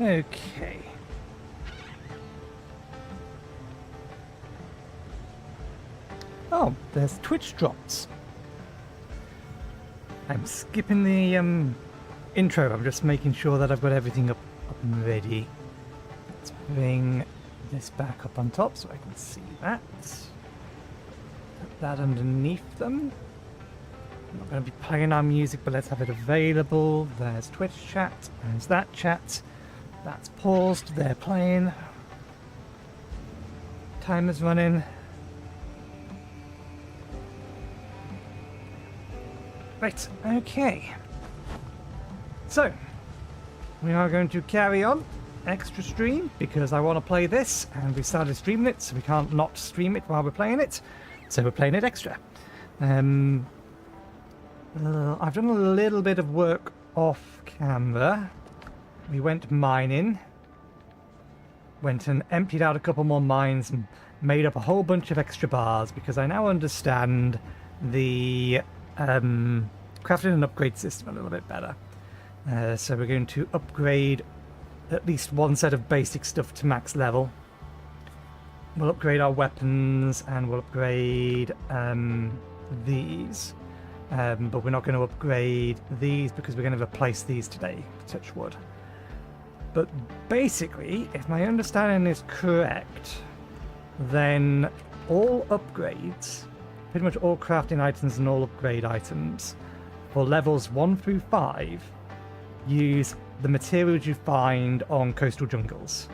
Okay. Oh, there's Twitch drops. I'm skipping the intro. I'm just making sure that I've got everything up and ready. Let's bring this back up on top so I can see that. Put that underneath them. I'm not going to be playing our music, but let's have it available. There's Twitch chat. There's that chat. That's paused. They're playing. Timer's running. Right, okay. So, we are going to carry on extra stream because I want to play this and we started streaming it, so we can't not stream it while we're playing it. So we're playing it extra. I've done a little bit of work off camera. We went mining. Went and emptied out a couple more mines and made up a whole bunch of extra bars because I now understand the crafting and upgrade system a little bit better. So we're going to upgrade at least one set of basic stuff to max level. We'll upgrade our weapons and we'll upgrade these. But we're not going to upgrade these because we're going to replace these today, touch wood. But basically, if my understanding is correct, then all upgrades, pretty much all crafting items and all upgrade items for levels 1 through 5 use the materials you find on coastal jungles.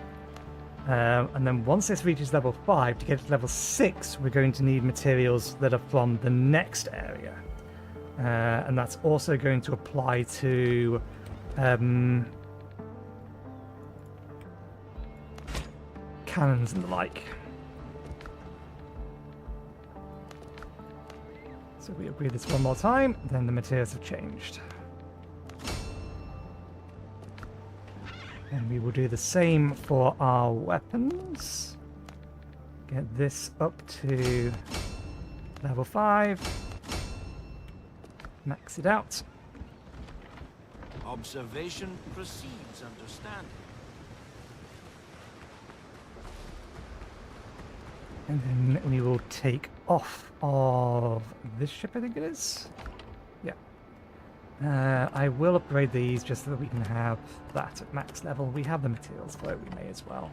And then once this reaches level 5, to get to level 6, we're going to need materials that are from the next area. And that's also going to apply to cannons and the like. So we upgrade this one more time, then the materials have changed. And we will do the same for our weapons. Get this up to level 5. Max it out. Observation precedes understanding. And then we will take off of this ship, I think it is. Yeah. I will upgrade these just so that we can have that at max level. We have the materials for it, we may as well.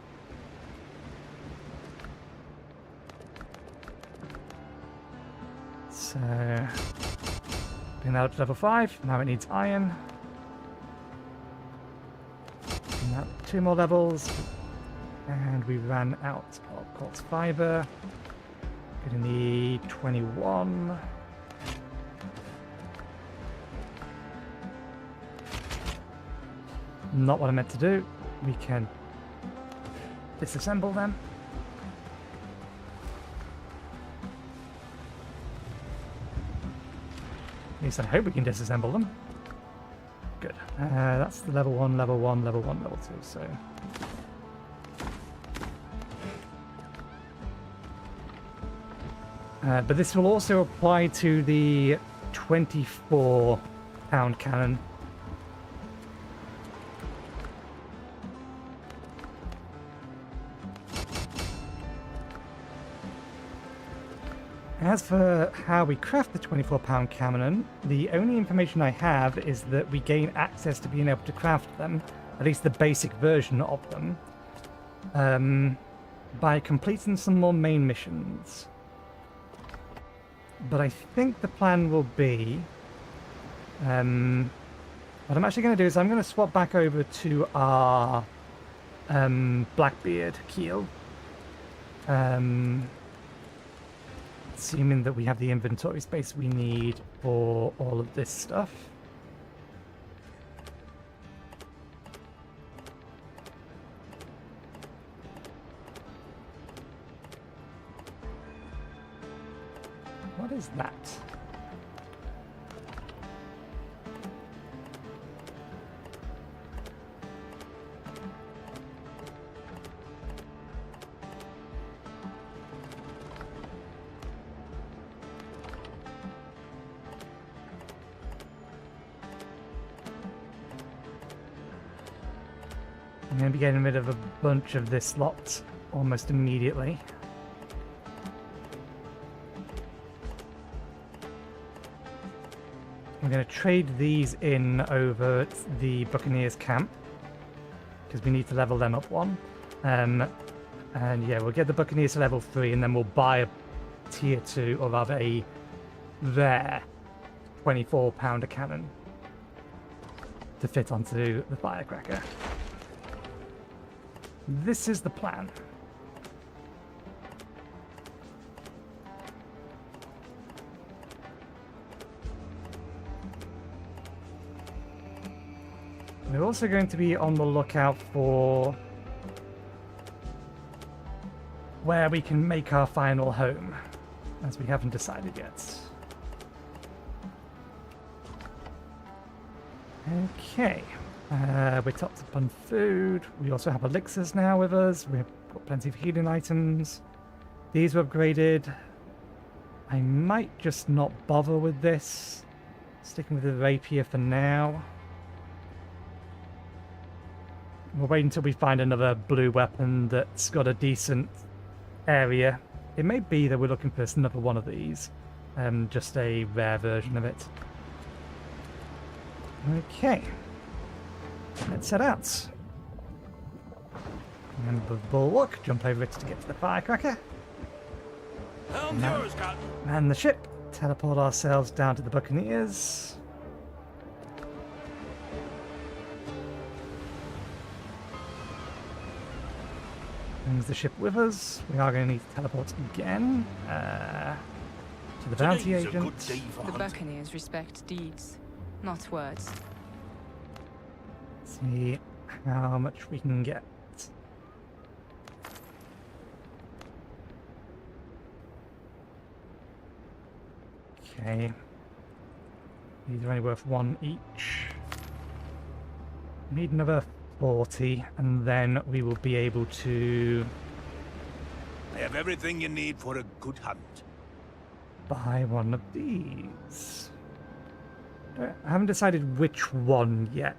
So, bring that up to level 5. Now it needs iron. Bring that 2 more levels. And we ran out of quartz fiber. Gonna need 21. Not what I meant to do. We can disassemble them. At least I hope we can disassemble them. Good. That's the level 1, level 1, level 1, level 2, so... but this will also apply to the 24-pound cannon. As for how we craft the 24-pound cannon, the only information I have is that we gain access to being able to craft them, at least the basic version of them, by completing some more main missions. But I think the plan will be... what I'm actually going to do is I'm going to swap back over to our Blackbeard keel. Assuming that we have the inventory space we need for all of this stuff. What is that? I'm going to be getting rid of a bunch of this lot almost immediately. I'm going to trade these in over at the Buccaneers camp because we need to level them up one. And yeah, we'll get the Buccaneers to level 3 and then we'll buy a tier 2, or rather a rare 24-pounder cannon to fit onto the firecracker. This is the plan. We're also going to be on the lookout for where we can make our final home, as we haven't decided yet. Okay, we're topped up on food. We also have elixirs now with us. We've got plenty of healing items. These were upgraded. I might just not bother with this. Sticking with the rapier for now. We'll wait until we find another blue weapon that's got a decent area. It may be that we're looking for another one of these. Just a rare version of it. Okay. Let's set out. And the bulwark, jump over it to get to the firecracker. Helm's yours, Captain. Man the ship. Teleport ourselves down to the Buccaneers. Brings the ship with us. We are going to need to teleport again to the bounty Today's a good agent. day for The hunting. Buccaneers respect deeds, not words. See how much we can get. Okay. These are only worth 1 each. Need another 40, and then we will be able to I have everything you need for a good hunt. buy one of these. I haven't decided which one yet.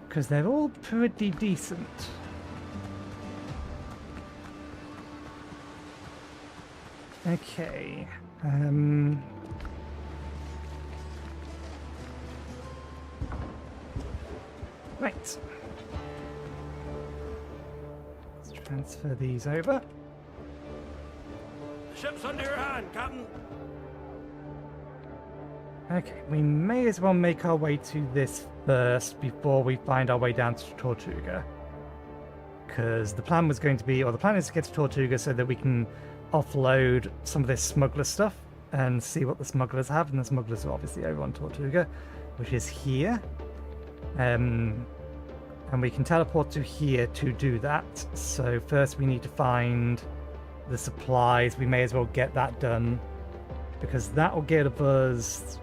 Because they're all pretty decent. Okay. Right. Let's transfer these over. The ship's under your hand, Captain. Okay, we may as well make our way to this first before we find our way down to Tortuga. Because the plan was going to be, or the plan is to get to Tortuga so that we can offload some of this smuggler stuff and see what the smugglers have. And the smugglers are obviously over on Tortuga, which is here. And we can teleport to here to do that. So first we need to find the supplies. We may as well get that done, because that will get us...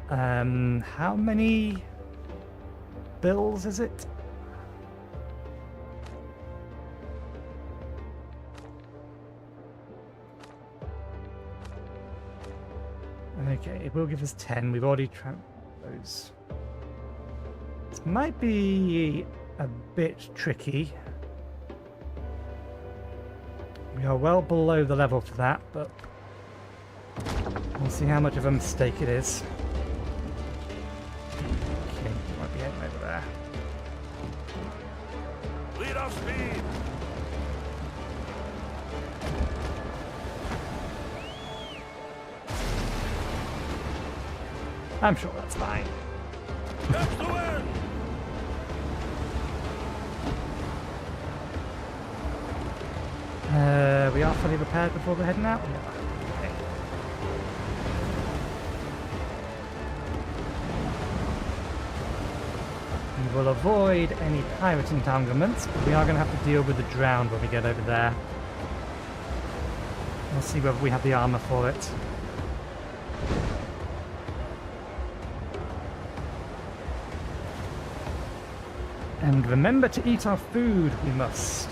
how many bills is it? Okay, it will give us 10. We've already tried those. This might be a bit tricky. We are well below the level for that, but we'll see how much of a mistake it is. Okay, might be heading over there. Lead off speed. I'm sure that's fine. Catch the wind. We are fully prepared before we're heading out? Yeah. Okay. We will avoid any pirate entanglements, but we are going to have to deal with the drowned when we get over there. We'll see whether we have the armor for it. And remember to eat our food, we must.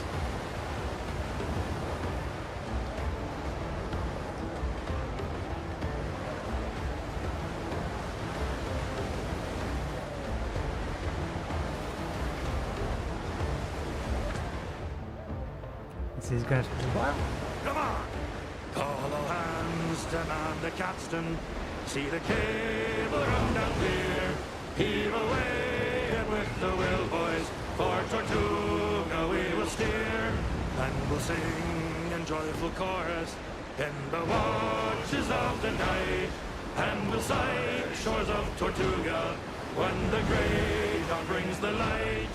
This is going to be well. Come on! Call all hands to man the capstan. See the cable run down clear. Heave away and with the will, boys. For Tortuga we will steer. And we'll sing in joyful chorus in the watches of the night. And we'll sight shores of Tortuga when the great dawn brings the light.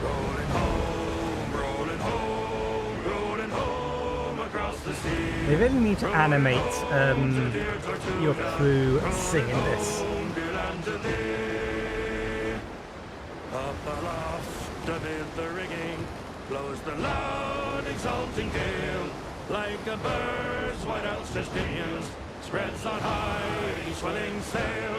Rolling home, rolling home, rolling home across the sea. They really need to animate your crew singing this. Up aloft amid the rigging blows the loud exulting gale. Like a bird's wide outstretched pinions spreads on high each swelling sail.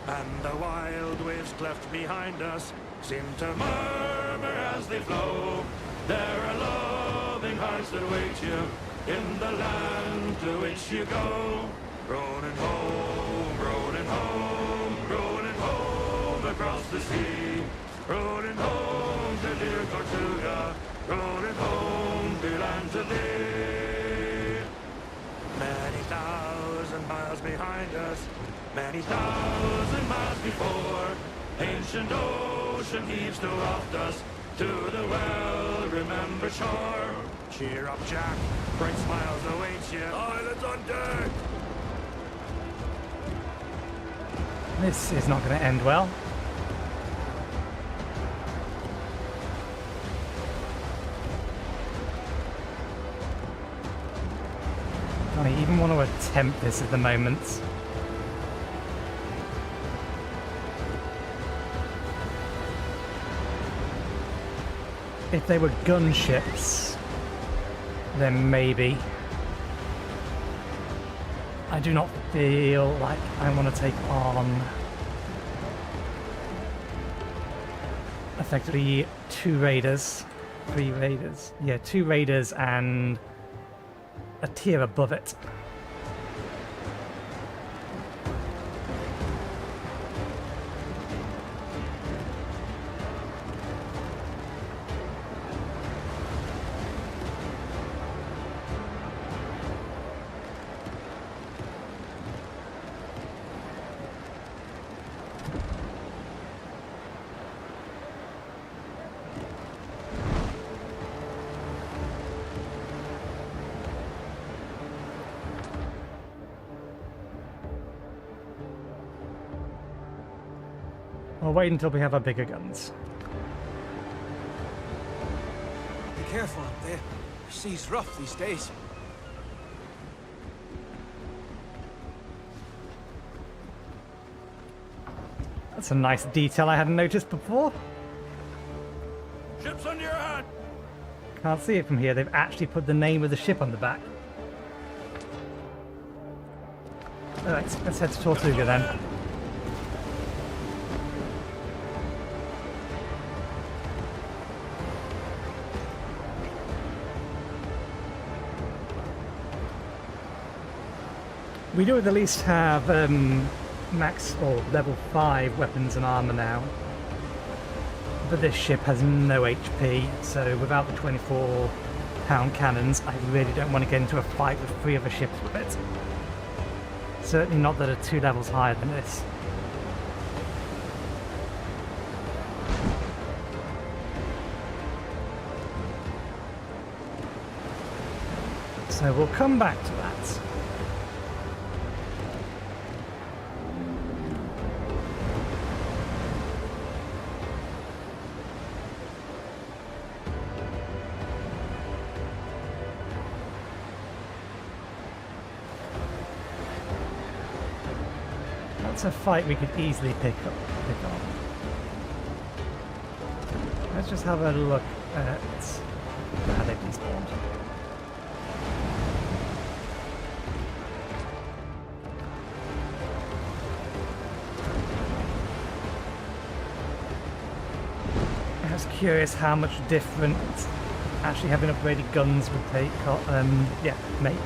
And the wild waves cleft behind us seem to murmur as they flow. There are loving hearts that wait you in the land to which you go. Rolling home, rolling home, rolling home across the sea. Rolling home to dear Tortuga, rolling home to land to thee. Many thousand miles behind us, many thousand miles before, ancient ocean heaves to waft us to the well-remembered shore. Cheer up, Jack, bright smiles await you. Islands on deck! This is not going to end well. I don't even want to attempt this at the moment. If they were gunships, then maybe. I do not feel like I want to take on effectively 2 raiders, 3 raiders. Yeah, 2 raiders and a tier above it. I'll wait until we have our bigger guns. Be careful up there. The sea's rough these days. That's a nice detail I hadn't noticed before. Ship's under your hand! Can't see it from here. They've actually put the name of the ship on the back. Alright, let's head to Tortuga then. We do at least have max or level 5 weapons and armor now. But this ship has no HP, so without the 24-pound cannons, I really don't want to get into a fight with 3 other ships with it. Certainly not that are 2 levels higher than this. So we'll come back to that. That's a fight we could easily pick up. Let's just have a look at how they've despawned. I was curious how much different actually having upgraded guns would make.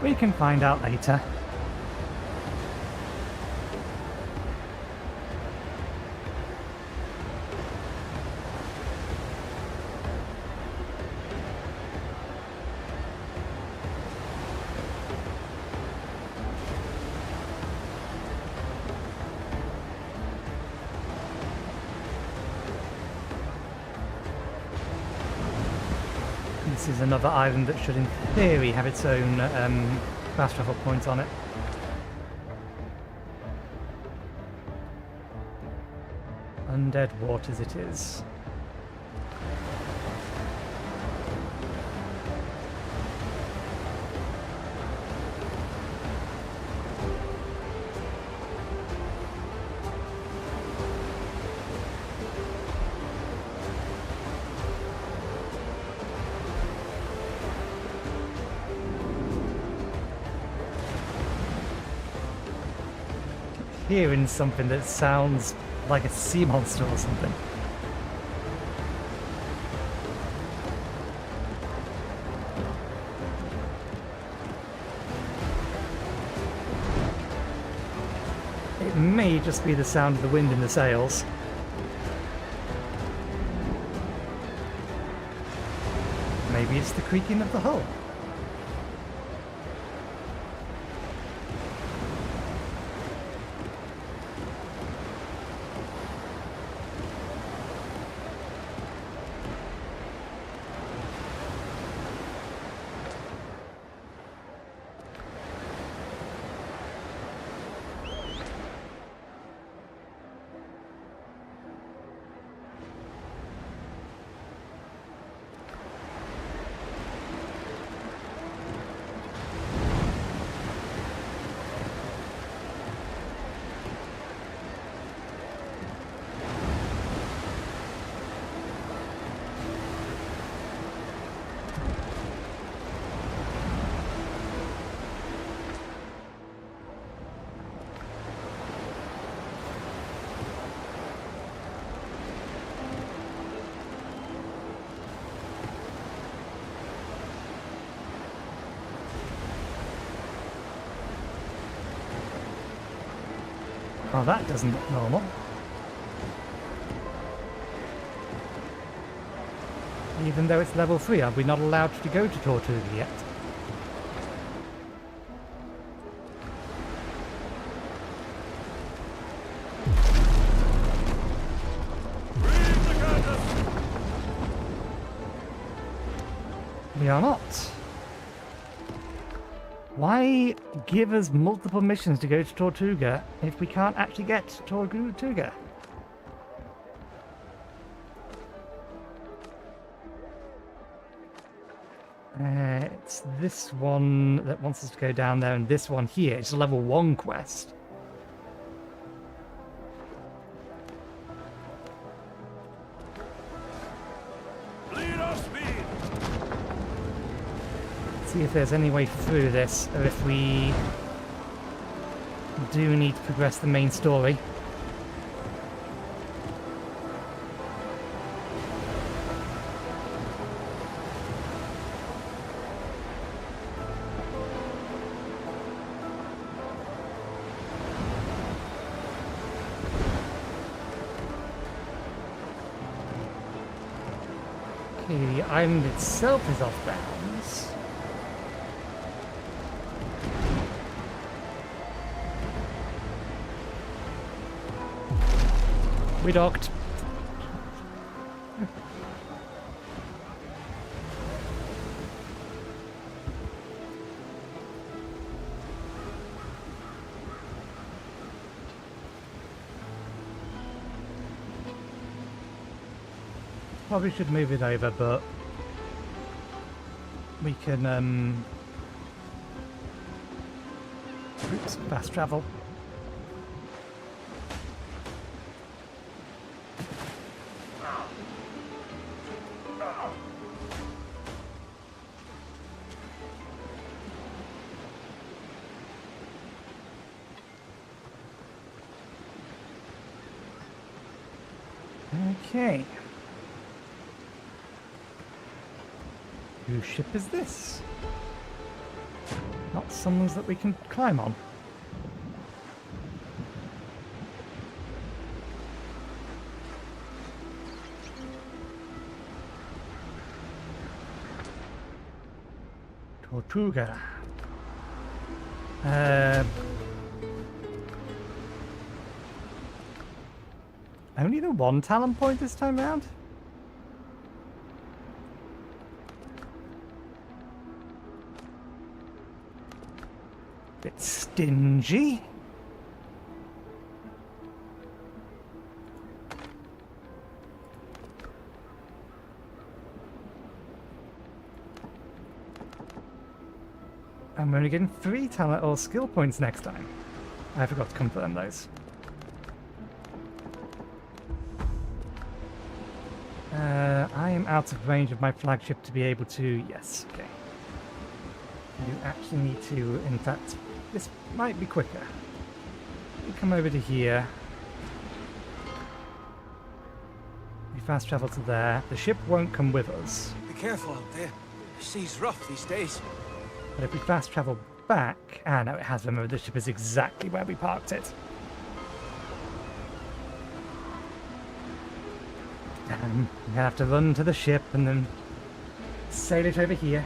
We can find out later. This is another island that should in theory have its own fast travel points on it. Undead waters it is. Hearing something that sounds like a sea monster or something. It may just be the sound of the wind in the sails. Maybe it's the creaking of the hull. Oh, that doesn't look normal. Even though it's level 3, are we not allowed to go to Tortuga yet? We are not. Why give us multiple missions to go to Tortuga if we can't actually get to Tortuga? It's this one that wants us to go down there, and this one here. It's a level 1 quest. See if there's any way through this, or if we do need to progress the main story. Okay, the island itself is off bounds. We docked. Probably should move it over, but we can oops, fast travel. Okay. Whose ship is this? Not someone's that we can climb on. Tortuga. Only the one talent point this time round? Bit stingy. I'm only getting 3 talent or skill points next time. I forgot to confirm those. I am out of range of my flagship to be able to... Yes, okay. You actually need to... In fact, this might be quicker. You come over to here. We fast travel to there. The ship won't come with us. Be careful out there. The sea's rough these days. But if we fast travel back... Ah, no, it has. Remember, the ship is exactly where we parked it. We have to run to the ship and then sail it over here.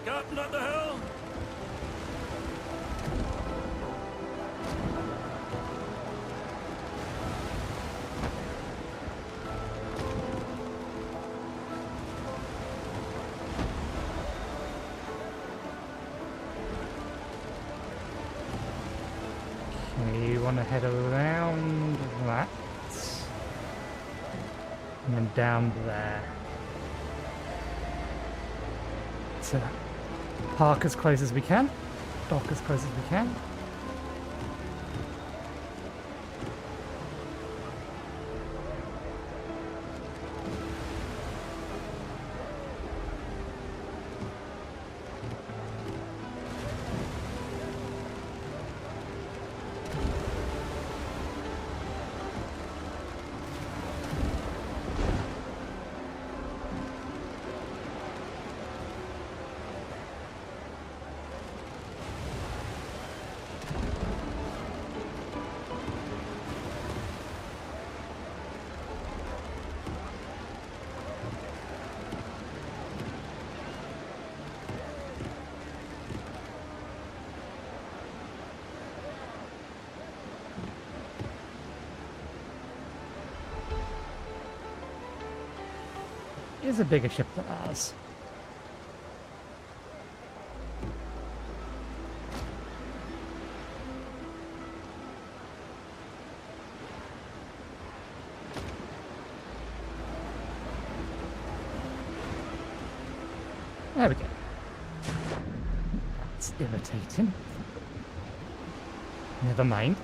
Captain at the helm! Okay, you want to head around that. And then down there. To park as close as we can. Dock as close as we can. It is a bigger ship than ours. There we go. That's irritating. Never mind.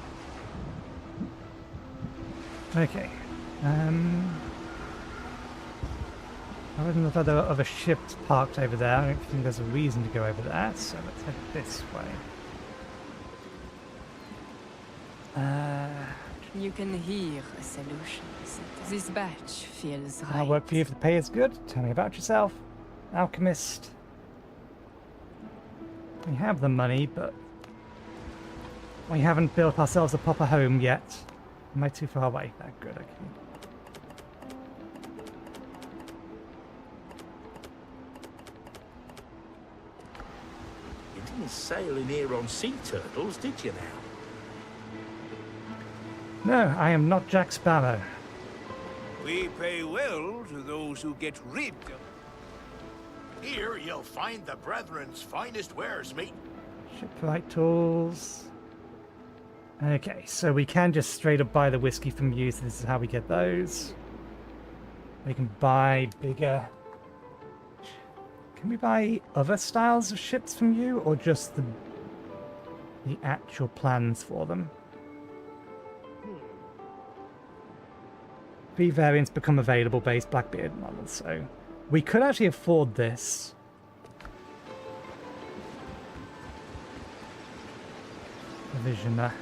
Okay. Other than the other ships parked over there, I don't think there's a reason to go over there, so let's head this way. You can hear a solution. This batch feels right. I'll work for you if the pay is good. Tell me about yourself, alchemist. We have the money, but we haven't built ourselves a proper home yet. Am I too far away? No, good, okay. You didn't sail in here on sea turtles, did you now? No, I am not Jack Sparrow. We pay well to those who get rid of... Here you'll find the Brethren's finest wares, mate. Shipwright tools. Okay, so we can just straight up buy the whiskey from you, so this is how we get those. We can buy bigger... Can we buy other styles of ships from you, or just the actual plans for them? 3 variants become available base Blackbeard models, so we could actually afford this. Provisioner.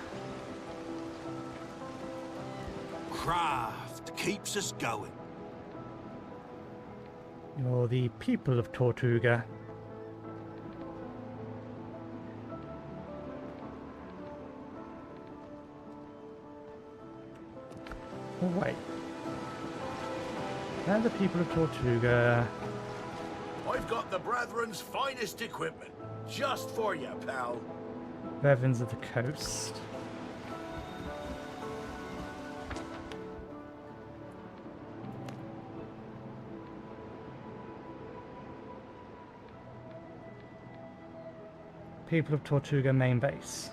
Craft keeps us going. You're the people of Tortuga. Oh, wait. They're the people of Tortuga. I've got the Brethren's finest equipment. Just for you, pal. Revens of the Coast. People of Tortuga main base.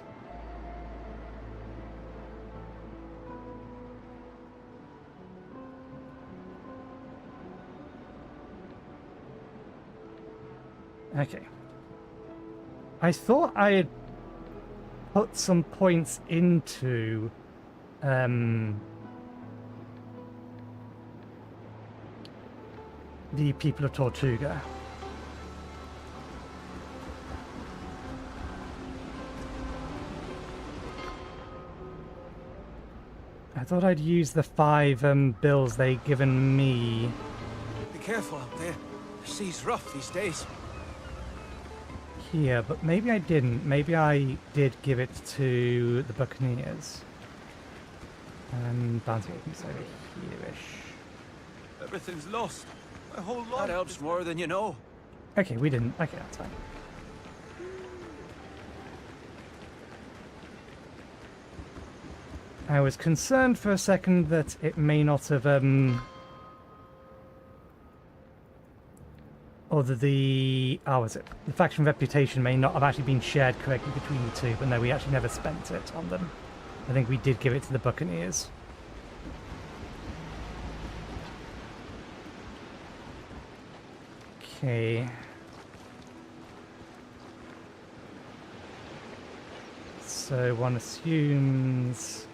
Okay. I thought I had put some points into the people of Tortuga. I thought I'd use the 5 bills they'd given me. Be careful out there. The sea's rough these days. Here, but maybe I didn't. Maybe I did give it to the Buccaneers. Bounty agents over here-ish. Everything's lost. My whole life. That helps more than you know. Okay, we didn't. Okay, that's fine. I was concerned for a second that it may not have, or that the, was it? The faction reputation may not have actually been shared correctly between the two, but no, we actually never spent it on them. I think we did give it to the Buccaneers. Okay. So one assumes...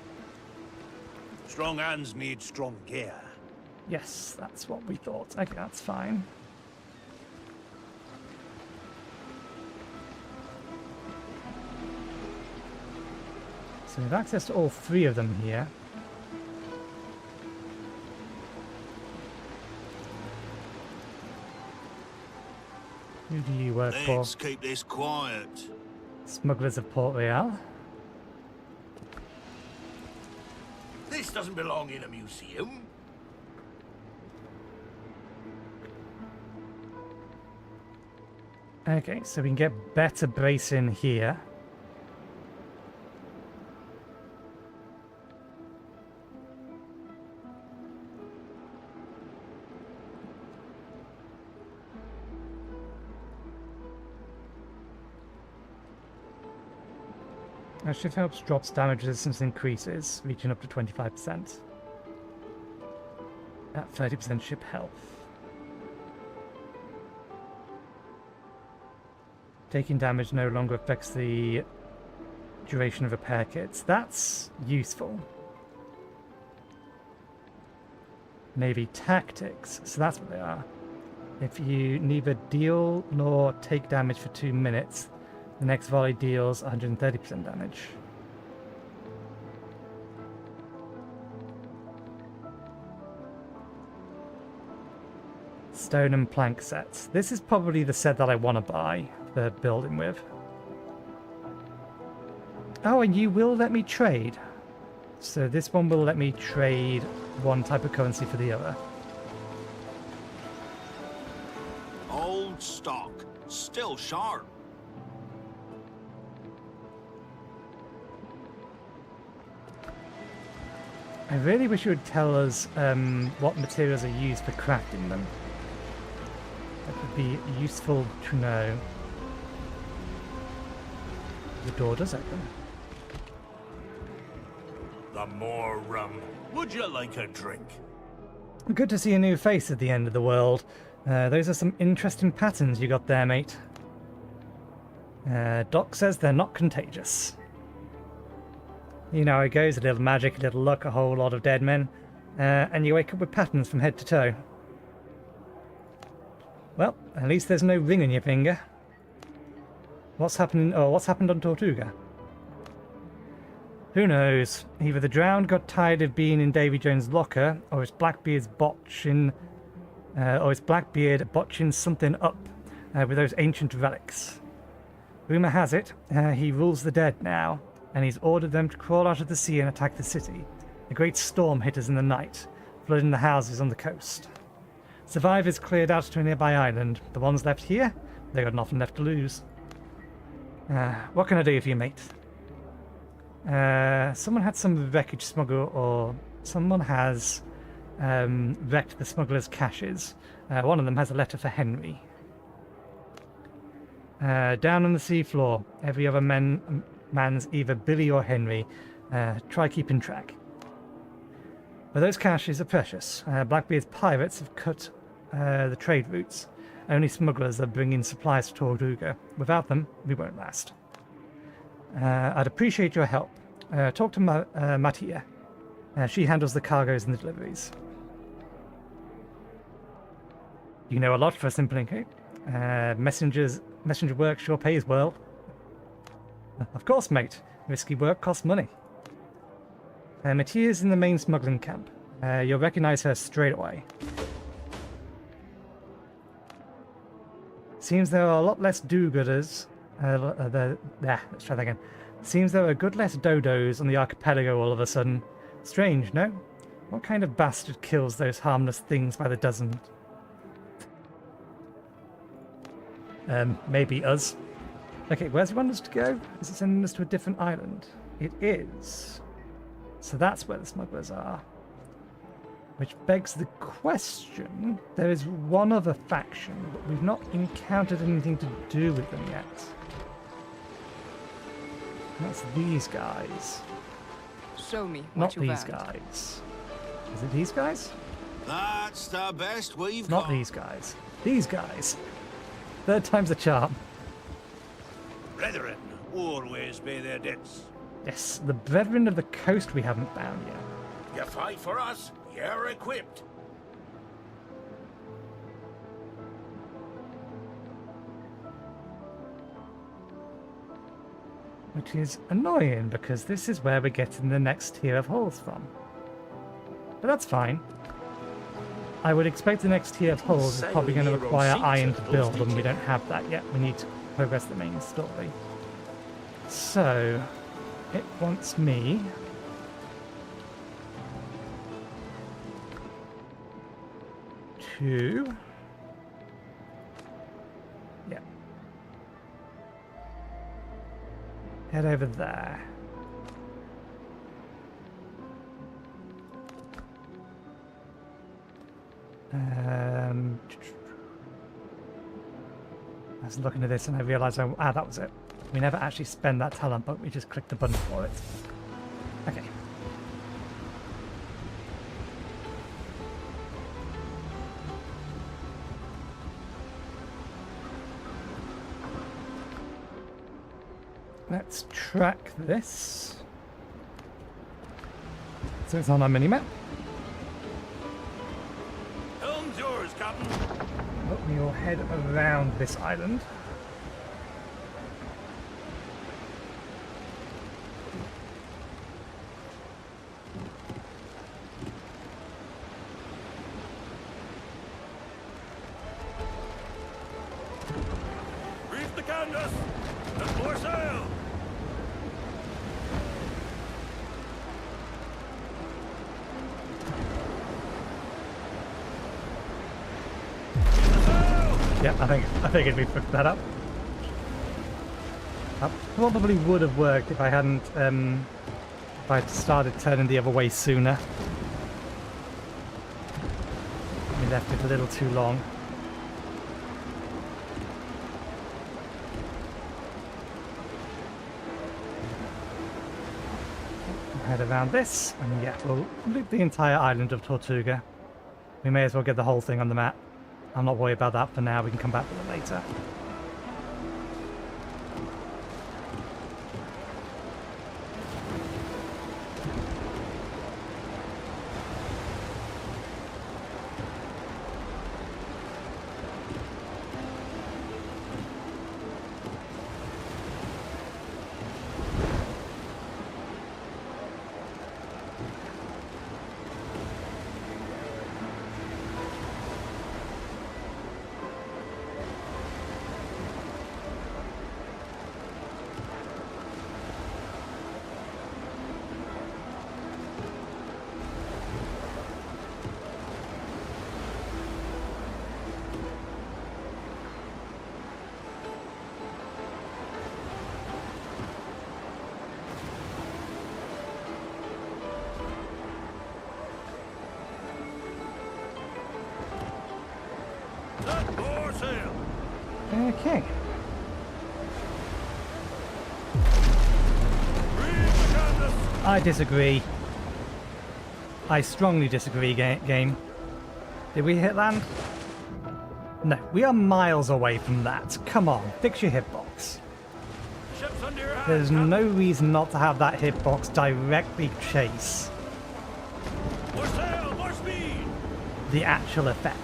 Strong hands need strong gear. Yes, that's what we thought. Okay, that's fine. So we have access to all 3 of them here. Who do you work for? Let's keep this quiet. Smugglers of Port Royal. This doesn't belong in a museum. Okay, so we can get better bracing here. That shift helps drops damage resistance increases, reaching up to 25%. At 30% ship health. Taking damage no longer affects the duration of repair kits. That's useful. Navy tactics. So that's what they are. If you neither deal nor take damage for 2 minutes, the next volley deals 130% damage. Stone and plank sets. This is probably the set that I want to buy for building with. Oh, and you will let me trade. So this one will let me trade one type of currency for the other. Old stock. Still sharp. I really wish you would tell us what materials are used for crafting them. That would be useful to know. The door does open. The more rum. Would you like a drink? Good to see a new face at the end of the world. Those are some interesting patterns you got there, mate. Doc says they're not contagious. You know how it goes, a little magic, a little luck, a whole lot of dead men, and you wake up with patterns from head to toe. Well, at least there's no ring on your finger. What's happening? Oh, what's happened on Tortuga? Who knows? Either the drowned got tired of being in Davy Jones' locker, or it's Blackbeard's botching, something up with those ancient relics. Rumor has it, he rules the dead now, and he's ordered them to crawl out of the sea and attack the city. A great storm hit us in the night, flooding the houses on the coast. Survivors cleared out to a nearby island. The ones left here, they got nothing left to lose. What can I do for you, mate? Someone had some wreckage smuggle, or someone has wrecked the smuggler's caches. One of them has a letter for Henry. Down on the seafloor, every other man's either Billy or Henry. Try keeping track. But those caches are precious. Blackbeard's pirates have cut the trade routes. Only smugglers are bringing supplies to Tortuga. Without them, we won't last. I'd appreciate your help. Talk to Mattia. She handles the cargoes and the deliveries. You know a lot for a simple income. Messenger work sure pays well. Of course, mate. Risky work costs money. Mattia's in the main smuggling camp. You'll recognize her straight away. Seems there are a lot less do-gooders. Let's try that again. Seems there are a good less dodos on the archipelago all of a sudden. Strange, no? What kind of bastard kills those harmless things by the dozen? Maybe us. Okay, where's it want us to go? Is it sending us to a different island? It is. So that's where the smugglers are. Which begs the question, there is one other faction, but we've not encountered anything to do with them yet. And that's these guys. Show me what Not you these found. guys. Is it these guys? That's the best we've Not got. these guys. These guys. Third time's the charm. Brethren always pay their debts. Yes, the brethren of the coast we haven't found yet. You fight for us, you're equipped. Which is annoying, because this is where we're getting the next tier of hulls from. But that's fine. I would expect the next tier of hulls is probably going to require iron to build, and we don't have that yet. We need to progress the main story. So, it wants me to... Yeah. Head over there. I was looking at this and I realised, that was it. We never actually spend that talent, but we just click the button for it. Okay. Let's track this. So it's on our mini-map. Helm's yours, Captain. But we will head around this island. Reef the canvas! And more sail! Yeah, I figured we fucked that up. That probably would have worked if I hadn't, if I'd started turning the other way sooner. We left it a little too long. Head around this, and yeah, we'll loop the entire island of Tortuga. We may as well get the whole thing on the map. I'm not worried about that for now, we can come back to it later. Set for sail. Okay. Reef the canvas. I disagree. I strongly disagree, game. Did we hit land? No, we are miles away from that. Come on, fix your hitbox. Ships under your There's hands, no reason not to have that hitbox directly chase More sail, more speed. the actual effect.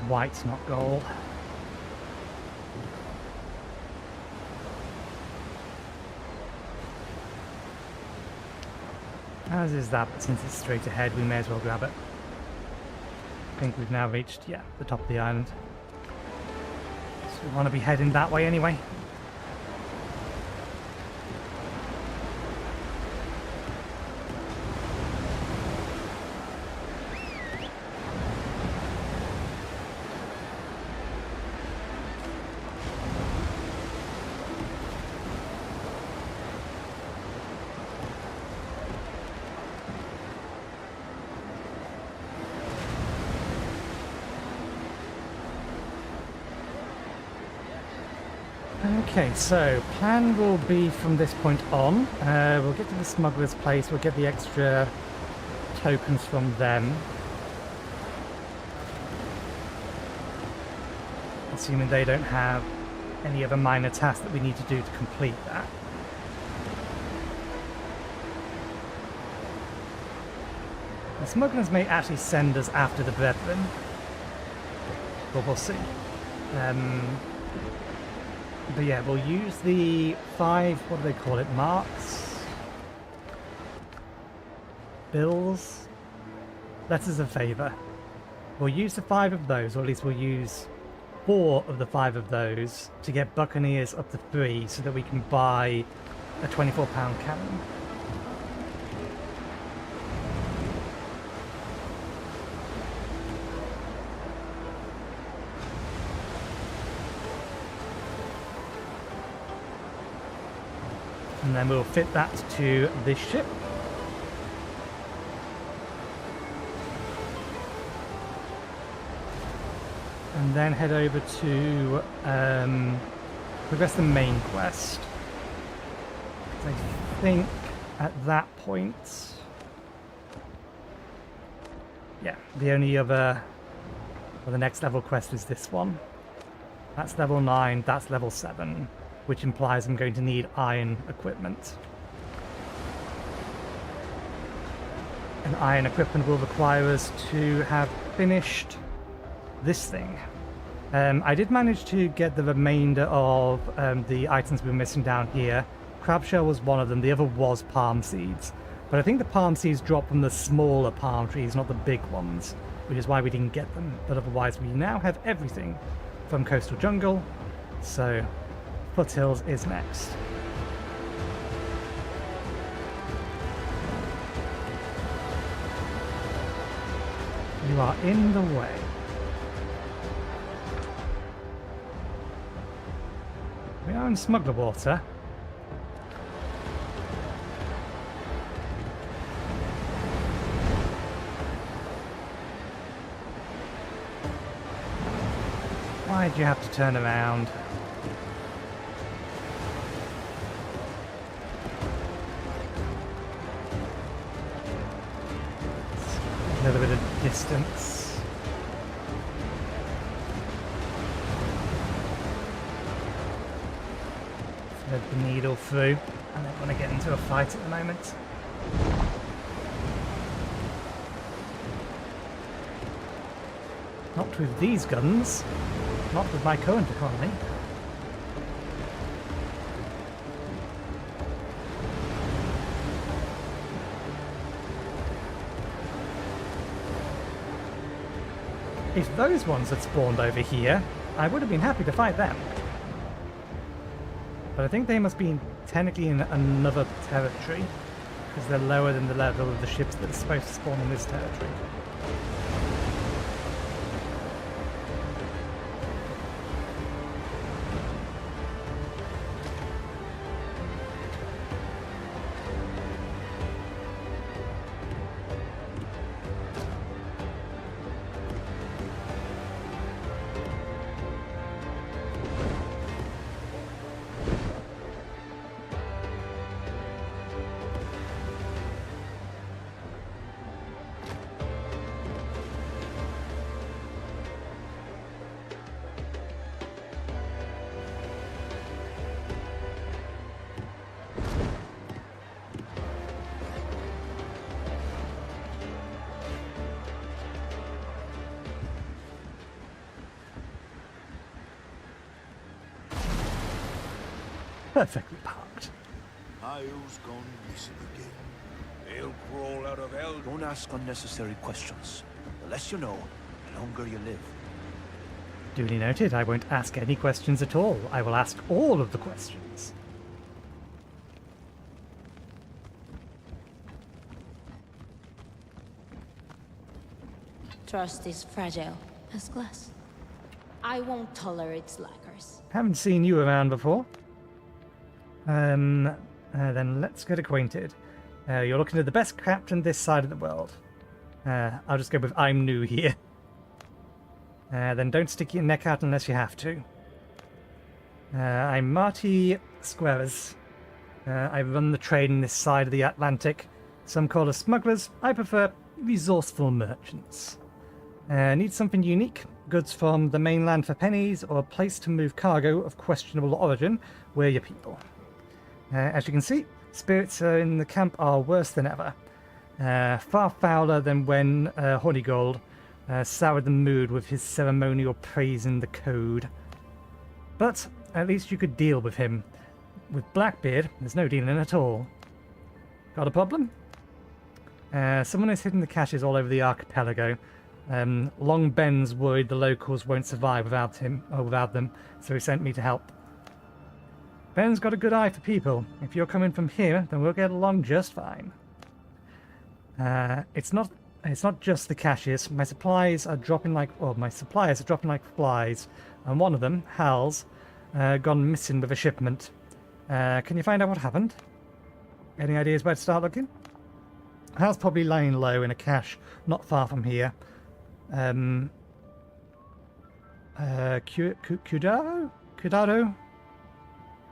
White's not gold. As is that, but since it's straight ahead, we may as well grab it. I think we've now reached, yeah, the top of the island. So we want to be heading that way anyway. Okay, so plan will be from this point on. We'll get to the smuggler's place, we'll get the extra tokens from them. Assuming they don't have any other minor tasks that we need to do to complete that. The smugglers may actually send us after the Brethren, but we'll see. But yeah, we'll use the 5, what do they call it, marks? Bills? Letters of favour. We'll use the 5 of those, or at least we'll use 4 of the 5 of those to get Buccaneers up to 3 so that we can buy a 24-pound cannon. And then we'll fit that to this ship. and then head over to progress the main quest. I think at that point, yeah, the only other, well, the next level quest is this one. That's level 9, that's level 7, which implies I'm going to need iron equipment. And iron equipment will require us to have finished this thing. I did manage to get the remainder of the items we were missing down here. Crabshell was one of them, the other was palm seeds. But I think the palm seeds drop from the smaller palm trees, not the big ones, which is why we didn't get them. But otherwise we now have everything from Coastal Jungle, so Foothills is next. You are in the way. We are in Smuggler Water. Why'd you have to turn around? A little bit of distance. Thread the needle through. I don't want to get into a fight at the moment. Not with these guns. Not with my current economy. If those ones had spawned over here, I would have been happy to fight them. But I think they must be technically in another territory, because they're lower than the level of the ships that are supposed to spawn in this territory. Perfectly parked. Hyle's gone missing again. They'll crawl out of hell. Don't ask unnecessary questions. The less you know, the longer you live. Duly noted, I won't ask any questions at all. I will ask all of the questions. Trust is fragile as glass. I won't tolerate slackers. Haven't seen you around before. Then let's get acquainted. You're looking at the best captain this side of the world. I'll just go with I'm new here. Then don't stick your neck out unless you have to. I'm Marty Squares. I run the trade in this side of the Atlantic. Some call us smugglers. I prefer resourceful merchants. Need something unique? Goods from the mainland for pennies, or a place to move cargo of questionable origin? We're your people. As you can see, spirits in the camp are worse than ever. Far fouler than when Hornigold soured the mood with his ceremonial praising the code. But at least you could deal with him. With Blackbeard, there's no dealing at all. Got a problem? Someone has hidden the caches all over the archipelago. Long Ben's worried the locals won't survive without him or without them, so he sent me to help. Ben's got a good eye for people. If you're coming from here, then we'll get along just fine. It's not just the caches. My supplies are dropping like flies, and one of them, Hal's, gone missing with a shipment. Can you find out what happened? Any ideas where to start looking? Hal's probably laying low in a cache not far from here. Cuidado? Cuidado?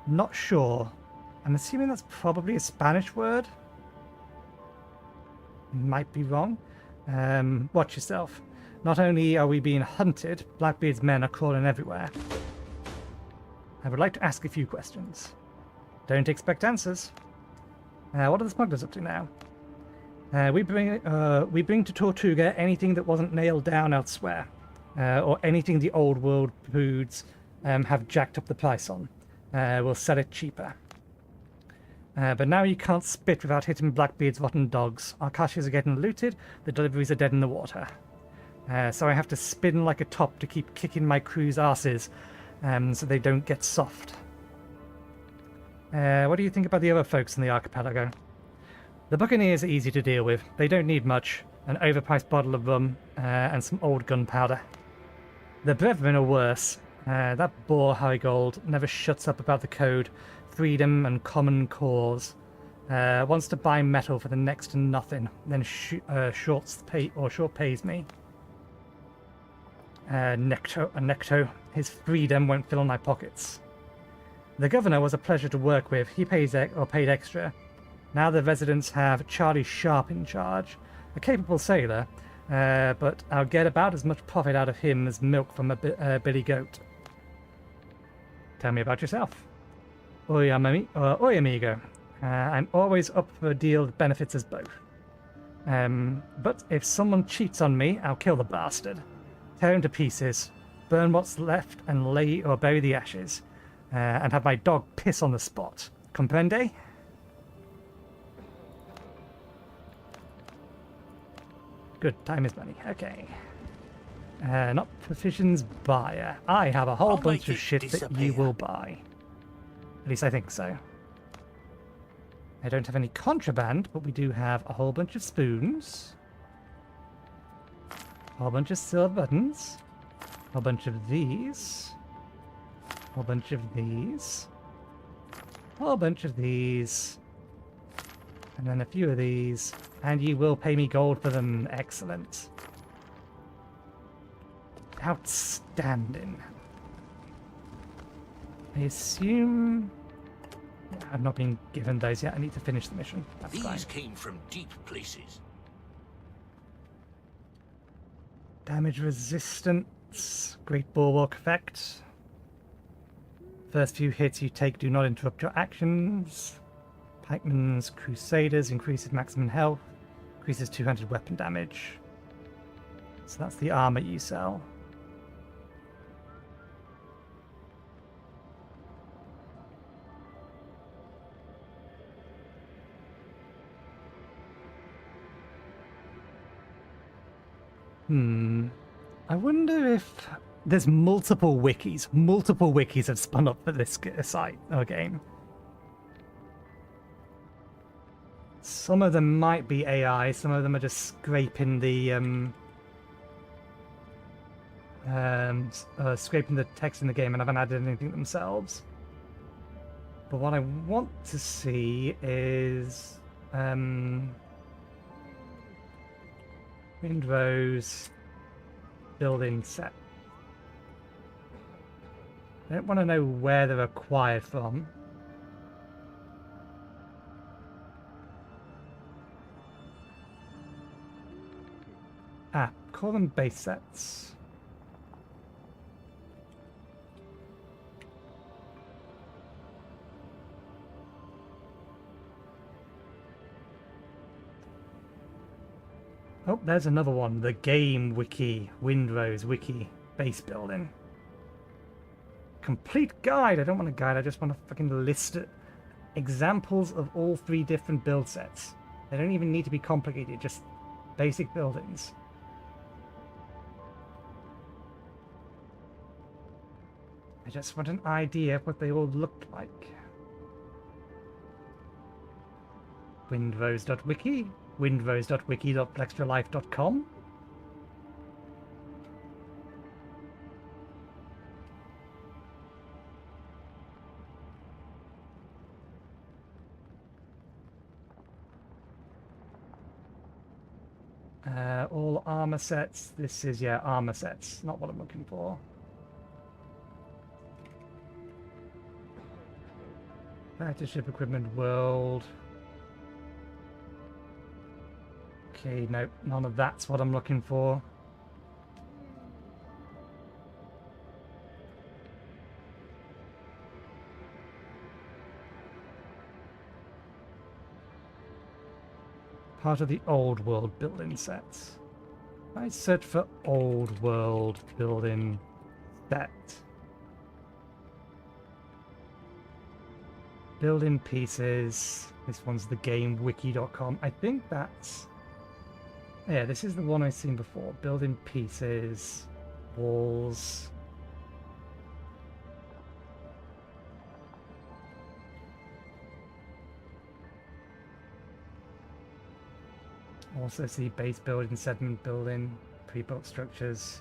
Not sure. I'm assuming that's probably a Spanish word. Might be wrong. Watch yourself. Not only are we being hunted, Blackbeard's men are crawling everywhere. I would like to ask a few questions. Don't expect answers. What are the smugglers up to now? We bring to Tortuga anything that wasn't nailed down elsewhere, or anything the old world foods have jacked up the price on. We'll sell it cheaper. But now you can't spit without hitting Blackbeard's rotten dogs. Our caches are getting looted, the deliveries are dead in the water. So I have to spin like a top to keep kicking my crew's asses, so they don't get soft. What do you think about the other folks in the archipelago? The Buccaneers are easy to deal with. They don't need much. An overpriced bottle of rum, and some old gunpowder. The Brethren are worse. That boar Harigold never shuts up about the code, freedom and common cause. Wants to buy metal for the next to nothing, then short pays me. Necto, his freedom won't fill my pockets. The governor was a pleasure to work with. He paid extra. Now the residents have Charlie Sharp in charge, a capable sailor, but I'll get about as much profit out of him as milk from a billy goat. Tell me about yourself. Oi, amigo. I'm always up for a deal that benefits us both. But if someone cheats on me, I'll kill the bastard. Tear him to pieces, burn what's left and lay or bury the ashes, and have my dog piss on the spot. Comprende? Good, time is money. Okay. Not Provisions buyer. I have a whole bunch of shit that you will buy. At least I think so. I don't have any contraband, but we do have a whole bunch of spoons. A whole bunch of silver buttons. A whole bunch of these. A whole bunch of these. A whole bunch of these. And then a few of these. And you will pay me gold for them. Excellent. Outstanding. I assume... I've not been given those yet. I need to finish the mission. That's These fine. came from deep places. Damage resistance. Great Bulwark effect. First few hits you take do not interrupt your actions. Pikeman's Crusaders increases maximum health. Increases 200 weapon damage. So that's the armor you sell. I wonder if there's multiple wikis. Multiple wikis have spun up for this site or game. Some of them might be AI, some of them are just scraping the scraping the text in the game and haven't added anything themselves. But what I want to see is Windrose building set. I don't want to know where they're acquired from. Call them base sets. Oh, there's another one. The game wiki. Windrose wiki. Base building. Complete guide. I don't want a guide. I just want to fucking list examples of all 3 different build sets. They don't even need to be complicated. Just basic buildings. I just want an idea of what they all looked like. Windrose.wiki. Windrose.wiki.extralife.com. All armor sets. This is, yeah, armor sets. Not what I'm looking for. Battleship equipment world. Okay, nope, none of that's what I'm looking for. Part of the old world building sets. I search for old world building set. Building pieces. This one's the gamewiki.com. I think that's... Yeah, this is the one I've seen before. Building pieces. Walls. Also see base building, sediment building, pre-built structures.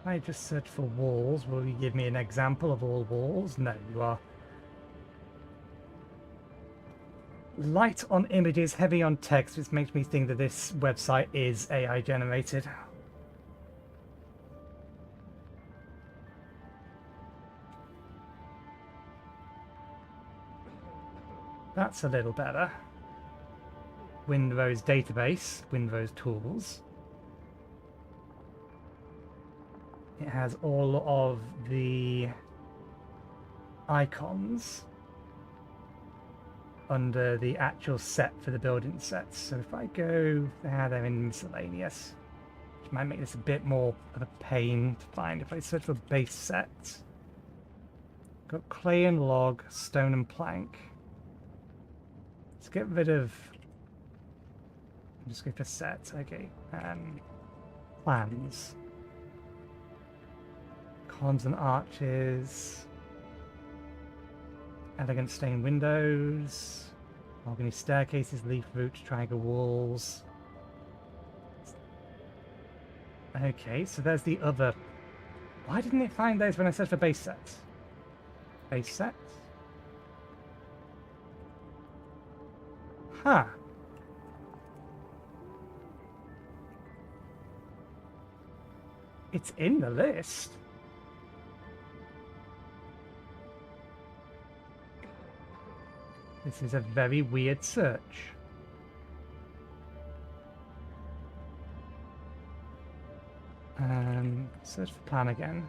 I just search for walls. Will you give me an example of all walls? No, you are light on images, heavy on text, which makes me think that this website is AI generated. That's a little better. Windrose database, Windrose tools. It has all of the icons under the actual set for the building sets. So if I go there, they're in miscellaneous, which might make this a bit more of a pain to find. If I search for base set, got clay and log, stone and plank. Let's get rid of, just go for set, okay, plans. Columns and arches. Elegant stained windows, mahogany staircases, leaf roofs, triangle walls. Okay, so there's the other. Why didn't it find those when I searched for base sets? Base sets? Huh. It's in the list. This is a very weird search. Search for plan again.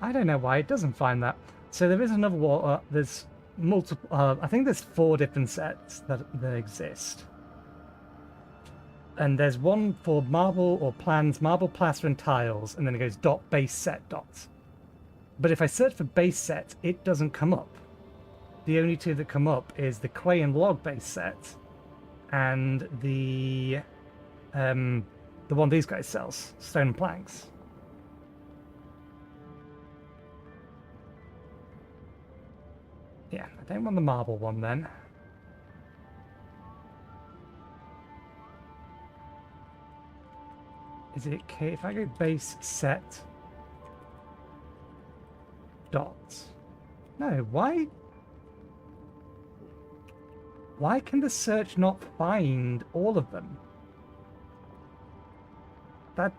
I don't know why it doesn't find that. So there is another wall. There's multiple. I think there's 4 different sets that exist. And there's one for marble or plans, marble, plaster, and tiles, and then it goes dot base set dot. But if I search for base set, it doesn't come up. The only 2 that come up is the clay and log base set and the one these guys sells, stone and planks. Yeah, I don't want the marble one then. Is it okay if I go base set dots? No, why can the search not find all of them? That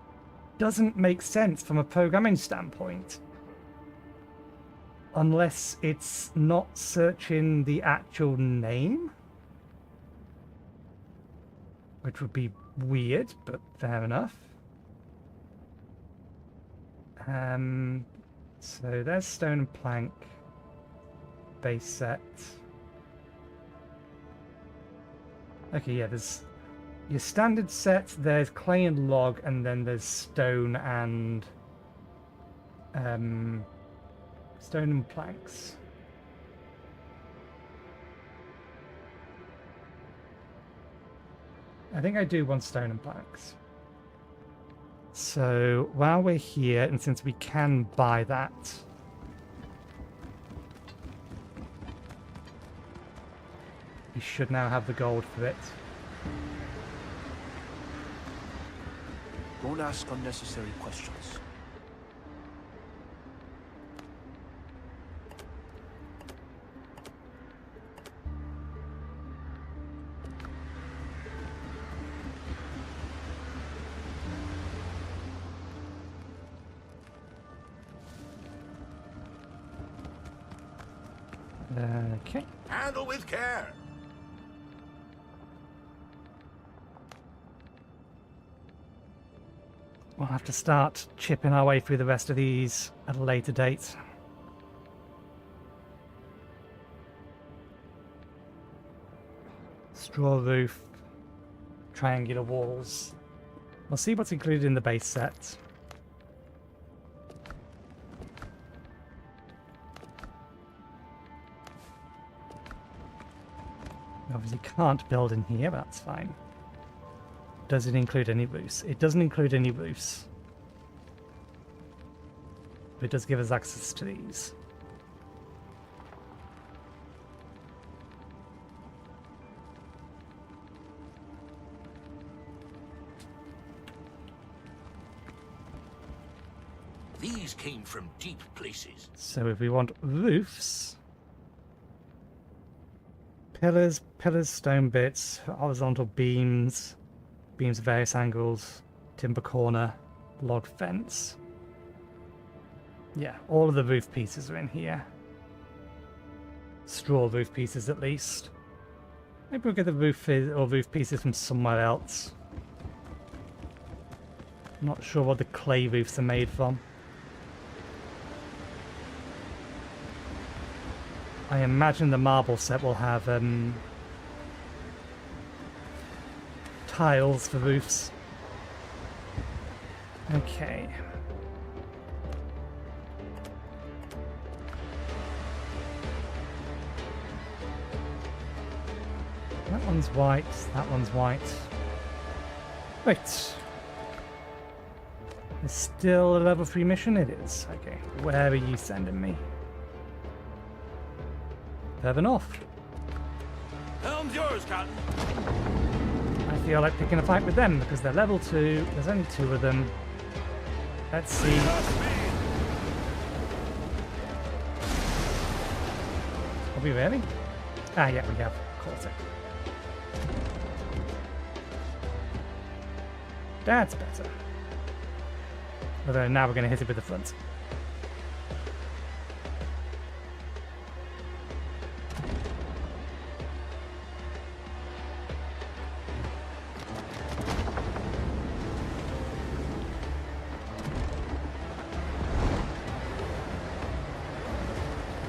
doesn't make sense from a programming standpoint. Unless it's not searching the actual name. Which would be weird, but fair enough. So there's stone and plank. Base set. Okay, yeah, there's your standard set, there's clay and log, and then there's stone and planks. I think I do want stone and planks. So while we're here, and since we can buy that, we should now have the gold for it. Don't ask unnecessary questions. Okay. Handle with care. We'll have to start chipping our way through the rest of these at a later date. Straw roof, triangular walls. We'll see what's included in the base set. We obviously can't build in here, but that's fine. Does it include any roofs? It doesn't include any roofs. But it does give us access to these. These came from deep places. So if we want roofs, pillars, stone bits, horizontal beams, beams of various angles, timber corner, log fence. Yeah, all of the roof pieces are in here. Straw roof pieces at least. Maybe we'll get the roof pieces from somewhere else. Not sure what the clay roofs are made from. I imagine the marble set will have tiles for roofs. Okay. That one's white, that one's white. Right. It's still a level 3 mission? It is. Okay. Where are you sending me? Further north. Helm's yours, Captain. I feel like picking a fight with them because they're level 2. There's only 2 of them. Let's see. Are we really? Ah, yeah, we have. Caught it. That's better. Although now we're going to hit it with the front.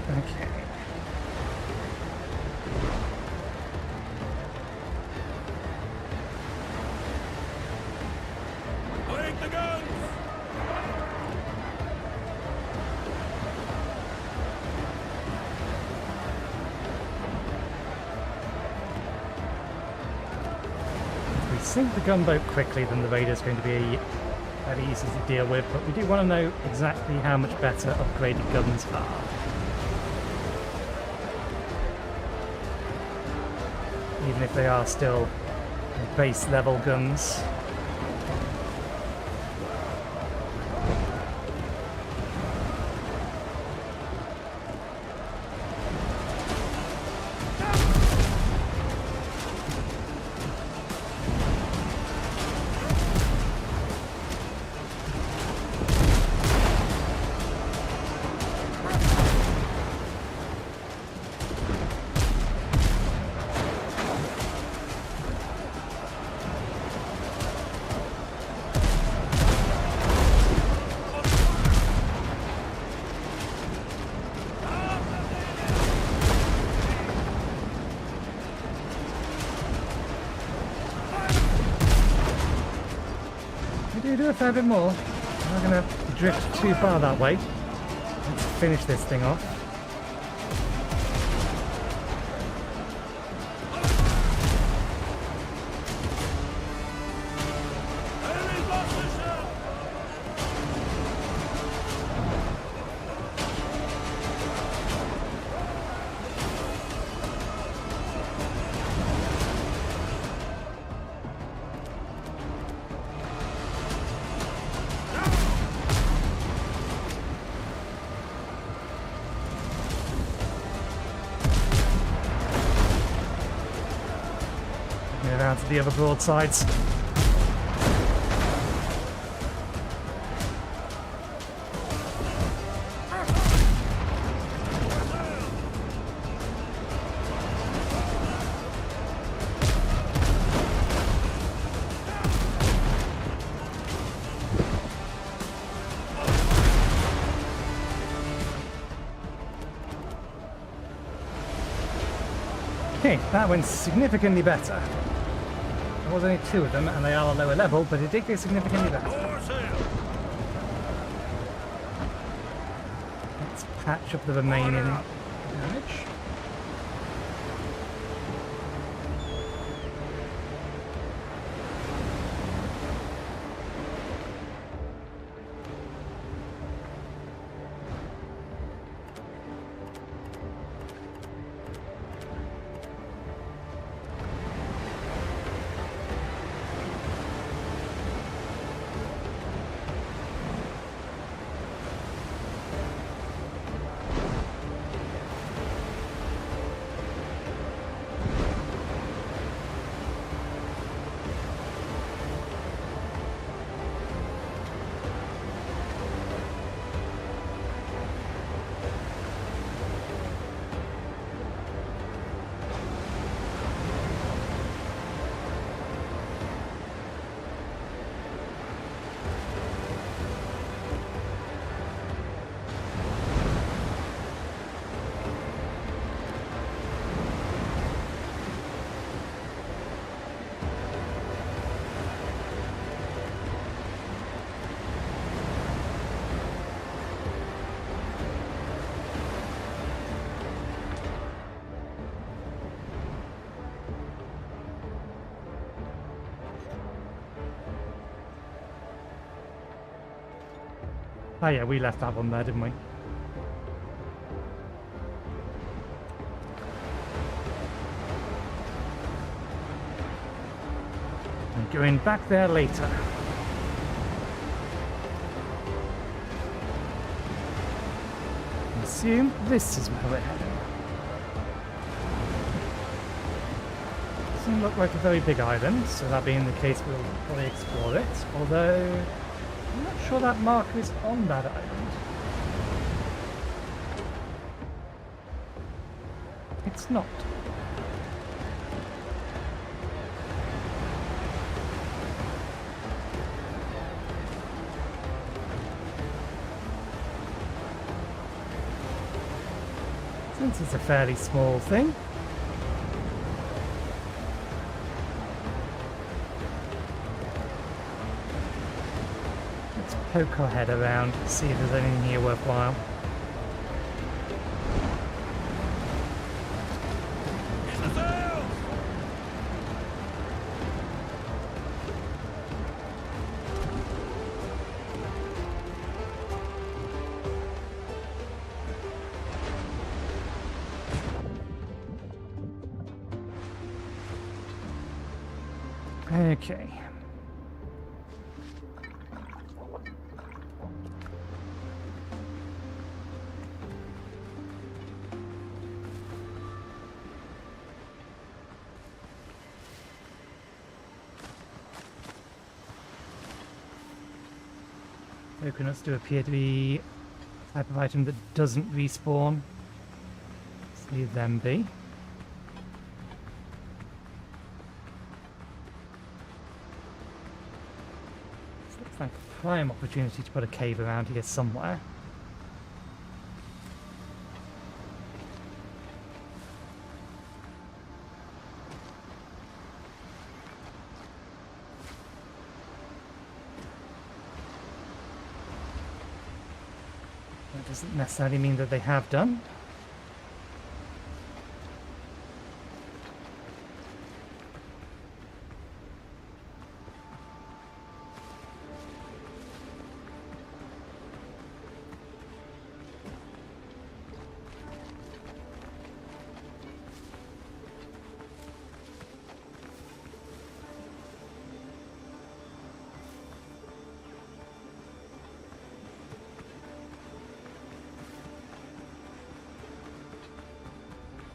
Okay. Break the guns! If we sink the gunboat quickly, then the raider's going to be fairly easy to deal with, but we do want to know exactly how much better upgraded guns are. Even if they are still base level guns. Do a fair bit more. I'm not going to drift too far that way. Let's finish this thing off. Around to the other broadsides. Okay, that went significantly better. There was only 2 of them, and they are a lower level, but it did go significantly better. More sail. Let's patch up the remaining damage. Oh yeah, we left that one there, didn't we? I'm going back there later. I assume this is where we're heading. Doesn't look like a very big island, so that being the case, we'll probably explore it. Although I'm not sure that marker is on that island. It's not. Since it's a fairly small thing. Let's poke our head around, see if there's anything here worthwhile. Is the sails. Okay. Coconuts do appear to be a type of item that doesn't respawn. Let's leave them be. This looks like a prime opportunity to put a cave around here somewhere. That doesn't necessarily mean that they have done.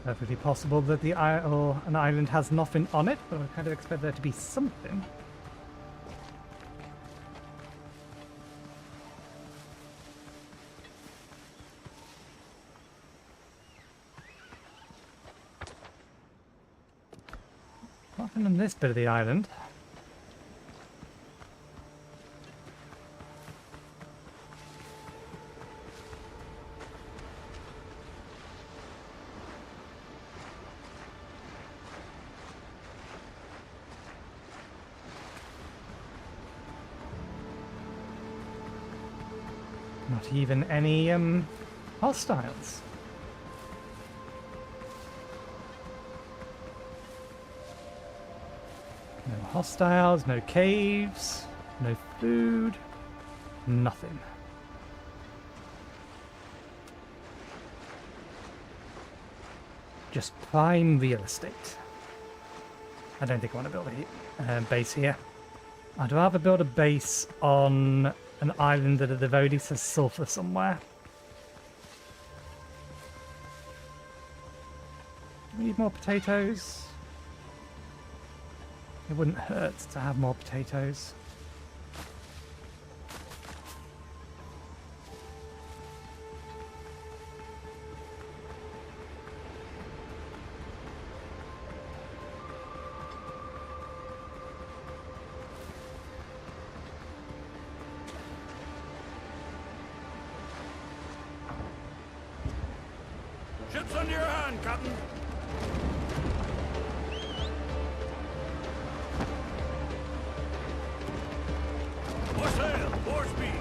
Perfectly possible that an island has nothing on it, but I kind of expect there to be something. Nothing on this bit of the island. Not even any hostiles. No hostiles, no caves, no food, nothing. Just prime real estate. I don't think I want to build a base here. I'd rather build a base on an island that at the very least has sulfur somewhere. Do we need more potatoes? It wouldn't hurt to have more potatoes. Ships under your hand, Captain. More sail, more speed.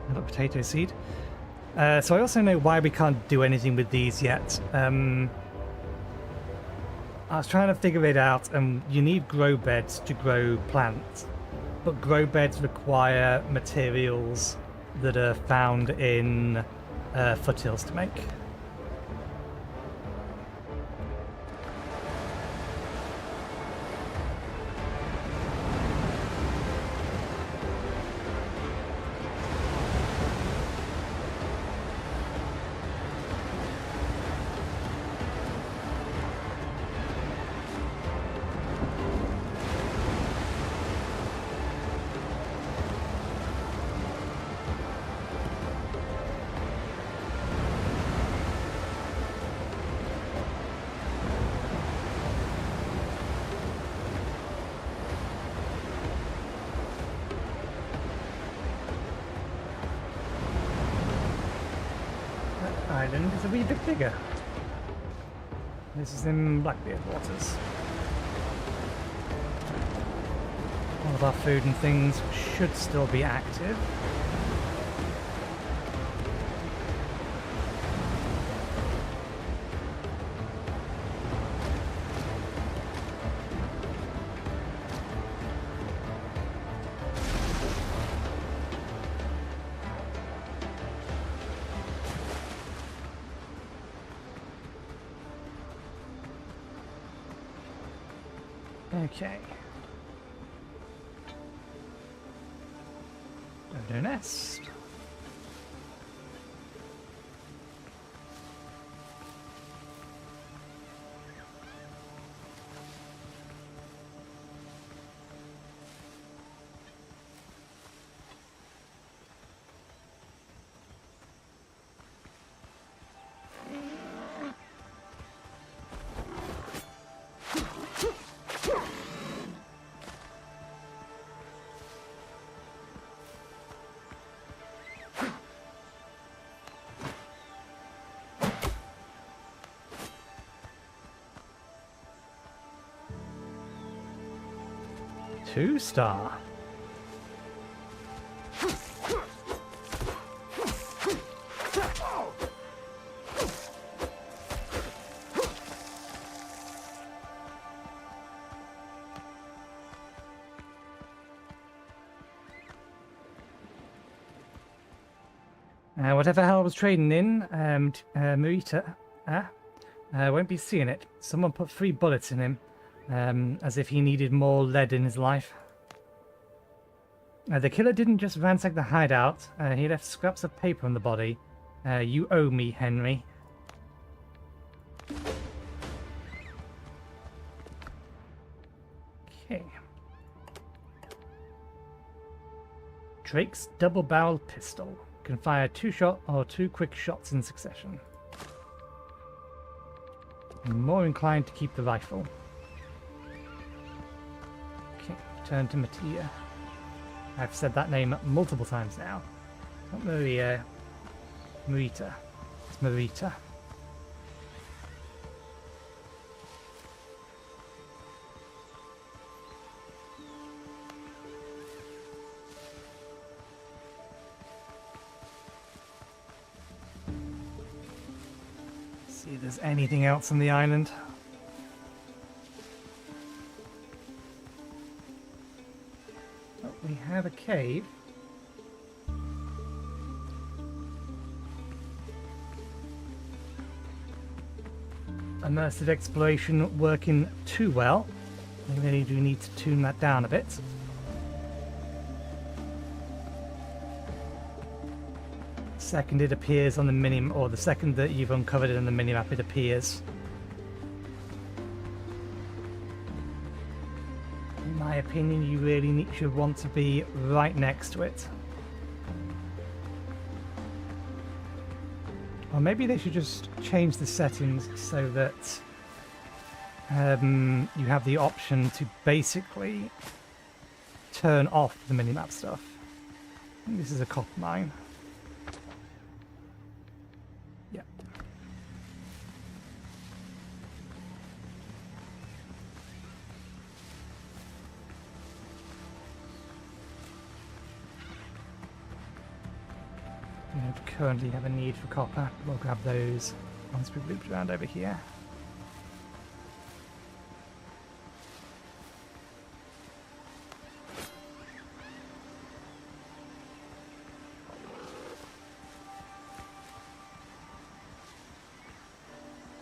Another potato seed. So I also know why we can't do anything with these yet. I was trying to figure it out, and you need grow beds to grow plants, but grow beds require materials that are found in foothills to make. Island is a wee bit bigger. This is in Blackbeard waters. All of our food and things should still be active. Okay. Dodo nest. Two-star. Whatever hell I was trading in, Marita, won't be seeing it. Someone put 3 bullets in him. As if he needed more lead in his life. The killer didn't just ransack the hideout, he left scraps of paper on the body. You owe me, Henry. Okay. Drake's double-barreled pistol. Can fire 2 shot or 2 quick shots in succession. I'm more inclined to keep the rifle. Okay, turn to Mattia. I've said that name multiple times now. It's not Maria. Marita. It's Marita. See if there's anything else on the island. Oh, we have a cave. Immersive exploration working too well. We really do need to tune that down a bit. Second it appears on the minim, or the second that you've uncovered it on the minimap, it appears. In my opinion, you really should want to be right next to it. Or maybe they should just change the settings so that you have the option to basically turn off the minimap stuff. I think this is a copper mine. Yeah. We don't currently have a need for copper. We'll grab those once we've looped around over here.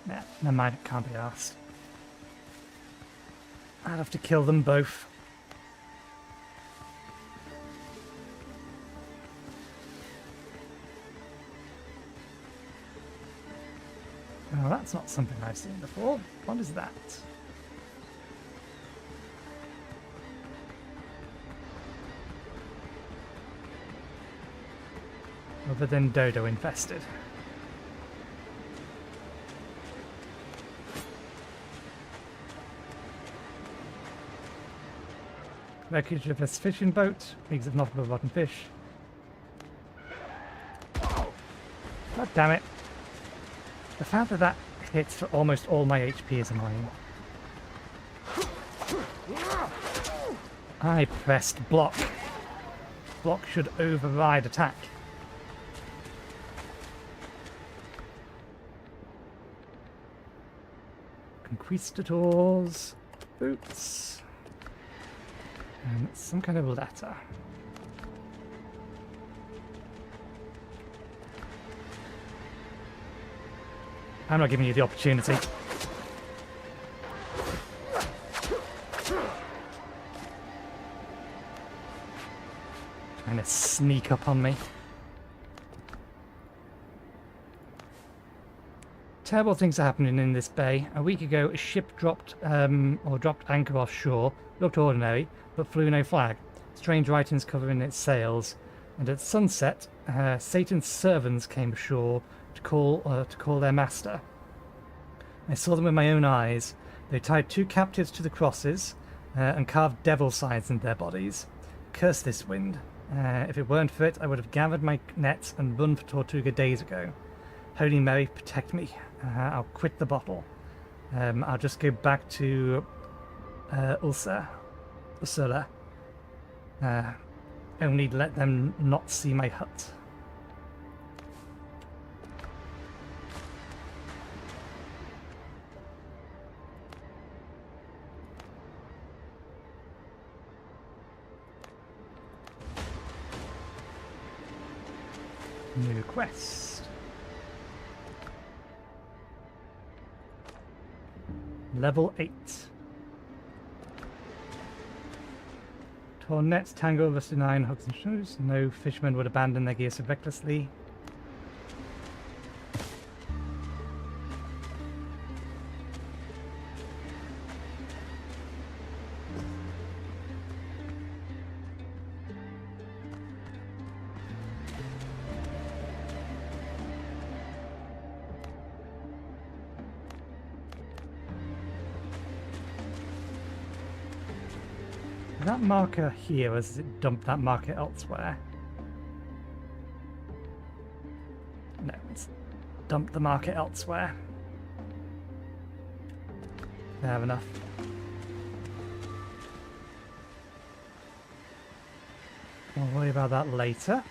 Nah, never mind, it can't be asked. I'll have to kill them both. Oh, that's not something I've seen before. What is that? Other than dodo infested. Wreckage of a fishing boat, leagues of nautical rotten fish. God damn it. The fact that that hits for almost all my HP is annoying. I pressed block. Block should override attack. Conquistadors, boots, and some kind of letter. I'm not giving you the opportunity. Trying to sneak up on me. Terrible things are happening in this bay. A week ago, a ship dropped anchor offshore. Looked ordinary, but flew no flag. Strange writings covering its sails. And at sunset, Satan's servants came ashore to call their master. I saw them with my own eyes. They tied 2 captives to the crosses and carved devil signs in their bodies. Curse this wind. If it weren't for it, I would have gathered my nets and run for Tortuga days ago. Holy Mary, protect me. I'll quit the bottle. I'll just go back to Ursula. Only let them not see my hut. New quest. Level 8. Torn nets, tango, rusted iron, hooks and shoes. No fisherman would abandon their gear so recklessly. that marker here, or has it dumped that marker elsewhere? No, it's dumped the marker elsewhere. Fair enough. We'll worry about that later.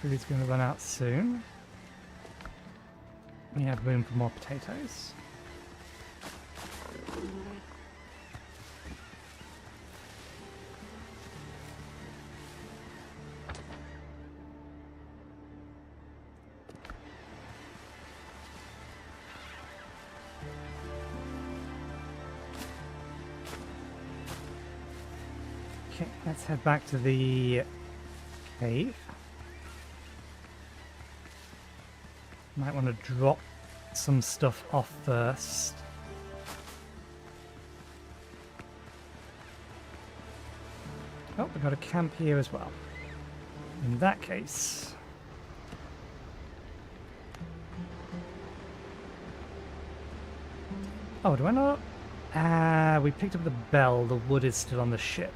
Food's going to run out soon. We have room for more potatoes. Okay, let's head back to the cave. Might want to drop some stuff off first. Oh, we've got a camp here as well. In that case... Oh, do I not? We picked up the bell. The wood is still on the ship.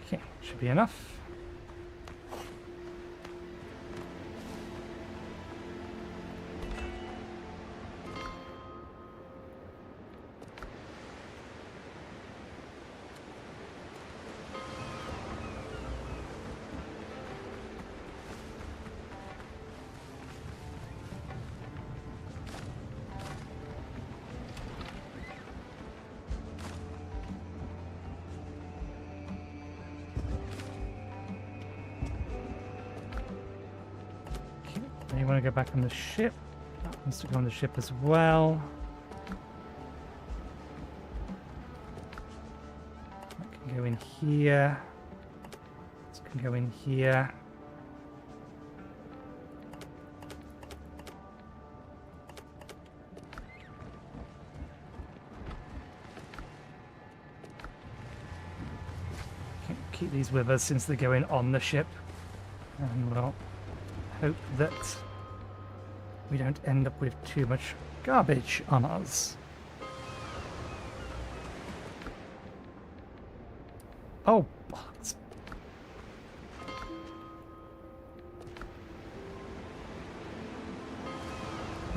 Okay, should be enough. You want to go back on the ship. That wants to go on the ship as well. That can go in here. This can go in here. Okay, keep these with us since they're going on the ship. And we'll hope that we don't end up with too much garbage on us. Oh, bollocks.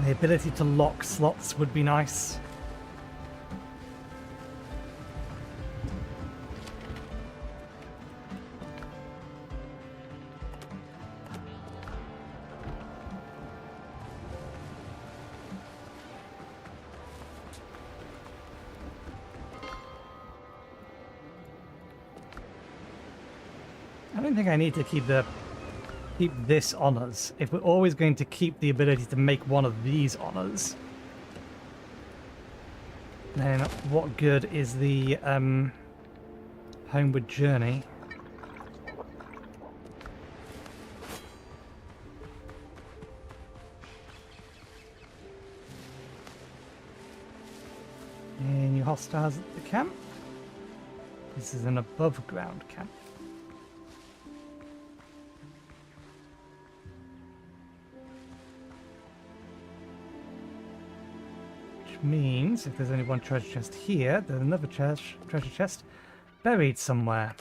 The ability to lock slots would be nice. I don't think I need to keep this on us. If we're always going to keep the ability to make one of these on us, then what good is the homeward journey? Any new hostiles at the camp? This is an above ground camp. Means if there's only one treasure chest here, there's another treasure chest buried somewhere.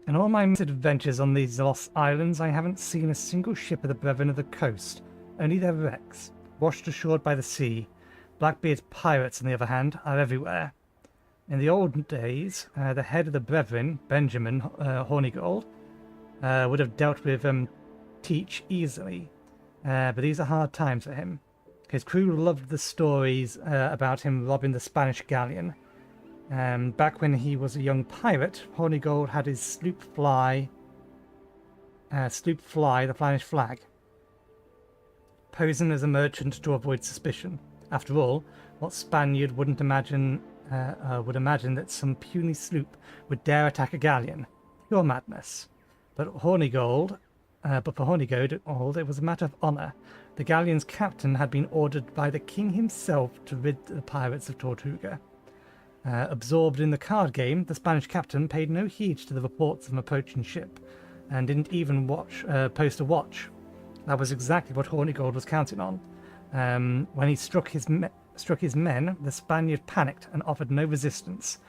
In all my adventures on these lost islands, I haven't seen a single ship of the Brethren of the Coast, only their wrecks, washed ashore by the sea. Blackbeard's pirates, on the other hand, are everywhere. In the old days, the head of the Brethren, Benjamin Hornigold, would have dealt with Teach easily, but these are hard times for him. His crew loved the stories about him robbing the Spanish galleon. Back when he was a young pirate, Hornigold had his sloop fly the Spanish flag. posing as a merchant to avoid suspicion. After all, what Spaniard would imagine that some puny sloop would dare attack a galleon? Pure madness. But for Hornigold, it was a matter of honour. The galleon's captain had been ordered by the king himself to rid the pirates of Tortuga. Absorbed in the card game, the Spanish captain paid no heed to the reports of an approaching ship, and didn't even post a watch. That was exactly what Hornigold was counting on. When he struck his men, the Spaniard panicked and offered no resistance.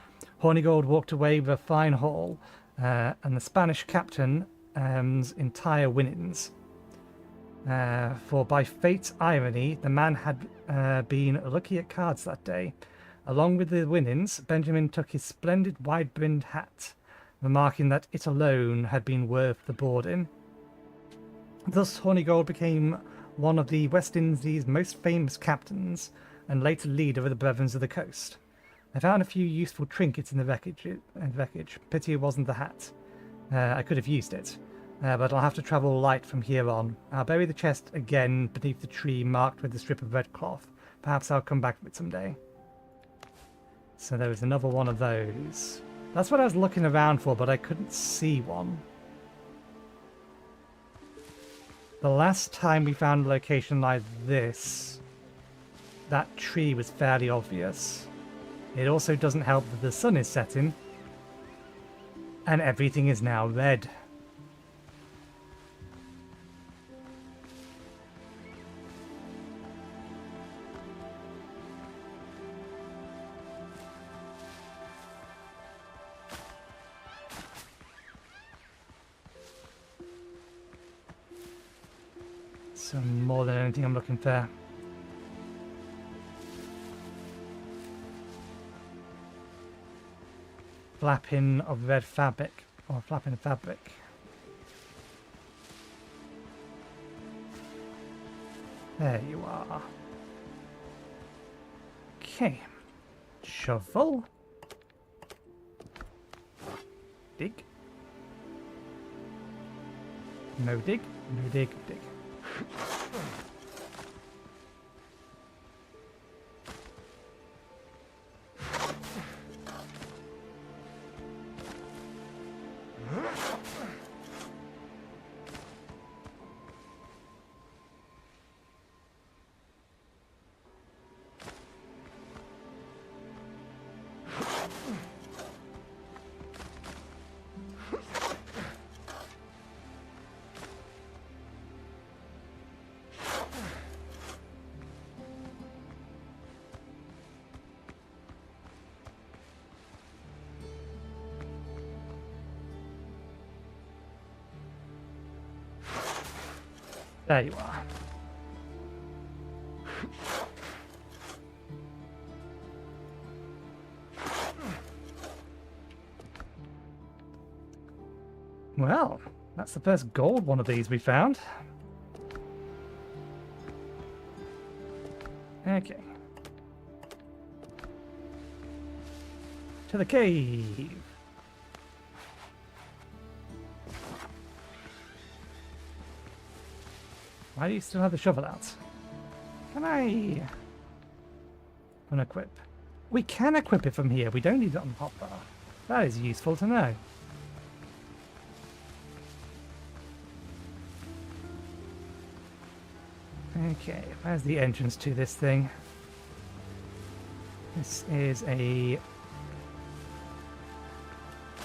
Hornigold walked away with a fine haul, and the Spanish captain's entire winnings. For by fate's irony, the man had been lucky at cards that day. Along with the winnings, Benjamin took his splendid wide-brimmed hat, remarking that it alone had been worth the boarding. Thus Hornigold became one of the West Indies' most famous captains, and later leader of the Brethren of the Coast. I found a few useful trinkets in the wreckage. Pity it wasn't the hat. I could have used it, but I'll have to travel light from here on. I'll bury the chest again beneath the tree marked with a strip of red cloth. Perhaps I'll come back for it someday. So there was another one of those. That's what I was looking around for, but I couldn't see one. The last time we found a location like this, that tree was fairly obvious. It also doesn't help that the sun is setting, and everything is now red. So more than anything I'm looking for. Flapping of red fabric, or flapping of fabric. There you are. Okay. Shovel. Dig. No dig, no dig, dig. There you are. Well, that's the first gold one of these we found. Okay. To the cave. Why do you still have the shovel out? Can I unequip? We can equip it from here. We don't need it on the hotbar. That is useful to know. Okay, where's the entrance to this thing? This is a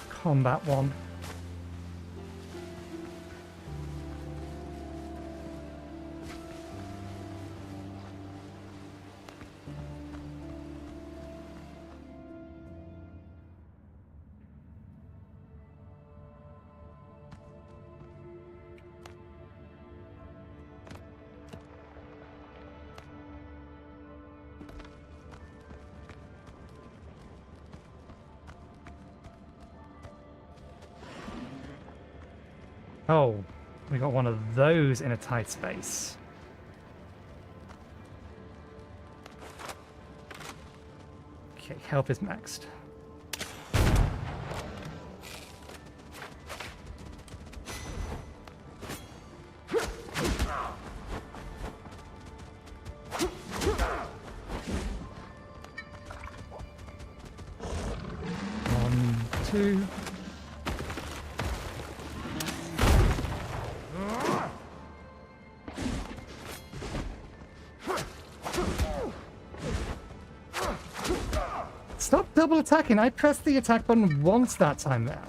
combat one. Oh, we got one of those in a tight space. Okay, health is maxed. 2. Stop double attacking. I pressed the attack button once that time round.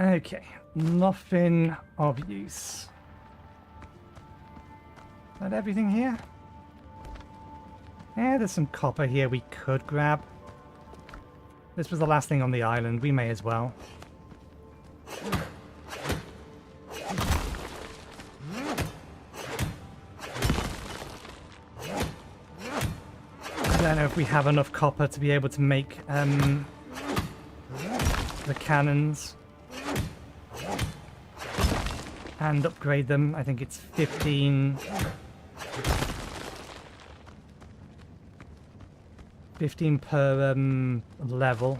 Okay, nothing of use. Is that everything here? Yeah, there's some copper here we could grab. This was the last thing on the island, we may as well. I don't know if we have enough copper to be able to make the cannons and upgrade them. I think it's 15 per level.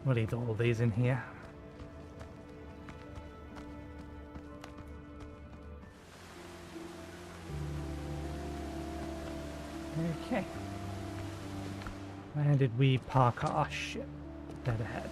We'll leave all these in here. Okay. Where did we park our ship? Dead ahead.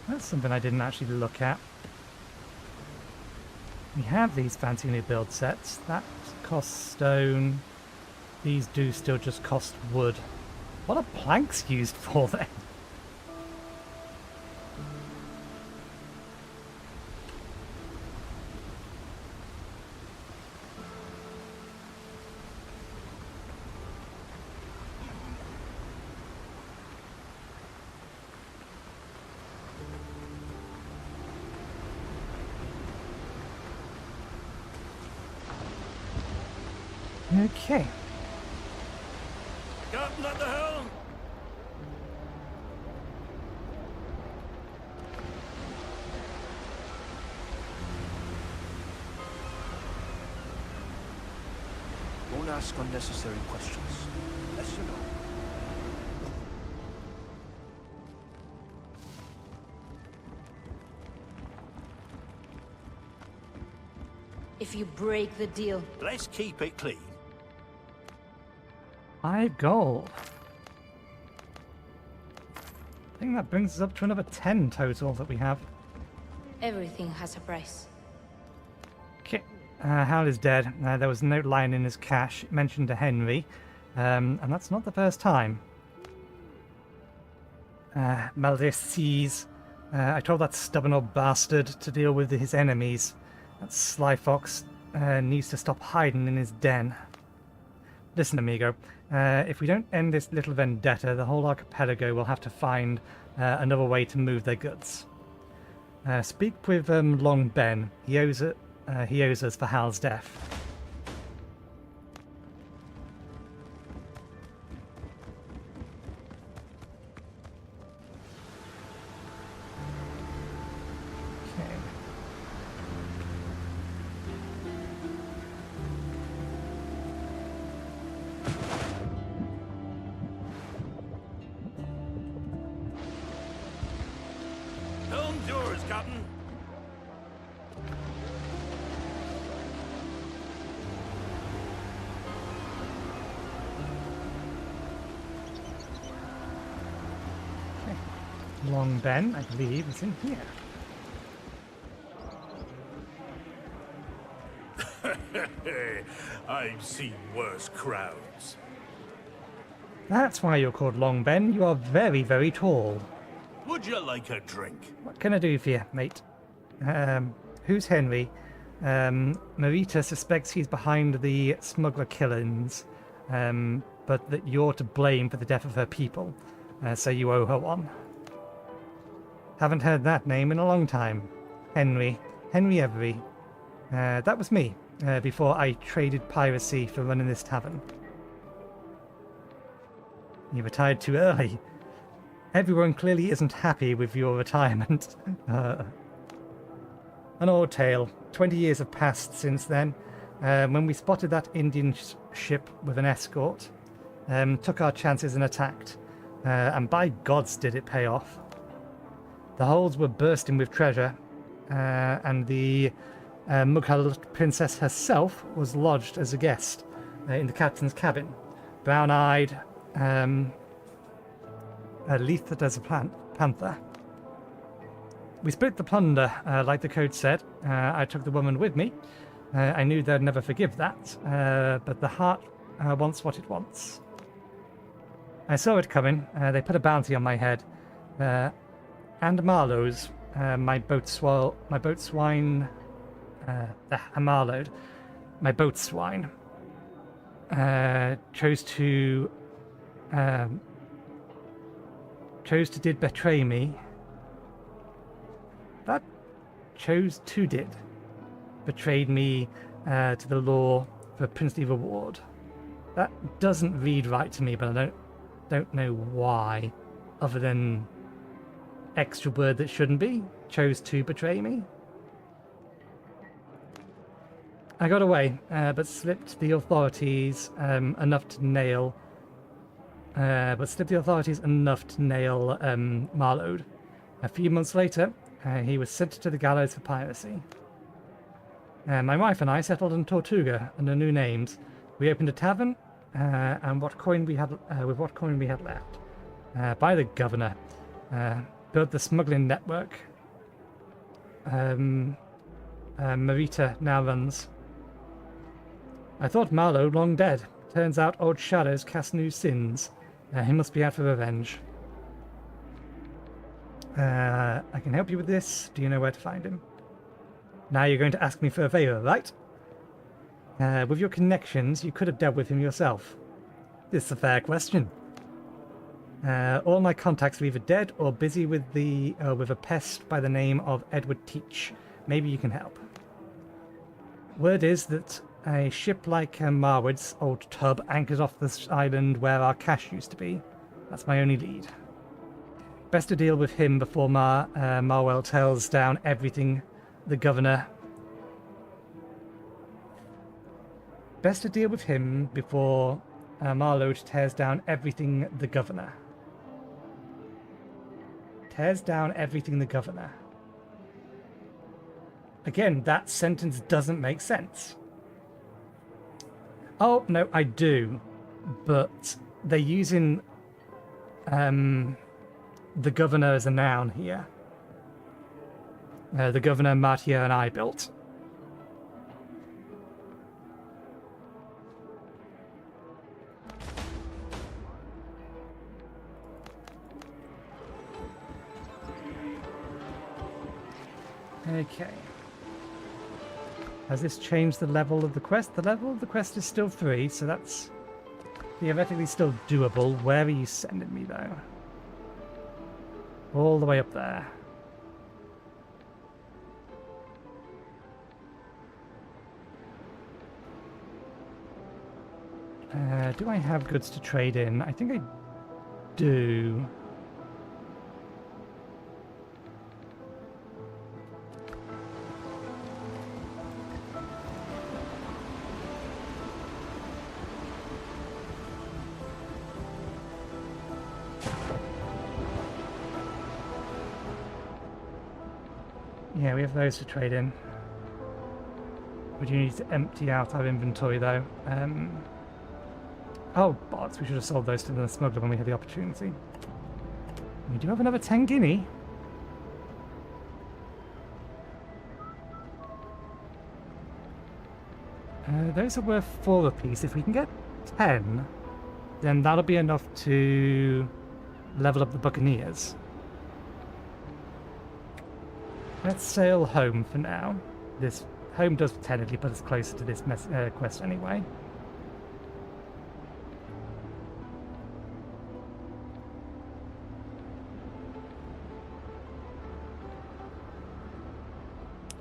That's something I didn't actually look at. We have these fancy new build sets. That costs stone. These do still just cost wood. What are planks used for then? Okay. Captain at the helm! Don't ask unnecessary questions, unless you know. If you break the deal, Let's keep it clean. 5 gold. I think that brings us up to another 10 total that we have. everything has a price. Okay. Hal is dead. There was a note lying in his cache. It mentioned to Henry. And that's not the first time. Maldir sees. I told that stubborn old bastard to deal with his enemies. That sly fox needs to stop hiding in his den. Listen, amigo. If we don't end this little vendetta, the whole archipelago will have to find another way to move their goods. Speak with Long Ben. He owes us for Hal's death. Okay. Helm's yours, Captain. Long Ben, I believe, is in here. I've seen worse crowds. That's why you're called Long Ben. You are very, very tall. Would you like a drink? What can I do for you, mate? Who's Henry? Marita suspects he's behind the smuggler killings, but but that you're to blame for the death of her people, so you owe her one. Haven't heard that name in a long time. Henry Every. That was me, before I traded piracy for running this tavern. You retired too early. Everyone clearly isn't happy with your retirement. An old tale. 20 years have passed since then, when we spotted that Indian ship with an escort, took our chances and attacked, and by gods did it pay off. The holds were bursting with treasure, and the Mughal princess herself was lodged as a guest in the captain's cabin, brown-eyed, lithe as a panther. We split the plunder, like the code said. I took the woman with me. I knew they'd never forgive that, but the heart wants what it wants. I saw it coming. They put a bounty on my head, and Marlowe's. My boat swine. Marlowed. My boat swine chose to did betray me. That chose to did betrayed me to the law for princely reward. That doesn't read right to me, but I don't know why, other than extra word that shouldn't be. Chose to betray me. I got away, but slipped the authorities enough to nail. Marlowe. A few months later, he was sent to the gallows for piracy. My wife and I settled in Tortuga under new names. We opened a tavern, and with what coin we had left, by the governor, built the smuggling network. Marita now runs. I thought Marlowe long dead. Turns out old shadows cast new sins. He must be out for revenge. I can help you with this. Do you know where to find him? Now you're going to ask me for a favor, right? With your connections, you could have dealt with him yourself. This is a fair question. All my contacts are either dead or busy with a pest by the name of Edward Teach. Maybe you can help. Word is that a ship like Marwood's old tub anchors off this island where our cache used to be. That's my only lead. Best to deal with him before Marwell tells down everything the governor. Best to deal with him before Marlowe tears down everything the governor. Tears down everything the governor. Again, that sentence doesn't make sense. Oh, no, I do. But they're using the governor as a noun here. The governor Martia and I built. Okay. Has this changed the level of the quest? The level of the quest is still 3, so that's theoretically still doable. Where are you sending me, though? All the way up there. Do I have goods to trade in? I think I do. Yeah, we have those to trade in. We do need to empty out our inventory, though. Oh, bots, we should have sold those to the smuggler when we had the opportunity. We do have another 10 guinea. Those are worth 4 apiece. If we can get 10, then that'll be enough to level up the Buccaneers. Let's sail home for now. This home does technically put us closer to this quest anyway.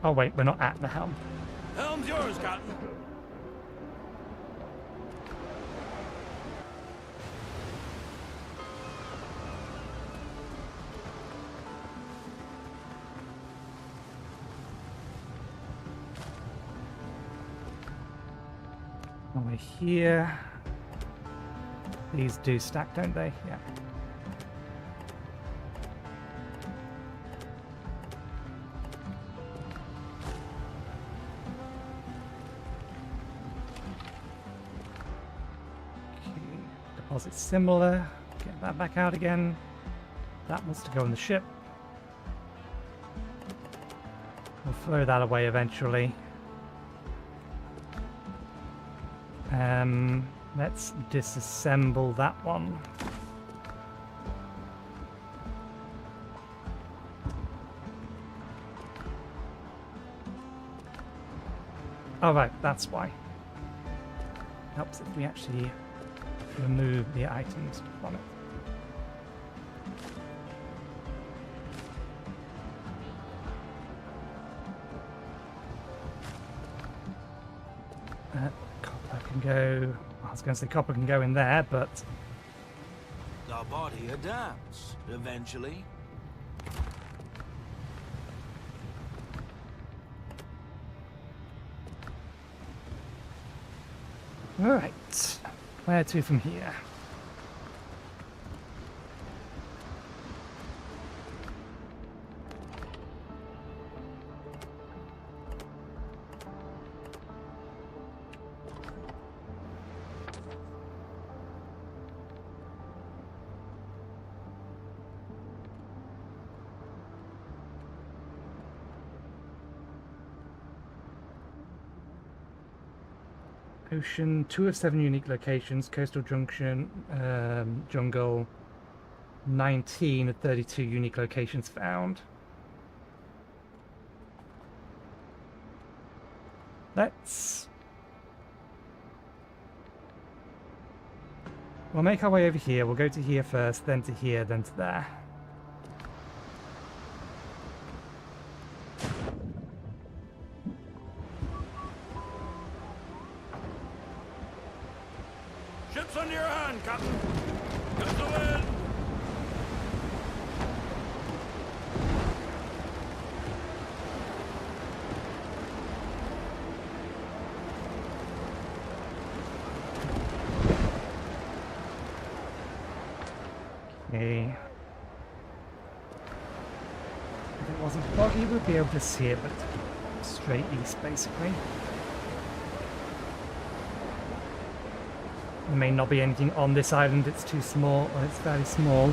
Oh wait, we're not at the helm. Helm's yours, Captain. And we're here. These do stack, don't they? Yeah. Okay. Deposit similar. Get that back out again. That wants to go on the ship. We'll throw that away eventually. Let's disassemble that one. Oh right, that's why. Helps if we actually remove the items from it. Copper can go. I was going to say copper can go in there, but The body adapts, eventually. all right. Where to from here? Ocean, 2 of 7 unique locations, coastal junction, jungle, 19 of 32 unique locations found. We'll make our way over here. We'll go to here first, then to here, then to there. Ship's under your hand, Captain. Good to win. Okay. If it wasn't foggy, we'd be able to see it, but straight east, basically. There may not be anything on this island, it's too small, or it's very small.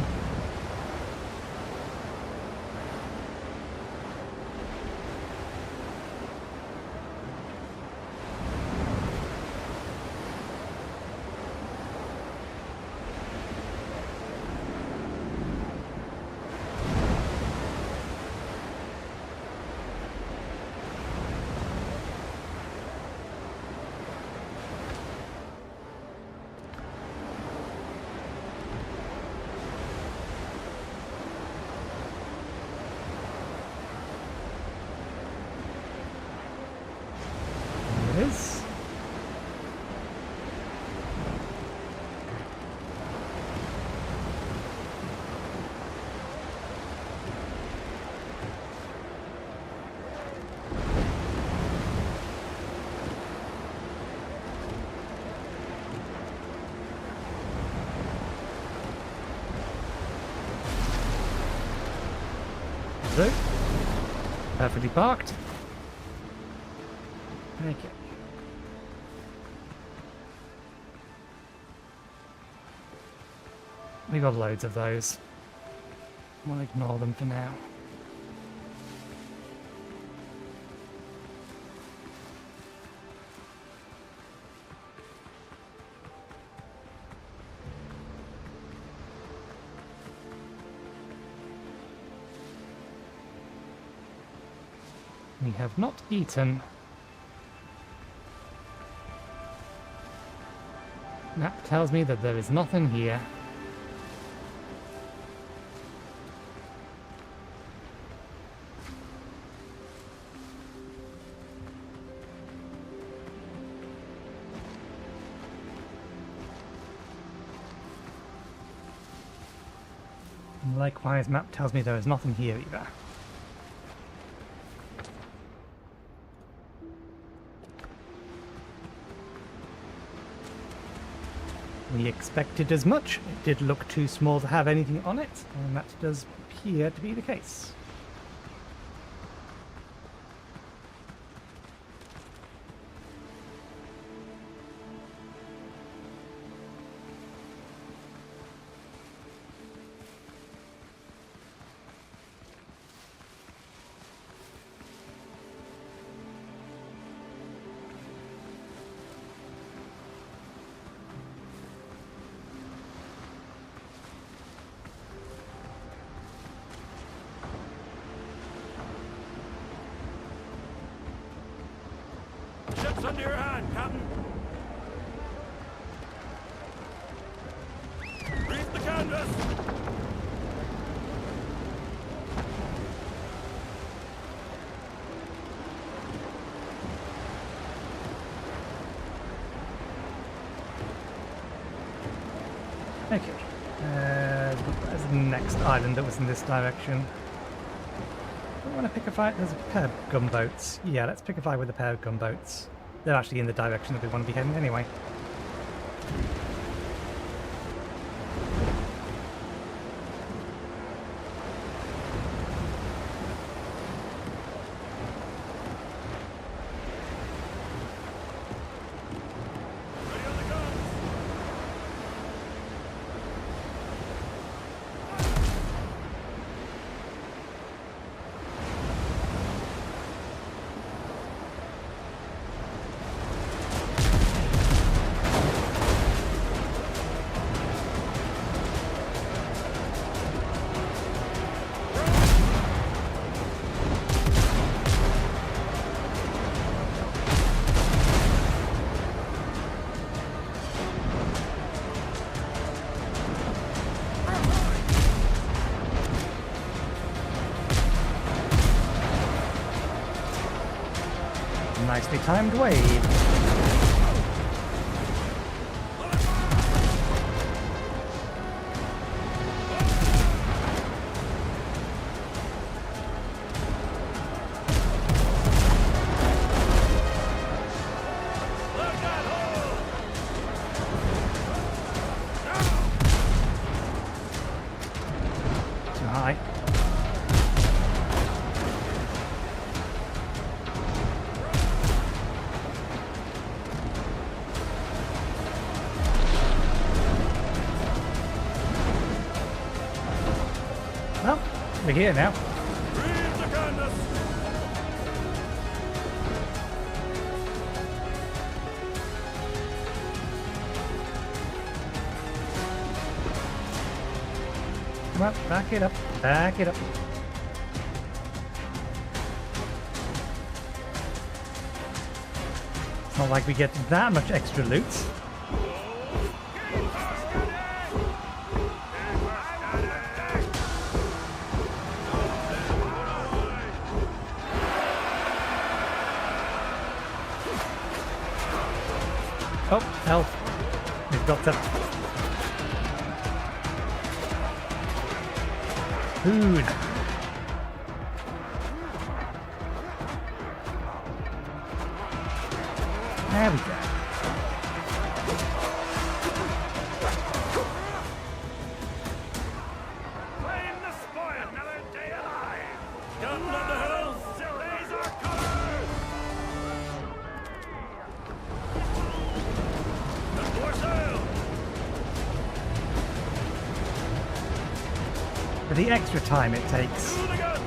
Is. So, perfectly parked. Okay. We got loads of those. We'll ignore them for now. We have not eaten. That tells me that there is nothing here. Likewise, map tells me there is nothing here either. We expected as much. It did look too small to have anything on it, and that does appear to be the case. Ship's under your hand, Captain. Reef the canvas. Okay. There's the next island that was in this direction. Do I want to pick a fight? There's a pair of gunboats. Yeah, let's pick a fight with a pair of gunboats. They're actually in the direction that we want to be heading anyway. Ready on the guns. Nicely timed wave. Look that hole. Too high. Well, we're here now. Reef the canvas. Come on, back it up. Back it up. It's not like we get that much extra loot. Oh, health. We've got some food. There we go. Claim the spoil. Another day alive. Gun on the hills. Raise our colors. Gun for sail. For the extra time it takes. To the gun.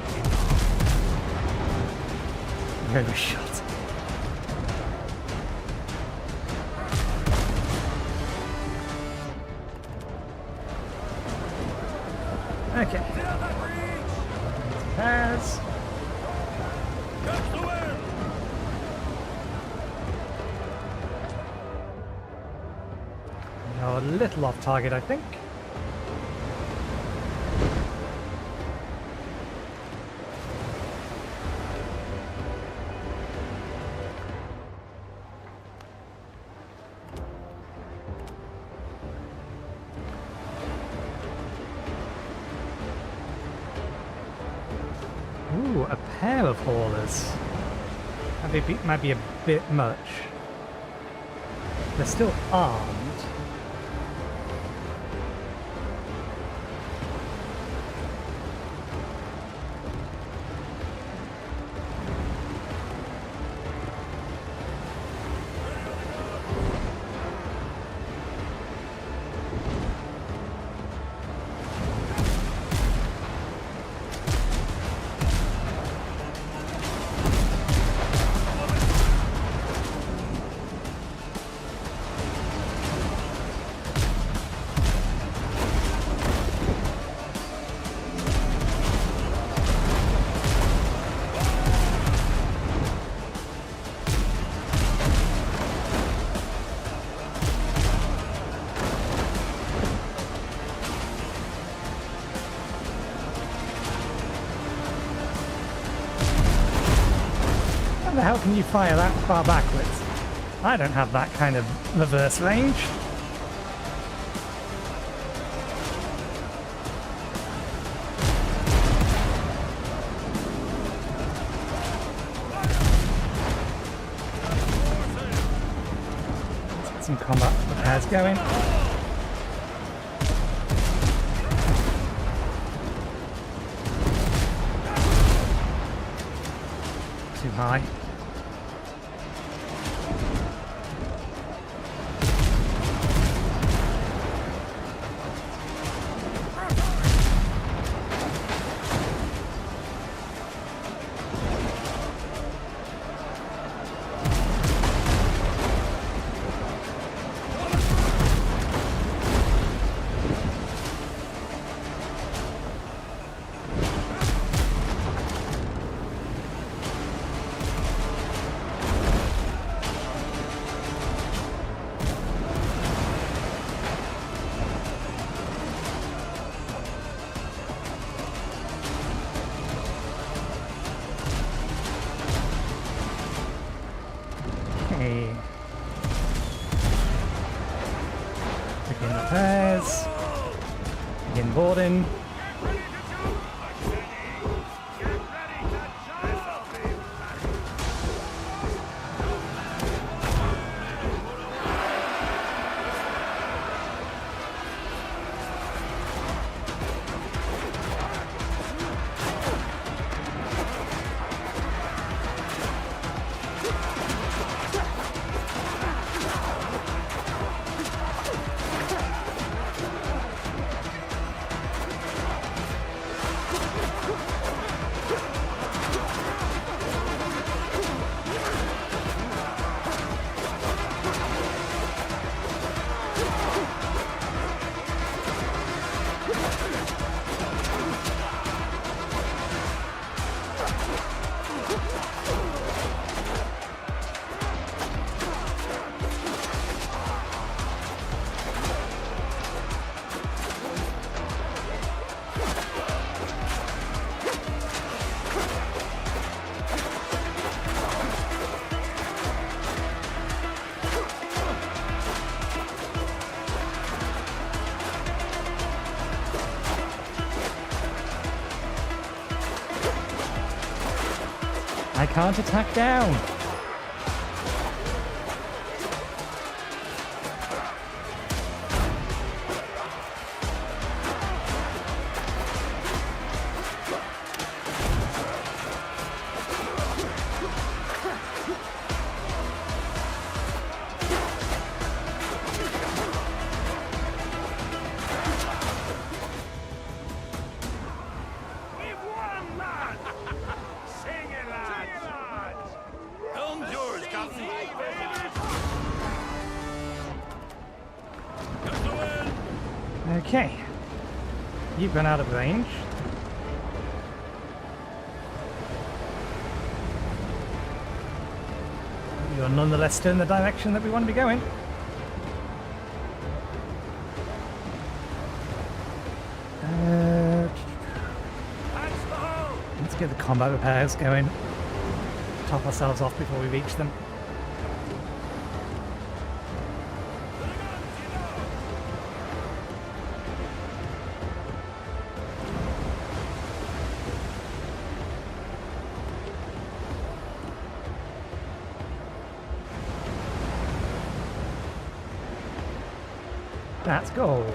Where we shot. Okay. See how that reach. Pass. Catch the wind. Now a little off target, I think. Ooh, a pair of haulers. That might be a bit much. They're still armed. How the hell can you fire that far backwards? I don't have that kind of reverse range. Let's get some combat repairs going. Too high. Okay. Begin repairs. Begin boarding. I can't attack down. Okay. You've gone out of range. You're nonetheless still in the direction that we want to be going. Let's get the combat repairs going. Top ourselves off before we reach them. That's gold.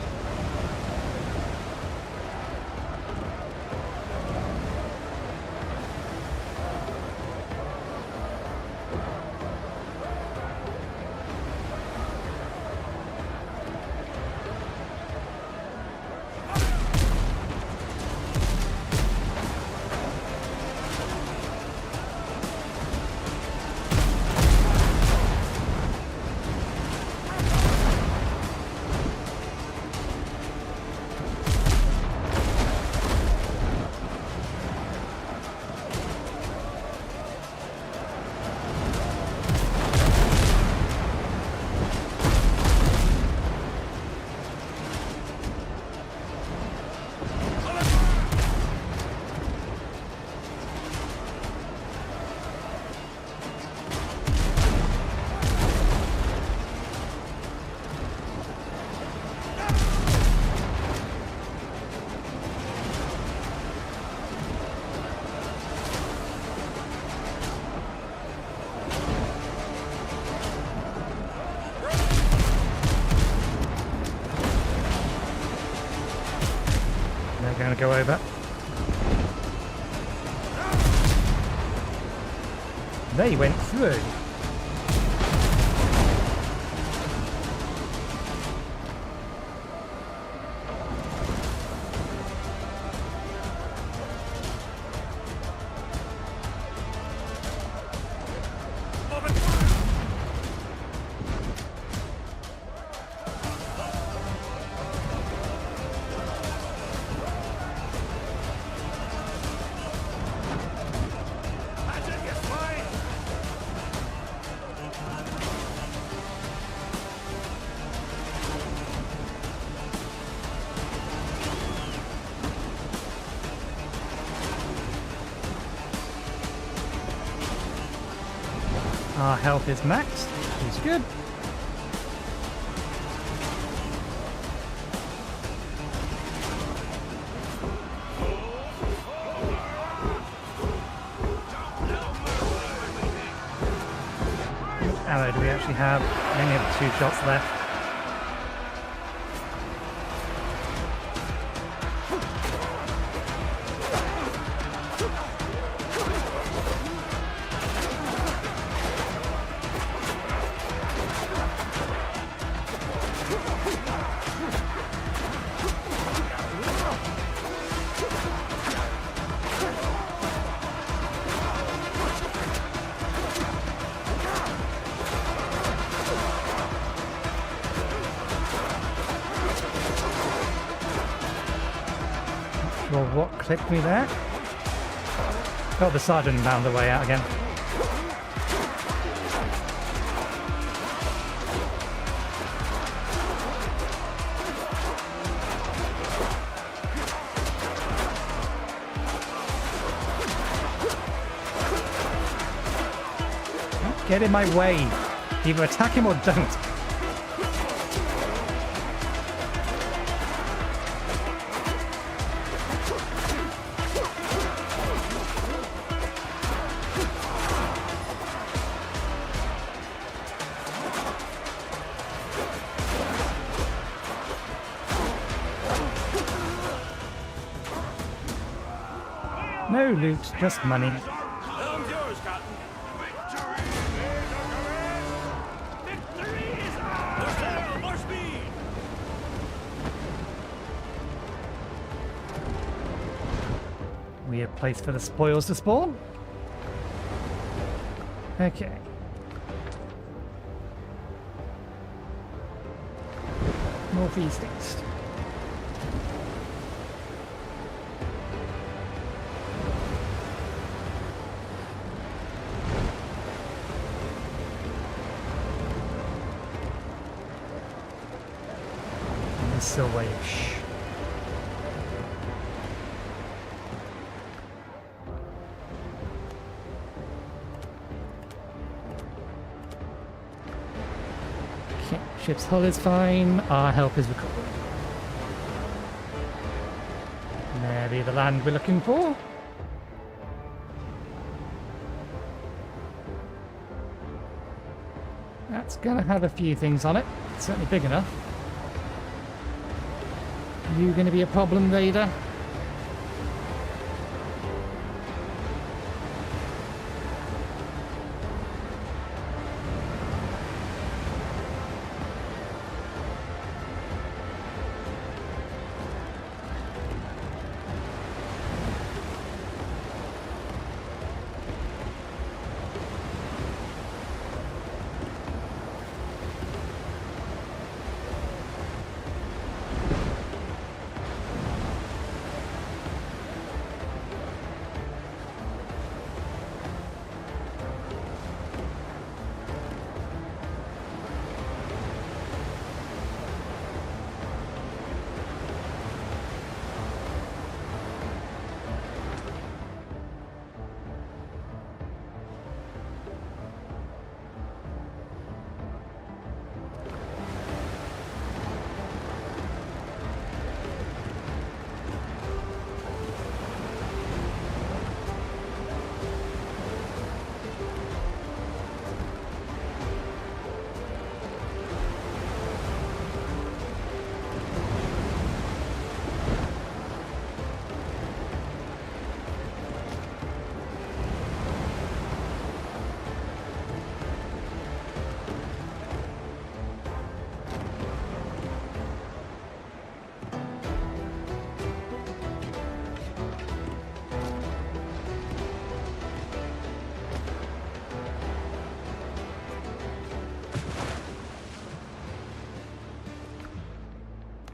They're going to go over. They went through. Our health is maxed, which is good. Ammo do we actually have? We only have 2 shots left. Well, what clipped me there? Oh, the sergeant found the way out again. Don't get in my way. Either attack him or don't. No loot, just money. Helm's yours, Captain. Victory is ours! More sail, more speed! We have place for the spoils to spawn. Okay. Northeast east. Silway-ish. Okay, ship's hull is fine. Our health is recovered. Maybe the land we're looking for. That's gonna have a few things on it. It's certainly big enough. You gonna be a problem, Vader?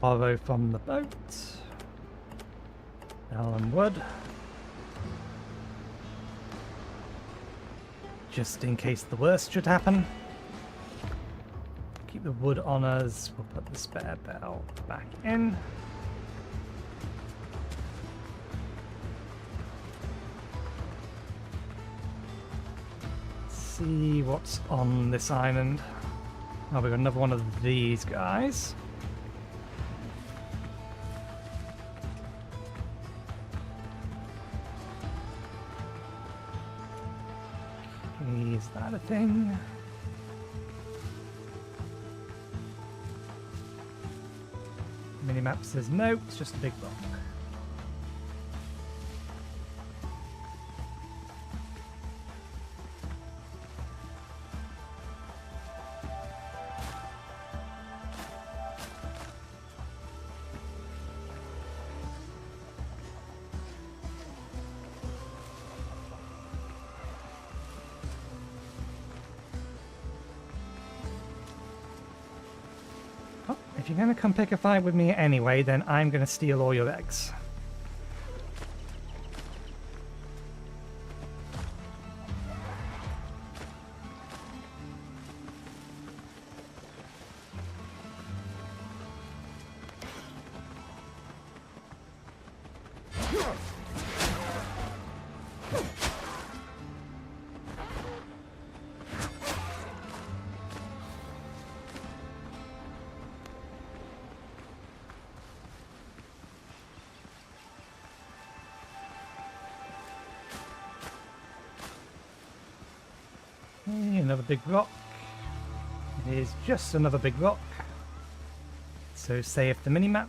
Borrow from the boat. Allen wood. Just in case the worst should happen. Keep the wood on us. We'll put the spare bell back in. See what's on this island. Oh, we've got another one of these guys. Is that a thing? Minimap says no, it's just a big rock. If you're going to come pick a fight with me anyway, then I'm going to steal all your eggs. Another big rock. It is just another big rock. So save the minimap.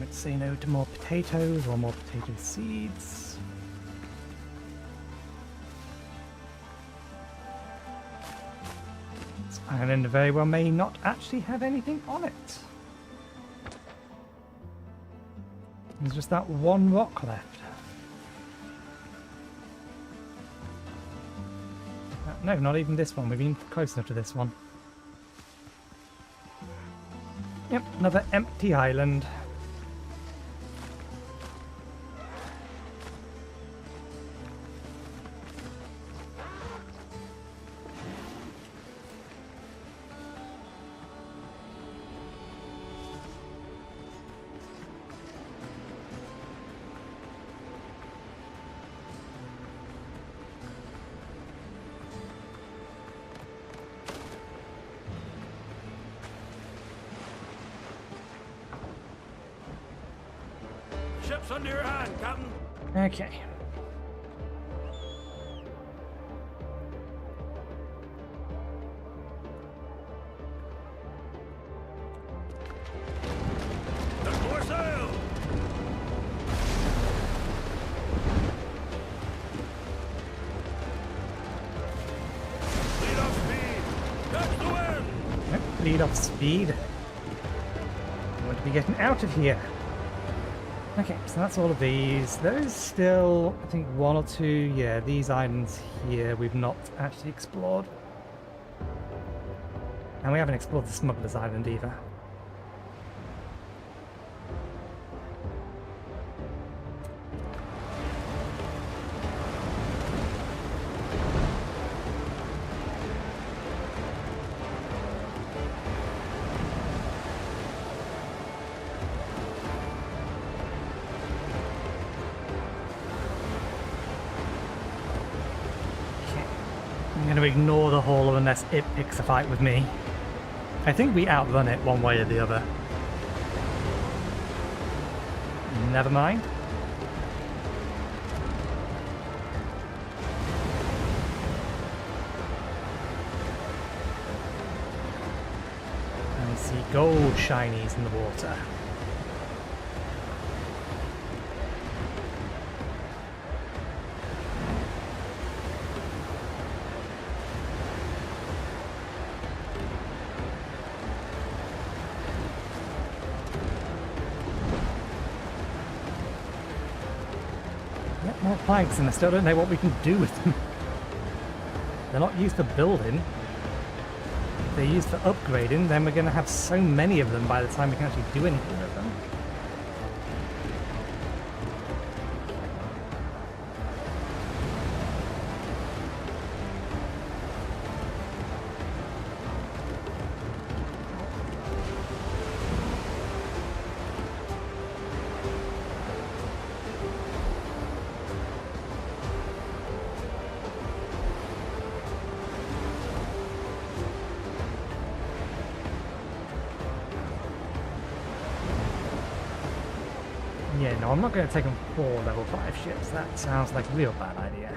Let's say no to more potatoes or more potato seeds. This island very well may not actually have anything on it. There's just that one rock left. No, not even this one. We've been close enough to this one. Yep, another empty island. Straps under your hand, Captain. Okay. Got more sail. Lead off speed. Catch the wind. Yep, lead off speed. I want to be getting out of here. Okay, so that's all of these. There is still, I think, one or two, yeah, these islands here we've not actually explored. And we haven't explored the Smuggler's Island either. I'm going to ignore the haul unless it picks a fight with me. I think we outrun it one way or the other. Never mind. I see gold shinies in the water. Yep, more planks, and I still don't know what we can do with them. They're not used for building. If they're used for upgrading, then we're going to have so many of them by the time we can actually do anything with them. Yeah, no, I'm not going to take on 4 level 5 ships. That sounds like a real bad idea.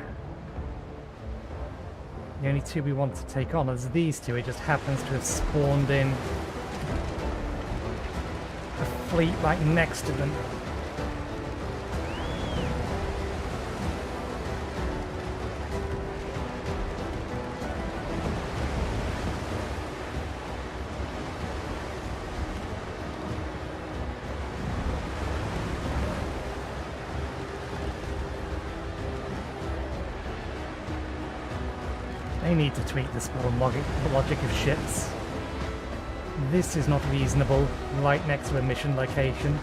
The only 2 we want to take on is these 2. It just happens to have spawned in a fleet right next to them. They need to tweak the spawn logic of ships. This is not reasonable, right next to a mission location.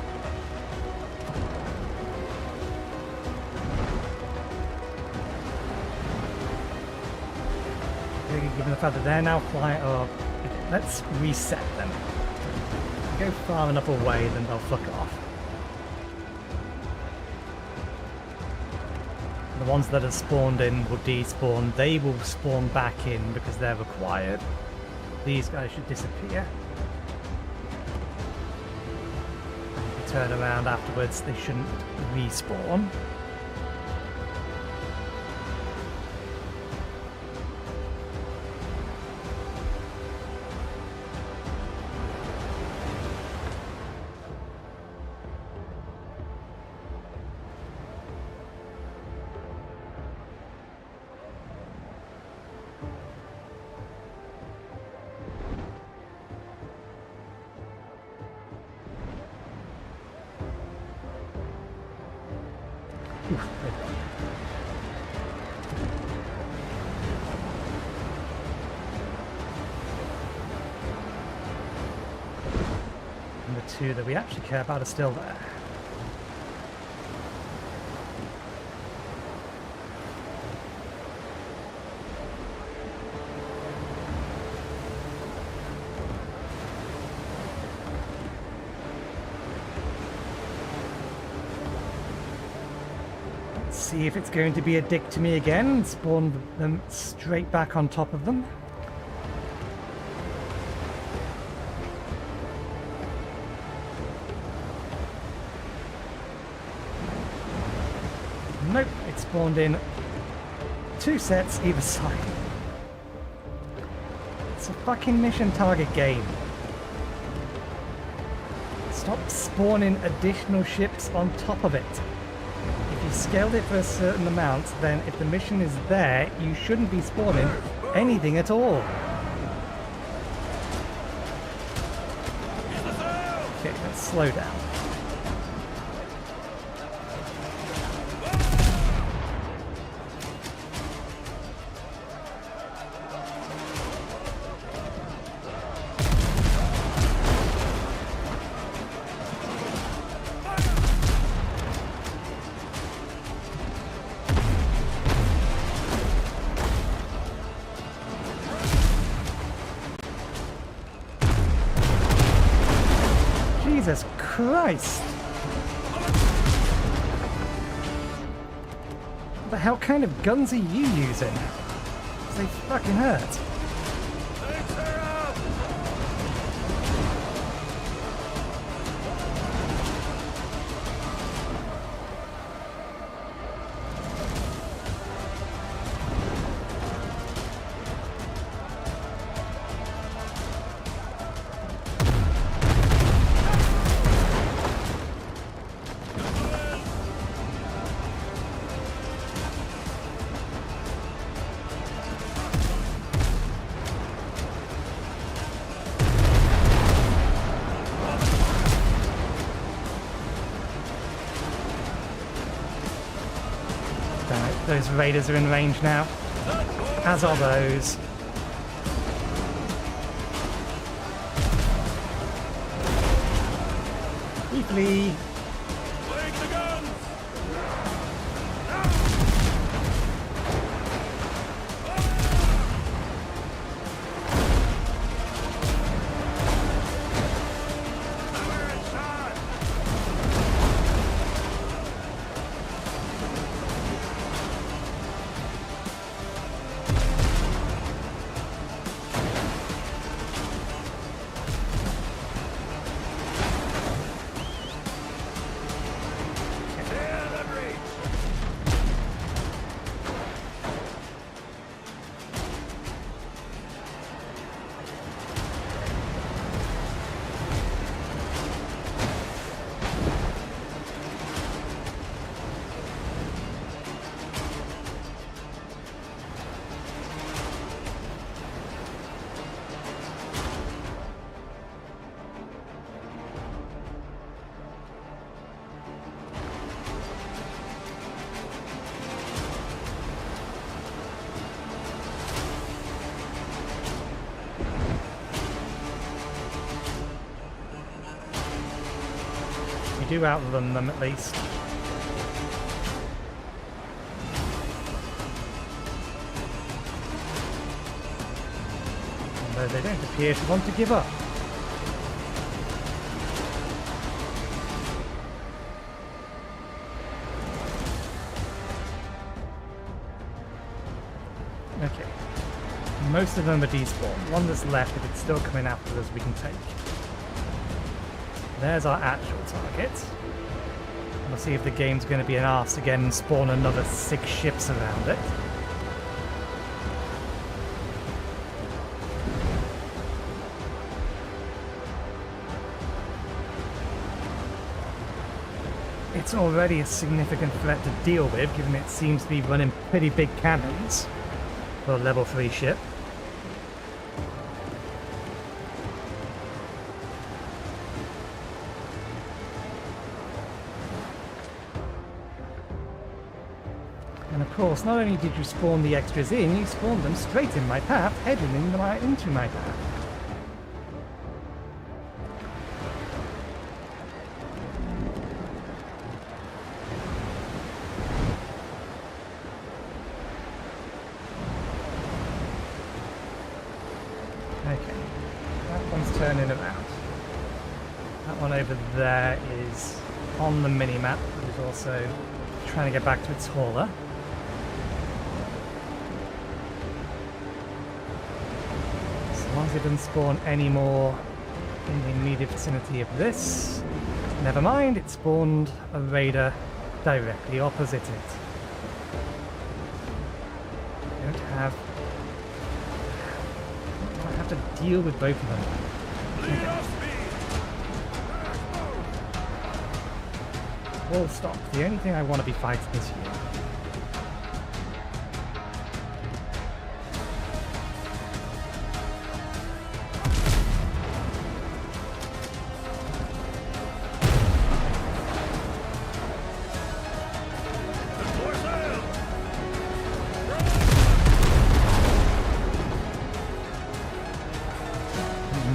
Given the fact that they're now flying, let's reset them. If we go far enough away, then they'll fuck off. The ones that are spawned in will despawn. They will spawn back in because they're required. These guys should disappear. And if you turn around afterwards, they shouldn't respawn. And the 2 that we actually care about are still there. See if it's going to be a dick to me again and spawn them straight back on top of them. It spawned in 2 sets either side. It's a fucking mission target game. Stop spawning additional ships on top of it. If you scaled it for a certain amount, then if the mission is there, you shouldn't be spawning anything at all. Okay, let's slow down. Jesus Christ! What the hell kind of guns are you using? They fucking hurt. Those raiders are in range now, as are those. Flee. Do outrun them at least. Although they don't appear to want to give up. Okay. Most of them are despawned. One that's left, if it's still coming after us, we can take. There's our actual target. We'll see if the game's going to be an arse again and spawn another 6 ships around it. It's already a significant threat to deal with, given it seems to be running pretty big cannons for a level 3 ship. And of course, not only did you spawn the extras in, you spawned them straight in my path, heading into my path. Okay, that one's turning around. That one over there is on the mini-map, but is also trying to get back to its hauler. As long as it doesn't spawn any more in the immediate vicinity of this. Never mind, it spawned a raider directly opposite it. have... I have to deal with both of them. Full stop. The only thing I want to be fighting is you.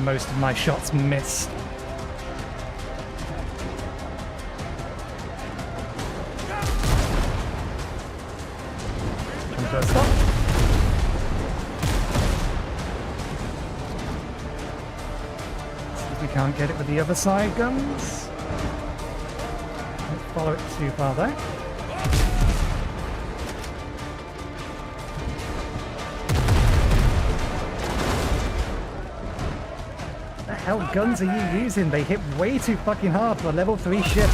Most of my shots miss. Come to a stop. See if we can't get it with the other side guns. Don't follow it too far though. What the hell guns are you using? They hit way too fucking hard for a level 3 ship.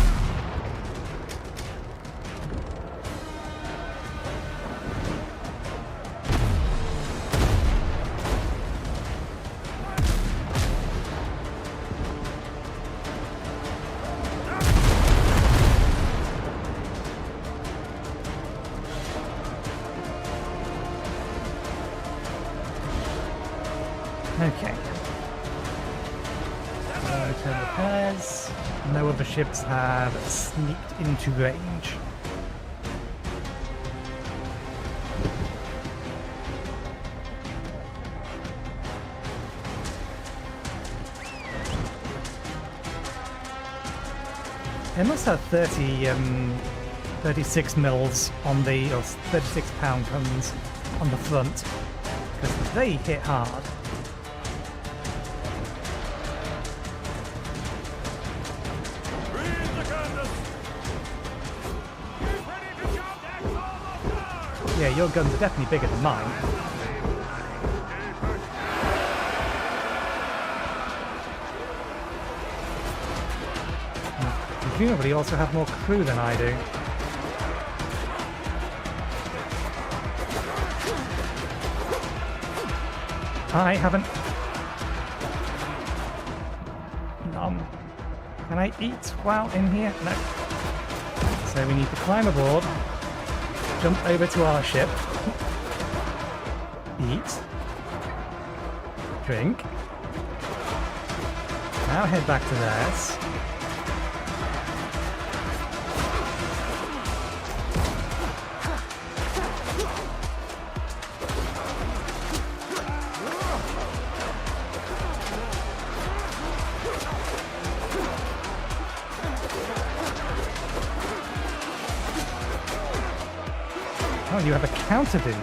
Okay. Repairs. No other ships have sneaked into range. They must have 36 mils on the, or 36 pound tons on the front, because they hit hard. Yeah, your guns are definitely bigger than mine. Presumably you also have more crew than I do. I haven't... Can I eat while in here? No. So we need to climb aboard. Jump over to our ship. Eat. Drink. Now head back to theirs. Oh, you have a counter, do you?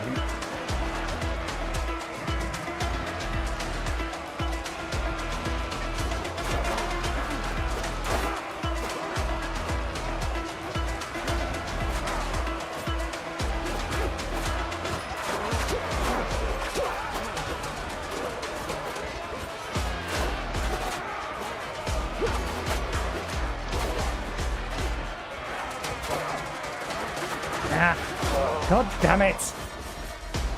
God damn it!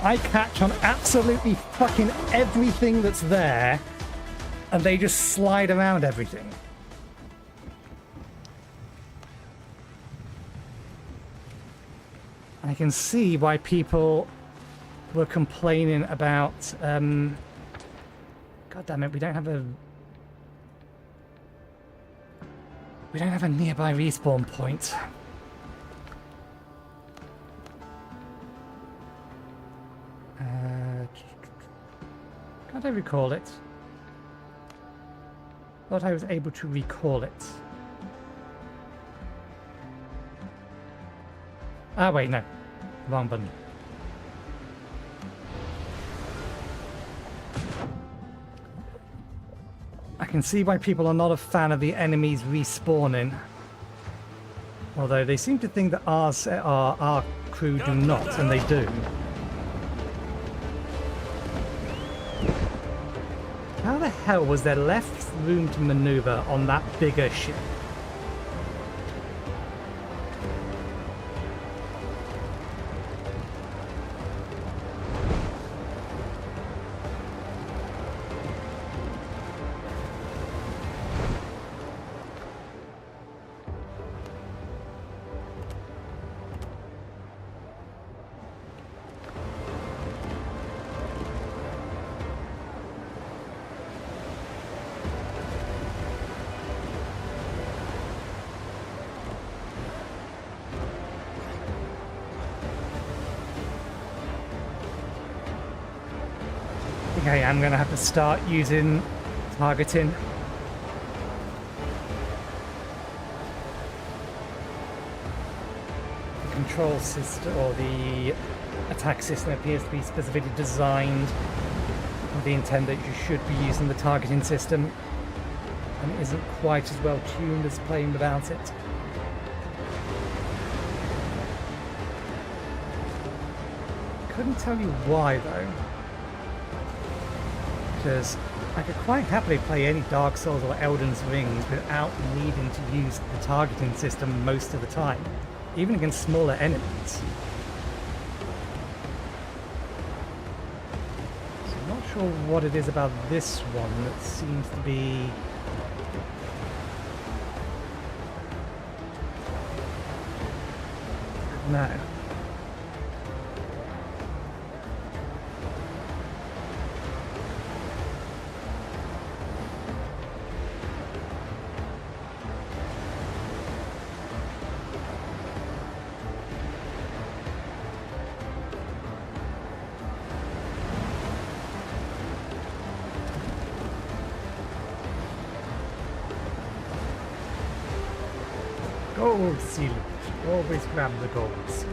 I catch on absolutely fucking everything that's there, and they just slide around everything. I can see why people were complaining about, God damn it, we don't have a nearby respawn point. Can't I recall it? Thought I was able to recall it. Ah, wait, no. Wrong button. I can see why people are not a fan of the enemies respawning. Although they seem to think that our crew do not, and they do. How the hell was there left room to maneuver on that bigger ship? think I am going to have to start using targeting. The control system, or the attack system, appears to be specifically designed with the intent that you should be using the targeting system, and it isn't quite as well tuned as playing without it. Couldn't tell you why though, because I could quite happily play any Dark Souls or Elden's Rings without needing to use the targeting system most of the time, even against smaller enemies. So I'm not sure what it is about this one that seems to be no. Gold seal. Always grab the gold seal.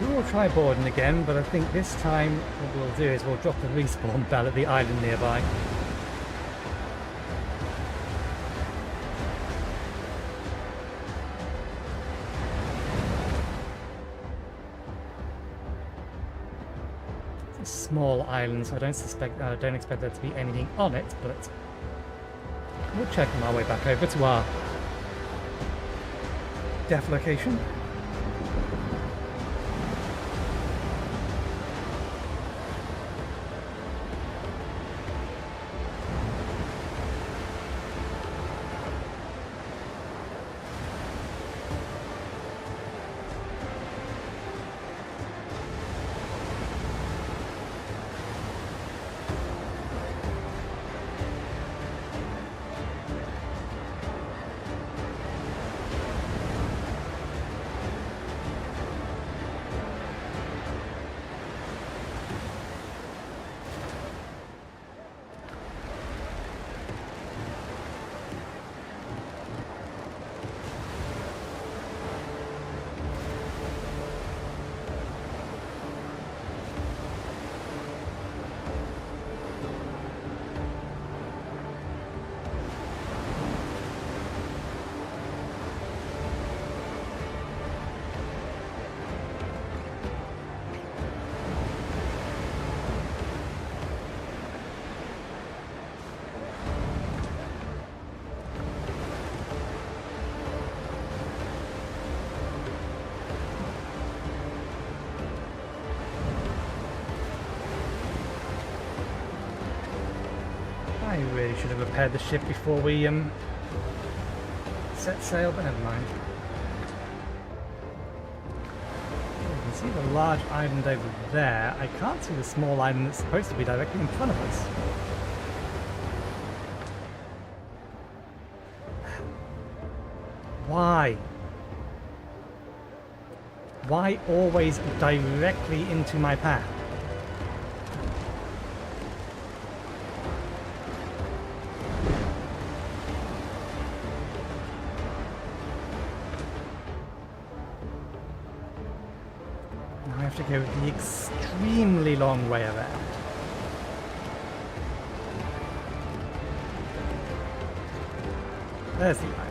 We will try boarding again, but I think this time what we'll do is we'll drop the respawn bell at the island nearby. It's a small island, so I don't expect there to be anything on it, but we'll check on our way back over to our death location. I really should have repaired the ship before we set sail, but never mind. You can see the large island over there. I can't see the small island that's supposed to be directly in front of us. Why? Why always directly into my path? have to go the extremely long way around. There's the island.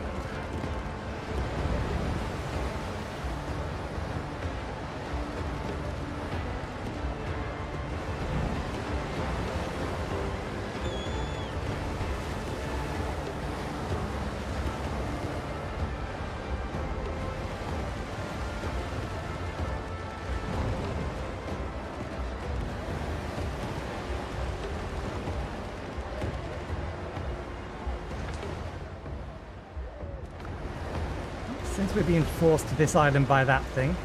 Since we're being forced to this island by that thing.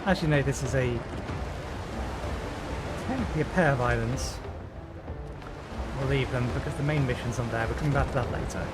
Actually, no, this is technically a pair of islands. We'll leave them because the main mission's on there. We're coming back to that later.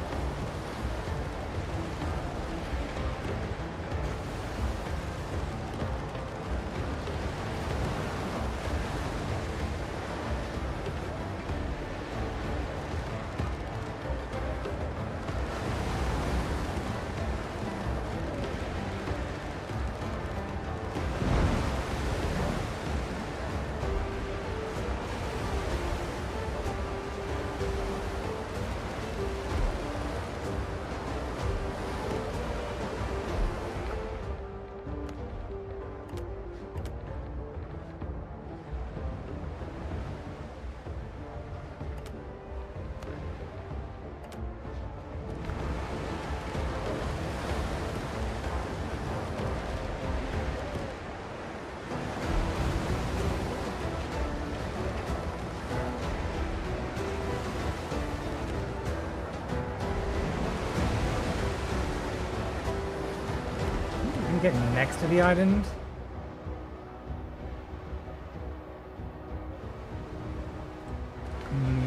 Get next to the island.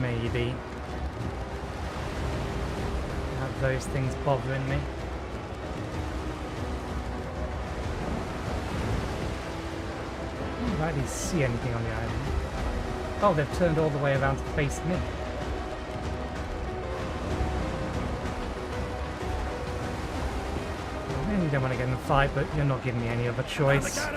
Maybe. Have those things bothering me. I don't rightly see anything on the island. Oh, they've turned all the way around to face me. You don't want to get in a fight, but you're not giving me any other choice.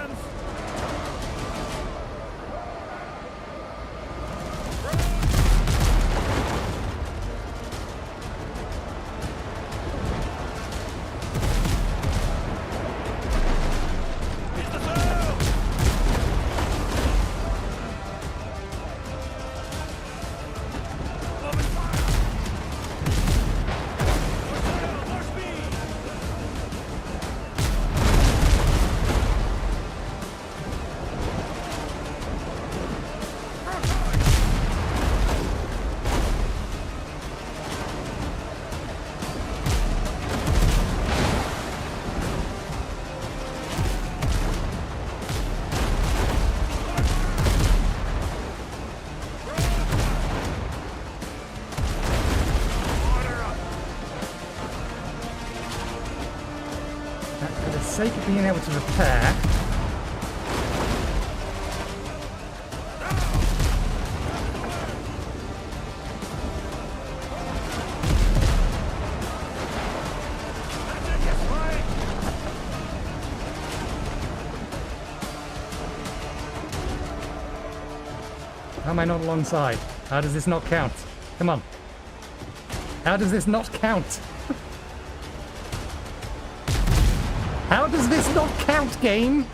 For the sake of being able to repair, how am I not alongside? How does this not count? Come on. How does this not count? How does this not count, game?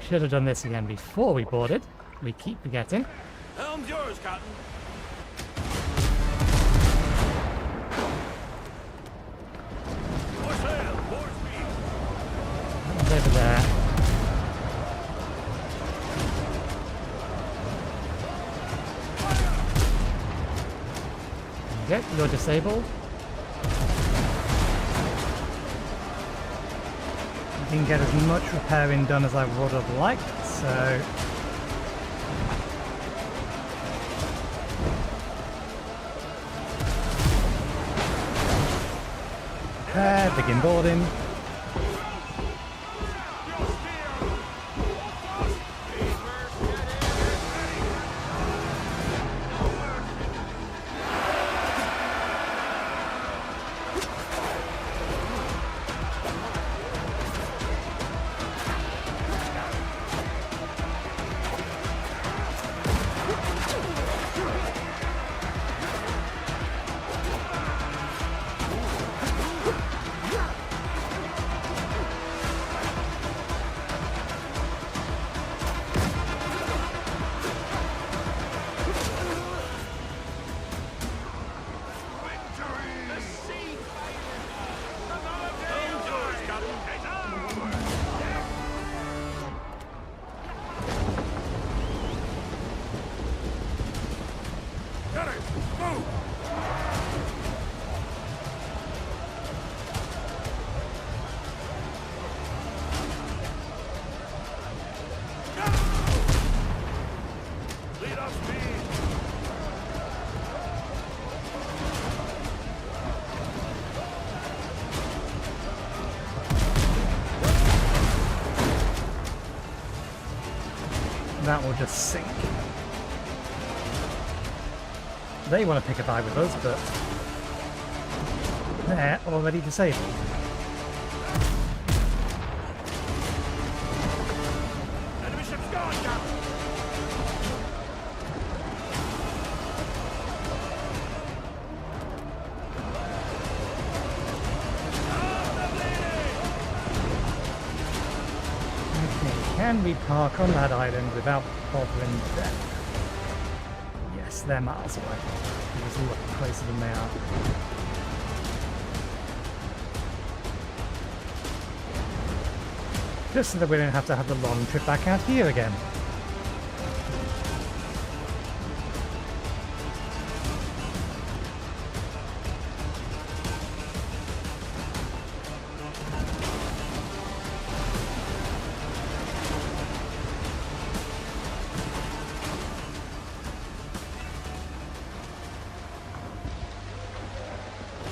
Should have done this again before we boarded. We keep forgetting. Helm's yours, Cotton. More sail, more speed. One's over there. Okay, you're disabled. I didn't get as much repairing done as I would have liked, so... begin boarding. That will just sink. They want to pick a fight with us, but they're already disabled. Enemy ship's gone, Captain. Can we park on that island without bothering them? Yes, they're miles away. There's a lot closer than they are. Just so that we don't have to have the long trip back out here again.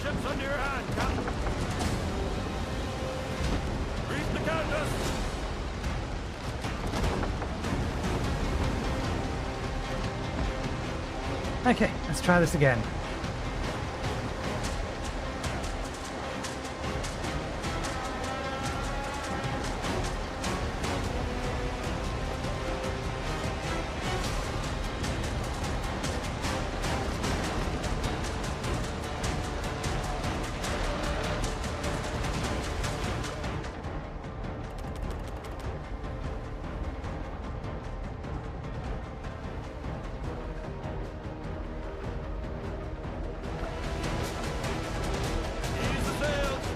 Ship's under your hand, Captain. Reef the Countess. Okay, let's try this again. Ease the sails.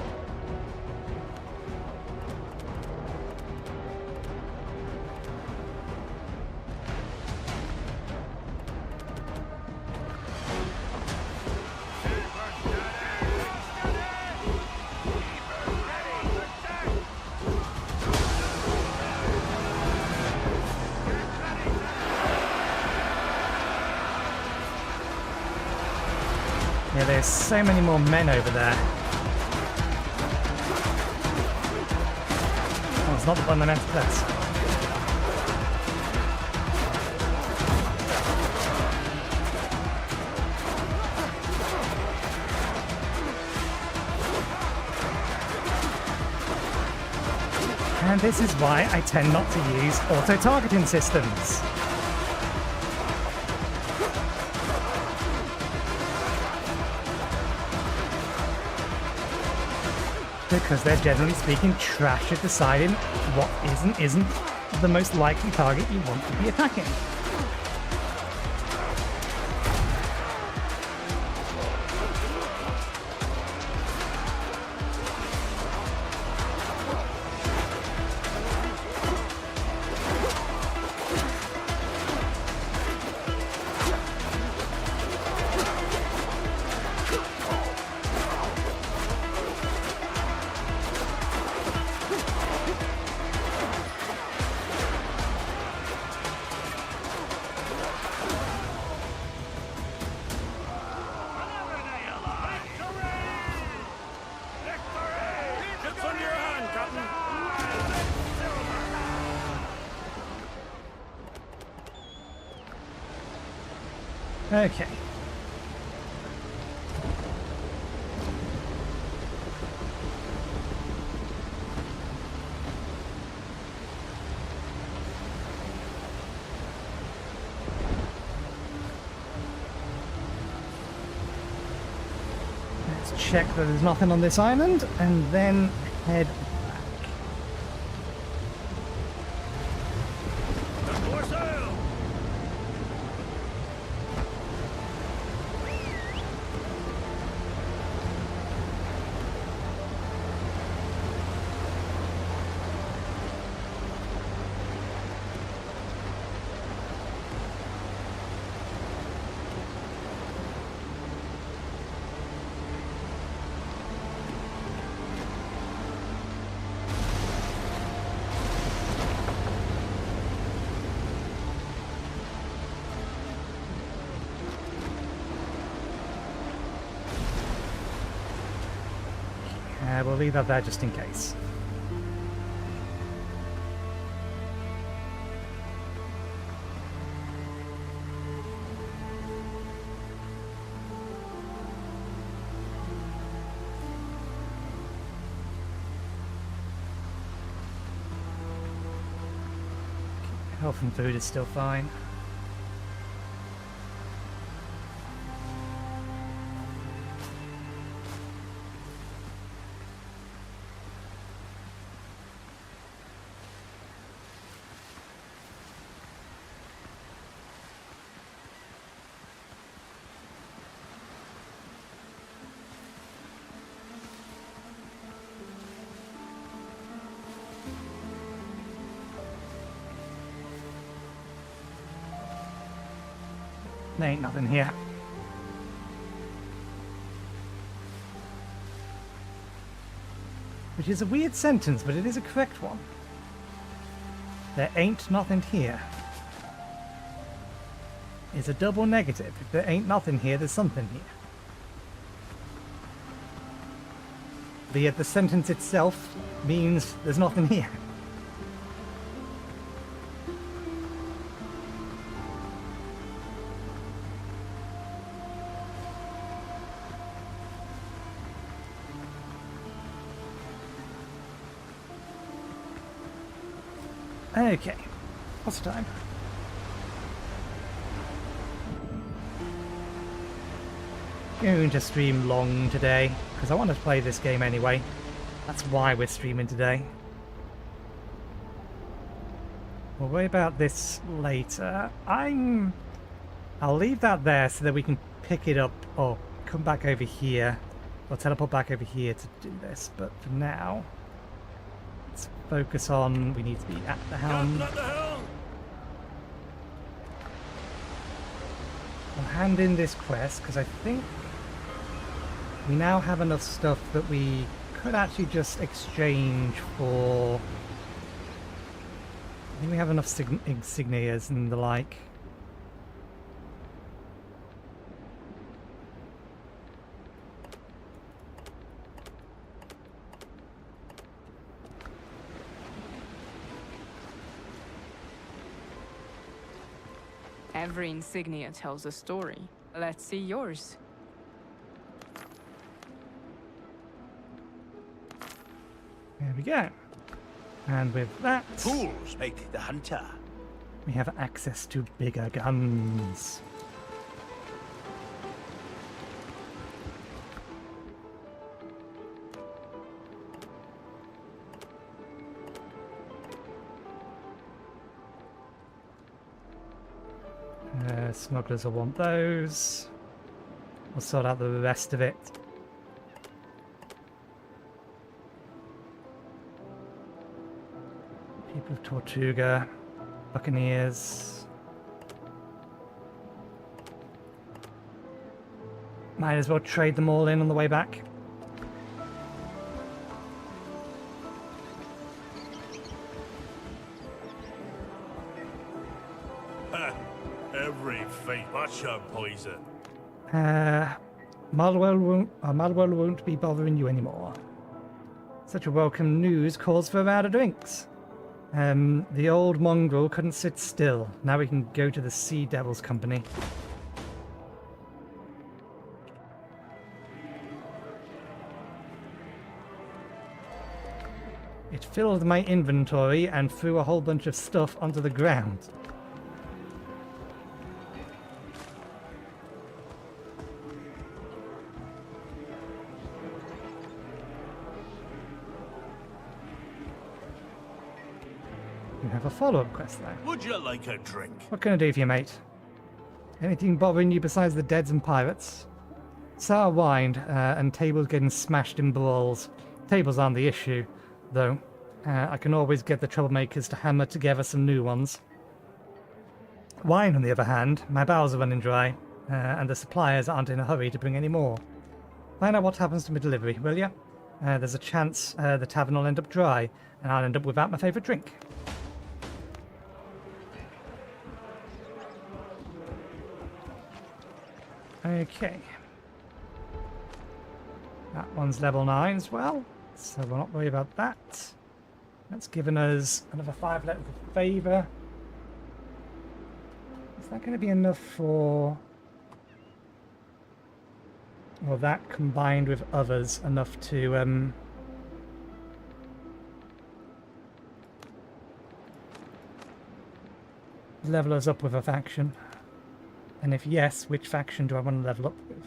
Yeah, there's so many more men over there. Oh, it's not the one I meant to press. And this is why I tend not to use auto-targeting systems. Because they're generally speaking trash at deciding what is and isn't the most likely target you want to be attacking. Okay. Let's check that there's nothing on this island, and then head back. For sale! We'll leave that there just in case. Health and food is still fine. There ain't nothing here. Which is a weird sentence, but it is a correct one. There ain't nothing here. It's a double negative. If there ain't nothing here, there's something here. But yet the sentence itself means there's nothing here. Okay, what's the time? Going to stream long today, because I want to play this game anyway. That's why we're streaming today. We'll worry about this later. I'll leave that there so that we can pick it up or come back over here, or teleport back over here to do this, but for now... let's focus on, we need to be at the helm. Captain at the helm! I'll hand in this quest, because I think we now have enough stuff that we could actually just exchange for... I think we have enough insignias and the like. Every insignia tells a story. Let's see yours. There we go. And with that, Fools make the hunter. we have access to bigger guns. Smugglers will want those. We'll sort out the rest of it. People of Tortuga, Buccaneers. Might as well trade them all in on the way back. Every fate much poison. Maldwell won't be bothering you anymore. Such a welcome news calls for a round of drinks. The old mongrel couldn't sit still. Now we can go to the Sea Devil's company. It filled my inventory and threw a whole bunch of stuff onto the ground. You have a follow-up quest there. Would you like a drink? What can I do for you, mate? Anything bothering you besides the deads and pirates? Sour wine and tables getting smashed in brawls. Tables aren't the issue, though. I can always get the troublemakers to hammer together some new ones. Wine, on the other hand, my barrels are running dry, and the suppliers aren't in a hurry to bring any more. Find out what happens to my delivery, will ya? There's a chance the tavern will end up dry, and I'll end up without my favourite drink. Okay. That one's level 9 as well, so we'll not worry about that. That's given us another 5 letters of favour. Is that going to be enough for... Or that combined with others enough to... level us up with a faction? And if yes, which faction do I want to level up with?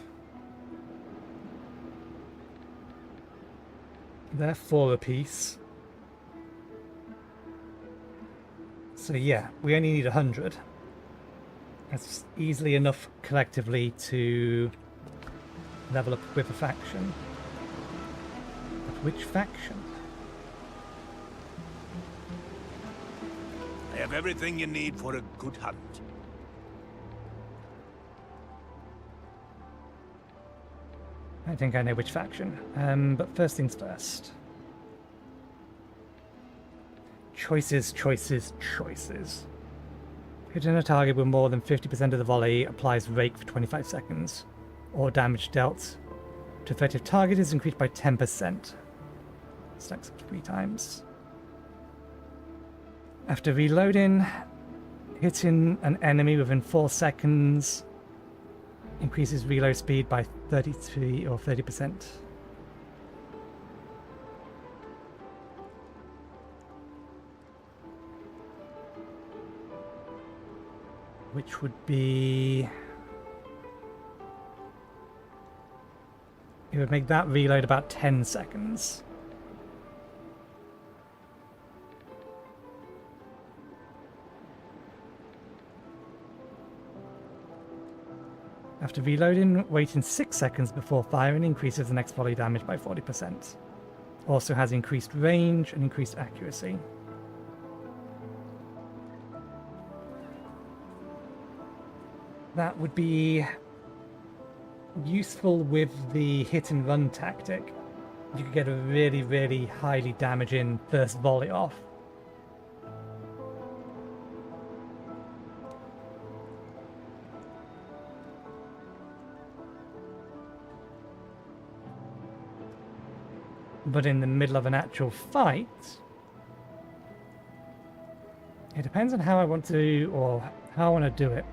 They're 4 apiece. So yeah, we only need 100. That's easily enough collectively to level up with a faction. But which faction? I have everything you need for a good hunt. I think I know which faction. But first things first. Choices, choices, choices. Hitting a target with more than 50% of the volley applies rake for 25 seconds. Or damage dealt to effective target is increased by 10%. Stacks up 3 times. After reloading, hitting an enemy within 4 seconds increases reload speed by 33 or 30%. Which would be... It would make that reload about 10 seconds. After reloading, waiting 6 seconds before firing increases the next volley damage by 40%. Also has increased range and increased accuracy. That would be useful with the hit and run tactic. You could get a really, really highly damaging first volley off. But in the middle of an actual fight, it depends on how I want to, or how I want to do it.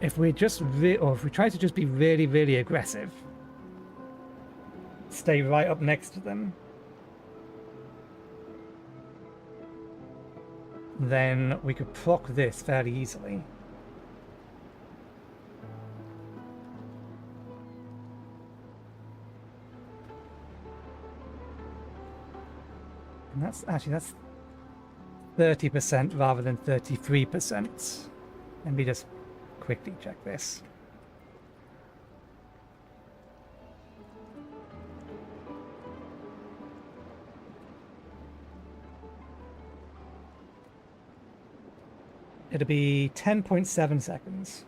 If we just, or if we try to just be really, really aggressive, stay right up next to them, then we could proc this fairly easily. And that's 30% rather than 33%. Let me just quickly check this. It'll be 10.7 seconds.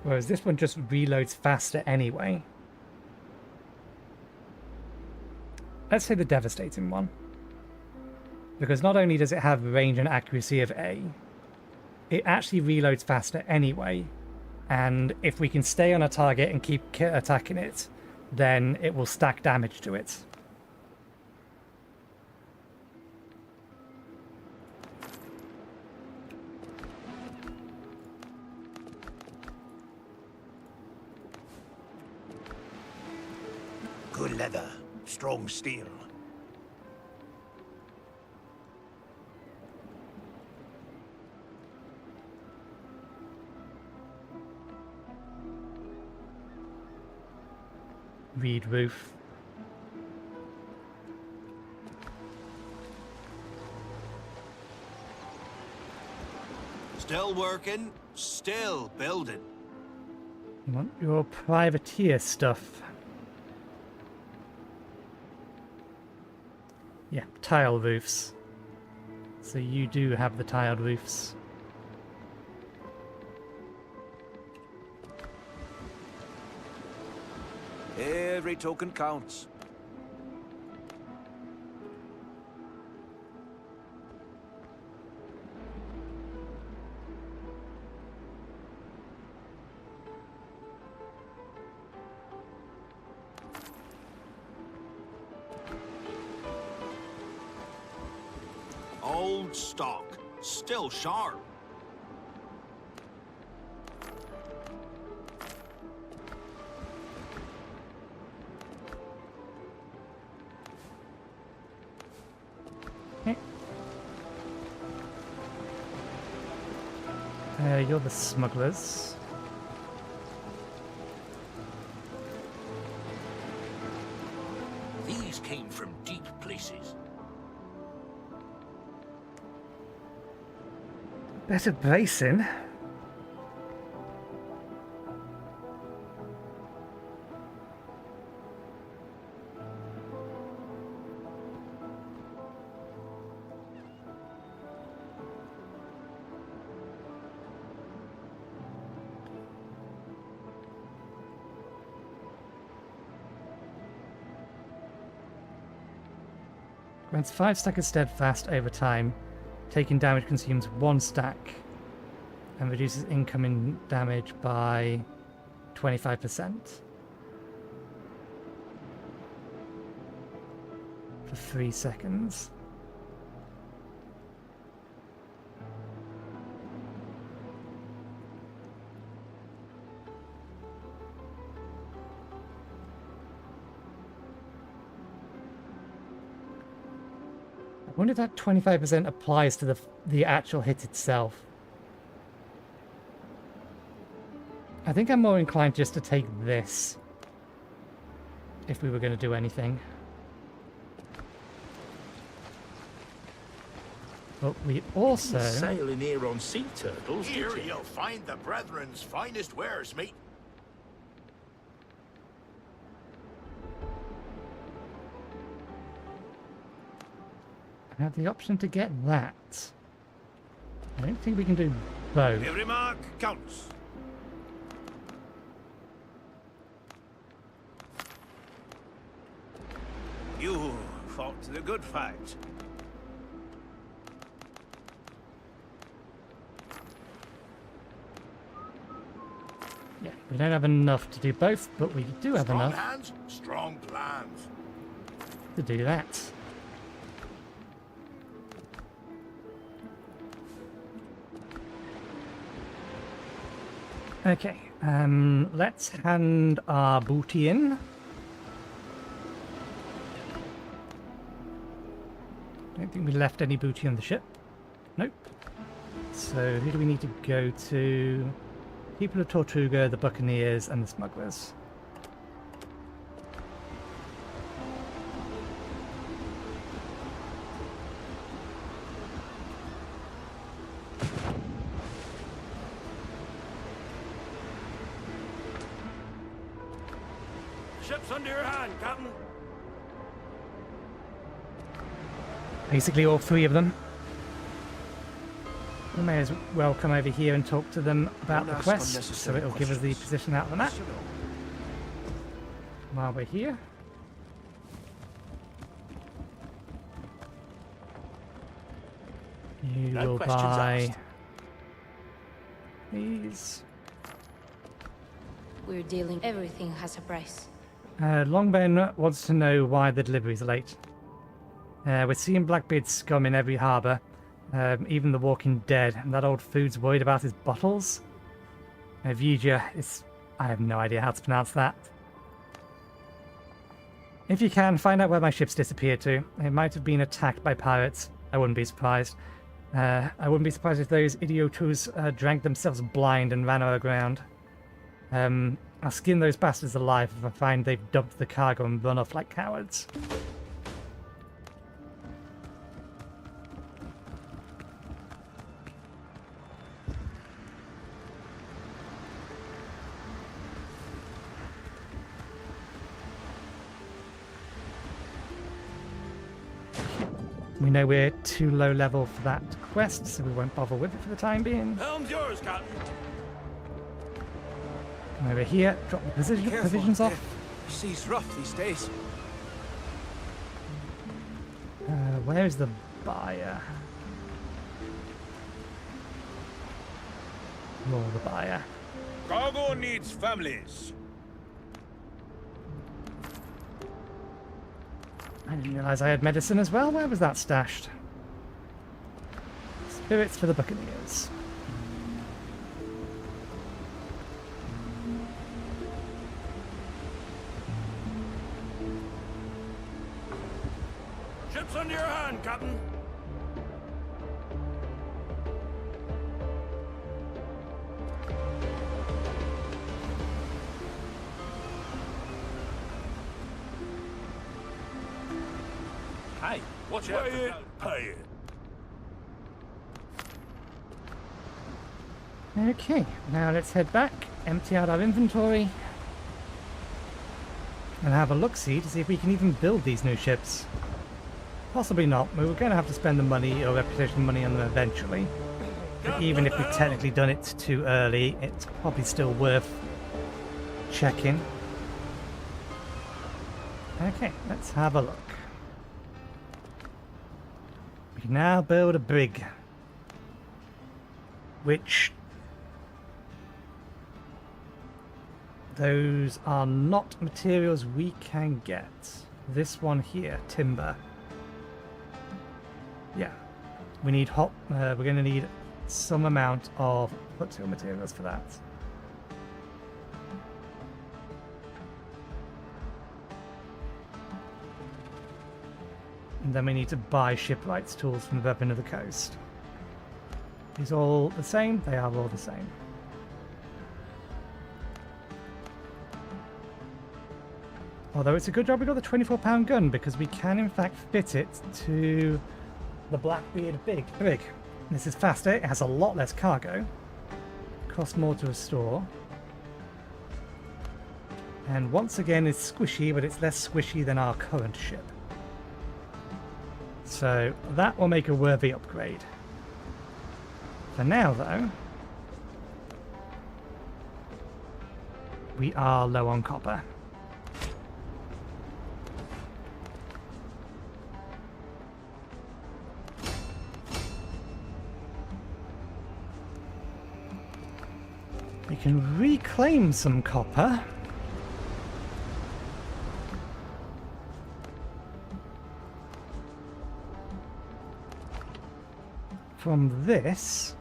Whereas this one just reloads faster anyway. Let's say the devastating one. Because not only does it have range and accuracy of A, it actually reloads faster anyway. And if we can stay on a target and keep attacking it, then it will stack damage to it. Good leather, strong steel. Reed roof. Still working, still building. You want your privateer stuff. Yeah, tile roofs. So you do have the tiled roofs. Every token counts. Old stock, still sharp. Okay. You're the smugglers. These came from deep places. Better bracing. Grants 5 stack of steadfast over time. Taking damage consumes 1 stack and reduces incoming damage by 25% for 3 seconds. I wonder if that 25% applies to the actual hit itself. I think I'm more inclined just to take this if we were going to do anything. But we also... Sailing here on sea turtles, Here did you? you'll find the Brethren's finest wares, mate. have the option to get that. I don't think we can do both. Every mark counts. You fought the good fight. Yeah, we don't have enough to do both, but we do have Strong enough hands, strong plans. to do that. Okay, let's hand our booty in. Don't think we left any booty on the ship. Nope. So who do we need to go to? People of Tortuga, the Buccaneers, and the Smugglers. Ship's under your hand, Captain. Basically all three of them. We may as well come over here and talk to them about the Don't ask quest, so unnecessary it'll give us the questions. position out of the map You know. while we're here. You No will questions buy asked. these. We're dealing. Everything has a price. Longbourn wants to know why the delivery's late. We're seeing Blackbeard scum in every harbour, even the Walking Dead, and that old food's worried about his bottles. Vija is... I have no idea how to pronounce that. If you can, find out where my ships disappeared to. It might have been attacked by pirates. I wouldn't be surprised. I wouldn't be surprised if those idiotos drank themselves blind and ran aground. I'll skin those bastards alive if I find they've dumped the cargo and run off like cowards. We know we're too low level for that quest, so we won't bother with it for the time being. Helm's yours, Captain. Come over here, drop the provisions off. The sea's rough these days. Where is the buyer? You're the buyer. Cargo needs families. I didn't realise I had medicine as well. Where was that stashed? Spirits for the Buccaneers. Ship's under your hand, Captain. Hey, watch out. Pay it, pay it. Okay, now let's head back, empty out our inventory, and have a look-see to see if we can even build these new ships. Possibly not. We were going to have to spend the money or reputation money on them eventually. But even if we've technically done it too early, it's probably still worth checking. Okay, let's have a look. We can now build a brig, which those are not materials we can get. This one here, timber. Yeah, we need we're going to need some amount of foothill materials for that. And then we need to buy shipwrights tools from the weapon of the coast. These all the same? They are all the same. Although it's a good job we got the 24-pound gun, because we can in fact fit it to the Blackbeard brig. This is faster, it has a lot less cargo, costs more to restore, and once again is squishy, but it's less squishy than our current ship. So that will make a worthy upgrade. For now though, we are low on copper. We can reclaim some copper. From this.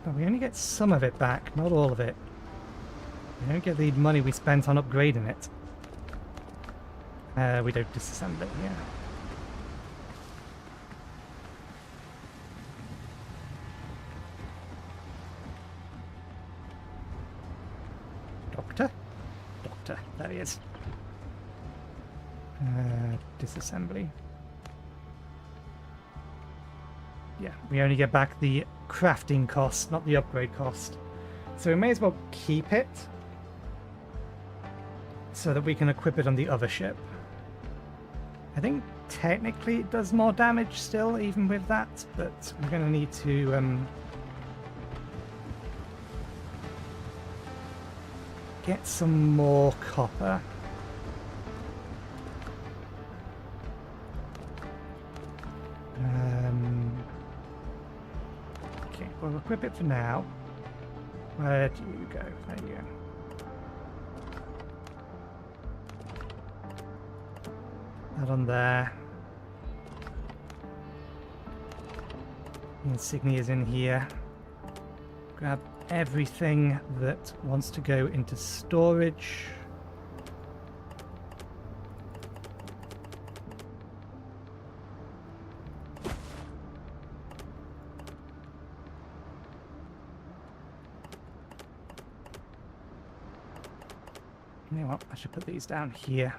But we only get some of it back, not all of it. We don't get the money we spent on upgrading it. We don't disassemble it, yeah. Doctor, there he is. Disassembly. Yeah, we only get back the crafting cost, not the upgrade cost. So we may as well keep it so that we can equip it on the other ship. I think technically it does more damage still, even with that, but we're going to need to get some more copper. Okay, we'll equip it for now. Where do you go? There you go. That on there. The insignia's in here. Grab everything that wants to go into storage. You know what? I should put these down here.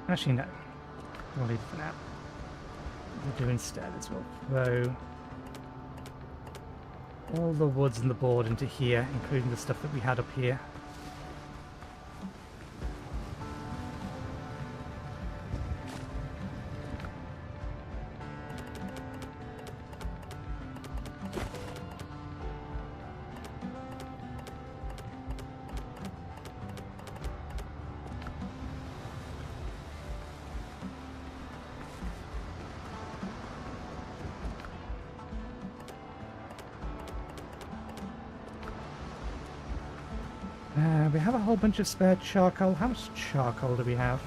Actually, no. We'll leave it for now. What we'll do instead is we'll throw all the woods and the board into here, including the stuff that we had up here. We have a whole bunch of spare charcoal. How much charcoal do we have?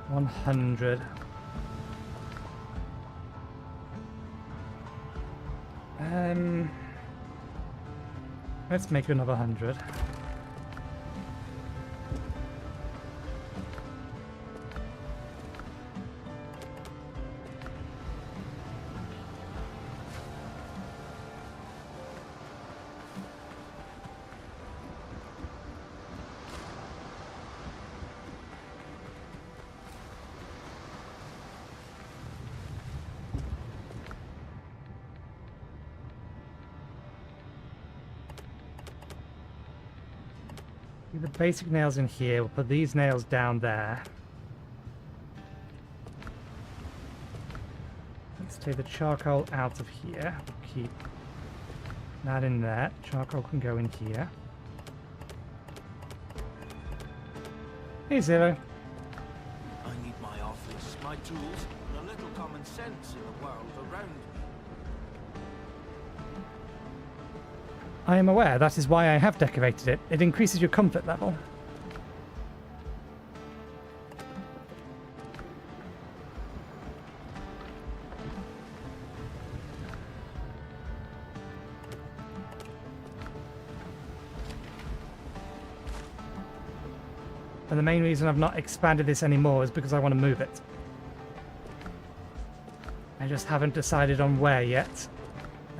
100. Let's make another 100. The basic nails in here. We'll put these nails down there. Let's take the charcoal out of here. Keep that in there. Charcoal can go in here. Hey, Zero. I need my office, my tools, and a little common sense in the world around me. I am aware. That is why I have decorated it. It increases your comfort level. And the main reason I've not expanded this anymore is because I want to move it. I just haven't decided on where yet.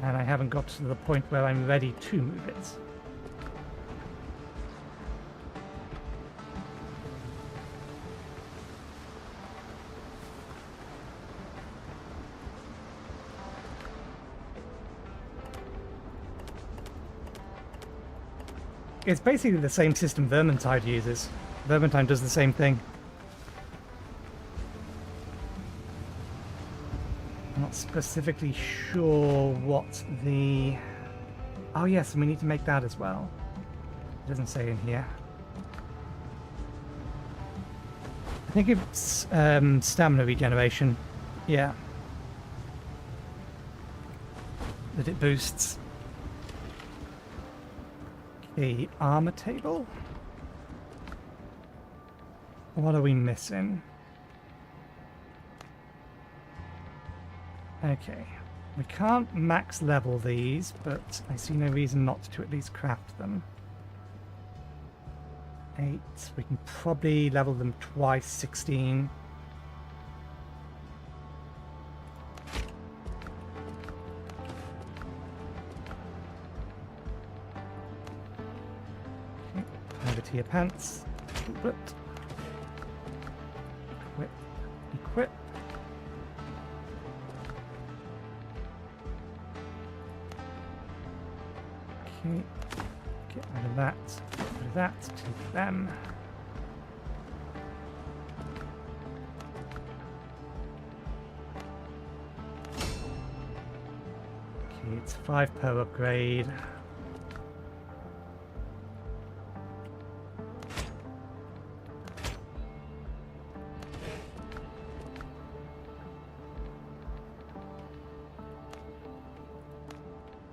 And I haven't got to the point where I'm ready to move it. It's basically the same system Vermintide uses. Vermintide does the same thing. I'm not specifically sure what the... Oh yes, and we need to make that as well. It doesn't say in here. I think it's stamina regeneration. Yeah. That it boosts. The armor table? What are we missing? Okay, we can't max level these, but I see no reason not to at least craft them. 8, we can probably level them twice, 16. Okay, over to your pants. Equip. Equip. Equip. Get rid of that, get rid of that, take them. Okay, it's 5 per upgrade.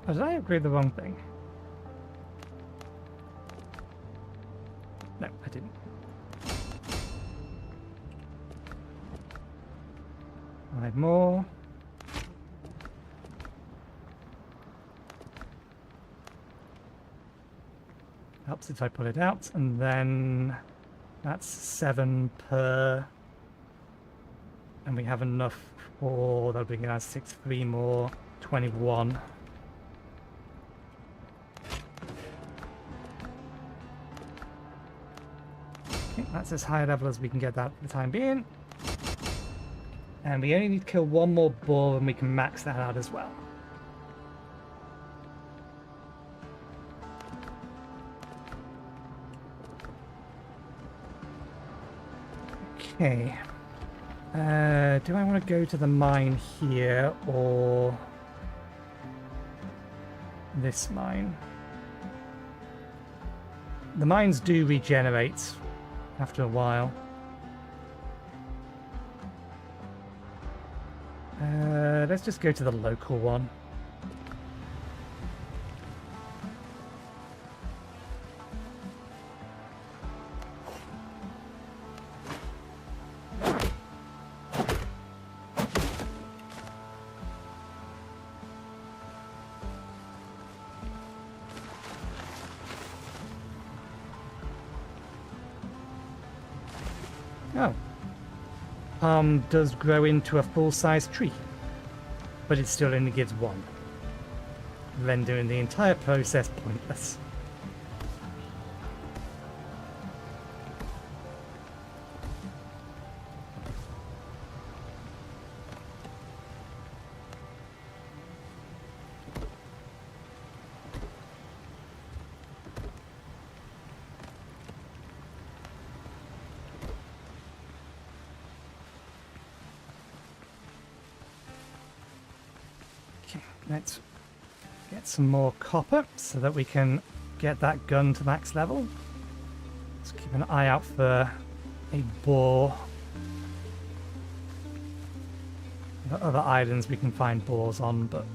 Oh, did I upgrade the wrong thing? No, I didn't. 5 more. Helps if I put it out, and then that's 7 per. And we have enough for, that'll bring it out 6, 3 more, 21. Okay, that's as high a level as we can get that for the time being. And we only need to kill 1 more boar and we can max that out as well. Okay. Do I want to go to the mine here or this mine? The mines do regenerate after a while. Let's just go to the local one. Oh. Palm does grow into a full-size tree, but it still only gives 1, rendering the entire process pointless. Let's get some more copper so that we can get that gun to max level. Let's keep an eye out for a boar. There are other islands we can find boars on, but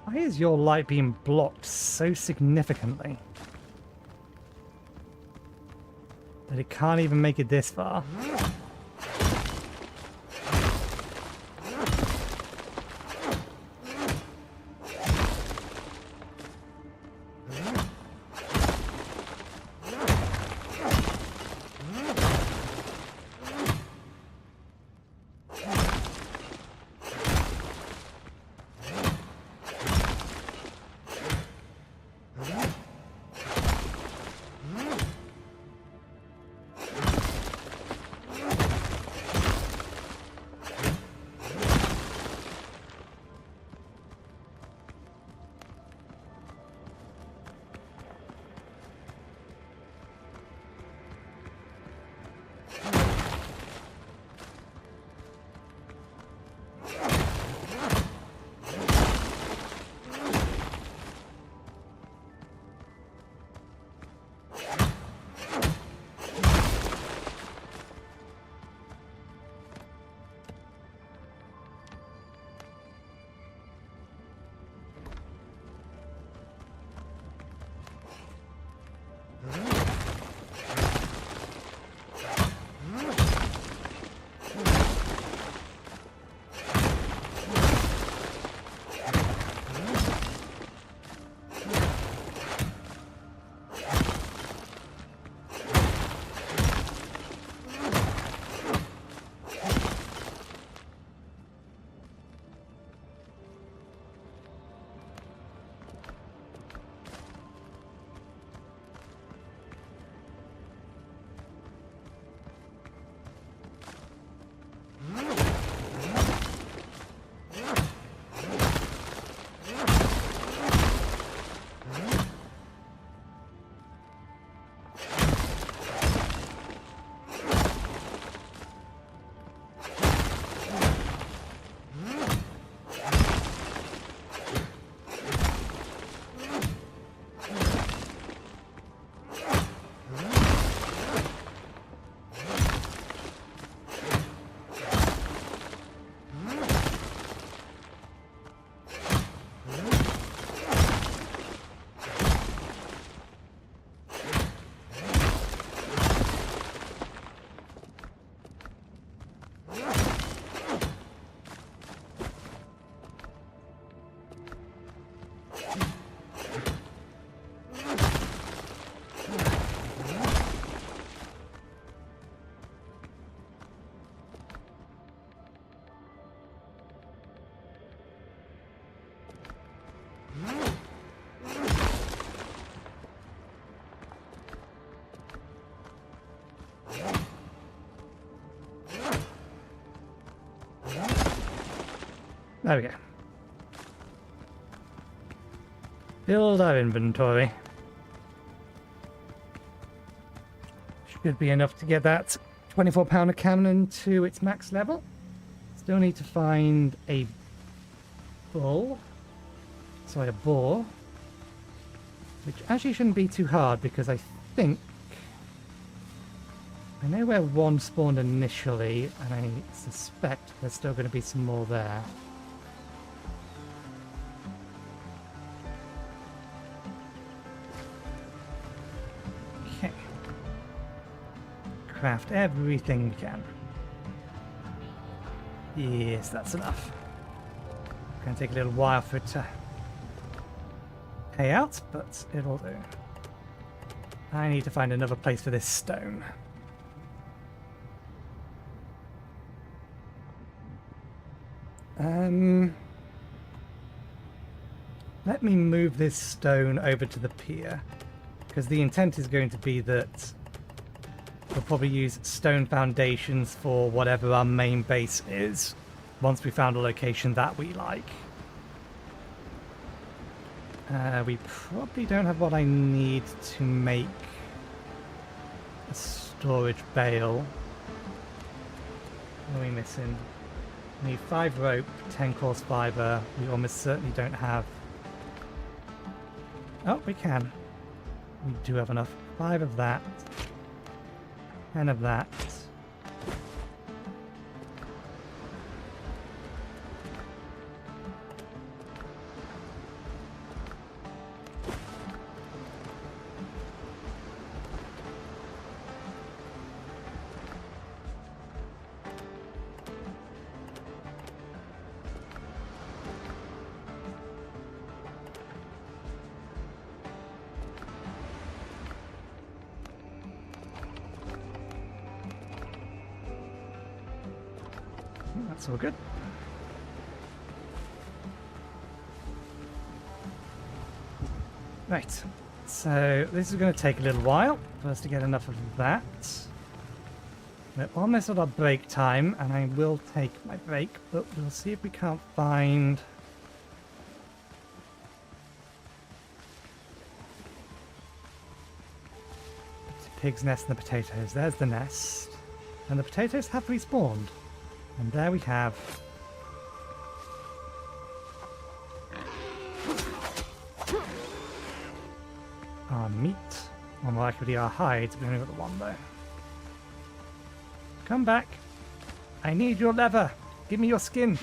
why is your light being blocked so significantly that it can't even make it this far? There we go. Build our inventory. Should be enough to get that 24-pounder cannon to its max level. Still need to find a boar, which actually shouldn't be too hard because I think I know where one spawned initially, and I suspect there's still going to be some more there. Okay. Craft everything we can. Yes, that's enough. It's going to take a little while for it to pay out, but it'll do. I need to find another place for this stone. Let me move this stone over to the pier, because the intent is going to be that we'll probably use stone foundations for whatever our main base is once we found a location that we like. We probably don't have what I need to make a storage bale. What are we missing? We need 5 rope, 10 coarse fibre. We almost certainly don't have... Oh, we can. We do have enough. 5 of that. 10 of that. That's all good. Right, so this is going to take a little while for us to get enough of that. We're almost at our break time, and I will take my break, but we'll see if we can't find... the pig's nest and the potatoes. There's the nest. And the potatoes have respawned. And there we have our meat, or more accurately our hides. We only got the one though. Come back. I need your leather. Give me your skin.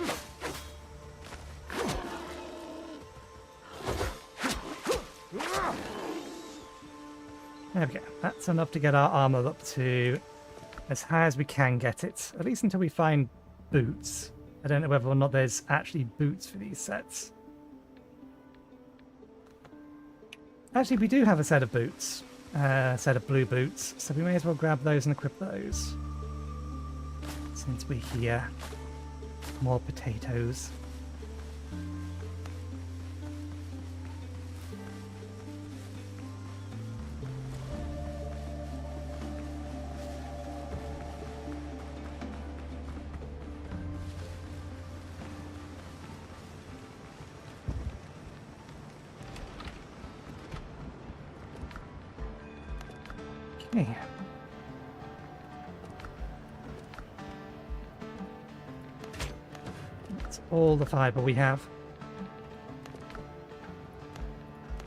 There we go. That's enough to get our armor up to as high as we can get it. At least until we find boots. I don't know whether or not there's actually boots for these sets. Actually, we do have a set of boots. A set of blue boots. So we may as well grab those and equip those. Since we're here. More potatoes. Okay. That's all the fiber we have.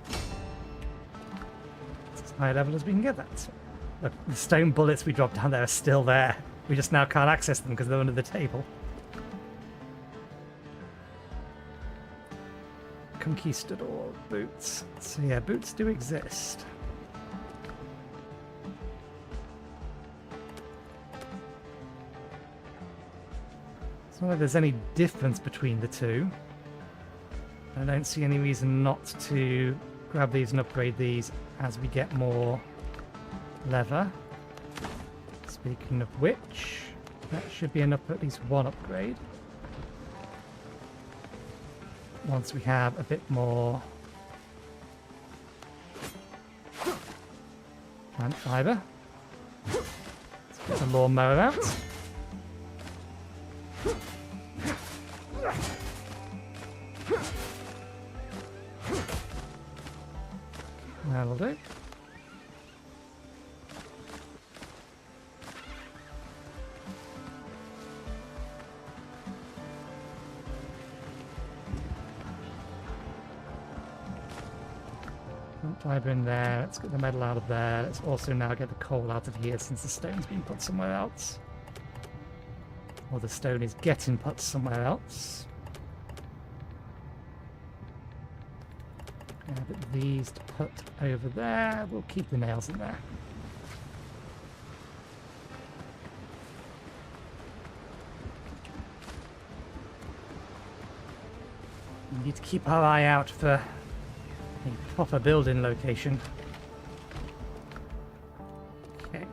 It's as high level as we can get that. Look, the stone bullets we dropped down there are still there. We just now can't access them because they're under the table. Conquistador boots. So yeah, boots do exist. It's not like there's any difference between the two. I don't see any reason not to grab these and upgrade these as we get more leather. Speaking of which, that should be enough for at least one upgrade. Once we have a bit more plant fiber. lawnmower out. That'll do. Don't fiber in there. Let's get the metal out of there. Let's also now get the coal out of here since the stone's been put somewhere else. Or the stone is getting put somewhere else. But these to put over there. We'll keep the nails in there. We need to keep our eye out for a proper building location. Okay.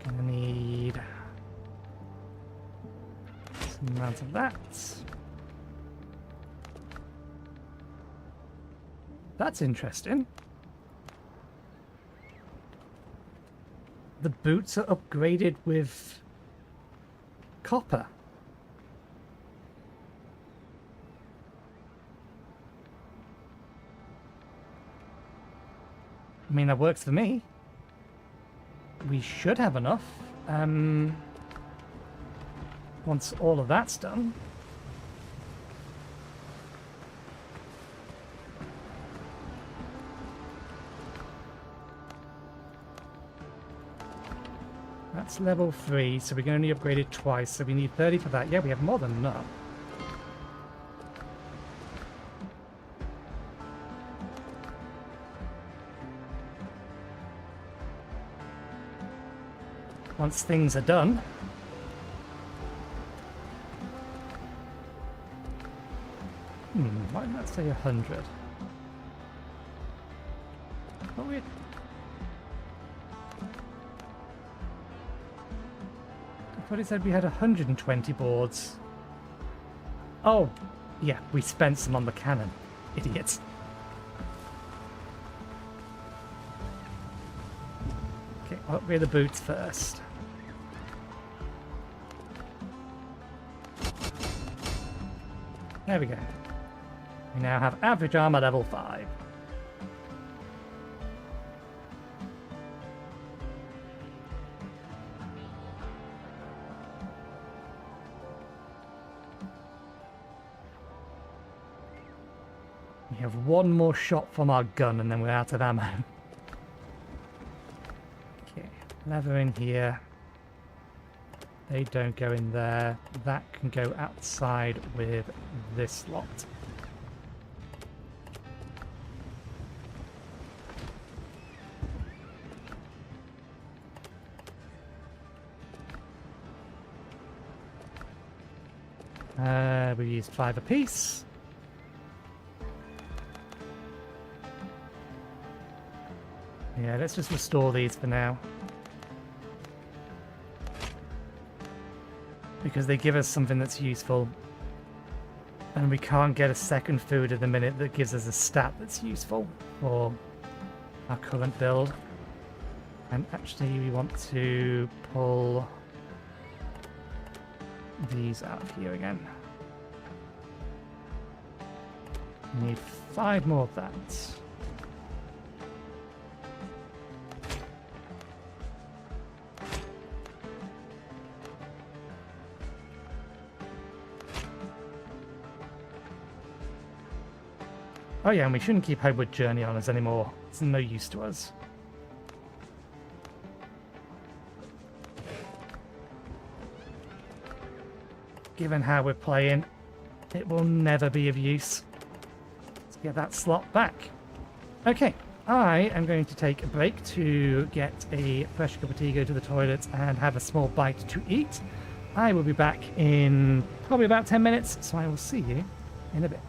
Gonna need some amount of that. That's interesting. The boots are upgraded with copper. I mean, that works for me. We should have enough. Once all of that's done. That's level 3, so we're going to only upgrade it twice, so we need 30 for that. Yeah, we have more than enough. Once things are done. Why did that say 100? What weird. I thought it said we had 120 boards. Oh, yeah, we spent some on the cannon. Idiots. Okay, I'll upgrade the boots first. There we go. We now have average armor level 5. We have one more shot from our gun and then we're out of ammo. Okay, leather in here. They don't go in there. That can go outside with this lot. We used 5 apiece. Yeah, let's just restore these for now. Because they give us something that's useful. And we can't get a second food at the minute that gives us a stat that's useful for our current build. And actually we want to pull these out of here again. We need 5 more of that. Oh yeah, and we shouldn't keep Homeward Journey on us anymore. It's no use to us. Given how we're playing, it will never be of use. Let's get that slot back. Okay, I am going to take a break to get a fresh cup of tea, go to the toilet, and have a small bite to eat. I will be back in probably about 10 minutes, so I will see you in a bit.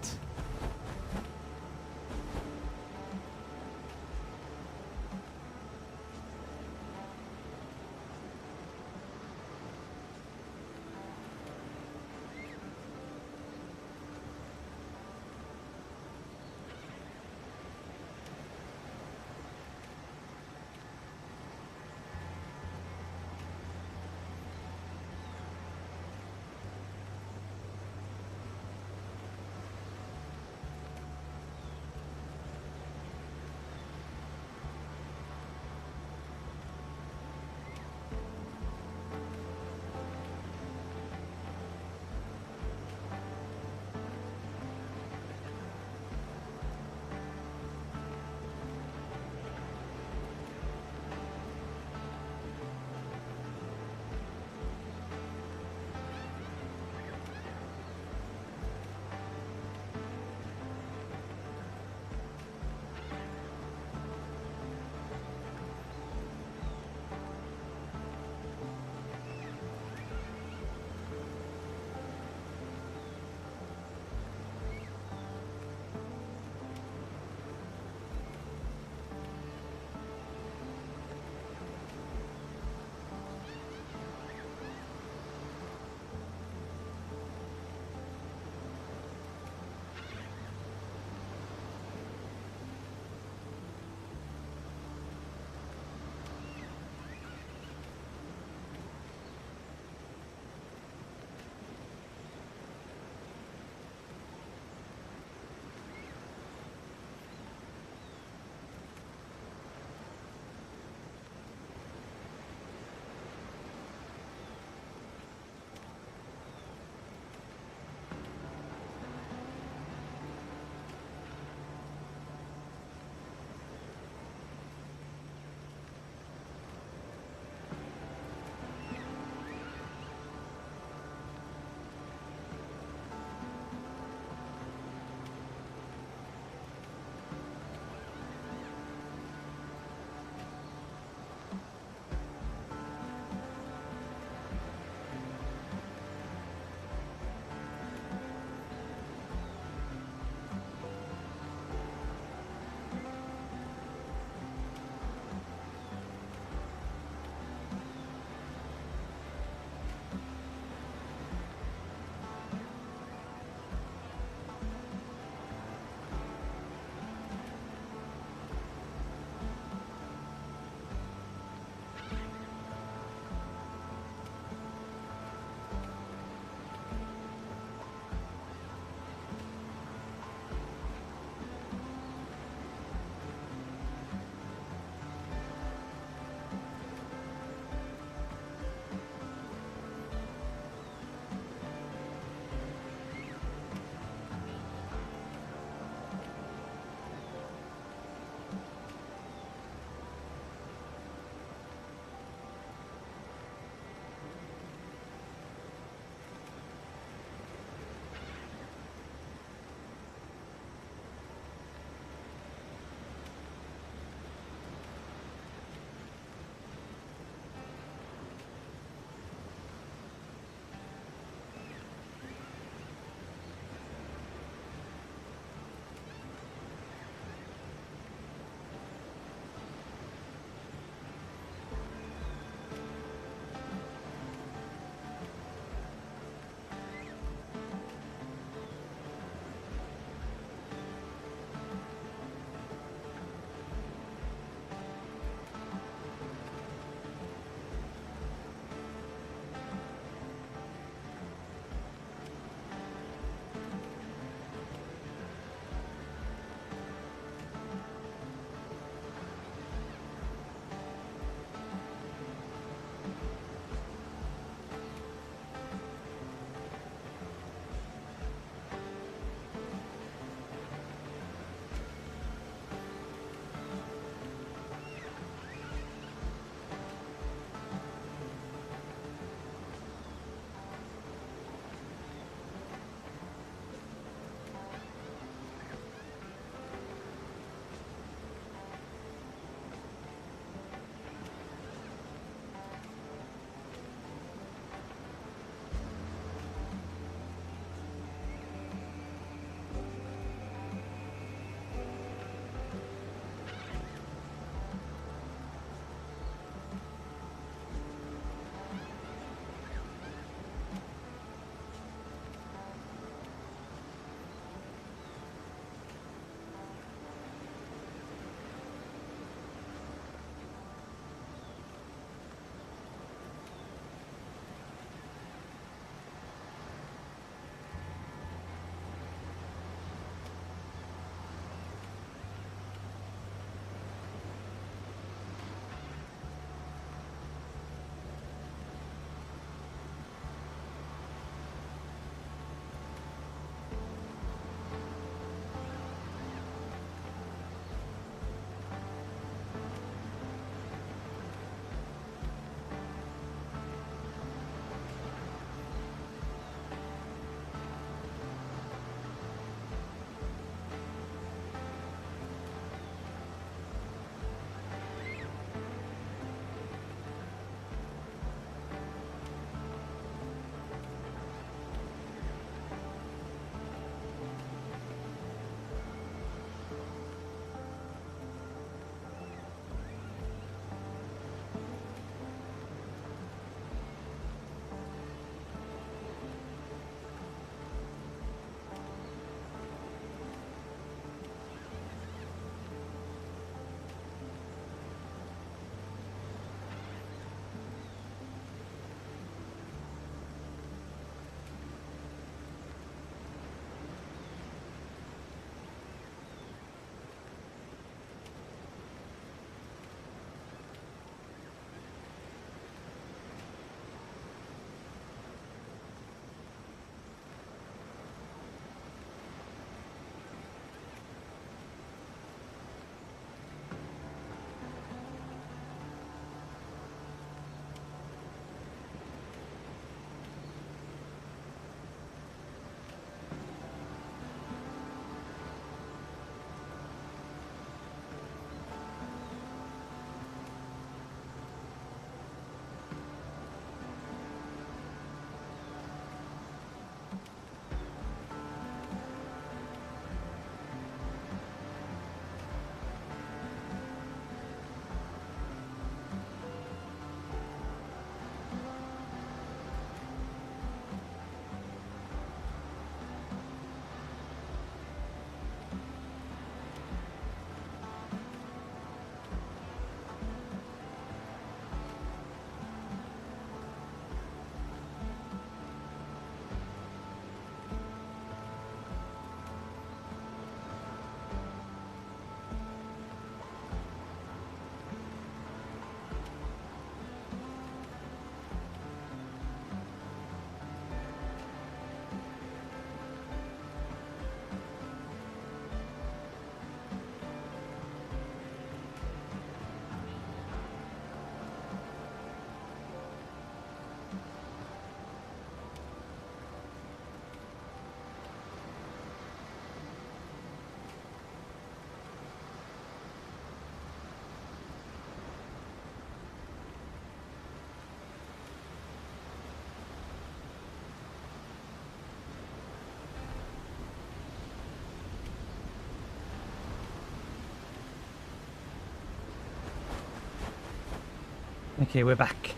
Okay, we're back.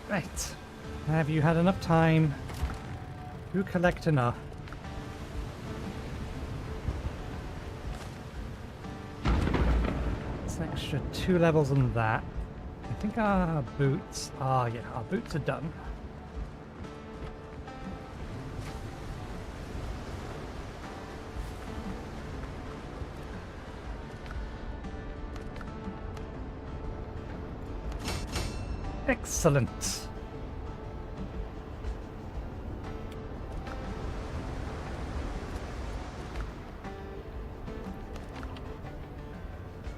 Right. Have you had enough time to collect enough? It's an extra 2 levels on that. I think our boots are, yeah, our boots are done. Excellent.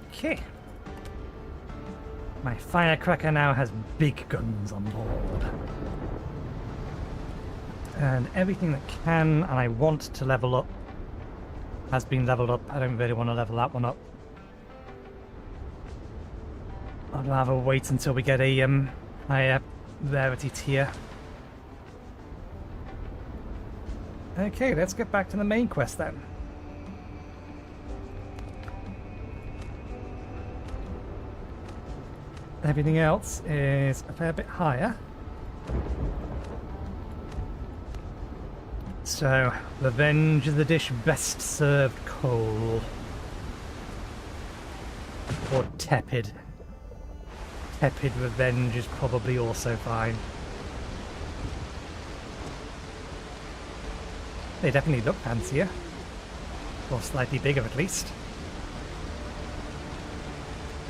Okay. My firecracker now has big guns on board. And everything that can and I want to level up has been leveled up. I don't really want to level that one up. I'd rather wait until we get a higher rarity tier. Okay, let's get back to the main quest then. Everything else is a fair bit higher. So, revenge is the dish best served cold. Or tepid. Tepid revenge is probably also fine. They definitely look fancier. Or slightly bigger at least.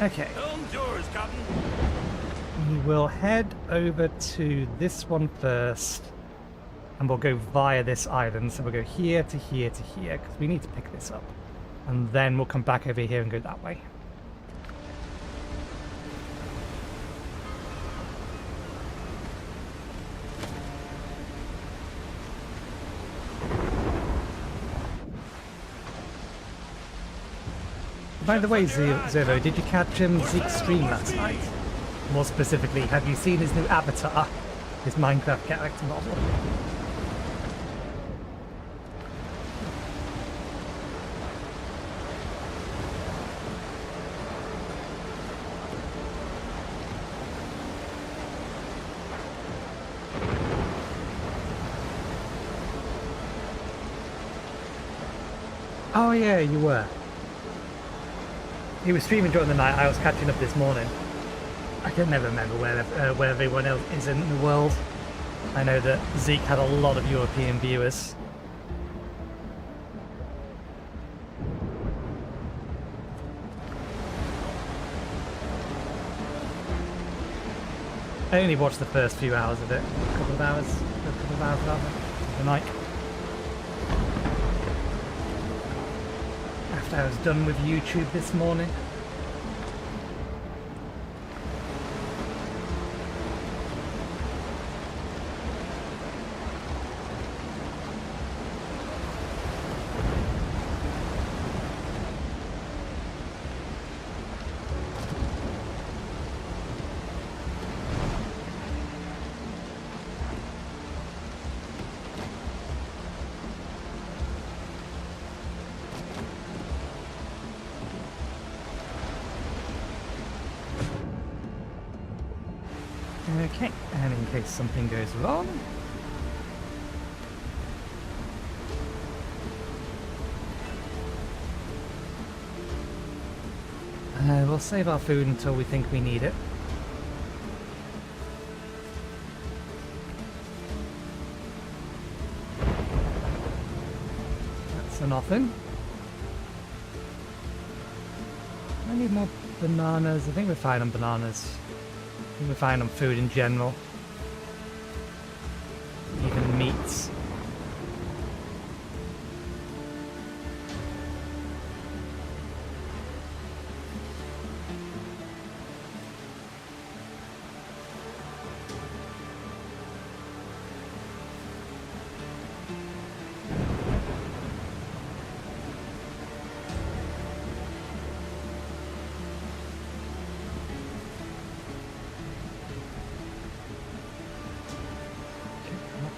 Okay. Helm's yours, Captain. We will head over to this one first. And we'll go via this island. So we'll go here to here to here. Because we need to pick this up. And then we'll come back over here and go that way. By the way, Zero, did you catch Zeke's stream last night? More specifically, have you seen his new avatar? His Minecraft character model? Oh yeah, you were. He was streaming during the night. I was catching up this morning. I can never remember where everyone else is in the world. I know that Zeke had a lot of European viewers. I only watched the first few hours of it. A couple of hours of the night. After I was done with YouTube this morning. Okay, and in case something goes wrong... we'll save our food until we think we need it. That's a nothing. I need more bananas. I think we're fine on bananas. I think we're fine on food in general. Even meats.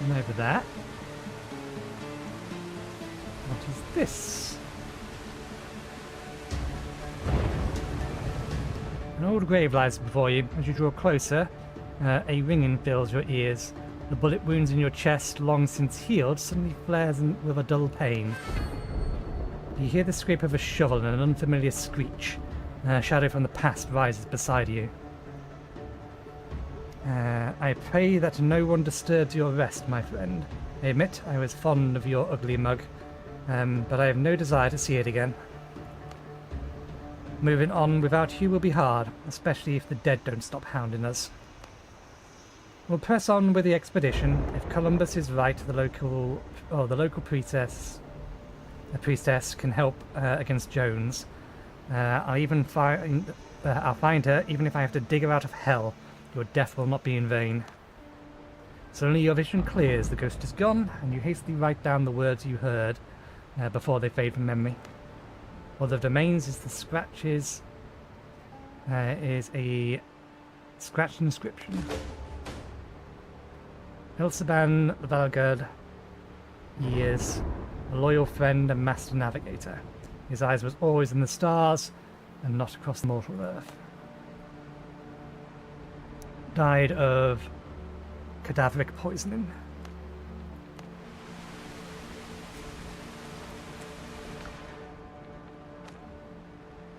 Over that. What is this? old grave lies before you. As you draw closer, a ringing fills your ears. The bullet wounds in your chest, long since healed, suddenly flares with a dull pain. You hear the scrape of a shovel and an unfamiliar screech. A shadow from the past rises beside you. I pray that no one disturbs your rest, my friend. I admit I was fond of your ugly mug, but I have no desire to see it again. Moving on without you will be hard, especially if the dead don't stop hounding us. We'll press on with the expedition. If Columbus is right, the local priestess can help against Jones. I'll find her, even if I have to dig her out of hell. Your death will not be in vain. Suddenly your vision clears, the ghost is gone, and you hastily write down the words you heard before they fade from memory. All that remains is the scratches. Is a scratched inscription. Elsaban Valgard. He is a loyal friend and master navigator. His eyes was always in the stars and not across the mortal earth. Died of cadaveric poisoning.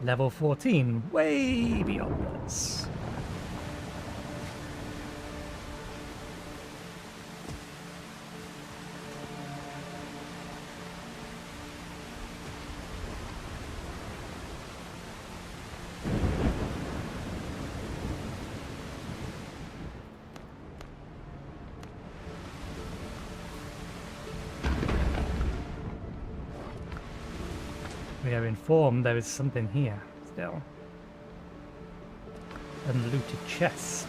Level 14, way beyond us. We are informed there is something here still. Unlooted chest.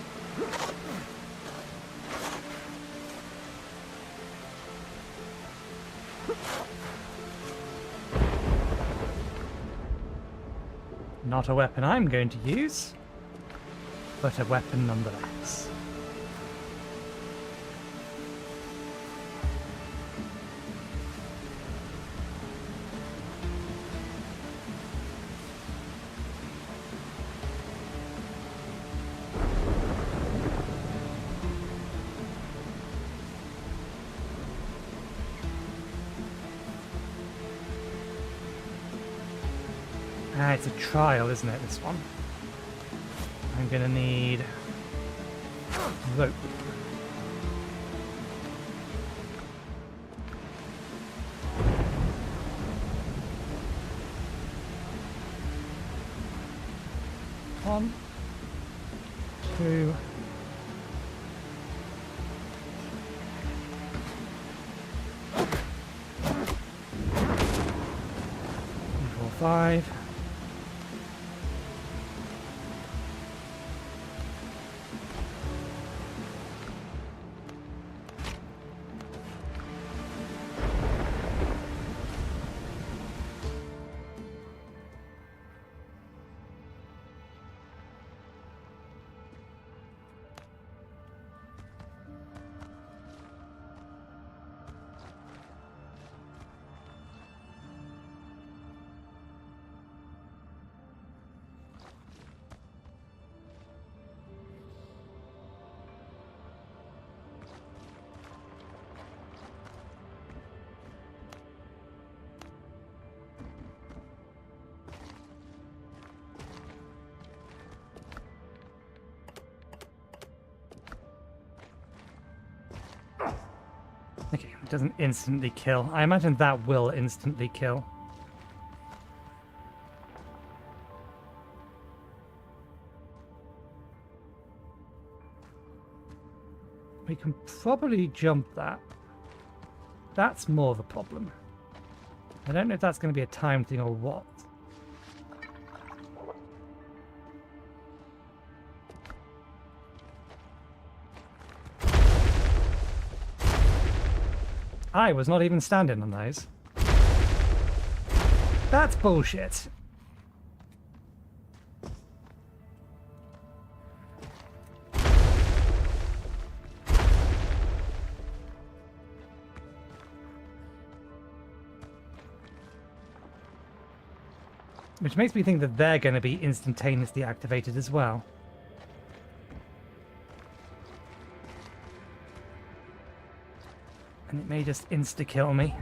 Not a weapon I'm going to use, but a weapon nonetheless. Ah, it's a trial, isn't it, this one? I'm gonna need rope. One, two, four, five. Okay, it doesn't instantly kill. I imagine that will instantly kill. We can probably jump that. That's more the problem. I don't know if that's going to be a time thing or what. I was not even standing on those. That's bullshit. Which makes me think that they're going to be instantaneously activated as well. And it may just insta-kill me.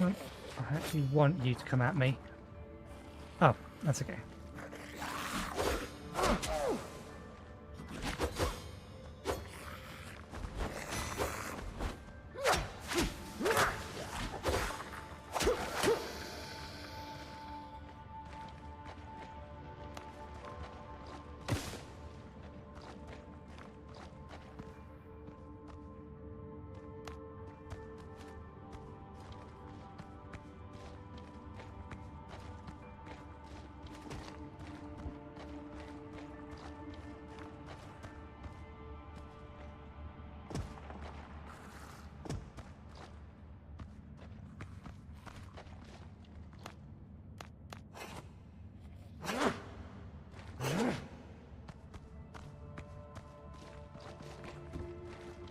I actually want you to come at me. Oh, that's okay.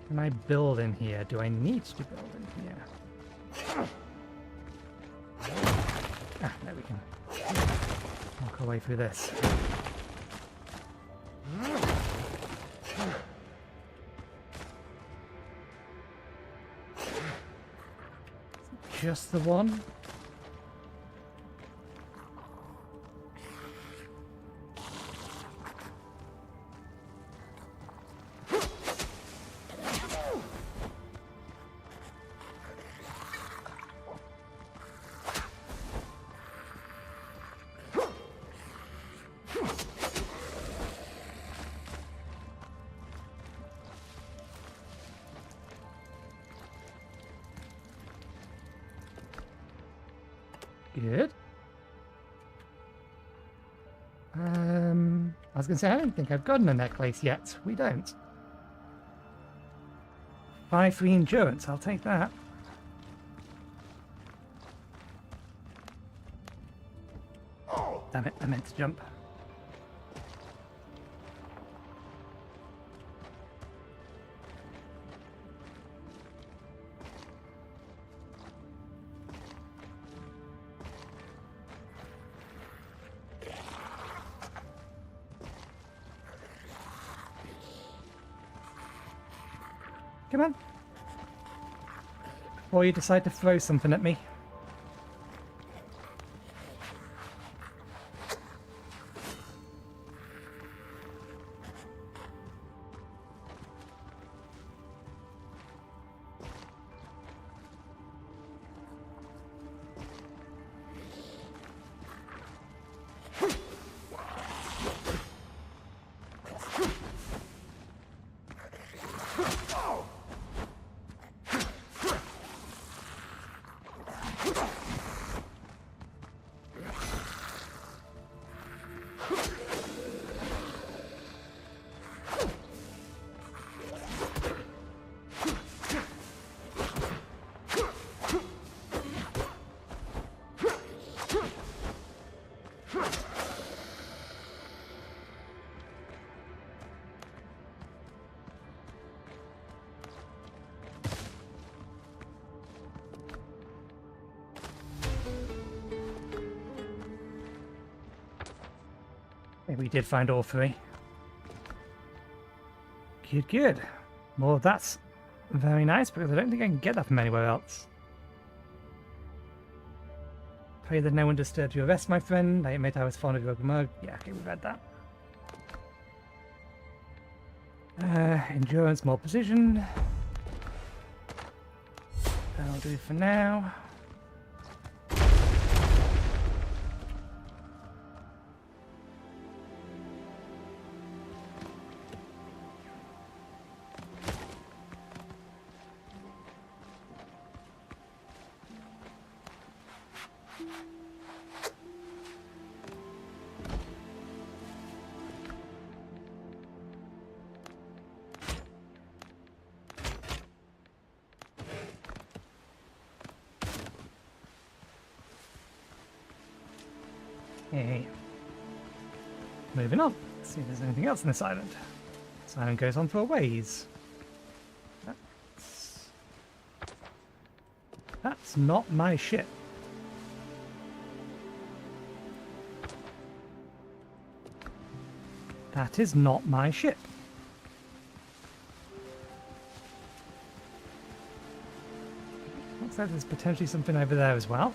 Can I build in here? Do I need to build in here? Ah, there we can walk away through this. Just the one? Good. I was going to say, I don't think I've gotten a necklace yet. We don't. 5-3 endurance, I'll take that. Damn it, I meant to jump. Come on. Or you decide to throw something at me. We did find all three. Good, good. Well, that's very nice because I don't think I can get that from anywhere else. Pray that no one disturbed your rest, my friend. I admit I was fond of your mug. Yeah, okay, we read that. Endurance, more precision. That'll do for now. Hey. Moving on. Let's see if there's anything else on this island. This island goes on for a ways. That's not my ship. That is not my ship. Looks like there's potentially something over there as well.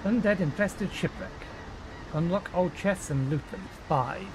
Undead infested shipwreck. Unlock old chests and loot them. 5.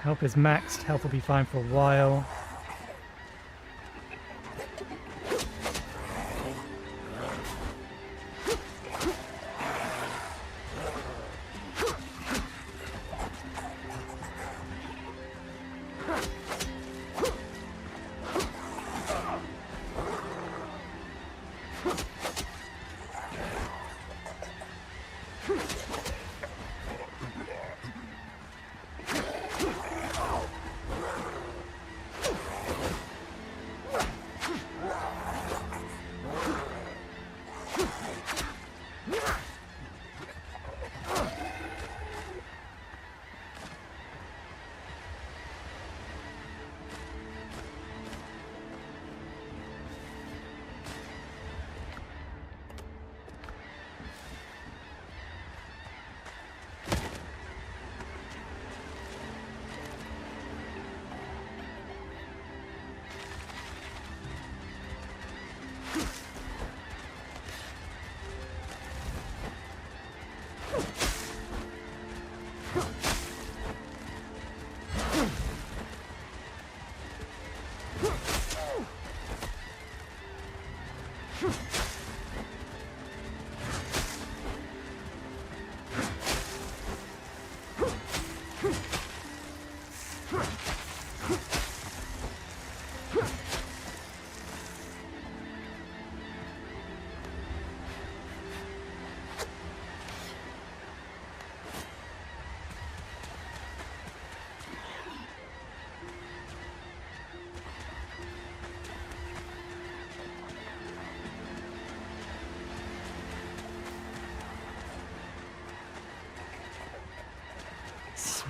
Health is maxed. Health will be fine for a while.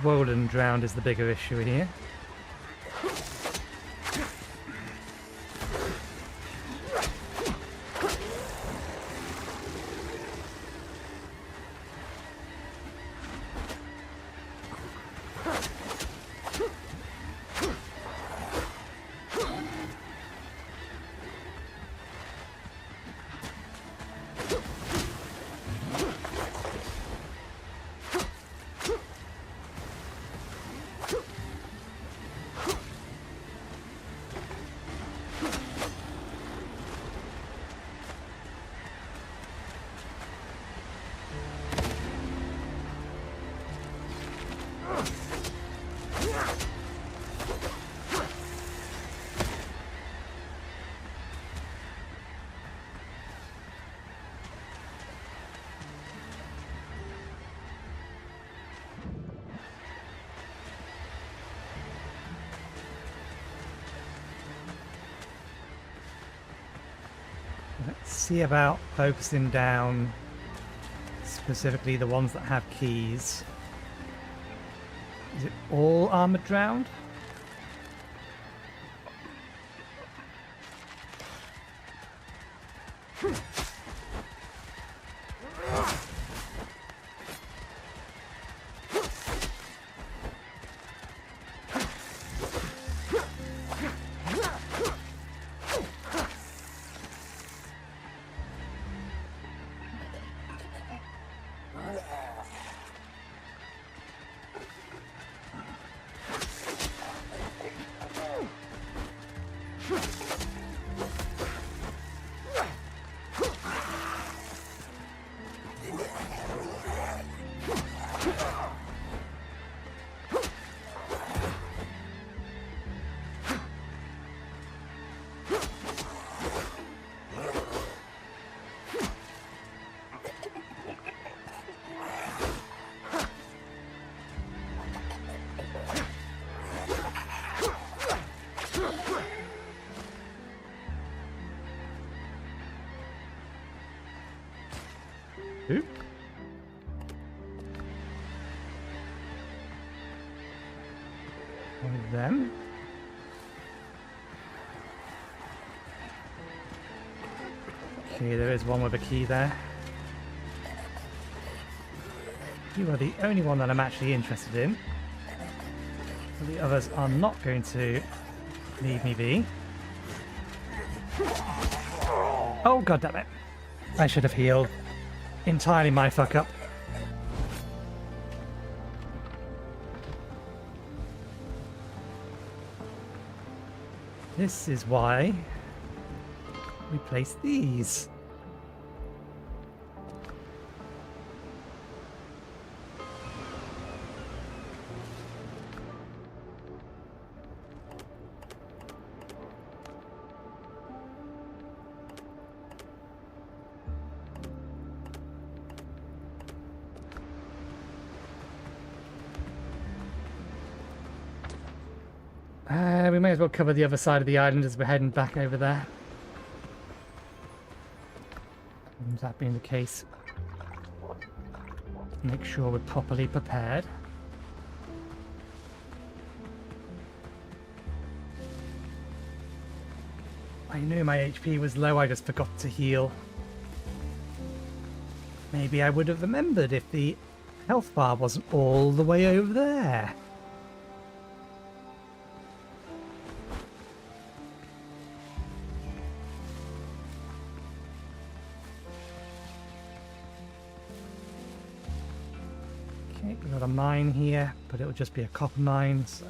Swollen drowned is the bigger issue here. Let's see about focusing down specifically the ones that have keys. Is it all armored drowned? Oop. One of them. Okay, there is one with a key there. You are the only one that I'm actually interested in. The others are not going to leave me be. Oh, god damn it. I should have healed. Entirely my fuck up. This is why we place these. We may as well cover the other side of the island as we're heading back over there. And that being the case, make sure we're properly prepared. I knew my HP was low, I just forgot to heal. Maybe I would have remembered if the health bar wasn't all the way over there. Okay, we've got a mine here, but it'll just be a copper mine, so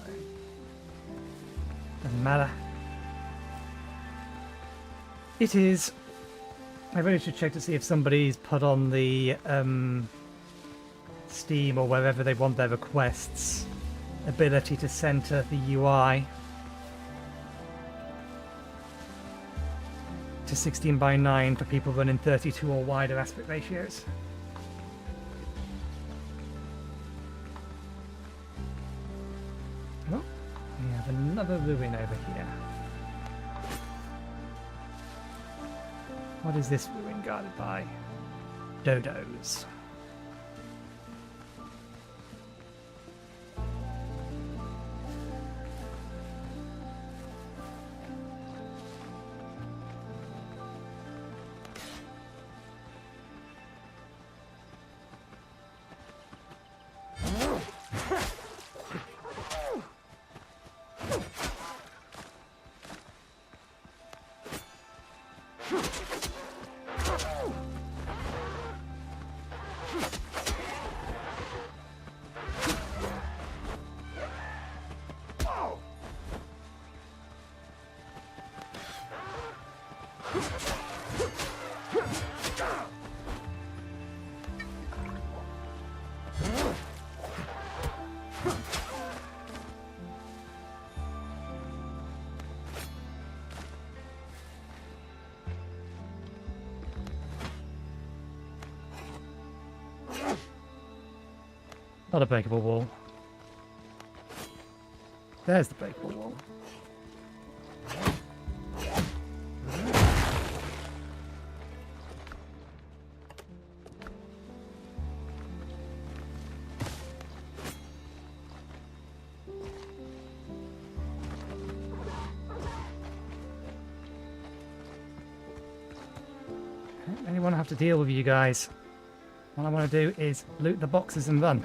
doesn't matter. It is. I really should check to see if somebody's put on the Steam or wherever they want their requests ability to center the UI to 16:9 for people running 32 or wider aspect ratios. Oh, we have another ruin over here. What is this ruin guarded by? Dodos. Not a breakable wall. There's the breakable wall. I don't really want to have to deal with you guys. All I want to do is loot the boxes and run.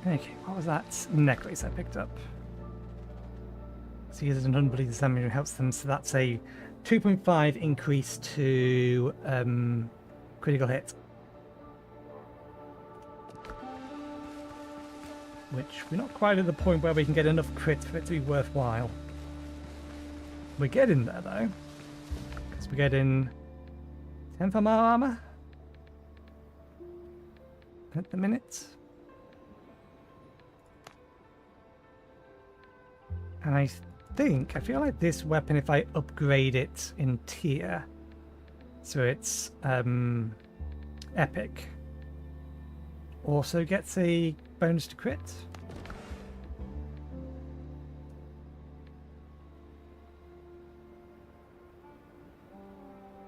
Okay, what was that necklace I picked up? So uses an unbelievable damage who helps them, so that's a 2.5 increase to critical hit. Which we're not quite at the point where we can get enough crits for it to be worthwhile. We're getting there though. Because we're getting 10 for my armor at the minute. And I feel like this weapon, if I upgrade it in tier, so it's epic, also gets a bonus to crit.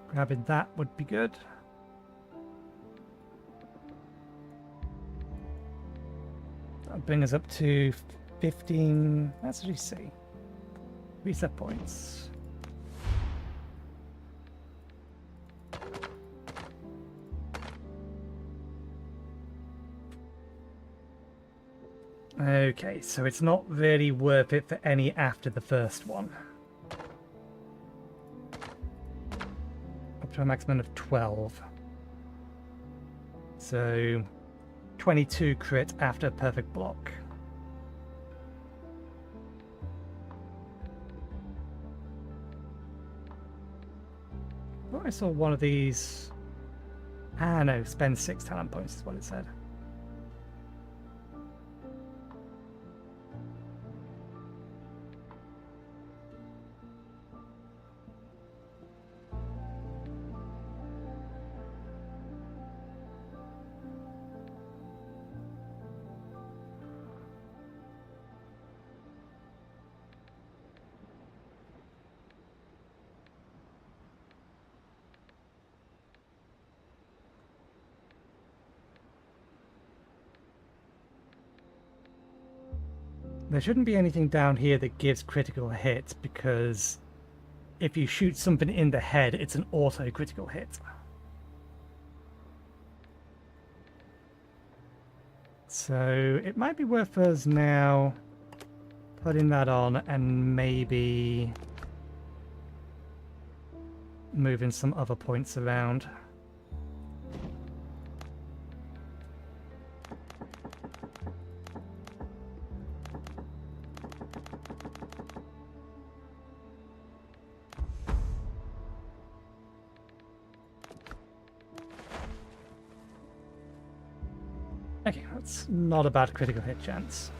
Grabbing that would be good. That'll bring us up to 15, let's just see. Reset points. Okay, so it's not really worth it for any after the first one. Up to a maximum of 12. So 22 crit after perfect block. I saw one of these. Ah, no, spend 6 talent points is what it said. There shouldn't be anything down here that gives critical hit, because if you shoot something in the head, it's an auto critical hit. So it might be worth us now putting that on and maybe moving some other points around. Okay, that's not a bad critical hit chance.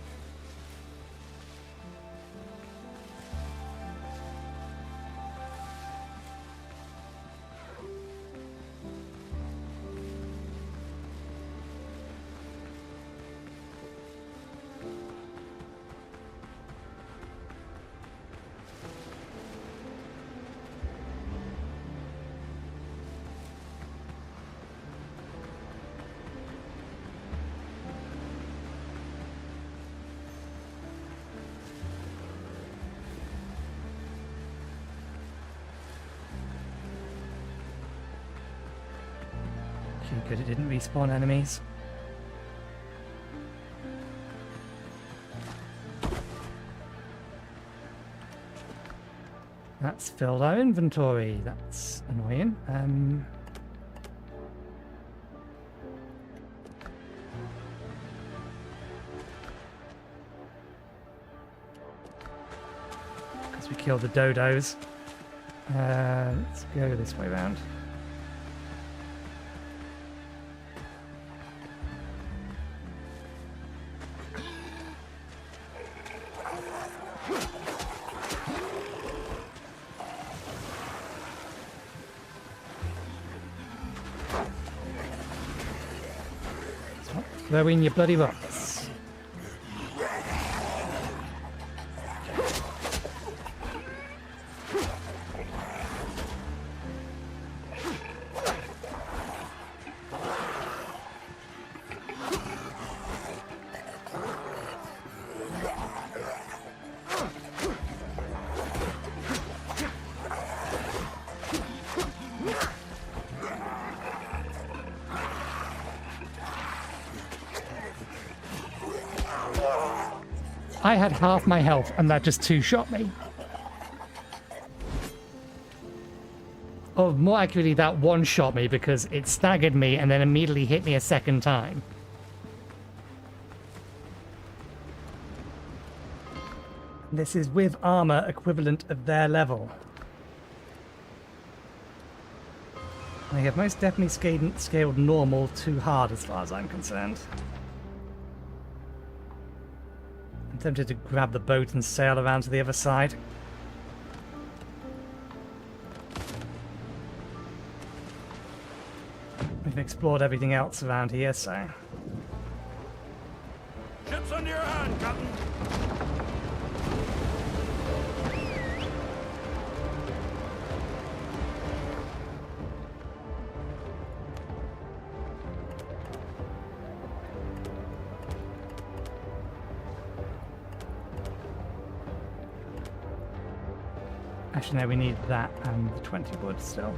Good, it didn't respawn enemies. That's filled our inventory. That's annoying. Because we killed the dodos. Let's go this way around. Throw in your bloody rocks. I had half my health and that just two-shot me. Or more accurately, that one-shot me because it staggered me and then immediately hit me a second time. This is with armor equivalent of their level. They have most definitely scaled normal too hard as far as I'm concerned. I'm tempted to grab the boat and sail around to the other side. We've explored everything else around here, so... Ships under your hand, Captain. Actually, no, we need that and the 20 wood still.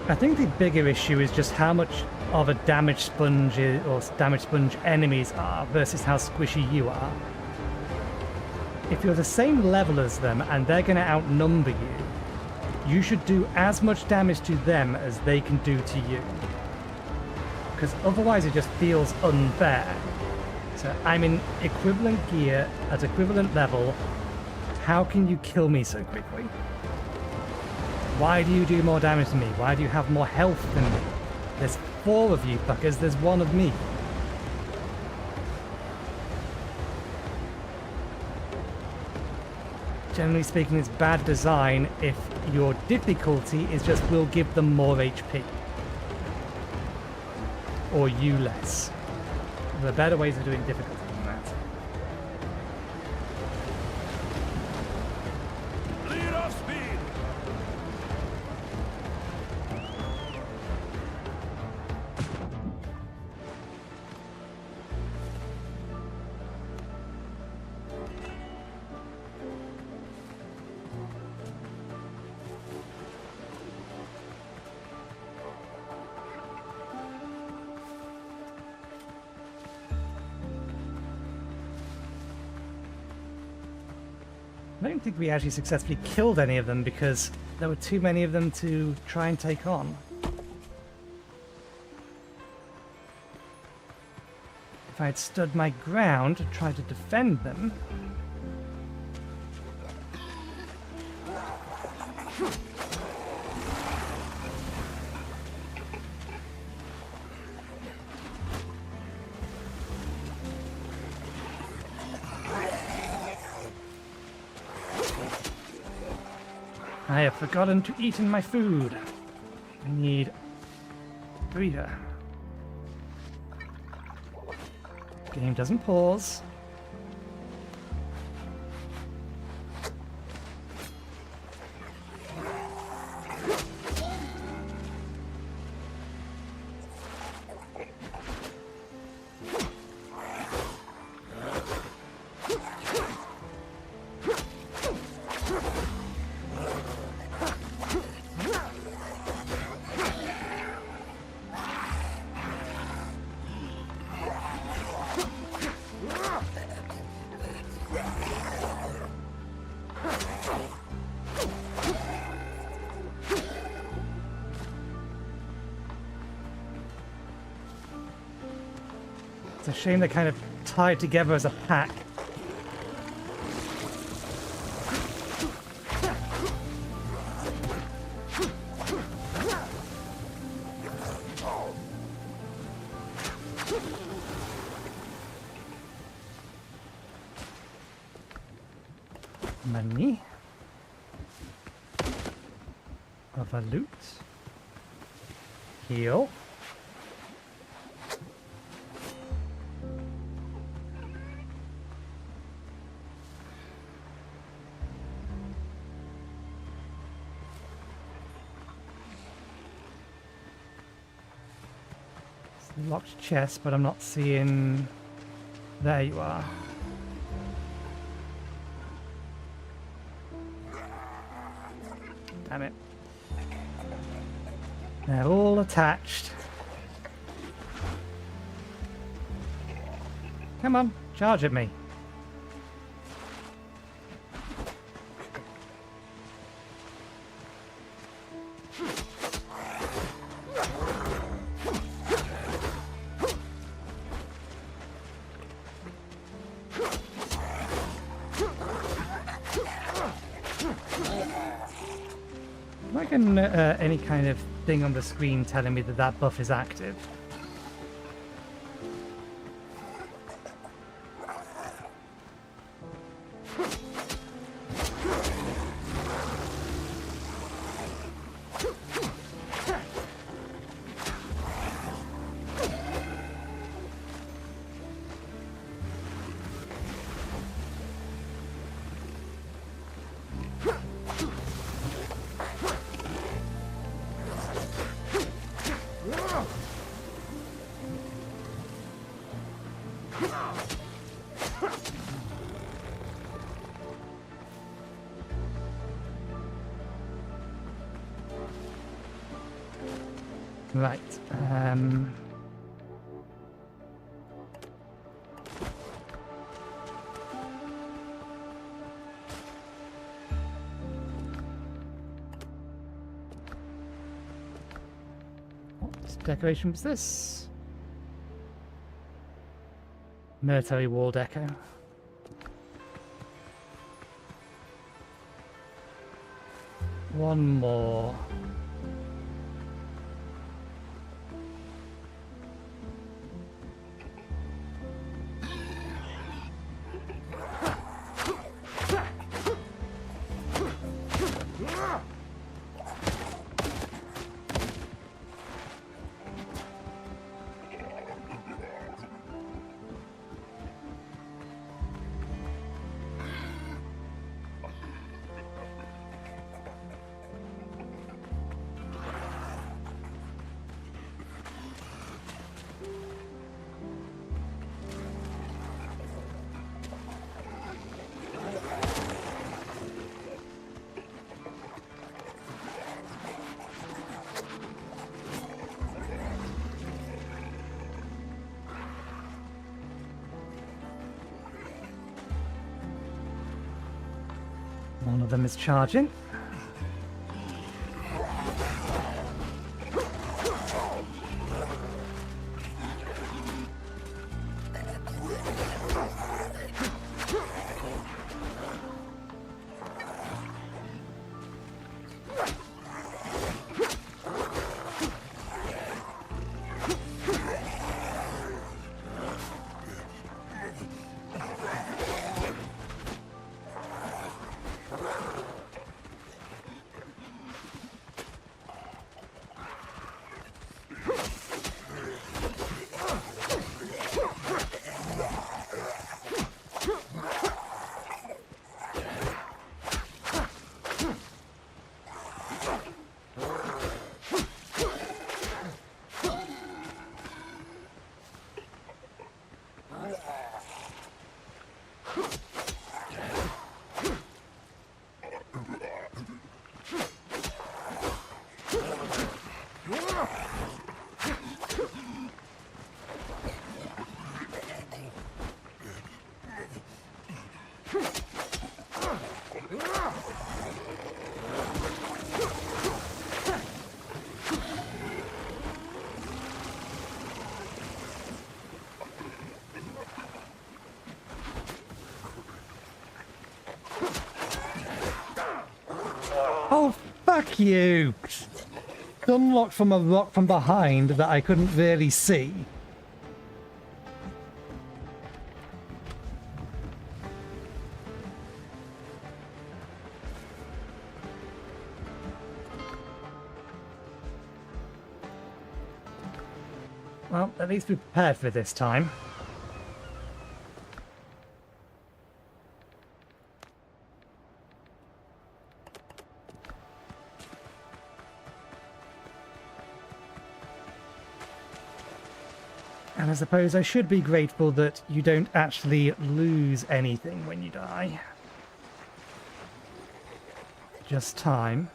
I think the bigger issue is just how much of a damage sponge or damage sponge enemies are versus how squishy you are. If you're the same level as them and they're going to outnumber you, you should do as much damage to them as they can do to you. Because otherwise it just feels unfair. So I'm in equivalent gear at equivalent level. How can you kill me so quickly? Why do you do more damage than me? Why do you have more health than me? There's 4 of you fuckers, there's 1 of me. Generally speaking, it's bad design if your difficulty is just we'll give them more HP. Or you less. There are better ways of doing difficulty than that. Lead off speed. I don't think we actually successfully killed any of them because there were too many of them to try and take on. If I had stood my ground to try to defend them... I have forgotten to eat in my food. I need breeder. Game doesn't pause. It's a shame they kind of tied together as a pack. Money. Other loot. Heal. Locked chest, but I'm not seeing... There you are. Damn it. They're all attached. Come on, charge at me. Like any kind of thing on the screen telling me that that buff is active. Right. What decoration was this? Military wall deco. One more. One of them is charging. cute. Unlocked from a rock from behind that I couldn't really see. Well, at least we're prepared for this time. And I suppose I should be grateful that you don't actually lose anything when you die. Just time.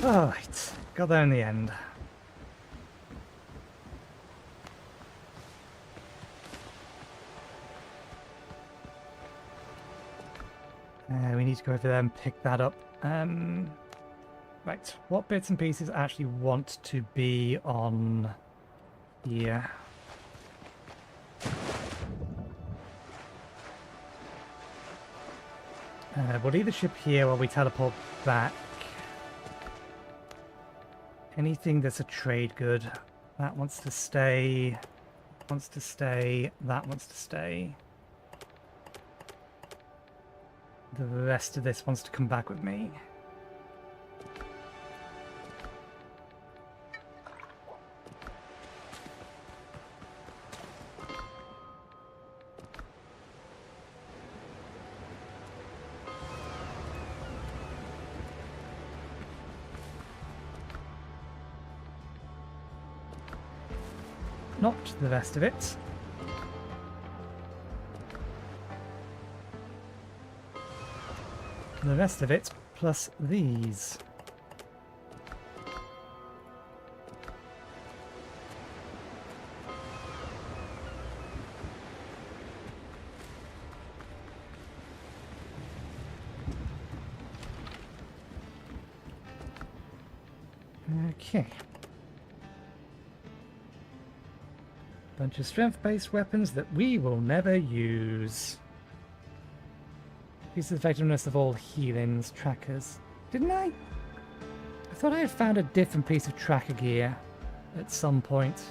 Alright, got there in the end. We need to go over there and pick that up. Right, what bits and pieces actually want to be on here? We'll leave the ship here while we teleport back. Anything that's a trade good. That wants to stay. Wants to stay. That wants to stay. The rest of this wants to come back with me. Not the rest of it. The rest of it plus these. Okay. Bunch of strength-based weapons that we will never use. Increases the effectiveness of all healings, trackers. Didn't I? I thought I had found a different piece of tracker gear at some point.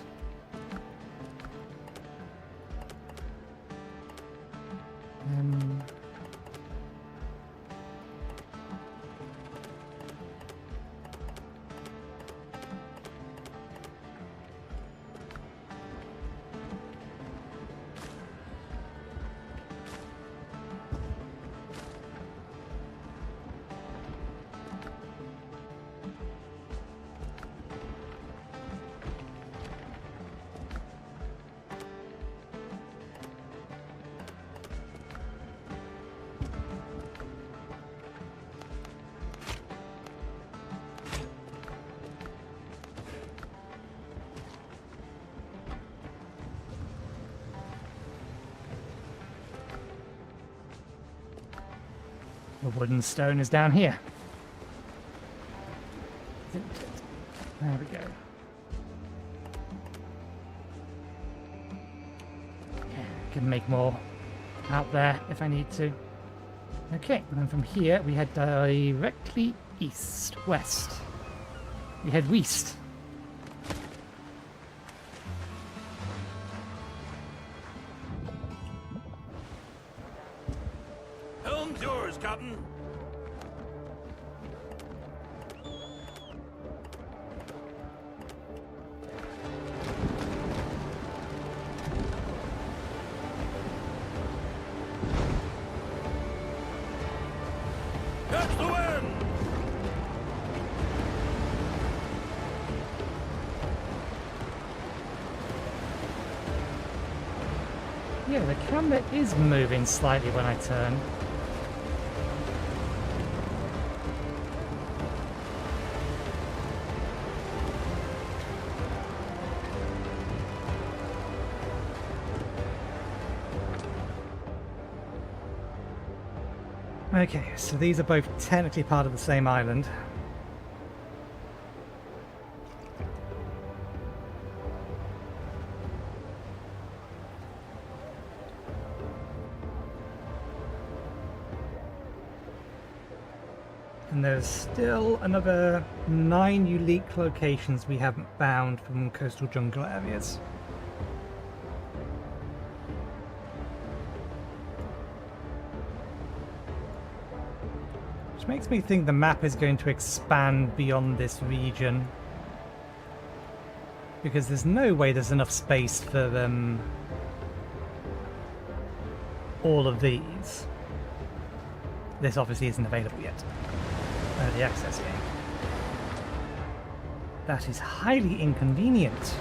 The wooden stone is down here. There we go. Yeah, can make more out there if I need to. Okay, and then from here we head directly west. We head west. Helm's yours, Captain. Yeah, the camera is moving slightly when I turn. Okay, so these are both technically part of the same island. And there's still another 9 unique locations we haven't found from coastal jungle areas. Which makes me think the map is going to expand beyond this region. Because there's no way there's enough space for all of these. This obviously isn't available yet. Early access game. That is highly inconvenient.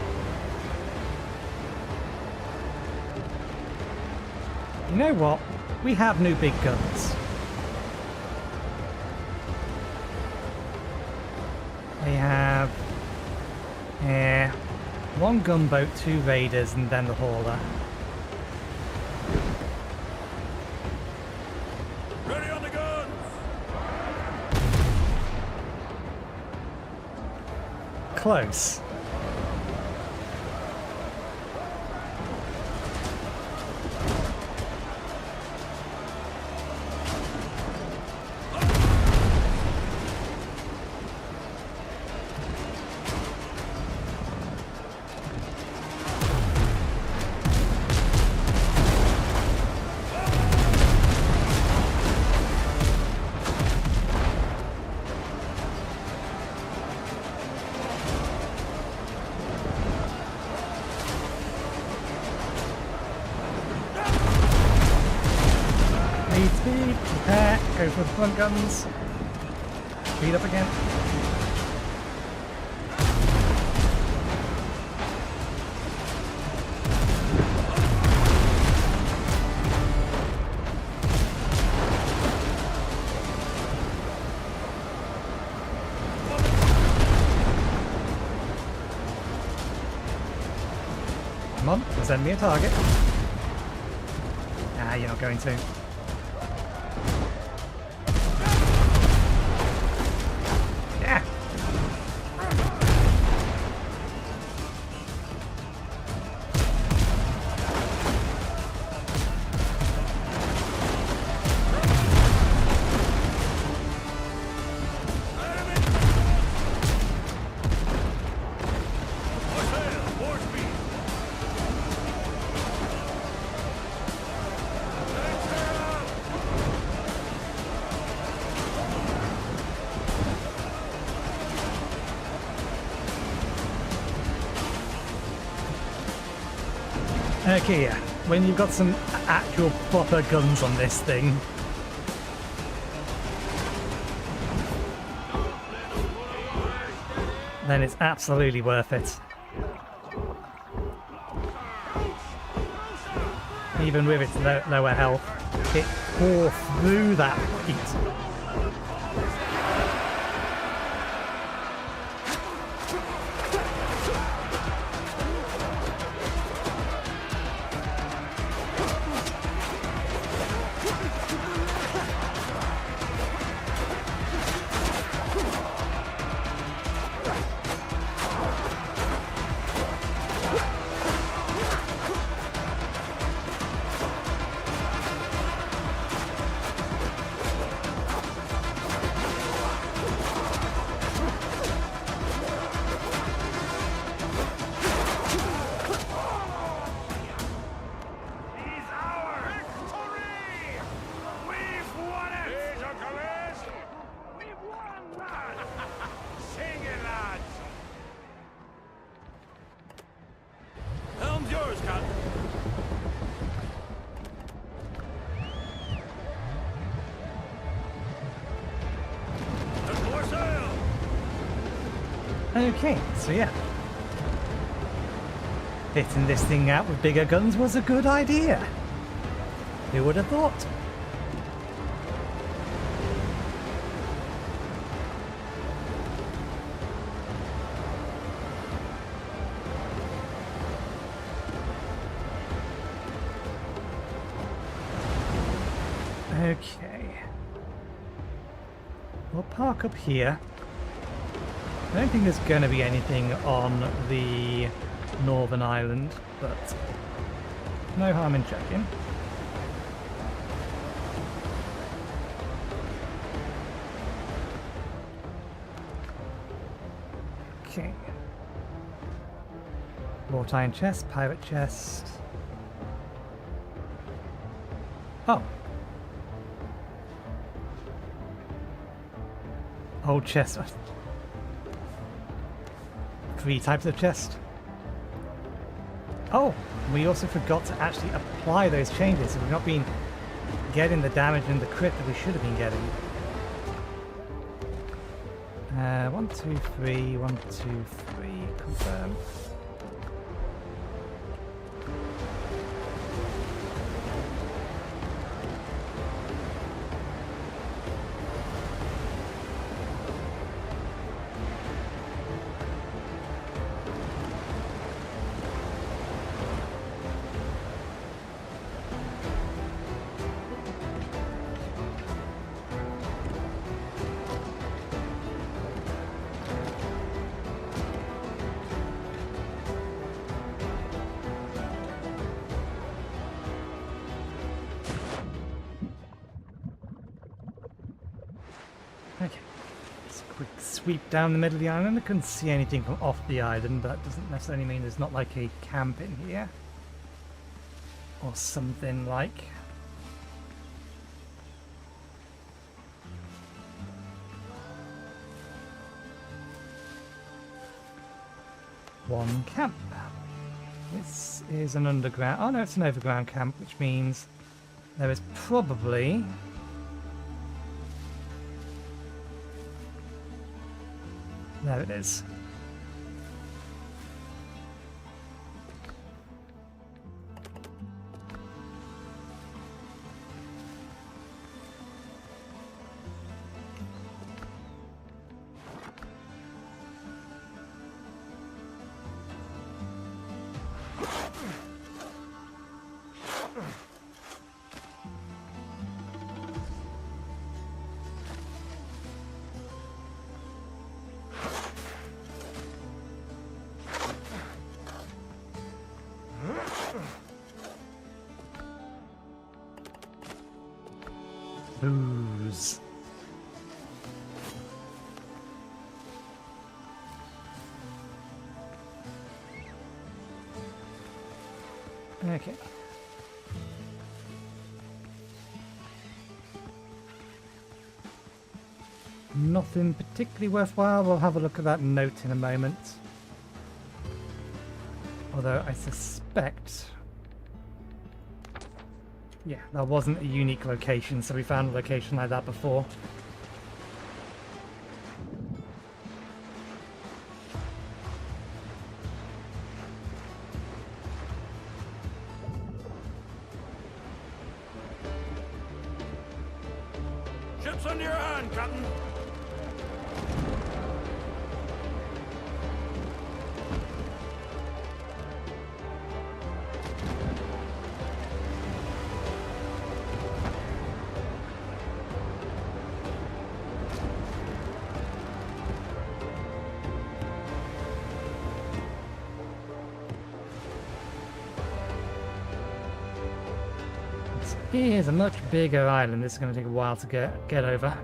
You know what? We have new big guns. We have 1 gunboat, 2 raiders, and then the hauler. Ready on the gun! Close. Speed, prepare, go for the front guns. Speed up again. Come on, send me a target. Ah, you're not going to. Okay, yeah. When you've got some actual proper guns on this thing. Then it's absolutely worth it. Even with its lower health, it tore through that heat. Helm's yours, Captain. There's more sail. Okay, so yeah. Fitting this thing out with bigger guns was a good idea. Who would have thought? Okay. We'll park up here. I don't think there's going to be anything on the northern island, but no harm in checking. Okay. Wrought iron chest, pirate chest. Oh. Old chest. 3 types of chest. Oh, we also forgot to actually apply those changes, so we've not been getting the damage and the crit that we should have been getting. 1, 2, 3, 1, 2, 3, confirm. Okay, just a quick sweep down the middle of the island. I couldn't see anything from off the island, but that doesn't necessarily mean there's not like a camp in here. Or something like. One camp. This is an underground. Oh no, it's an overground camp, which means there is probably. There it is. Booze. Okay. Nothing particularly worthwhile. We'll have a look at that note in a moment. Although I suspect... Yeah, that wasn't a unique location, so we found a location like that before. Ships under your hand, Captain. Here's a much bigger island. This is going to take a while to get over.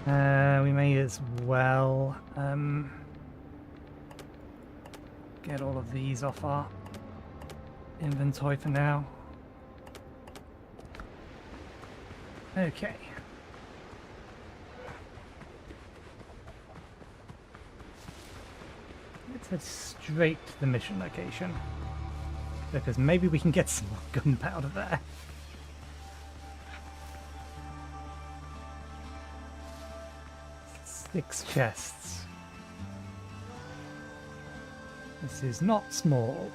We may as well get all of these off our inventory for now. Okay. Let's head straight to the mission location, because maybe we can get some more gunpowder there. Six chests. This is not small.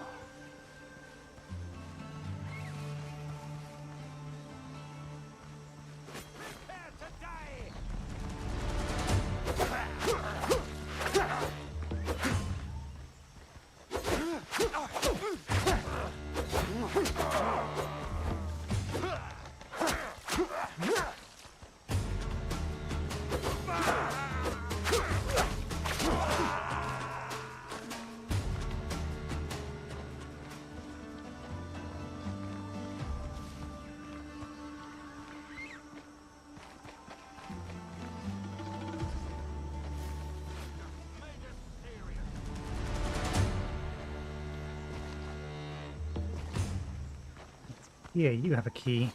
Here, you have a key.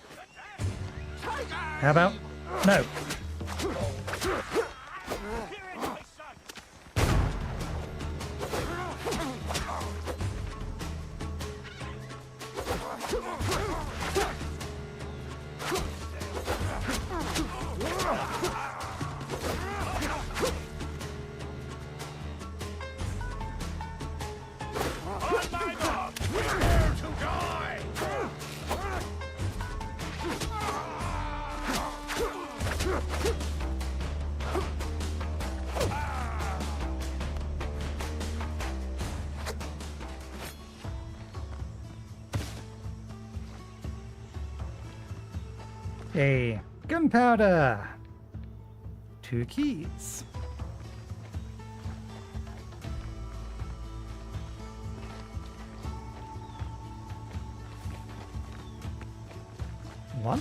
How about... No. Hey, gunpowder! 2 keys. One.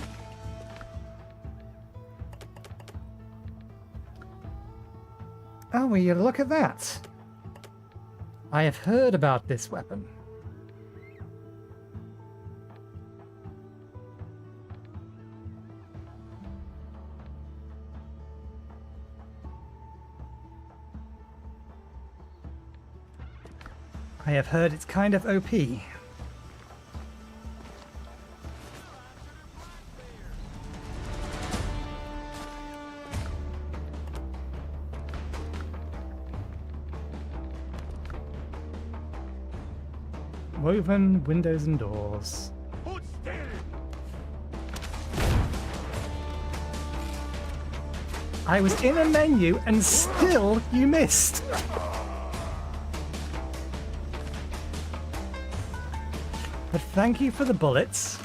Oh, will you look at that? I have heard about this weapon. I have heard it's kind of OP. Woven windows and doors. Hold still! I was in a menu and still you missed. But thank you for the bullets.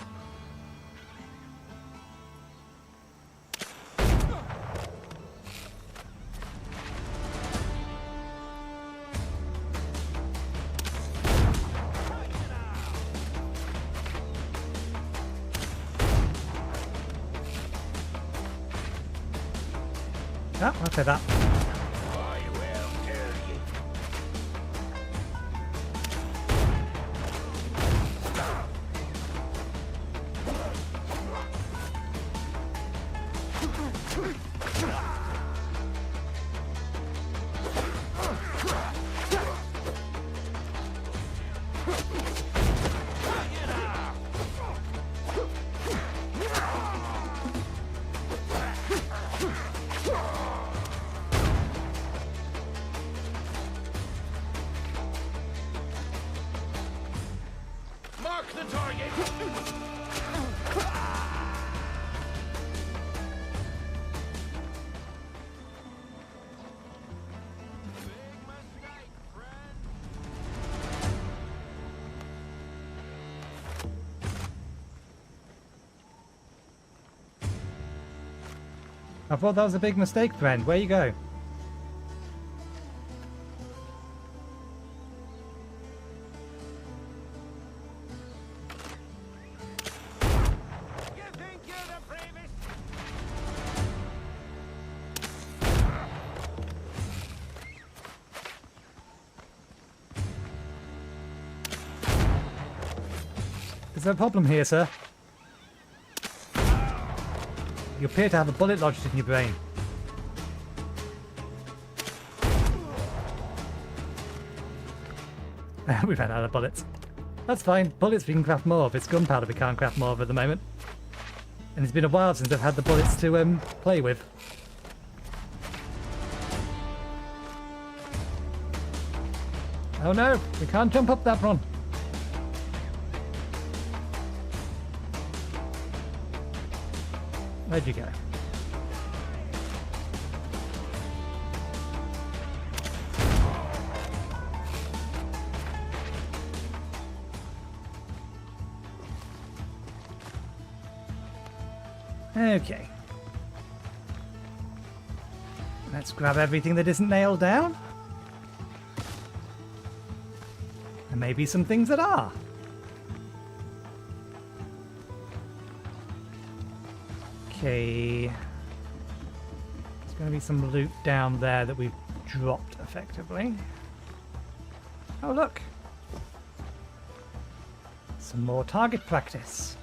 Oh, I'll say that. I will kill you. Mark the target! I thought that was a big mistake, friend. Where you go? You think you're the bravest? Is there a problem here, sir? You appear to have a bullet lodged in your brain. We've run out of bullets. That's fine. Bullets we can craft more of. It's gunpowder we can't craft more of at the moment. And it's been a while since I've had the bullets to play with. Oh no, we can't jump up that one. Where'd you go? Okay. Let's grab everything that isn't nailed down. And maybe some things that are. Okay. There's going to be some loot down there that we've dropped effectively. Oh, look. Some more target practice.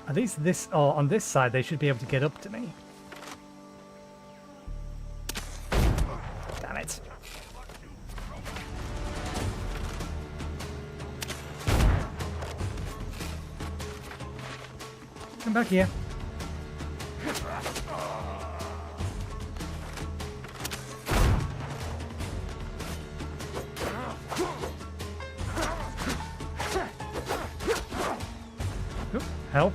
At least this, or on this side, they should be able to get up to me. Damn it. Come back here. Oop, help.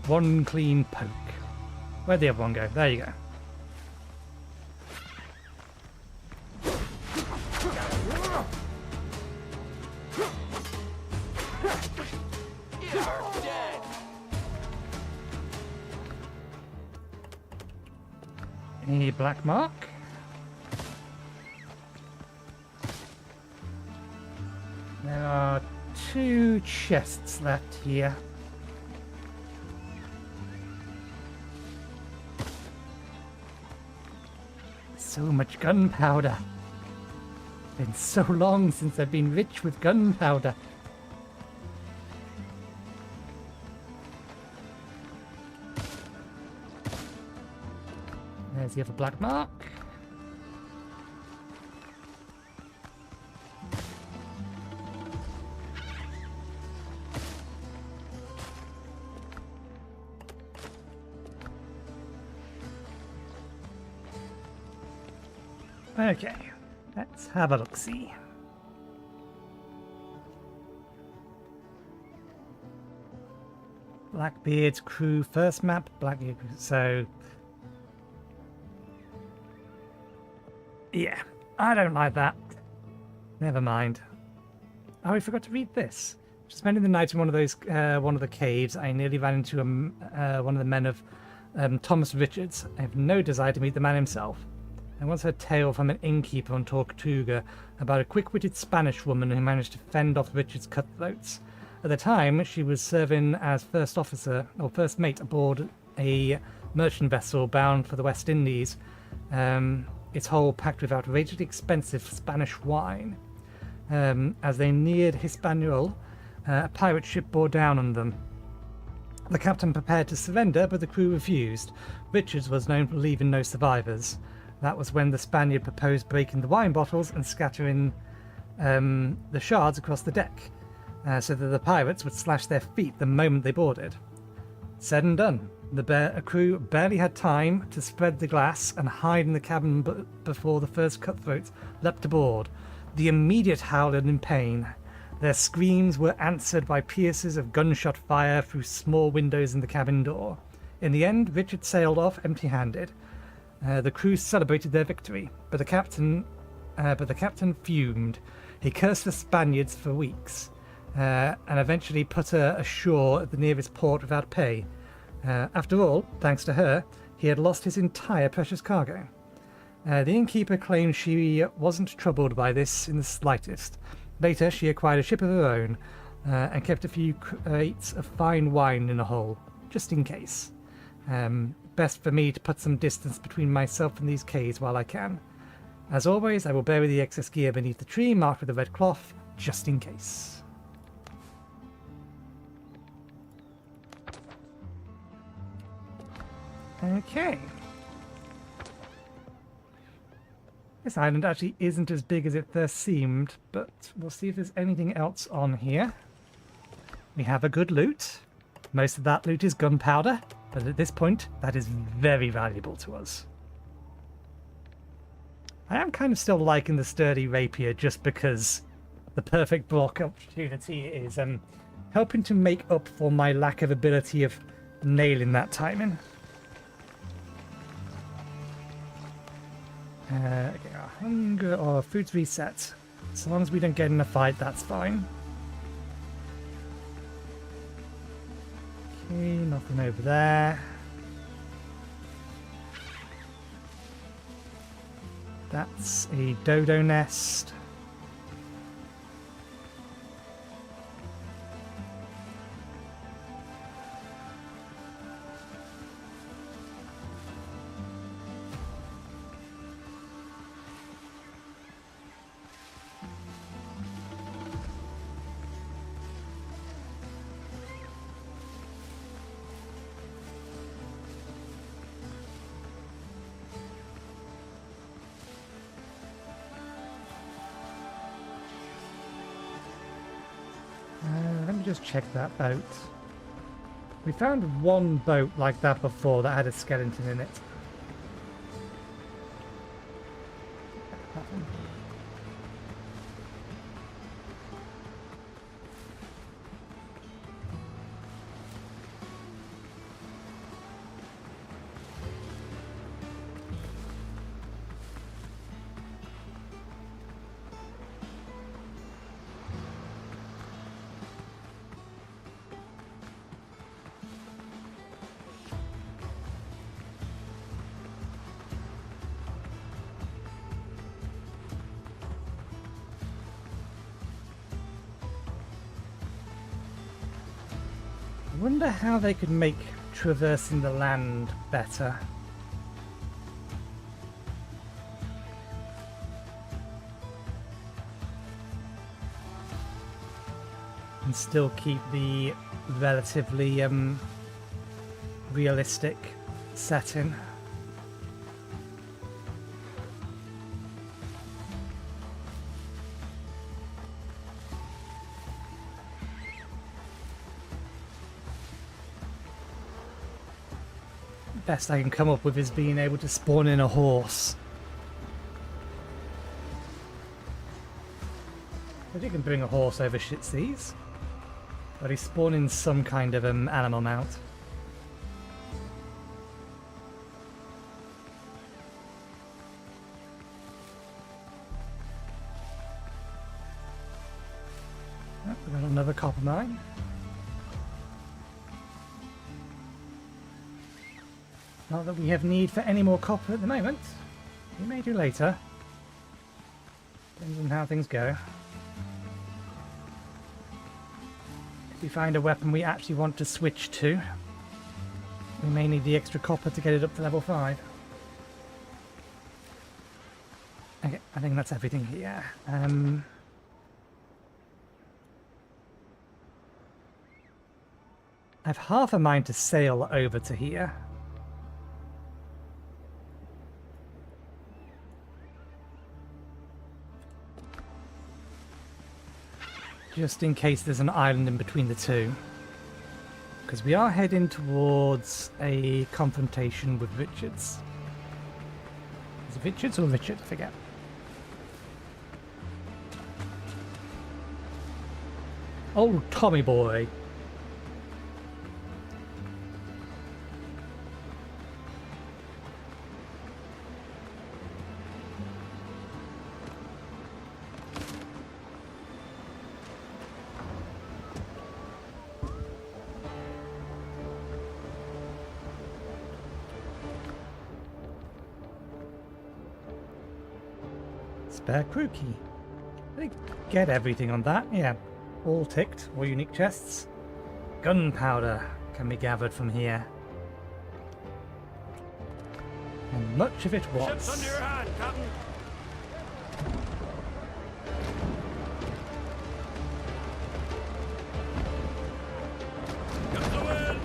One clean poke. Where'd the other one go? There you go. Any black mark? There are 2 chests left here. So much gunpowder. It's been so long since I've been rich with gunpowder. There's the other black mark. Okay, let's have a look-see. Blackbeard's crew first map, Blackbeard, so... yeah, I don't like that. Never mind. Oh, I forgot to read this. Just spending the night in one of the caves, I nearly ran into one of the men of Thomas Richards. I have no desire to meet the man himself. I once heard a tale from an innkeeper on Tortuga about a quick-witted Spanish woman who managed to fend off Richard's cutthroats. At the time, she was serving as first officer or first mate aboard a merchant vessel bound for the West Indies. Its hull packed with outrageously expensive Spanish wine. As they neared Hispaniola, a pirate ship bore down on them. The captain prepared to surrender, but the crew refused. Richards was known for leaving no survivors. That was when the Spaniard proposed breaking the wine bottles and scattering the shards across the deck, so that the pirates would slash their feet the moment they boarded. Said and done. The crew barely had time to spread the glass and hide in the cabin before the first cutthroats leapt aboard. The immediate howling in pain. Their screams were answered by pierces of gunshot fire through small windows in the cabin door. In the end, Richard sailed off empty-handed. The crew celebrated their victory, but the captain fumed. He cursed the Spaniards for weeks, and eventually put her ashore at the nearest port without pay. After all, thanks to her, he had lost his entire precious cargo. The innkeeper claimed she wasn't troubled by this in the slightest. Later, she acquired a ship of her own and kept a few crates of fine wine in a hole, just in case. Best for me to put some distance between myself and these caves while I can. As always, I will bury the excess gear beneath the tree marked with a red cloth, just in case. Okay. This island actually isn't as big as it first seemed, but we'll see if there's anything else on here. We have a good loot. Most of that loot is gunpowder, but at this point, that is very valuable to us. I am kind of still liking the sturdy rapier just because the perfect block opportunity is helping to make up for my lack of ability of nailing that timing. Okay, our hunger or food's reset. So long as we don't get in a fight, that's fine. Okay, nothing over there. That's a dodo nest. Let me just check that boat. We found one boat like that before that had a skeleton in it. Nothing. I wonder how they could make traversing the land better. And still keep the relatively realistic setting. Best I can come up with is being able to spawn in a horse. But you can bring a horse over shit seas. But he's spawning some kind of animal mount. Oh, we got another copper mine. Not that we have need for any more copper at the moment. We may do later. Depends on how things go. If we find a weapon we actually want to switch to, we may need the extra copper to get it up to level 5. Okay, I think that's everything here. I've half a mind to sail over to here. Just in case there's an island in between the two. Because we are heading towards a confrontation with Richards. Is it Richards or Richard? I forget. Oh, Tommy boy. Spare crew key. Did I get everything on that? Yeah. All ticked. All unique chests. Gunpowder can be gathered from here. And much of it Ship's under was. your hand, Captain. Get the wind.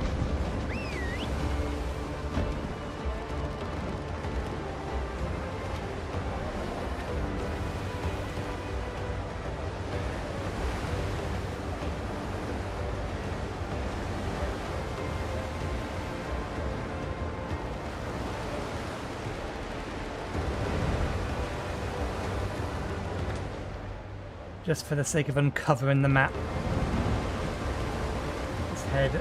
Just for the sake of uncovering the map. Let's head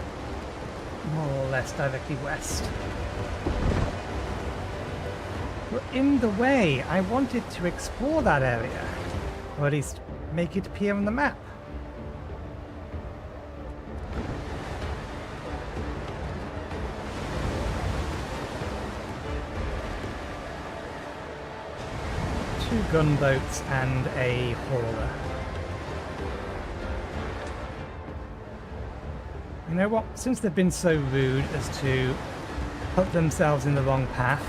more or less directly west. We're in the way. I wanted to explore that area. Or at least make it appear on the map. Two gunboats and a hauler. You know what? Since they've been so rude as to put themselves in the wrong path,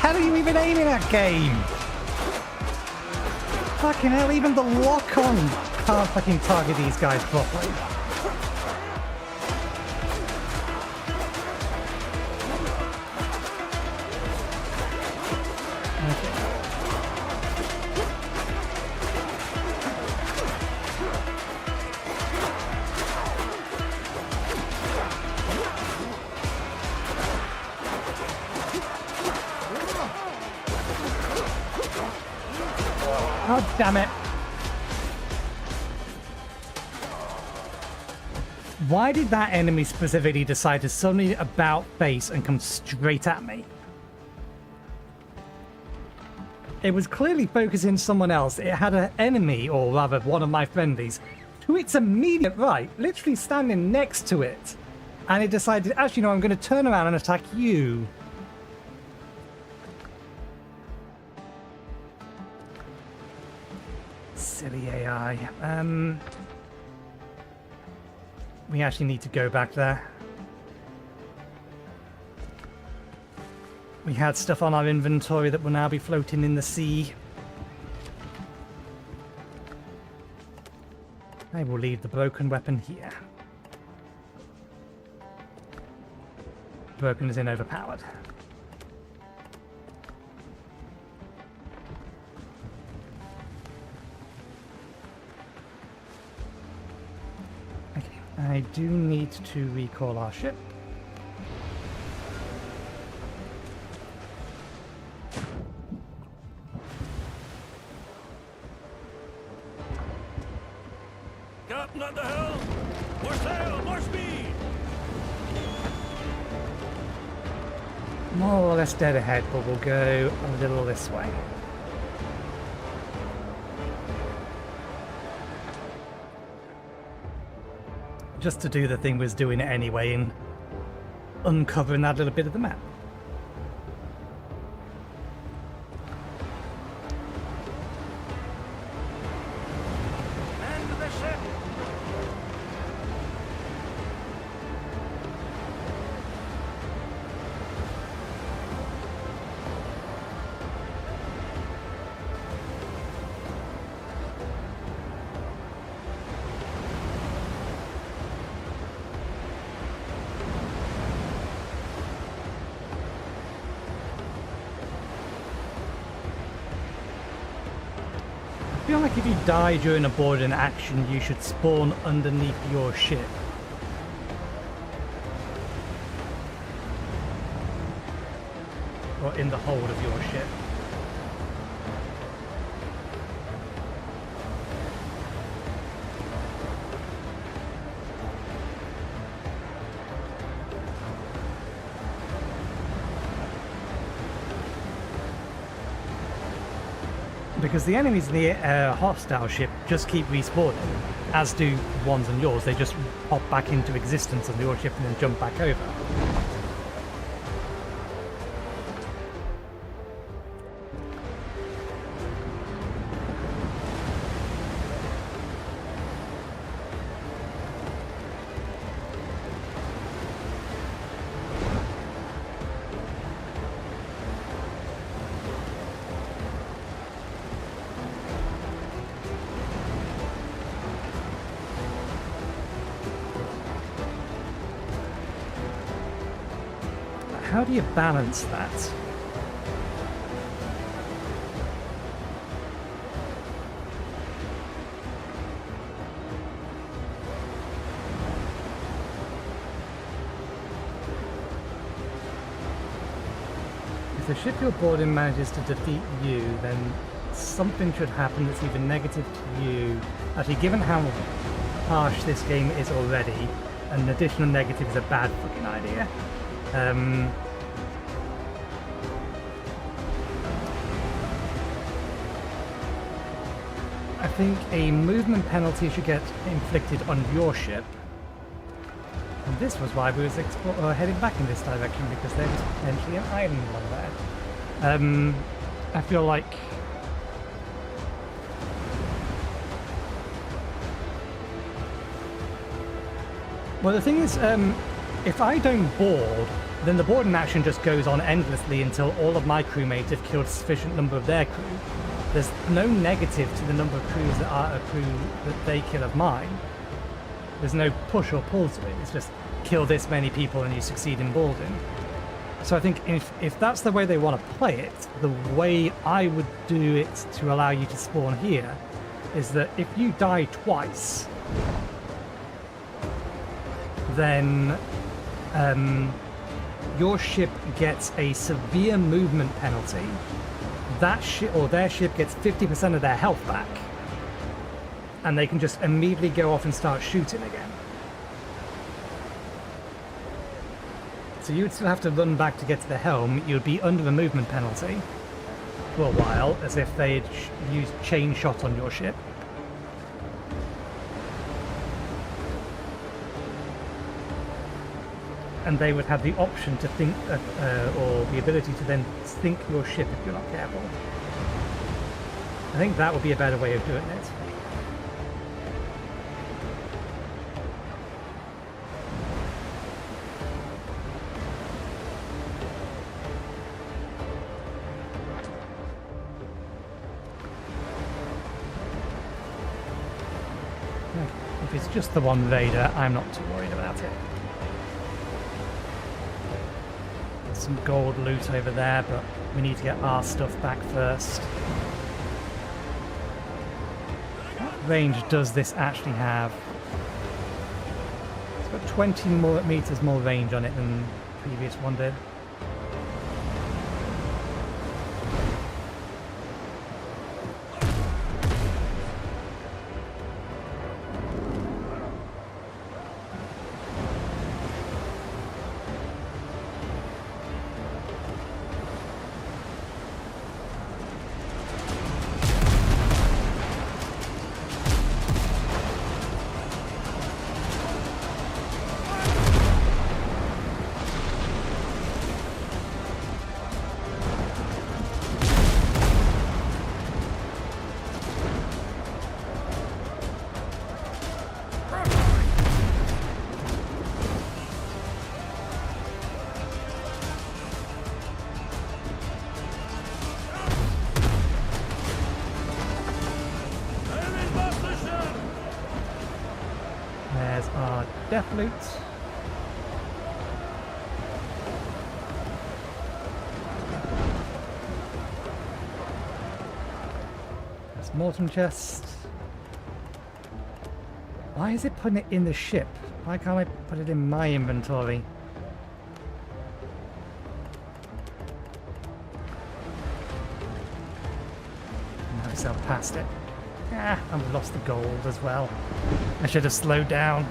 hell are you even aiming at, game? Fucking hell, even the lock-on can't fucking target these guys properly. God damn it. Why did that enemy specifically decide to suddenly about face and come straight at me? It was clearly focusing someone else. It had an enemy, or rather one of my friendlies, to its immediate right, literally standing next to it. And it decided, actually, no, I'm going to turn around and attack you. Silly AI. We actually need to go back there. We had stuff on our inventory that will now be floating in the sea. I will leave the broken weapon here. Broken is in overpowered. Okay, I do need to recall our ship. Captain at the helm! More sail! More speed! More or less dead ahead, but we'll go a little this way. Just to do the thing was doing it anyway and uncovering that little bit of the map. Man to the ship! I feel like if you die during a boarding action, you should spawn underneath your ship. Or in the hold of your ship. Because the enemies in the hostile ship just keep respawning, as do ones on yours. They just pop back into existence on your ship and then jump back over. How do you balance that? If the ship you're boarding manages to defeat you, then something should happen that's either negative to you. Actually, given how harsh this game is already, an additional negative is a bad fucking idea. I think a movement penalty should get inflicted on your ship. And this was why we was heading back in this direction, because there was potentially an island on there. I feel like... Well, the thing is, if I don't board, then the boarding action just goes on endlessly until all of my crewmates have killed a sufficient number of their crew. There's no negative to the number of crews that are a crew that they kill of mine. There's no push or pull to it. It's just kill this many people and you succeed in boarding. So I think if that's the way they want to play it, the way I would do it to allow you to spawn here is that if you die twice, then your ship gets a severe movement penalty that ship or their ship gets 50% of their health back, and they can just immediately go off and start shooting again. So you would still have to run back to get to the helm. You'd be under a movement penalty for a while, as if they'd used chain shot on your ship. And they would have the option to think, or the ability to then sink your ship if you're not careful. I think that would be a better way of doing it. If it's just the one raider, I'm not too worried about it. There's some gold loot over there, but we need to get our stuff back first. What range does this actually have? It's got 20 more meters more range on it than the previous one did. There's our death loot. There's Morton chest. Why is it putting it in the ship? Why can't I put it in my inventory? No, so past it. Ah, I've lost the gold as well. I should have slowed down.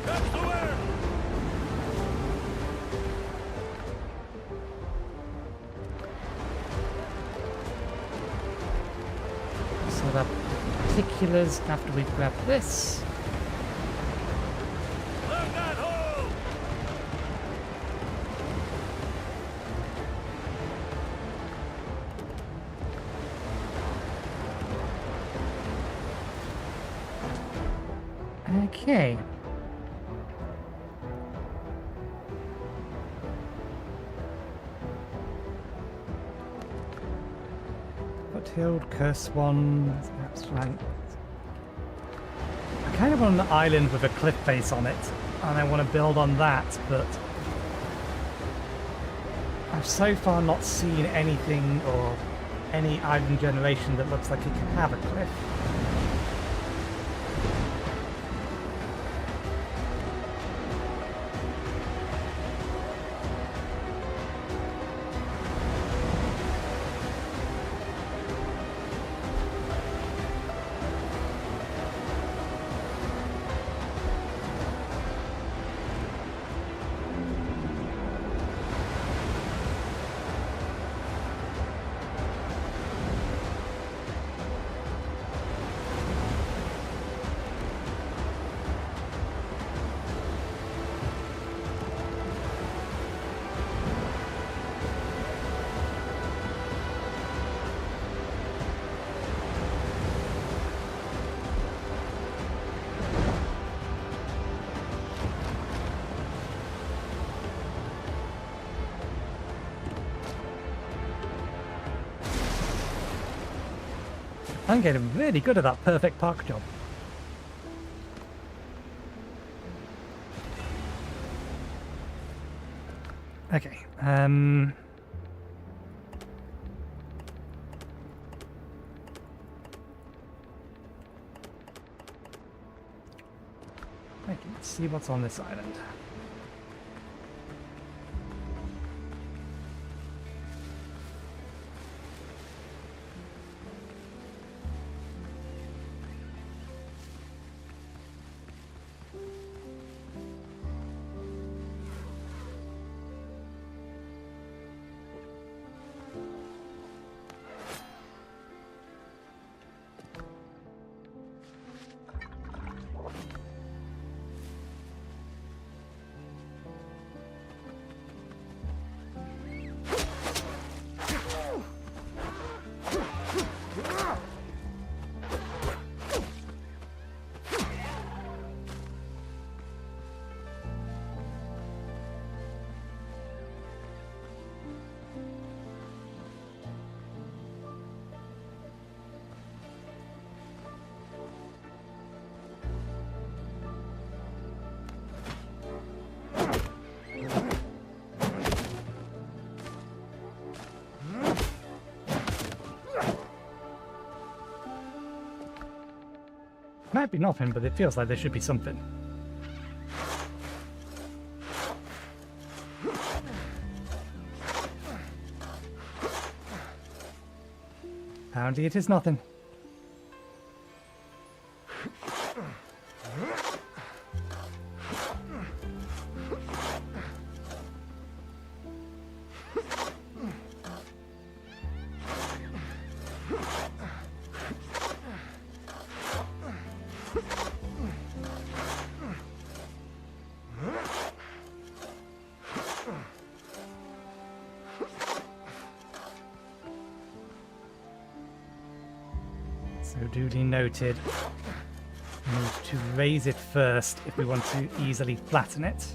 Catch the wind! Sort of particulars after we grab this. Look that hole! Okay. Foothill, Curse One, Strength. I kind of want an island with a cliff face on it, and I want to build on that, but I've so far not seen anything or any island generation that looks like it can have a cliff. I'm getting really good at that perfect park job. Okay, Okay, let's see what's on this island. Might be nothing, but it feels like there should be something. Apparently it is nothing. So duly noted. We need to raise it first if we want to easily flatten it.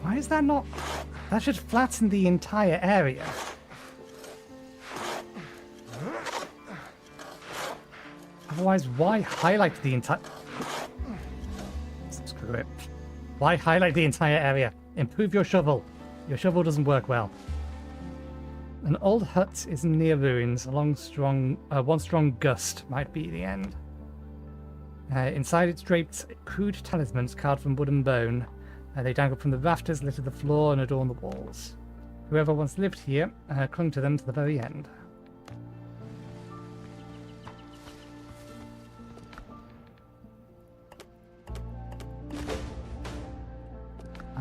Why is that not... That should flatten the entire area. Otherwise, why highlight the entire... Screw it. Why highlight the entire area? Improve your shovel. Your shovel doesn't work well. An old hut is near ruins. One strong gust might be the end. Inside it's draped crude talismans carved from wood and bone. They dangle from the rafters, litter the floor, and adorn the walls. Whoever once lived here clung to them to the very end.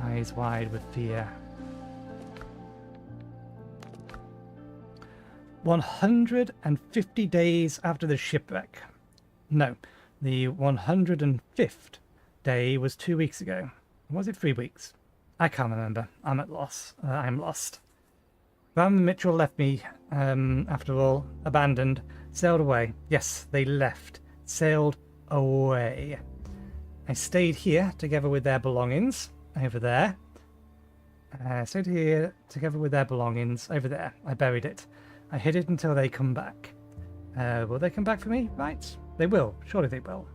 Eyes wide with fear. 150 days after the shipwreck. No, the 105th day was 2 weeks ago. Or was it 3 weeks? I can't remember. I'm at loss. I'm lost. Ram and Mitchell left me, after all, abandoned, sailed away. Yes, they left. Sailed away. I stayed here together with their belongings, over there. Stayed here together with their belongings, over there. I buried it. I hid it until they come back. Will they come back for me? Right. They will. Surely they will.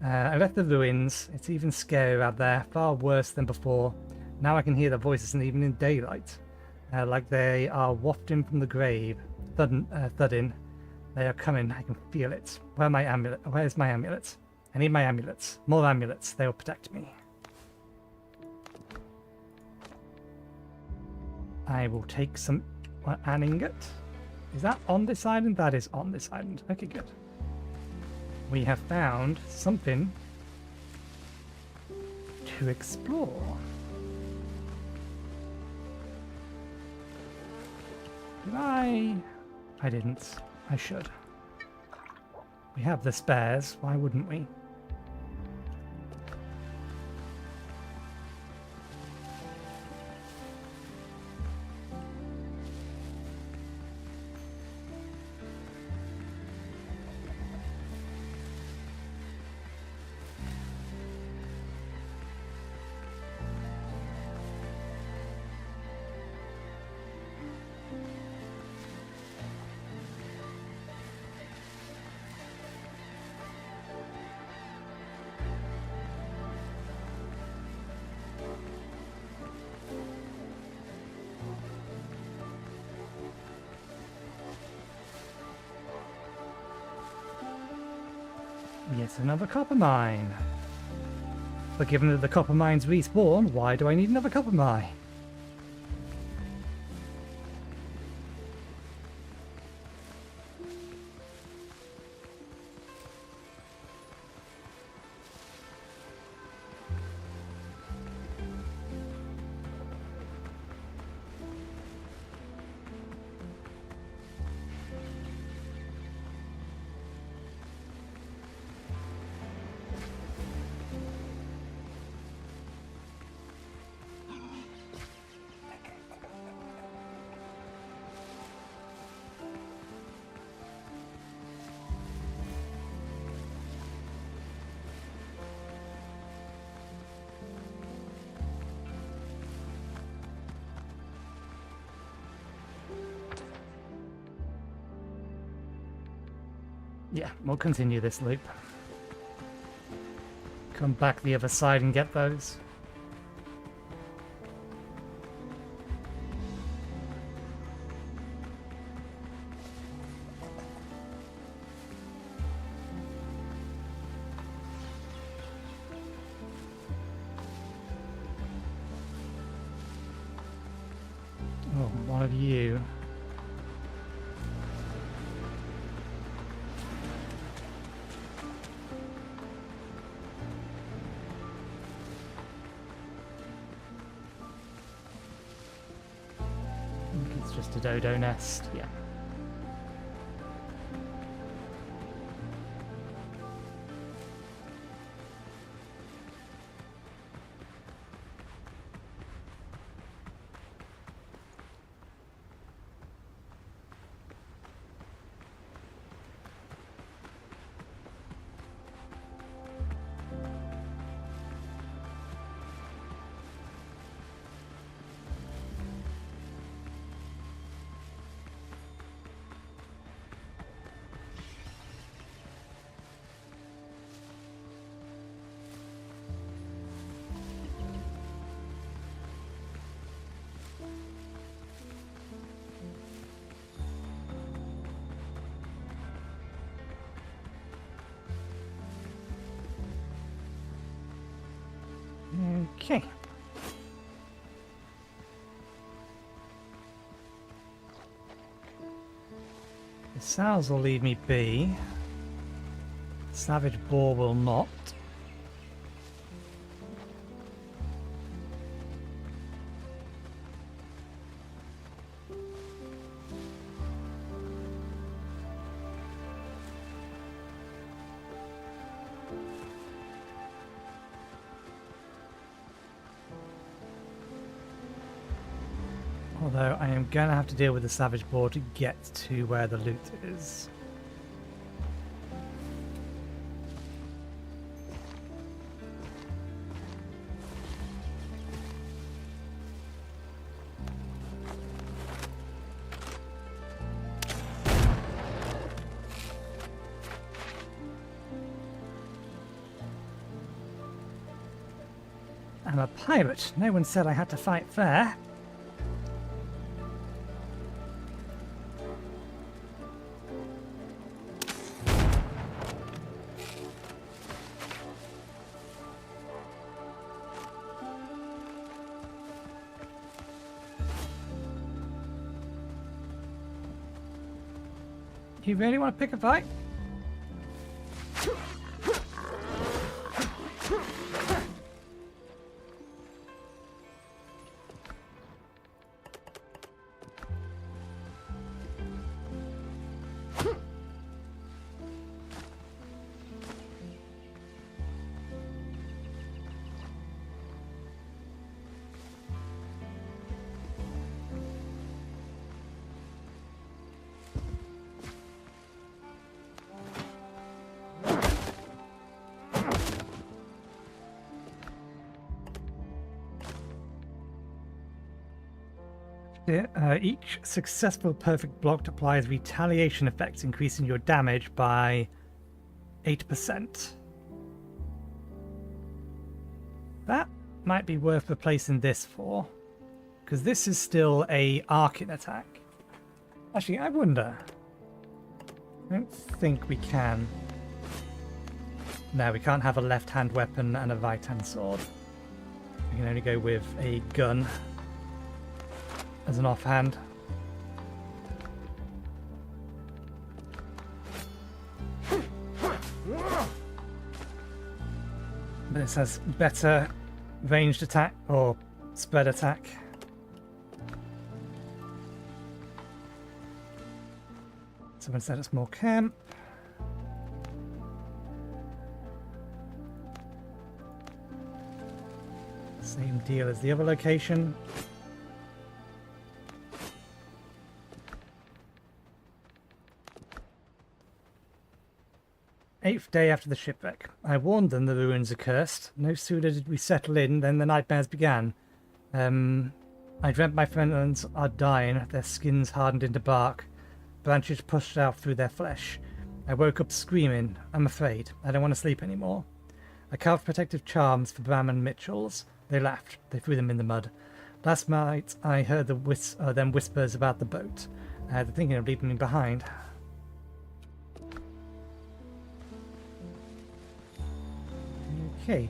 I left the ruins. It's even scarier out there. Far worse than before. Now I can hear their voices and even in daylight. Like they are wafting from the grave. Thudding. They are coming. I can feel it. Where's my amulet? I need my amulets. More amulets. They will protect me. I will take some... an ingot. Is that on this island? That is on this island. Okay, good. We have found something to explore. Did I didn't. I should. We have the spares. Why wouldn't we? Yet another copper mine. But given that the copper mines respawn, why do I need another copper mine? Yeah, we'll continue this loop. Come back the other side and get those. Oh, one of you. Just a dodo nest, yeah. Okay. The sows will leave me be. Savage boar will not. Although I am going to have to deal with the savage boar to get to where the loot is. I'm a pirate. No one said I had to fight fair. You really want to pick a fight? Each successful perfect block applies retaliation effects, increasing your damage by 8%. That might be worth replacing this for, because this is still a arcing attack. Actually, I wonder. I don't think we can. No, we can't have a left-hand weapon and a right-hand sword. We can only go with a gun as an offhand. But this has better ranged attack or spread attack. So instead it's more camp. Same deal as the other location. Eighth day after the shipwreck. I warned them the ruins are cursed. No sooner did we settle in than the nightmares began. I dreamt my friends are dying, their skins hardened into bark, branches pushed out through their flesh. I woke up screaming. I'm afraid. I don't want to sleep anymore. I carved protective charms for Bram and Mitchells. They laughed. They threw them in the mud. Last night I heard them whispers about the boat. They're thinking of leaving me behind. Okay.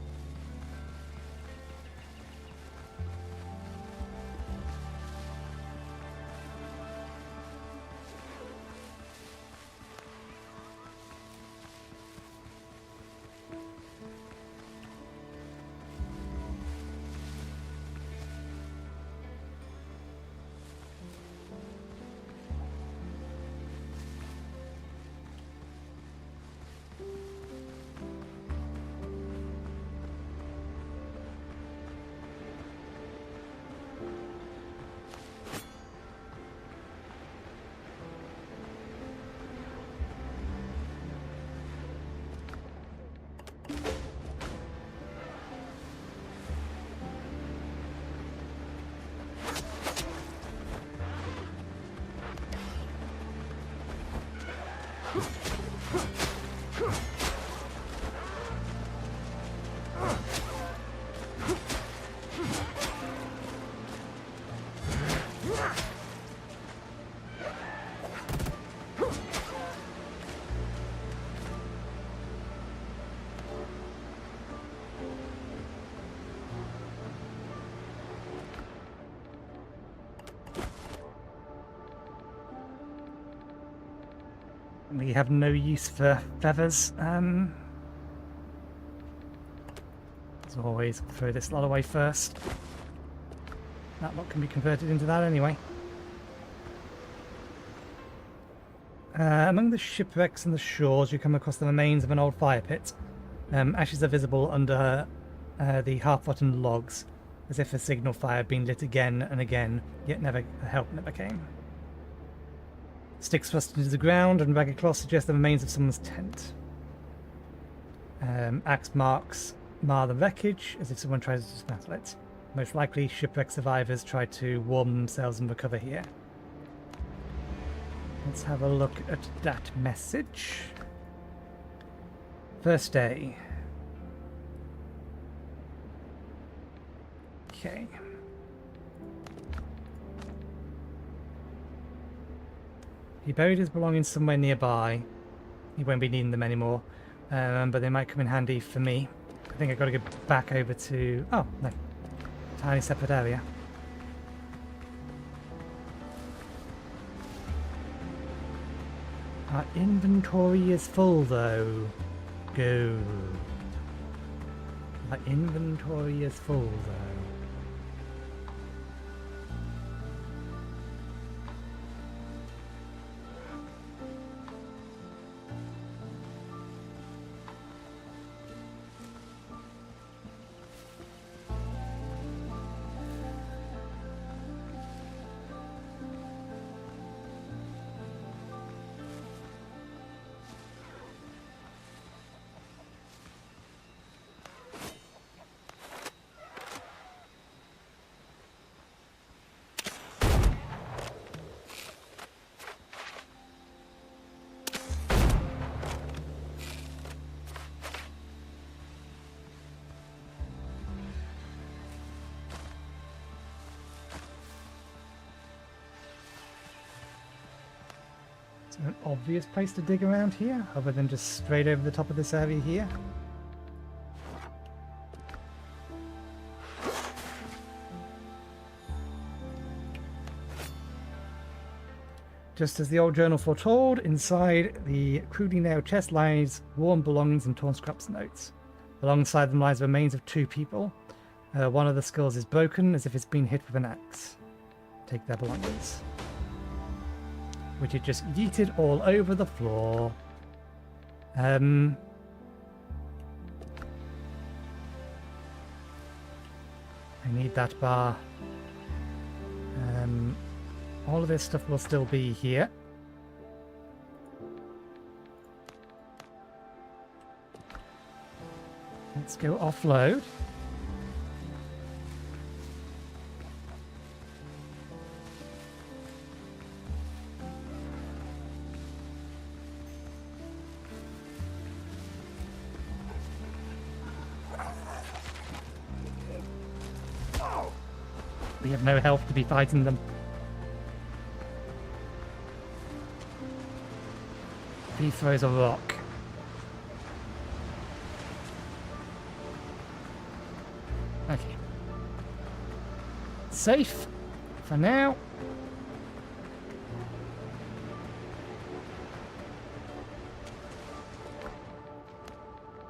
We have no use for feathers. As always, throw this lot away first. That lot can be converted into that anyway. Among the shipwrecks and the shores, you come across the remains of an old fire pit. Ashes are visible under the half-rotten logs, as if a signal fire had been lit again and again, yet help never came. Sticks thrust into the ground and ragged cloth suggest the remains of someone's tent. Axe marks mar the wreckage, as if someone tries to dismantle it. Most likely, shipwreck survivors tried to warm themselves and recover here. Let's have a look at that message. First day. Okay. He buried his belongings somewhere nearby. He won't be needing them anymore, but they might come in handy for me. I think I've got to go back over to... Oh, no. Tiny separate area. Our inventory is full, though. Good. Our inventory is full, though. An obvious place to dig around here, other than just straight over the top of this area here. Just as the old journal foretold, inside the crudely nailed chest lies worn belongings and torn scraps of notes. Alongside them lies the remains of 2 people. One of the skulls is broken, as if it's been hit with an axe. Take their belongings. Which it just yeeted all over the floor. I need that bar. All of this stuff will still be here. Let's go offload. We have no health to be fighting them. He throws a rock. Okay. Safe for now.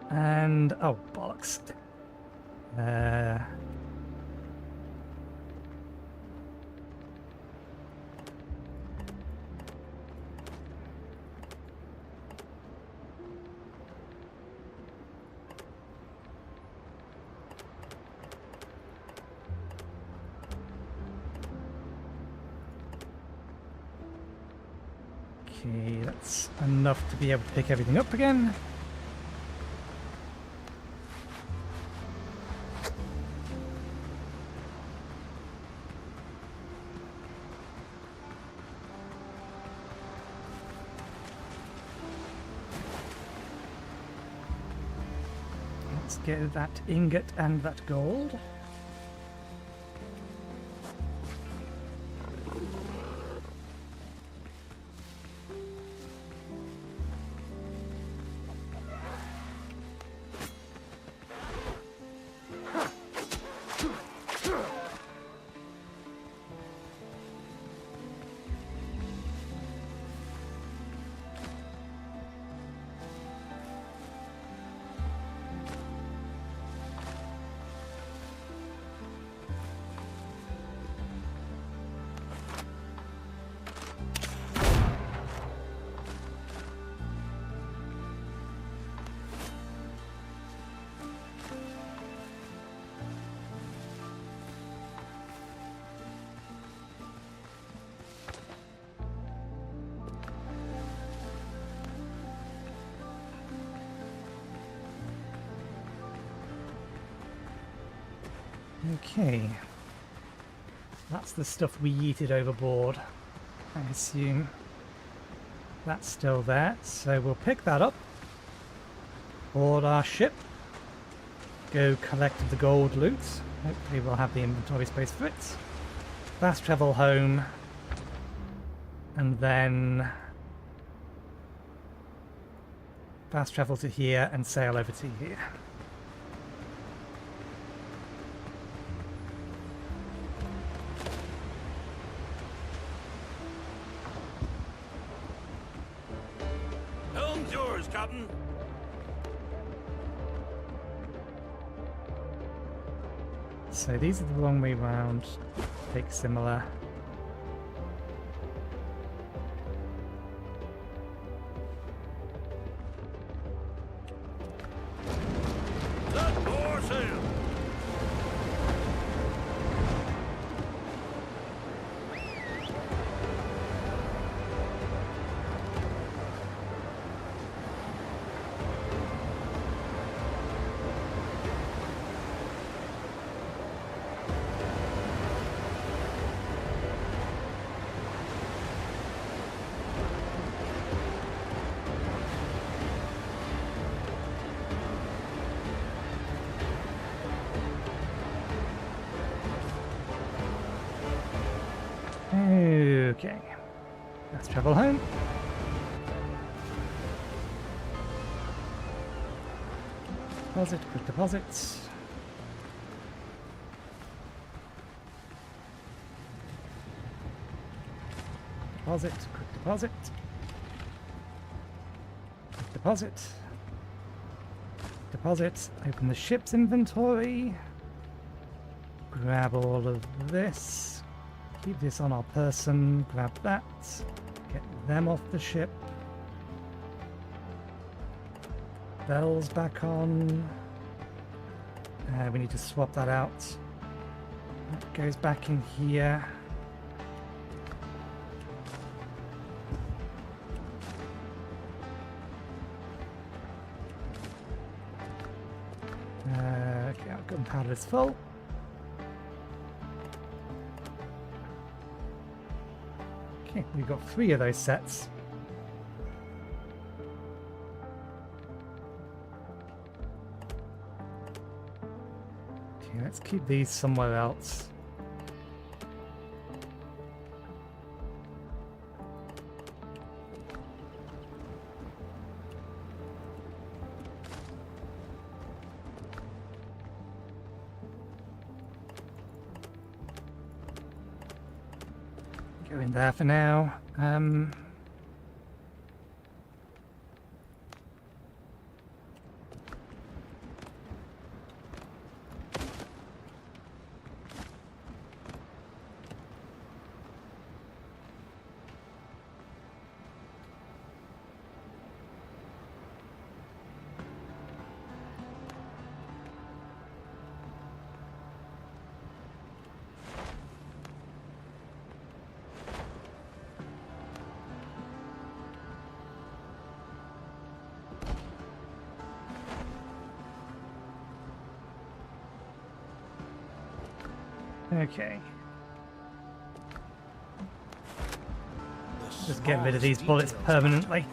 And oh bollocks. Okay, that's enough to be able to pick everything up again. Let's get that ingot and that gold. Okay. That's the stuff we yeeted overboard, I assume. That's still there, so we'll pick that up, board our ship, go collect the gold loot. Hopefully we'll have the inventory space for it. Fast travel home, and then fast travel to here and sail over to here. Helm's yours, Captain. So these are the wrong way round. Take similar. Set for sail. Okay. Let's travel home. Deposit, quick deposits. deposit, quick deposit. Quick deposit. Deposit, open the ship's inventory. Grab all of this. Keep this on our person, grab that. Get them off the ship. Bells back on. We need to swap that out. That goes back in here. Okay, our gunpowder is full. Okay, we've got 3 of those sets. Okay, let's keep these somewhere else. Go in there for now. Okay. Just get rid of these bullets permanently.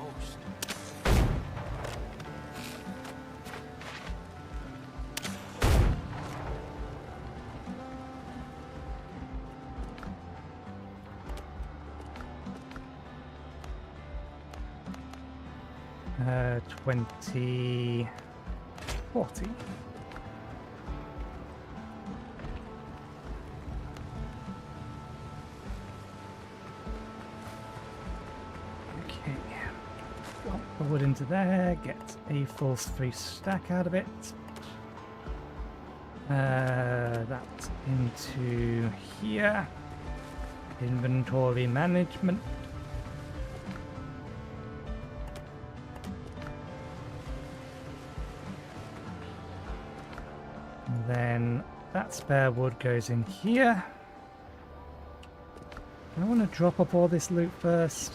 20, 40. Okay, drop the wood into there, get a full 3 stack out of it. That into here. Inventory management. And then that spare wood goes in here. I want to drop up all this loot first.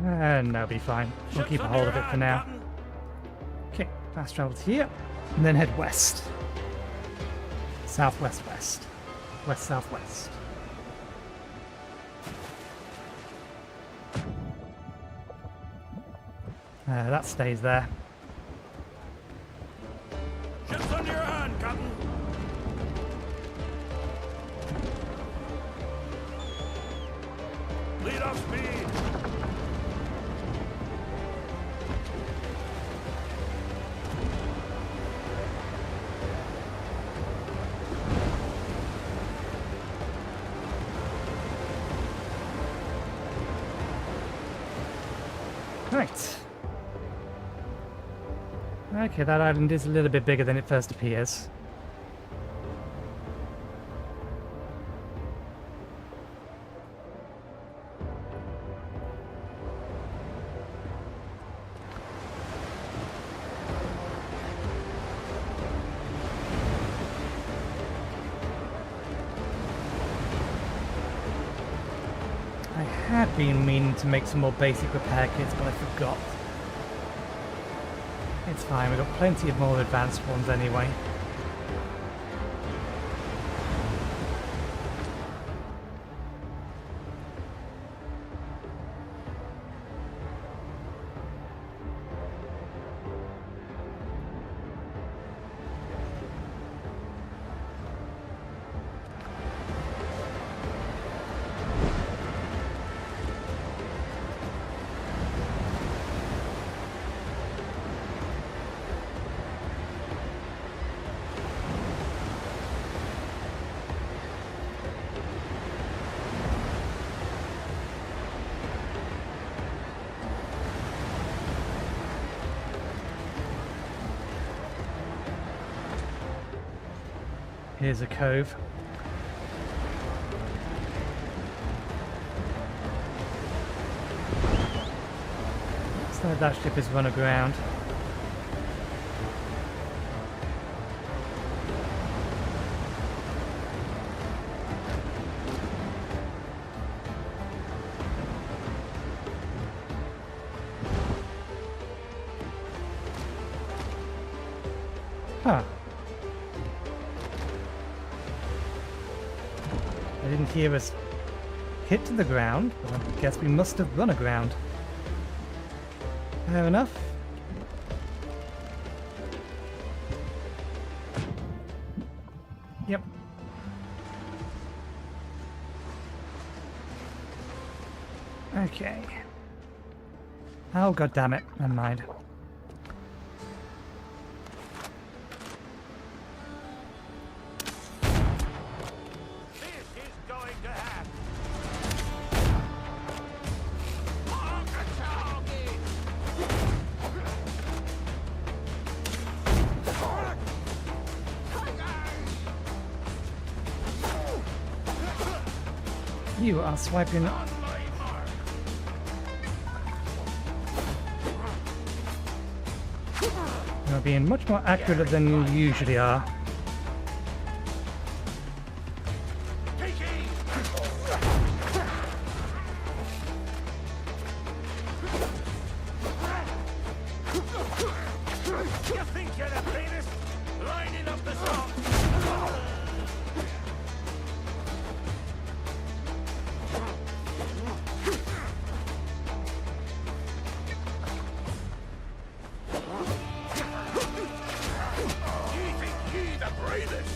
And that'll be fine. We'll keep a hold of it for now. Okay, fast travel to here, and then head west. Southwest west. West southwest. That stays there. Ship's under your hand, Captain. Lead off speed. Right. Okay, that island is a little bit bigger than it first appears. I had been meaning to make some more basic repair kits, but I forgot. It's fine, we've got plenty of more advanced ones anyway. Here's a cove. So that ship is run aground. Huh. I didn't hear us hit to the ground, but I guess we must have run aground. Fair enough. Yep. Okay. Oh, god damn it. Never mind. This is going to happen. You are swiping. You're being much more accurate than you usually are. You think you're the greatest? Lining up the song. You think you the bravest?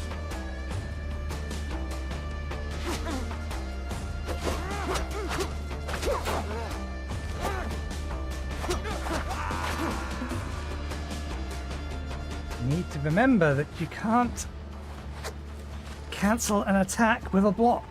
You need to remember that you can't cancel an attack with a block.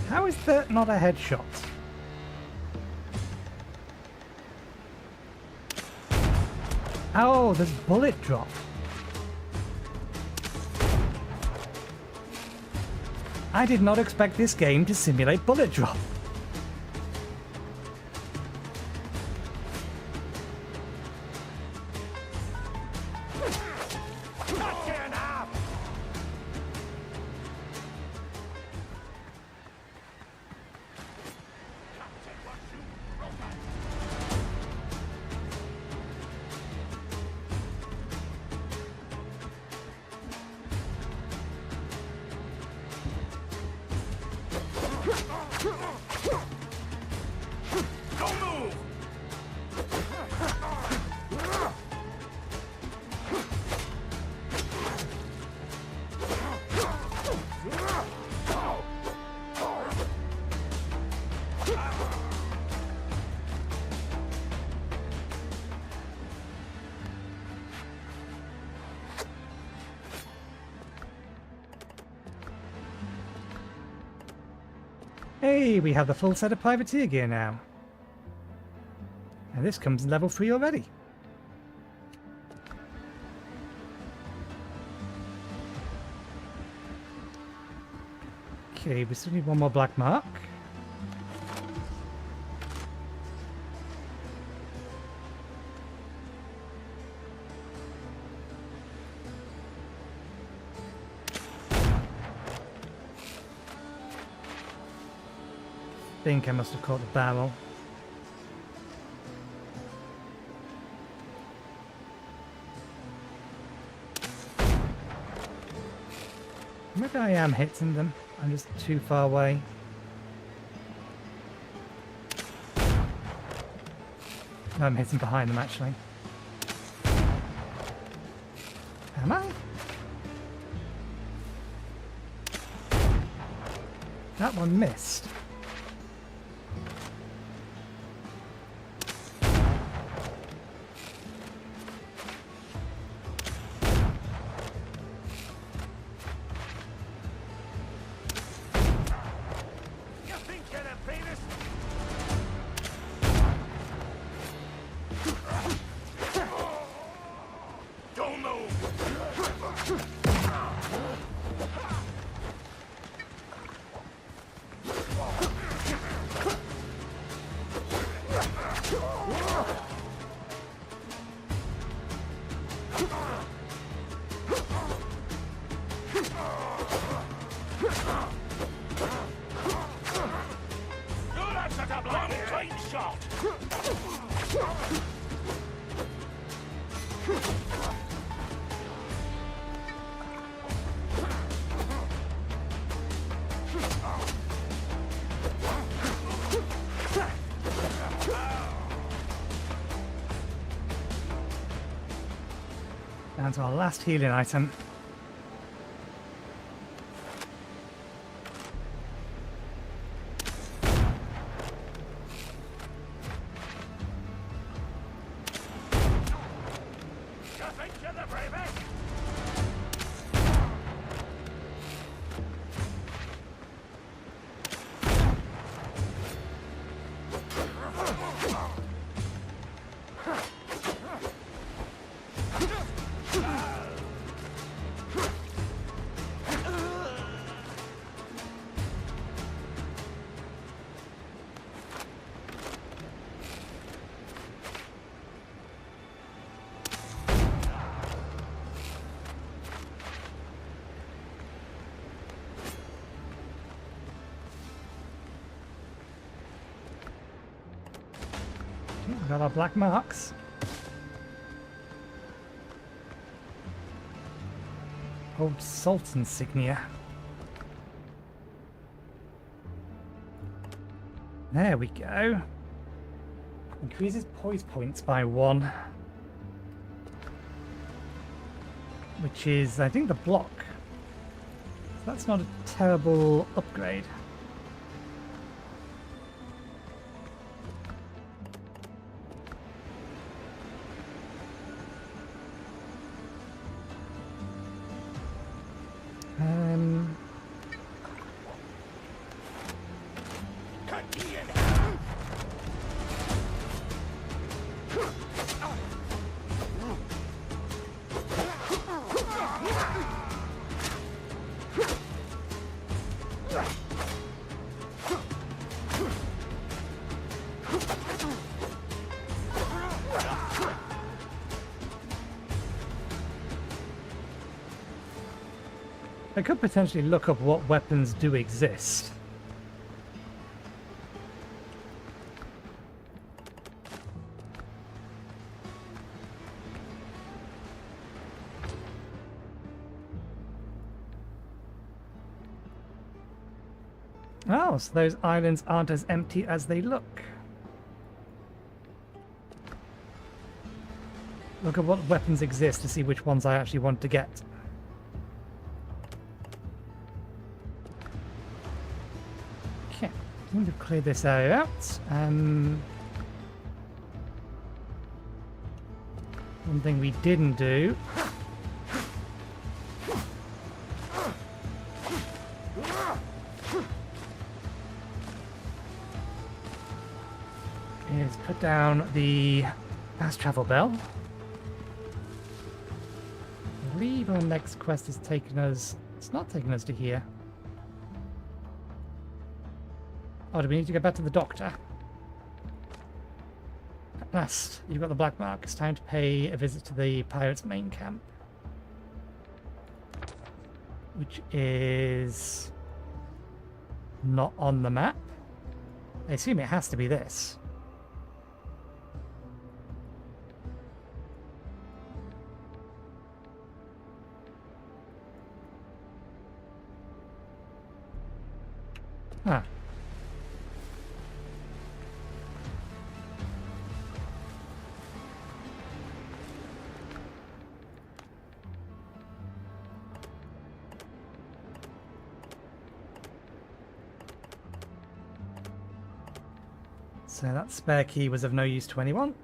How is that not a headshot? Oh, there's bullet drop. I did not expect this game to simulate bullet drop. Hey, we have the full set of privateer gear now. And this comes in level 3 already. Okay, we still need one more black mark. I think I must have caught the barrel. Maybe I am hitting them. I'm just too far away. No, I'm hitting behind them actually. Am I? That one missed. bloody clean shot! Down to our last healing item. You think you're the bravest? We've got our black marks. Old salt insignia. There we go. Increases poise points by 1. Which is, I think, the block. So that's not a terrible upgrade. I could potentially look up what weapons do exist. Oh, so those islands aren't as empty as they look. Look at what weapons exist to see which ones I actually want to get. Okay, I need to clear this area out. One thing we didn't do is put down the fast travel bell. I believe our next quest is taking us... It's not taking us to here. Oh, do we need to go back to the doctor? At last, you've got the black mark. It's time to pay a visit to the pirates' main camp. Which is... not on the map. I assume it has to be this. Huh. So that spare key was of no use to anyone.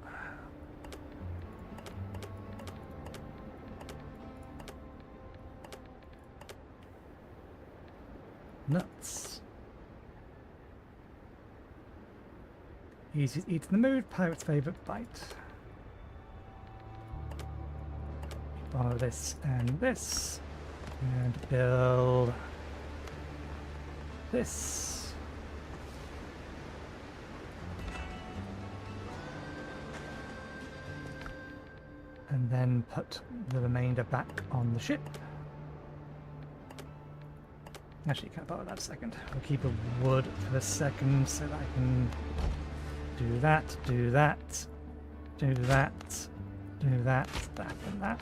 Nuts. Easy to eat in the mood, pirate's favourite bite. Borrow this and this. And build this. And then put the remainder back on the ship. Actually, can I borrow that a second? We'll keep a wood for a second so that I can do that, do that, do that, do that, that, and that.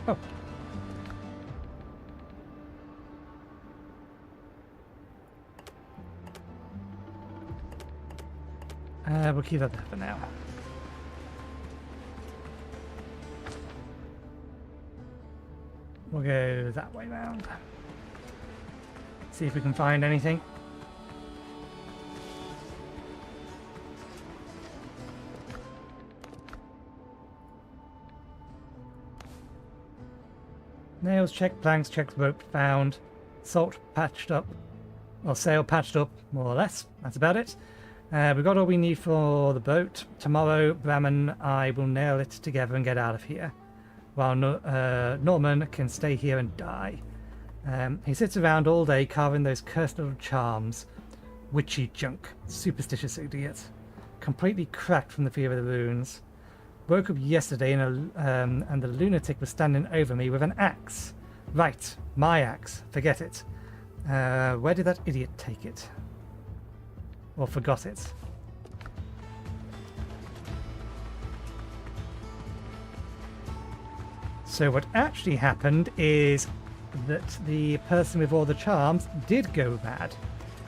Oh. We'll keep that there for now. We'll go that way round. See if we can find anything. Nails checked, planks checked, rope found, salt patched up, or sail patched up, more or less. That's about it. We've got all we need for the boat. Tomorrow, Bram and I will nail it together and get out of here, while Norman can stay here and die. He sits around all day carving those cursed little charms. Witchy junk. Superstitious idiot. Completely cracked from the fear of the runes. Woke up yesterday and the lunatic was standing over me with an axe. Right, my axe. Forget it. Where did that idiot take it? Or forgot it? So what actually happened is that the person with all the charms did go mad.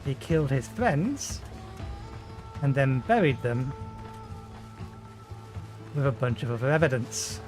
He killed his friends and then buried them with a bunch of other evidence.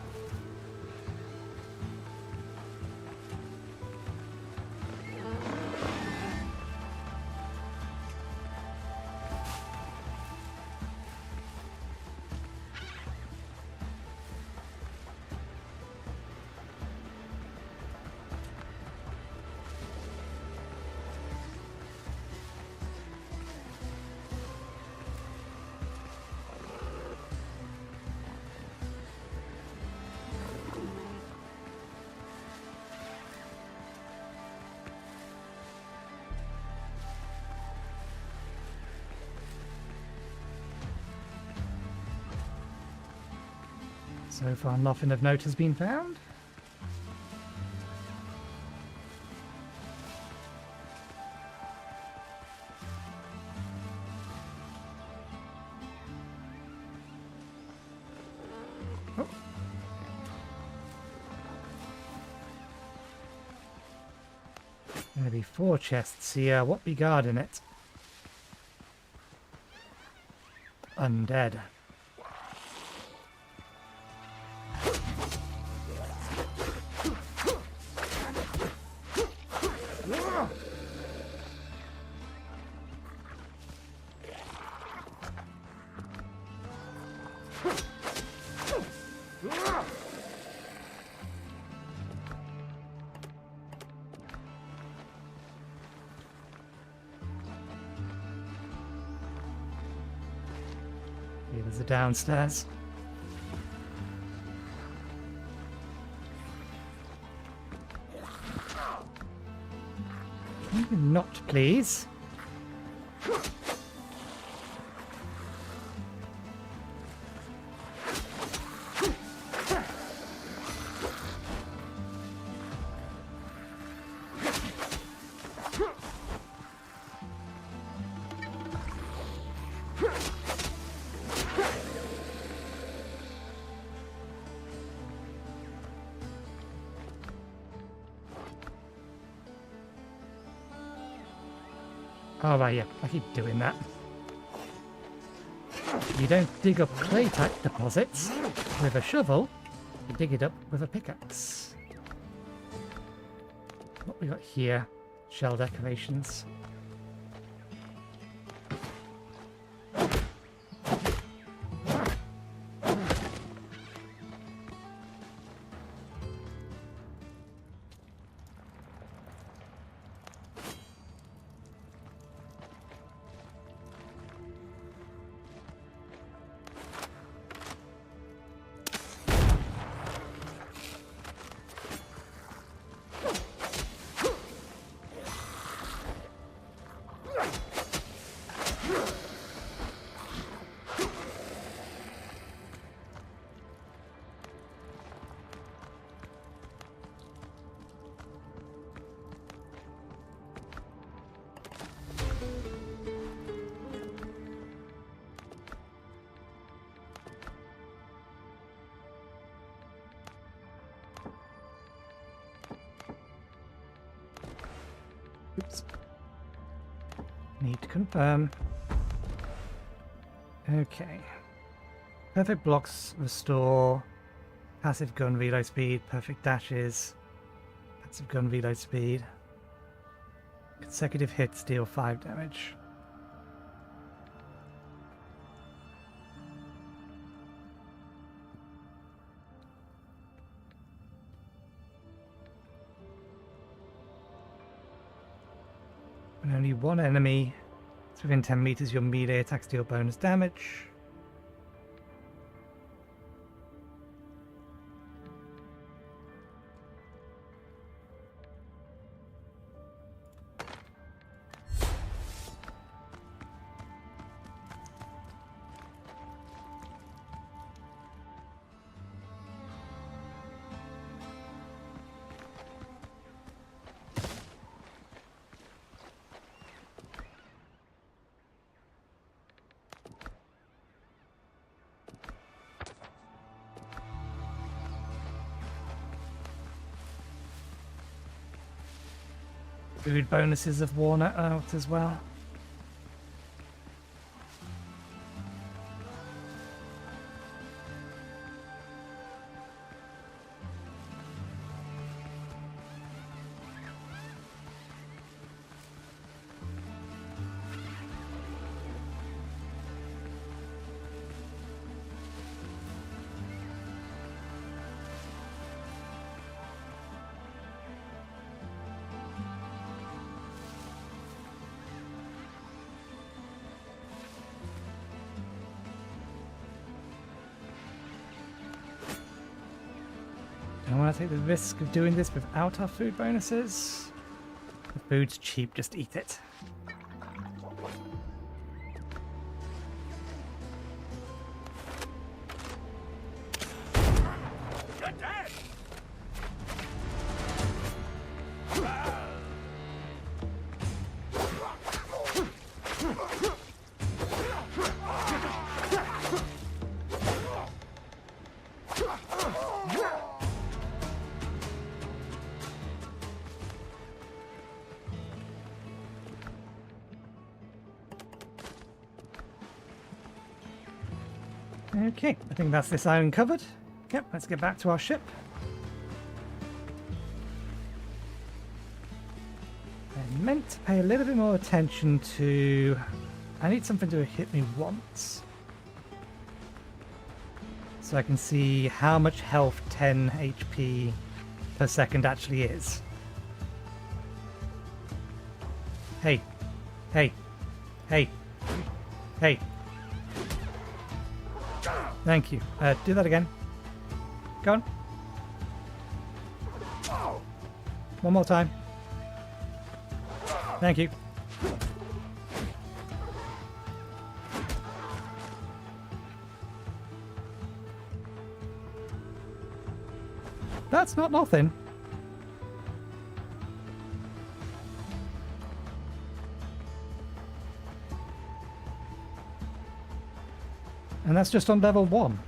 So far, nothing of note has been found. Oh. Going to be 4 chests here. What be guarding it? Undead. There's a downstairs. Not, please. Oh, right, yeah, I keep doing that. You don't dig up clay type deposits with a shovel, you dig it up with a pickaxe. What we got here? Shell decorations. Oops. Need to confirm. Okay. Perfect blocks restore. Passive gun reload speed. Perfect dashes. Passive gun reload speed. Consecutive hits deal 5 damage. When only one enemy is within 10 meters, your melee attacks deal bonus damage. Food bonuses have worn out as well. I want to take the risk of doing this without our food bonuses. The food's cheap, just eat it. You're dead! Okay, I think that's this island covered. Yep, let's get back to our ship. I meant to pay a little bit more attention to... I need something to hit me once. So I can see how much health 10 HP per second actually is. Hey. Hey. Hey. Hey. Thank you. Do that again. Go on. One more time. Thank you. That's not nothing. And that's just on level 1.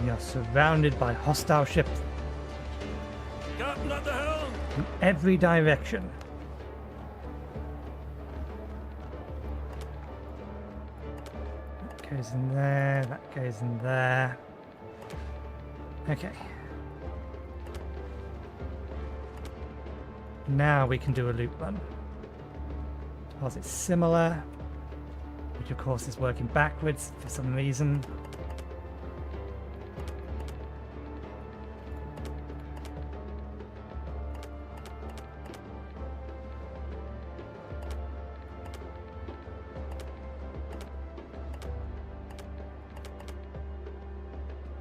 We are surrounded by hostile ships Captain at the helm! in every direction. That goes in there, that goes in there. Okay. Now we can do a loop run. Deposit similar, which of course is working backwards for some reason.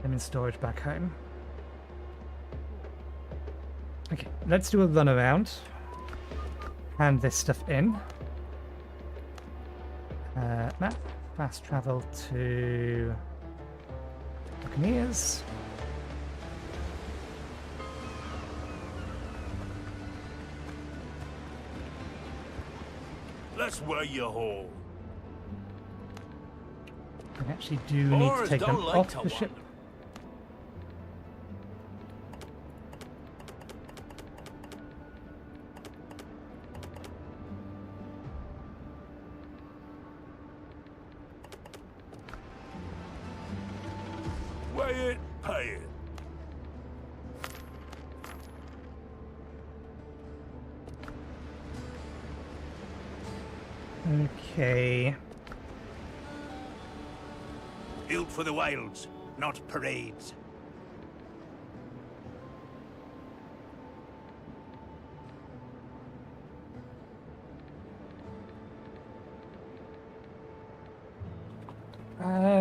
In storage back home. Okay, let's do a run around. Hand this stuff in. Map. fast travel to Buccaneers. Let's weigh you whole. We actually do need to Boars take them don't like off to the ship. wander. Weigh it, pay it. Okay. Built for the wilds, not parades.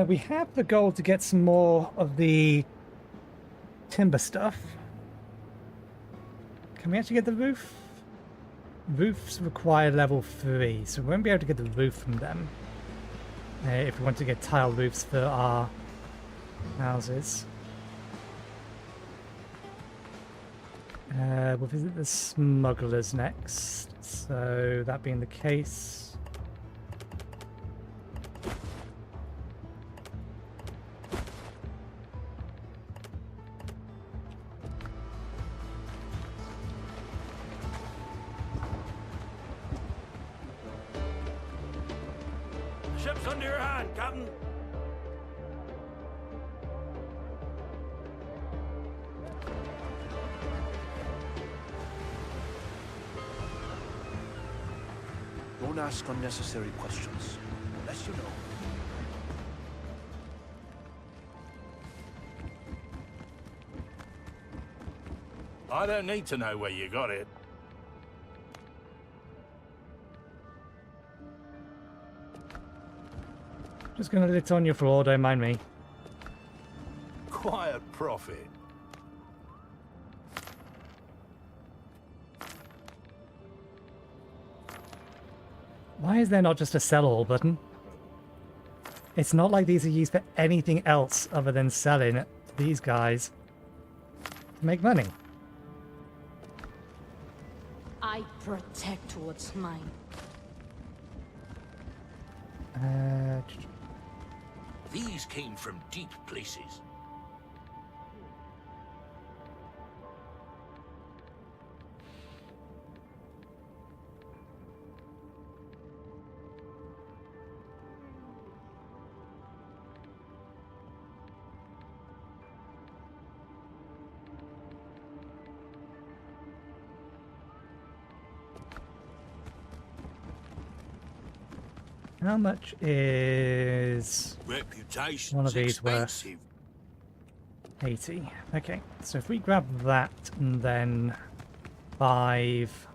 We have the goal to get some more of the timber stuff. Can we actually get the roof? Roofs require level 3, so we won't be able to get the roof from them. If we want to get tile roofs for our houses. We'll visit the smugglers next, so that being the case... Ship's under your hand, Captain. Don't ask unnecessary questions, unless you know. I don't need to know where you got it. Just gonna let it on your floor, don't mind me. Quiet profit. Why is there not just a sell all button? It's not like these are used for anything else other than selling these guys to make money. I protect what's mine. These came from deep places. How much is Reputation one of these expensive. worth? 80. Okay, so if we grab that and then 5.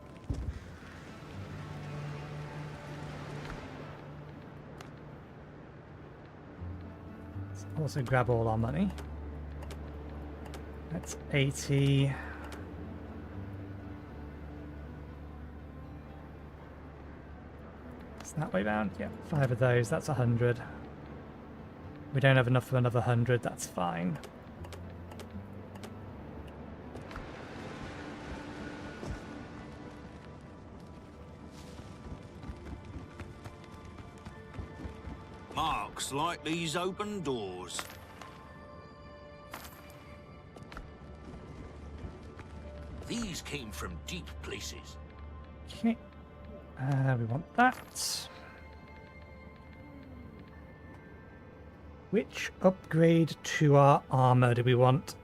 Let's also grab all our money. That's 80. That way round? Yeah, 5 of those, that's 100. We don't have enough for another 100, that's fine. Marks like these open doors. These came from deep places. Okay. We want that. Which upgrade to our armor do we want?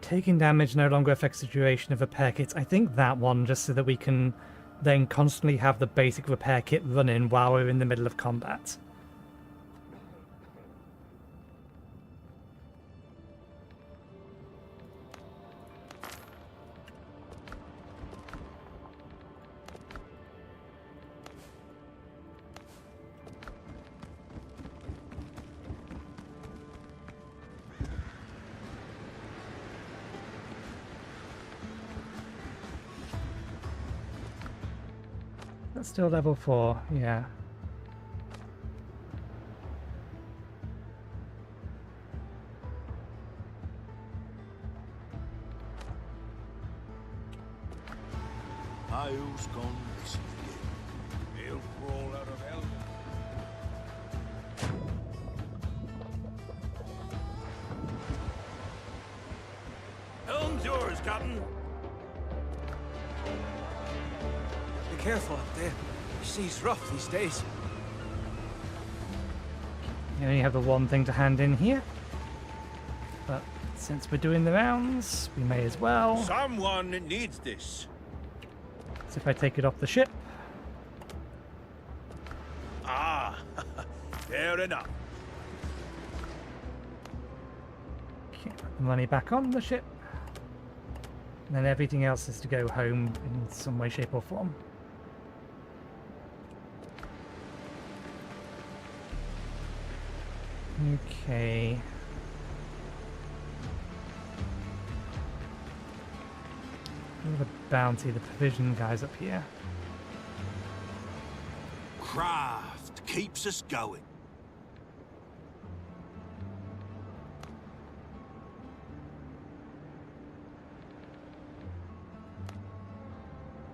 Taking damage no longer affects the duration of repair kits. I think that one, just so that we can then constantly have the basic repair kit running while we're in the middle of combat. That's still level 4, yeah. Who's gonna listen to you? He'll crawl out of hell. Helm's yours, Captain. Be careful up there. The sea's rough these days. You only have the one thing to hand in here. But since we're doing the rounds, we may as well. Someone needs this. So if I take it off the ship, Ah, fair enough. okay, put the money back on the ship, and then everything else is to go home in some way, shape or form. Okay. The bounty, the provision guys up here. Craft keeps us going.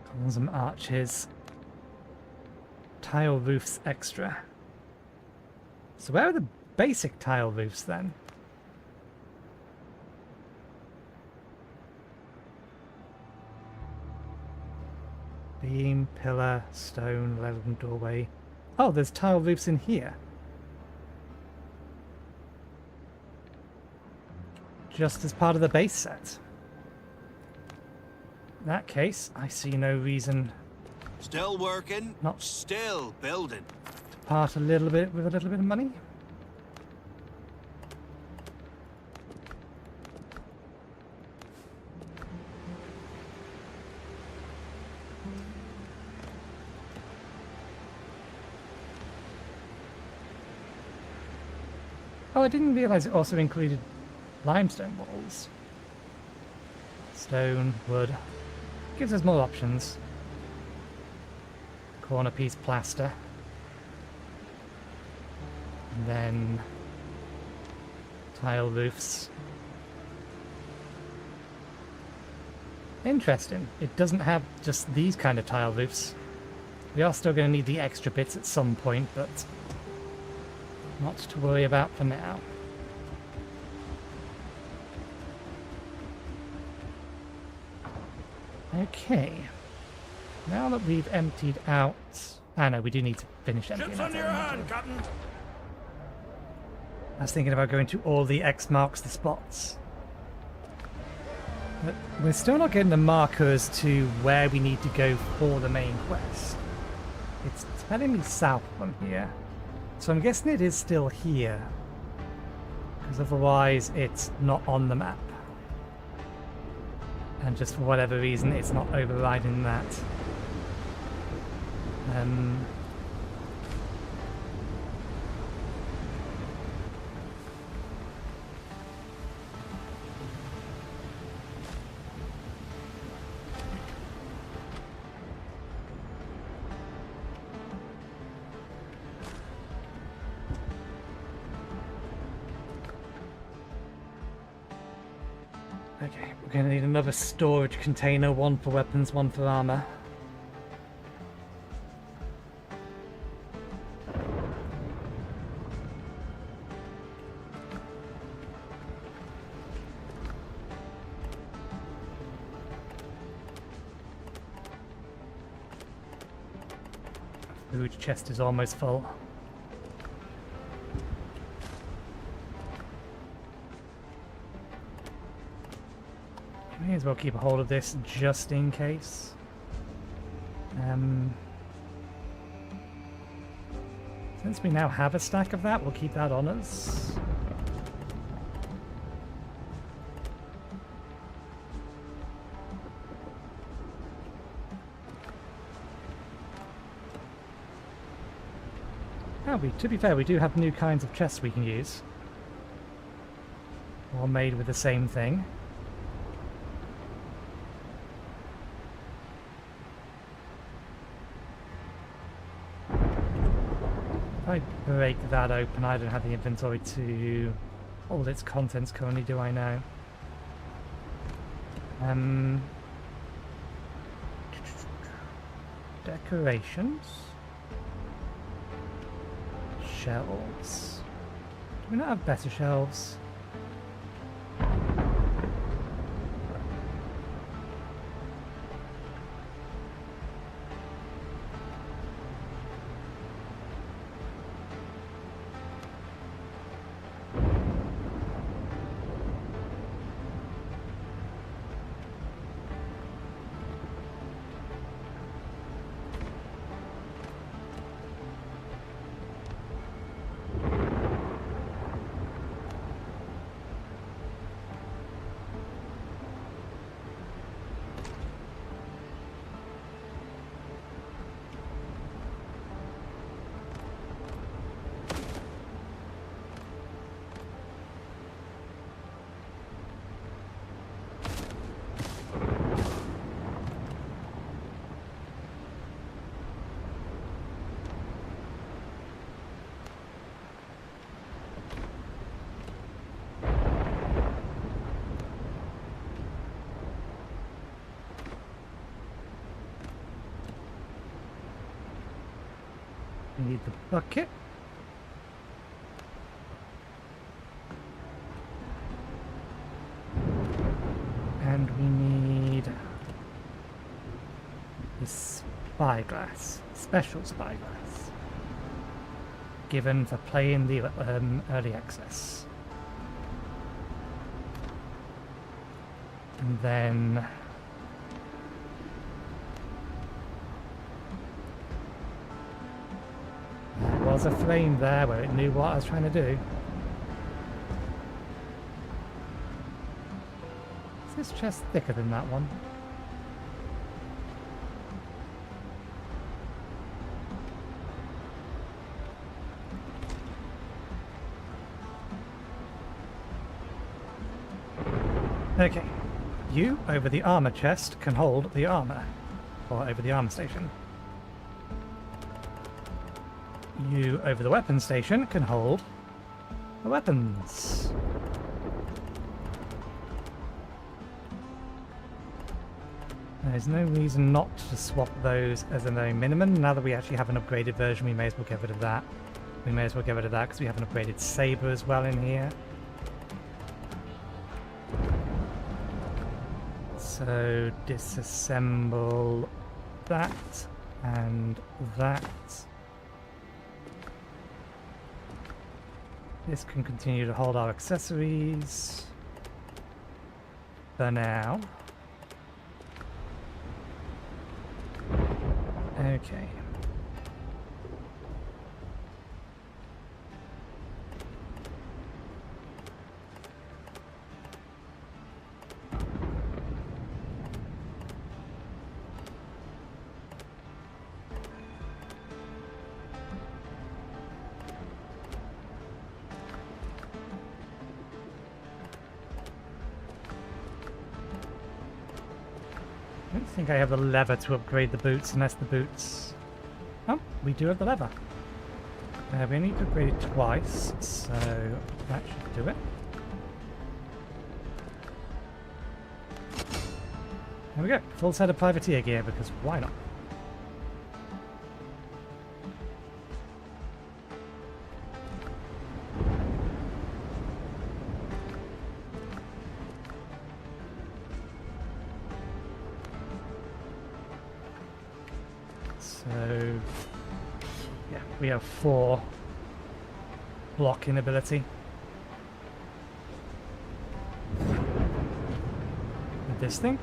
Columns and arches. Tile roofs extra. So where are the basic tile roofs then? Beam, pillar, stone, leaden doorway. Oh, there's tile roofs in here. Just as part of the base set. In that case, I see no reason Still working, Not- still building. to part a little bit with a little bit of money. Oh, I didn't realize it also included limestone walls. Stone, wood. Gives us more options. Corner piece plaster. And then tile roofs. Interesting. It doesn't have just these kind of tile roofs. We are still going to need the extra bits at some point, but not to worry about for now. Okay. Now that we've emptied out... Ah no, we do need to finish emptying Ship's out. under your hand, Captain. I was thinking about going to all the X marks the spots. But we're still not getting the markers to where we need to go for the main quest. It's telling me south from here. So I'm guessing it is still here. Because otherwise it's not on the map. And just for whatever reason it's not overriding that. Okay, we're going to need another storage container, one for weapons, one for armor. Food chest is almost full. May as well keep a hold of this just in case. Since we now have a stack of that, we'll keep that on us. Oh, to be fair, we do have new kinds of chests we can use. All made with the same thing. If I break that open, I don't have the inventory to hold its contents currently, do I now? Decorations. Shelves. Do we not have better shelves? We need the bucket. And we need the spyglass, special spyglass, given for playing the early access. And then there was a frame there where it knew what I was trying to do. Is this chest thicker than that one? Okay. You, over the armor chest, can hold the armor. Or over the armor station. You, over the weapon station, can hold the weapons. There's no reason not to swap those as a very minimum. Now that we actually have an upgraded version, we may as well get rid of that. We may as well get rid of that because we have an upgraded saber as well in here. So disassemble that and that. This can continue to hold our accessories for now. Okay. I don't think I have the lever to upgrade the boots unless the boots... Oh, we do have the lever. We need to upgrade it twice, so that should do it. There we go, full set of privateer gear, because why not? So, yeah, we have 4 blocking ability. With this thing.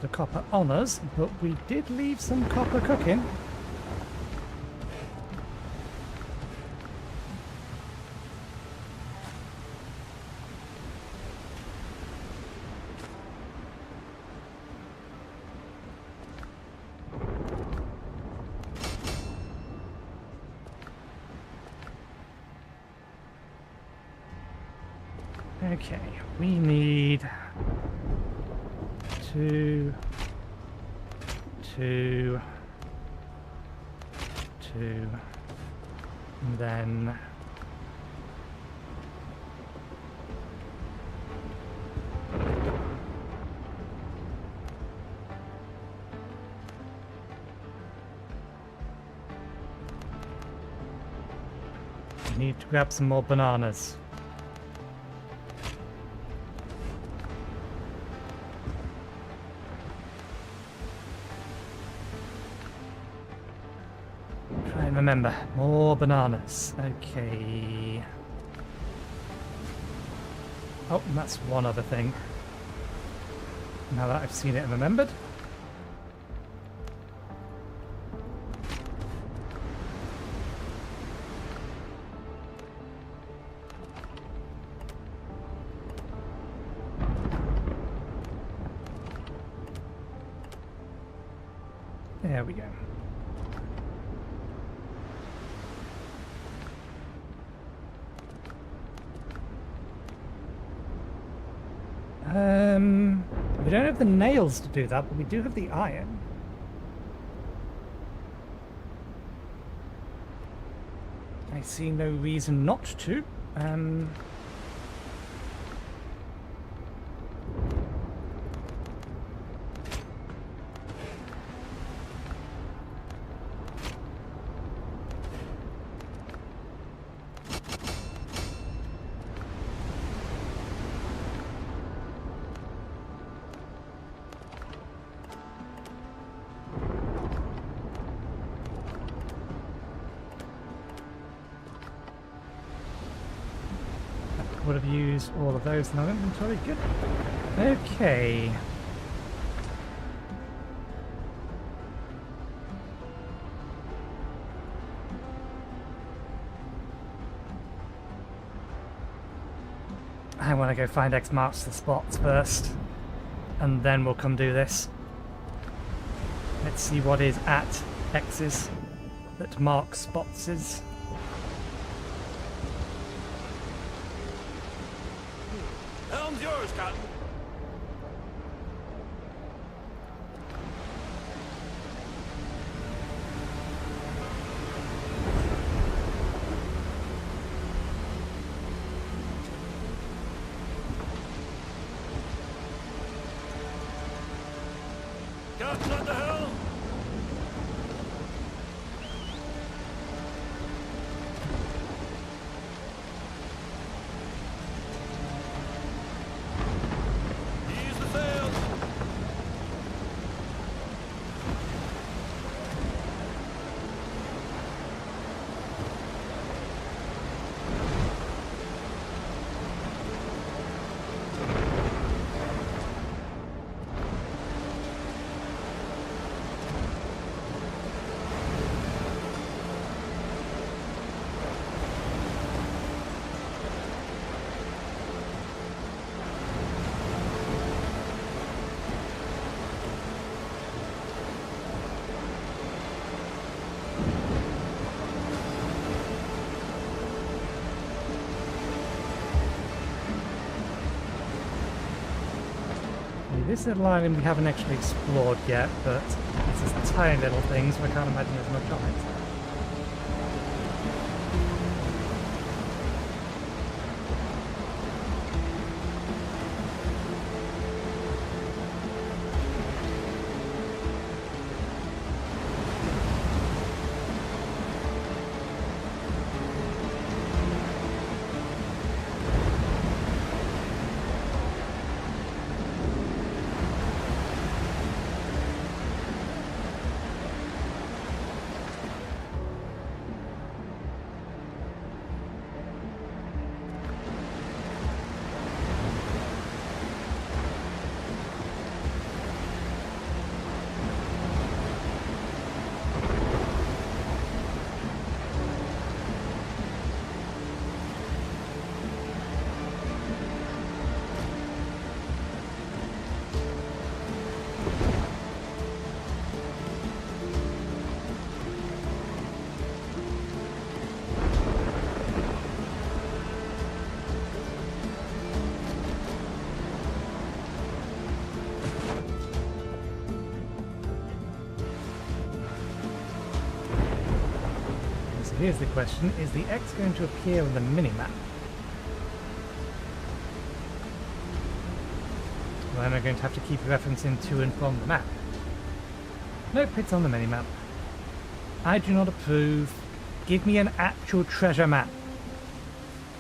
The copper on us, but we did leave some copper cooking. Okay, we need 2, 2, 2. And then... we need to grab some more bananas. Try and remember. More bananas. Okay. Oh, and that's one other thing. Now that I've seen it and remembered. There we go. We don't have the nails to do that, but we do have the iron. I see no reason not to. Would have used all of those in our inventory. Good. Okay. I want to go find X marks the spots first, and then we'll come do this. Let's see what is at X's that mark spots is. Helm's yours, Cotton. Captain at the helm. Ease the sails. This little island we haven't actually explored yet, but it's just tiny little things, so I can't imagine there's much on it. here's the question, is the X going to appear on the minimap? Or am I going to have to keep referencing to and from the map? Nope, it's on the minimap. I do not approve. Give me an actual treasure map.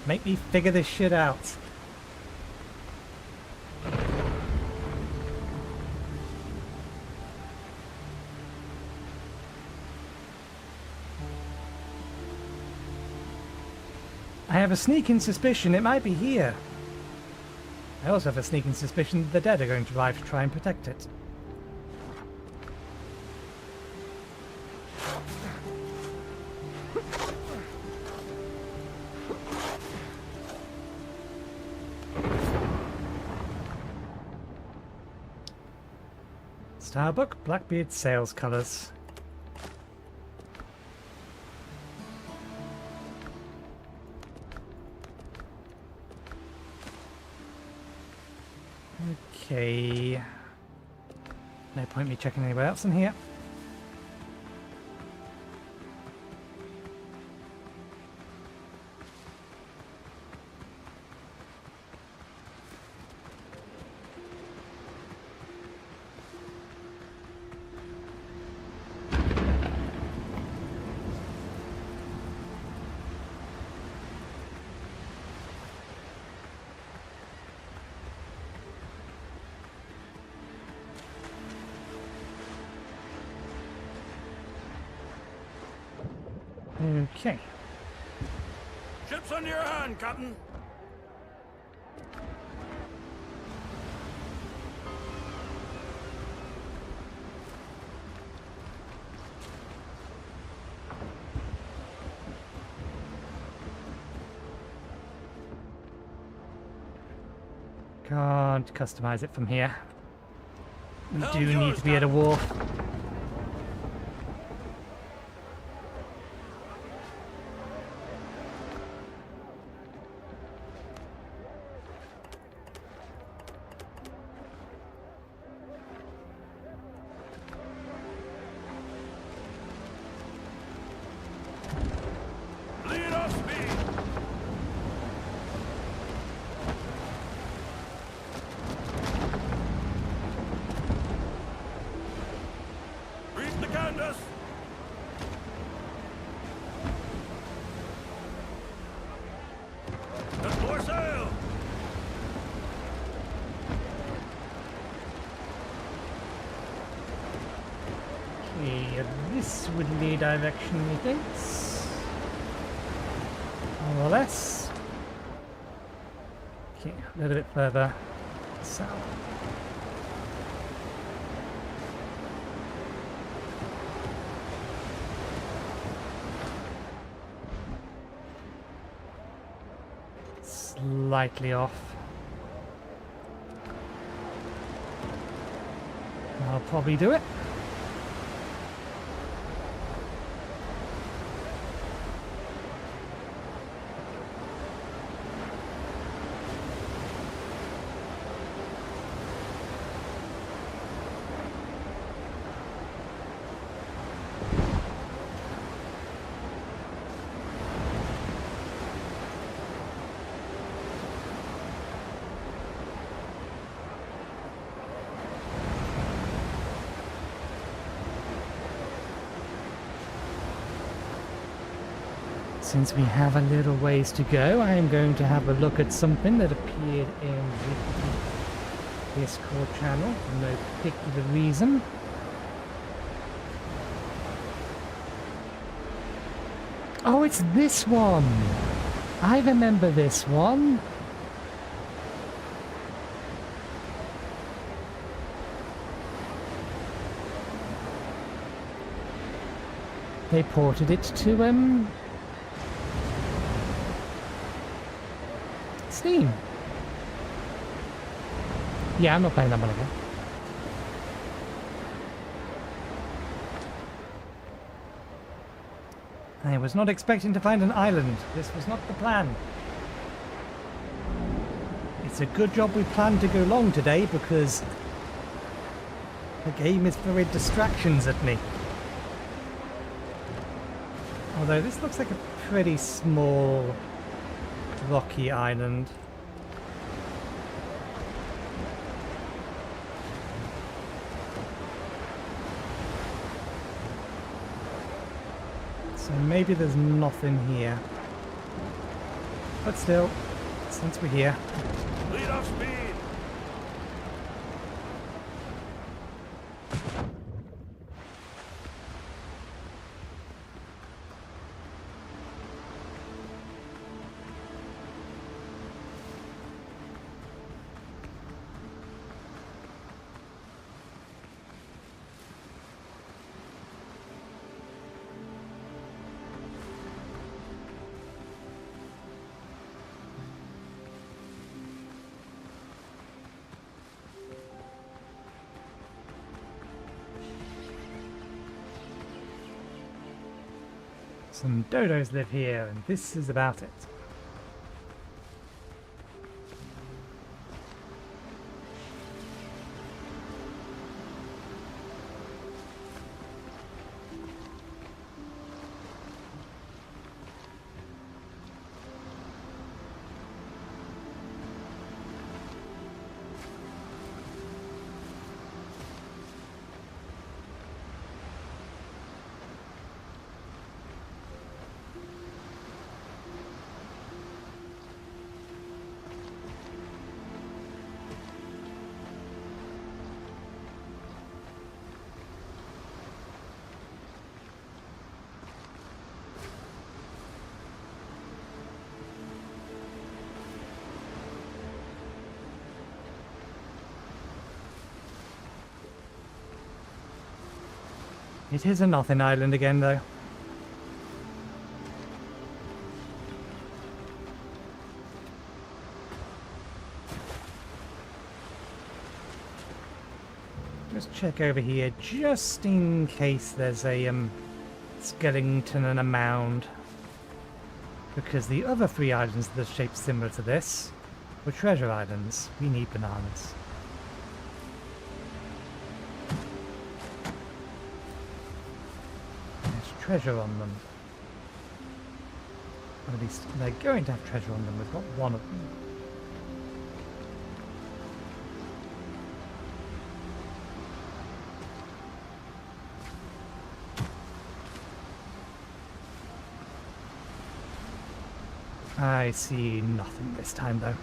Make me figure this shit out. I have a sneaking suspicion it might be here. I also have a sneaking suspicion that the dead are going to arrive to try and protect it. Starbuck Blackbeard sales colours. Okay. No point me checking anywhere else in here. Okay. Ships under your hand, Captain. Can't customize it from here. We Helm's do need yours, to be at a wharf. Lead off speed. Reef the canvas. Got more sail. Okay, this would be direction, methinks. More or less. Okay, a little bit further south. Slightly off. I'll probably do it. Since we have a little ways to go, I am going to have a look at something that appeared in the Discord channel for no particular reason. Oh, it's this one! I remember this one. They ported it to, Steam. Yeah, I'm not playing that one again. I was not expecting to find an island. This was not the plan. It's a good job we planned to go long today because the game is throwing distractions at me. Although this looks like a pretty small rocky island. So maybe there's nothing here. But still, since we're here. Lead off speed. Some dodos live here, and this is about it. It is a nothing island again, though. Just check over here, just in case there's a skeleton and a mound. Because the other 3 islands that are shaped similar to this were treasure islands. We need bananas. Treasure on them. Or at least they're going to have treasure on them. We've got one of them. I see nothing this time, though.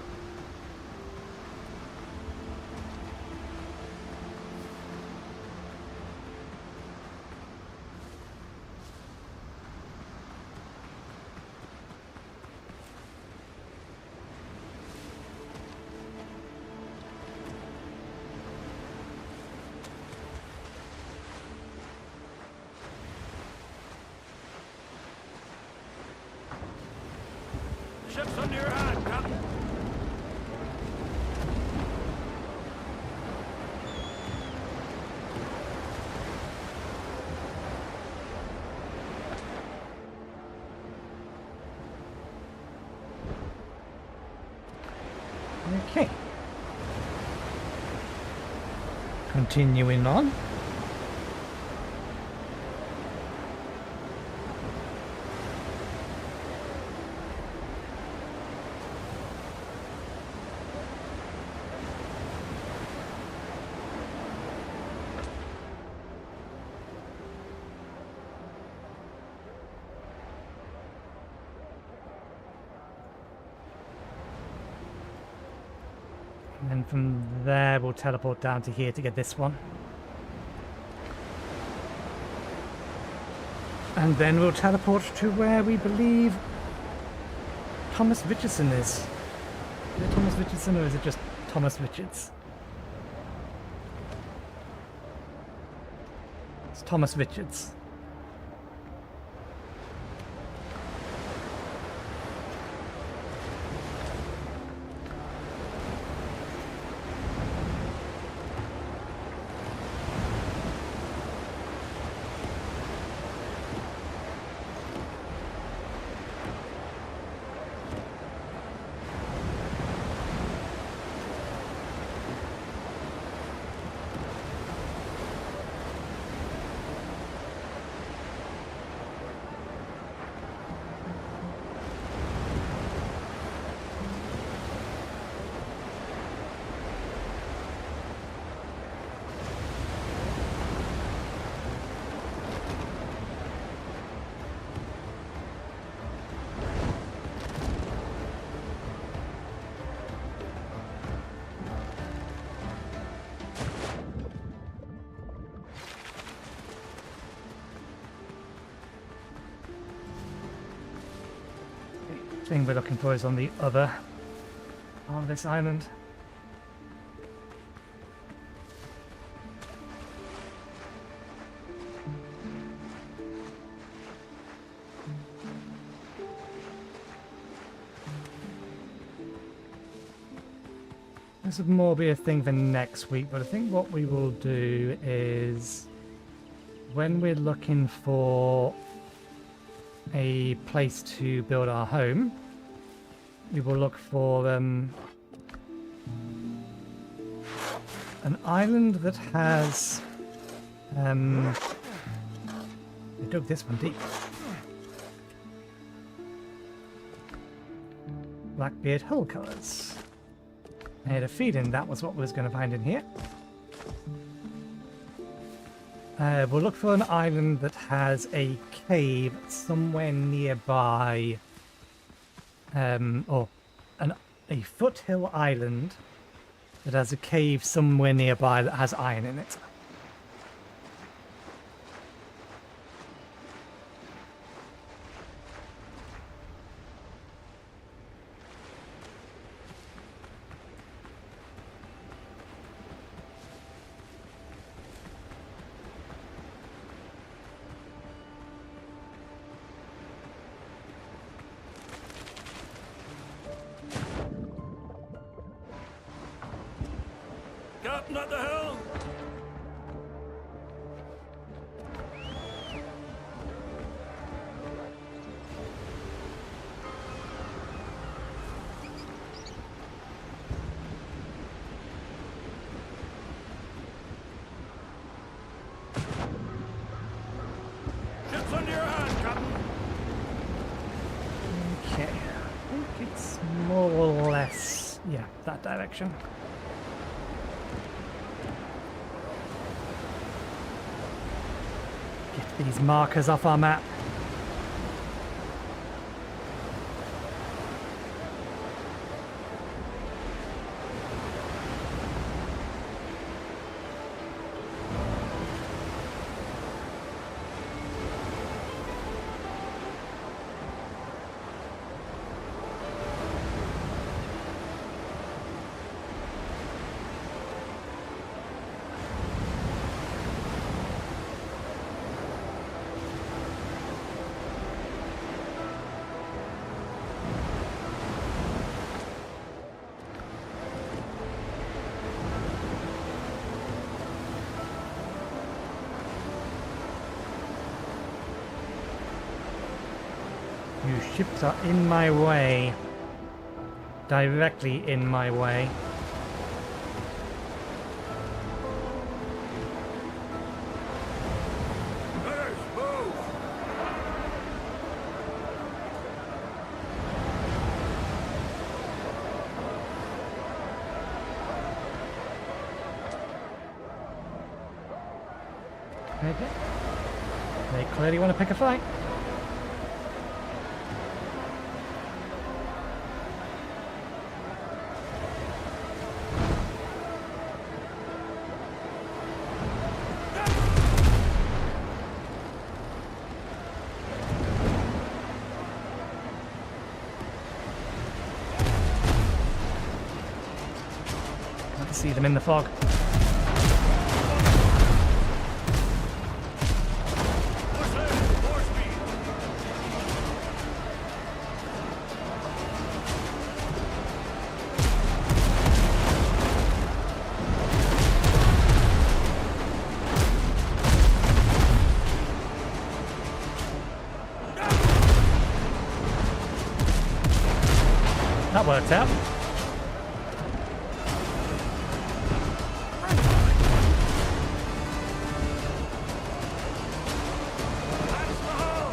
Ship's under your hand, Captain. Okay. Continuing on. And then from there we'll teleport down to here to get this one. And then we'll teleport to where we believe Thomas Richardson is. Is it Thomas Richardson or is it just Thomas Richards? It's Thomas Richards. thing we're looking for is on the other part of this island. This would more be a thing for next week, but I think what we will do is when we're looking for a place to build our home, we will look for an island that has I dug this one deep. Blackbeard hull colours. I had a feeling that was what we was going to find in here. We'll look for an island that has a cave somewhere nearby, or a foothill island that has a cave somewhere nearby that has iron in it. Captain at the helm! Ship's under your hand, Captain! Okay, I think it's more or less, yeah, that direction. Get these markers off our map. You ships are in my way. Directly in my way. Cutters, move! Okay. They clearly want to pick a fight. I can see them in the fog. Push in, more speed! That worked out. That's the hull!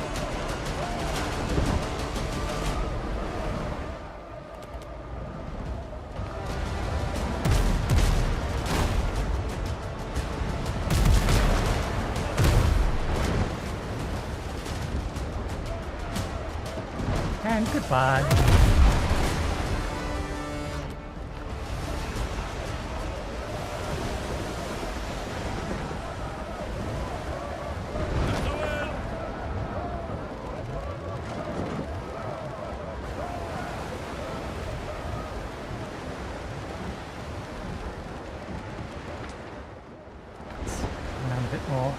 And goodbye. That's the wind! bit more.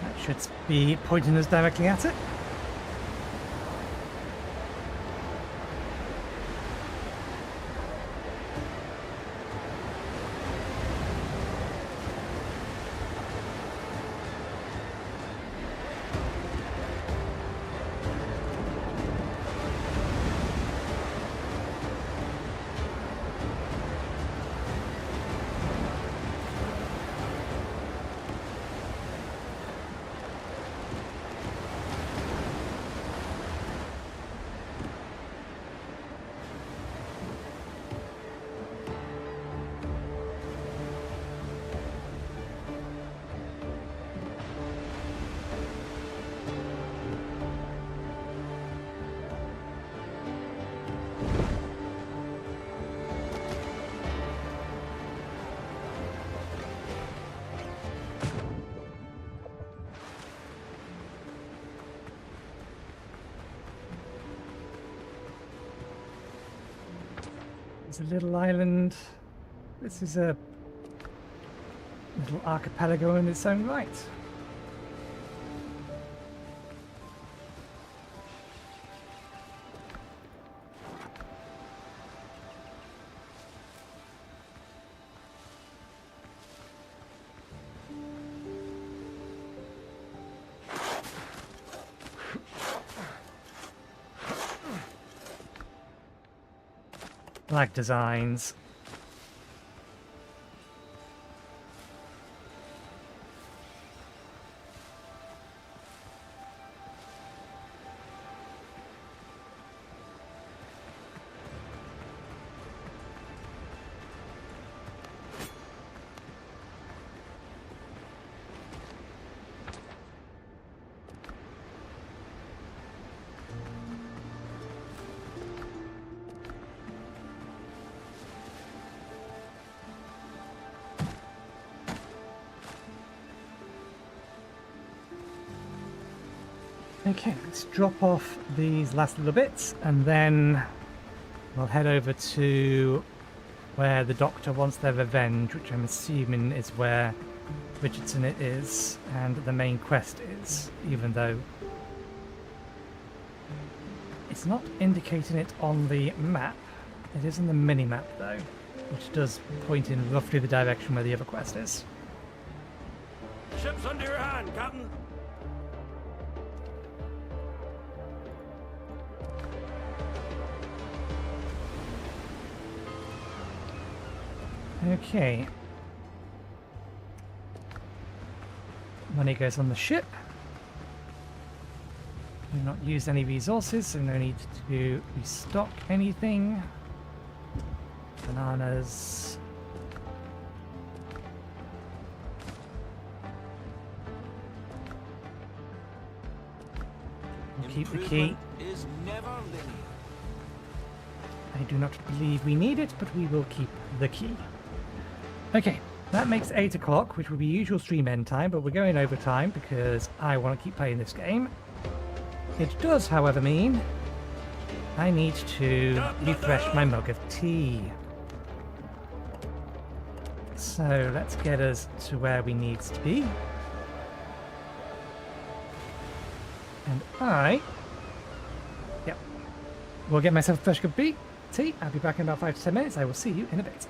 That should be pointing us directly at it. There's a little island. This is a little archipelago in its own right. Flag designs. Okay, let's drop off these last little bits and then we'll head over to where the Doctor wants their revenge, which I'm assuming is where Richardson it is and the main quest is, even though it's not indicating it on the map. It is on the mini-map though, which does point in roughly the direction where the other quest is. Ship's under your hand, Captain. Okay. Money goes on the ship. Do not use any resources, so no need to restock anything. Bananas. We'll keep the key. Is never linear. I do not believe we need it, but we will keep the key. Okay, that makes 8 o'clock, which will be usual stream end time, but we're going over time because I want to keep playing this game. It does, however, mean I need to refresh my mug of tea. So let's get us to where we need to be. And will get myself a fresh cup of tea. I'll be back in about 5 to 10 minutes. I will see you in a bit.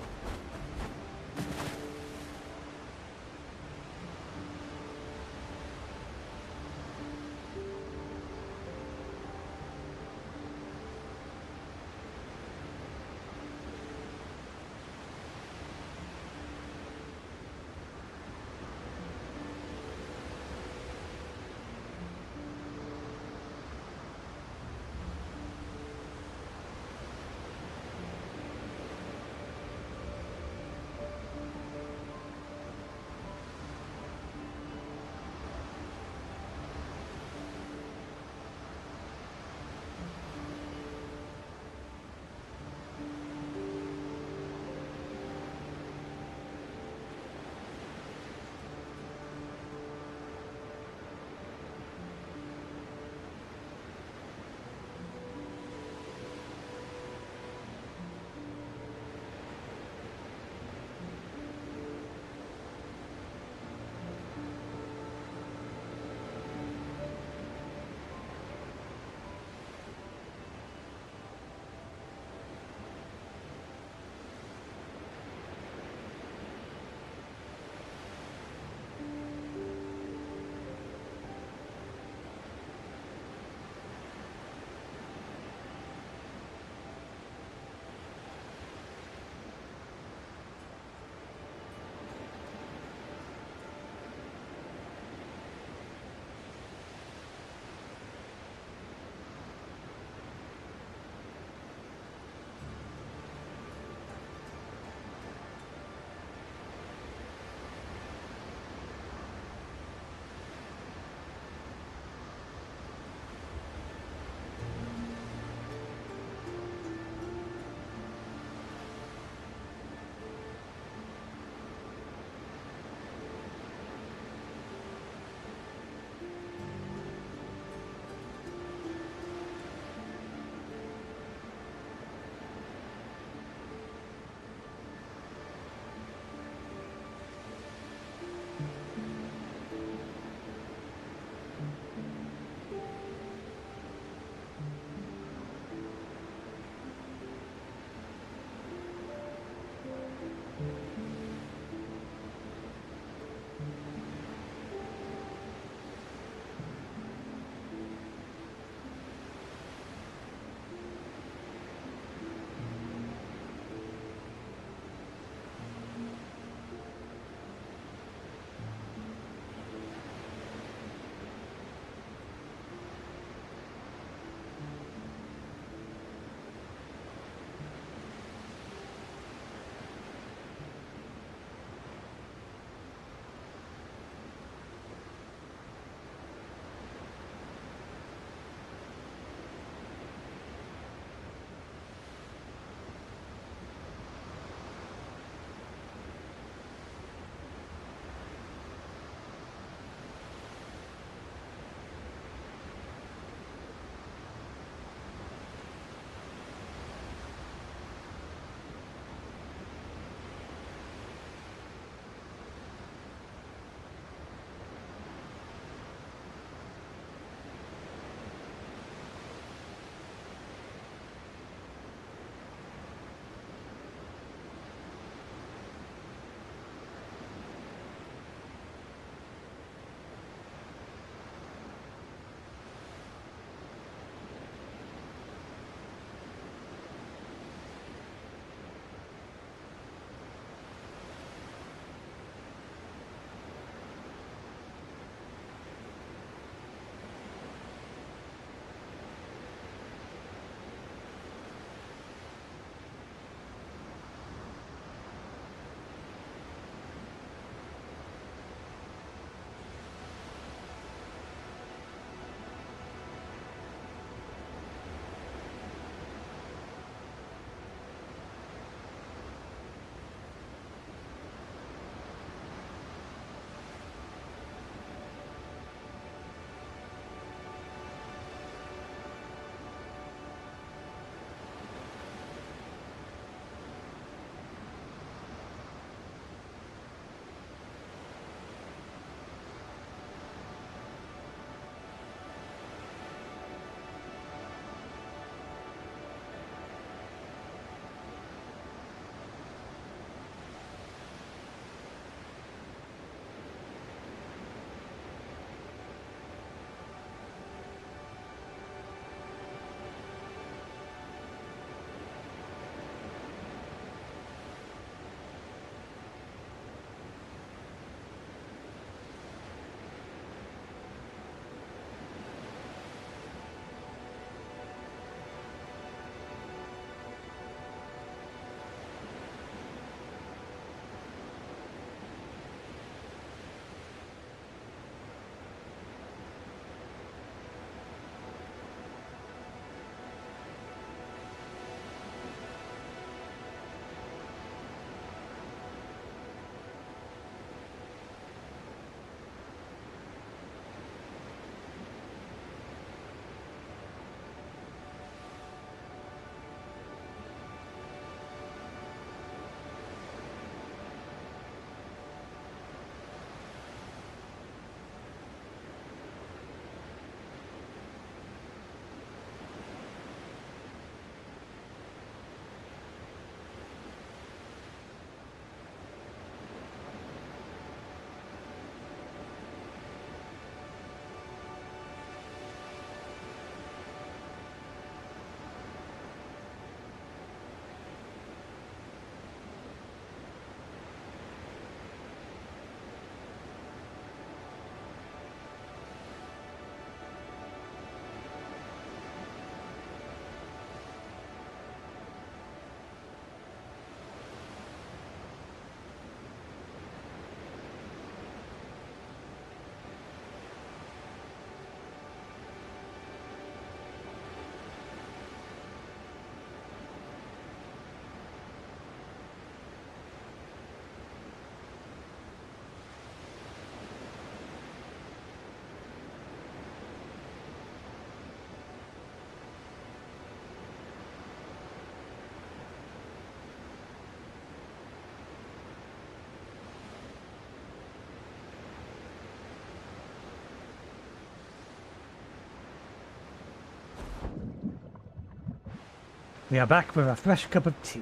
We are back with a fresh cup of tea.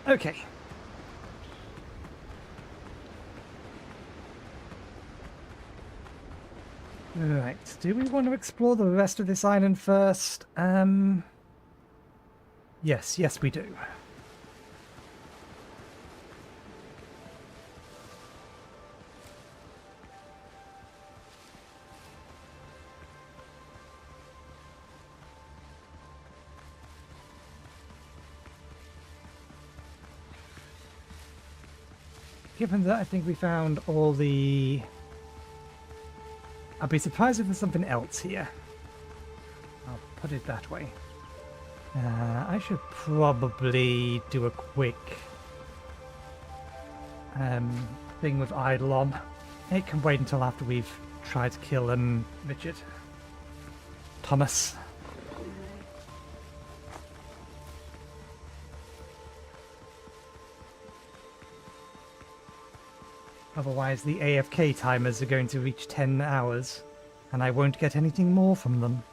Okay. Right, do we want to explore the rest of this island first? Yes, we do. Given that I think we found all the... I'd be surprised if there's something else here. I'll put it that way. I should probably do a quick thing with Eidolon. It can wait until after we've tried to kill Richard. Thomas. Otherwise the AFK timers are going to reach 10 hours and I won't get anything more from them.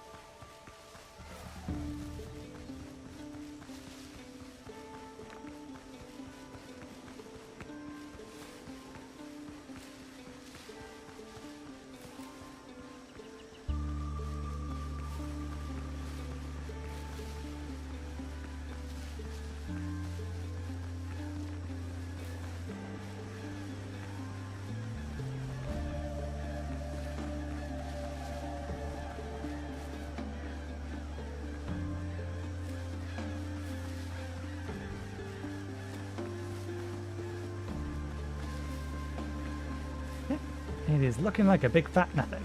It is looking like a big fat nothing.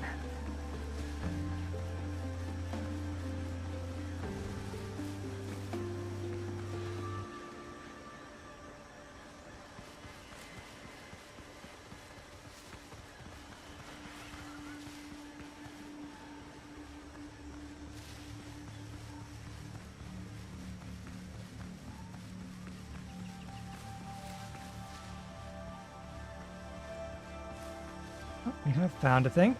We have found a thing.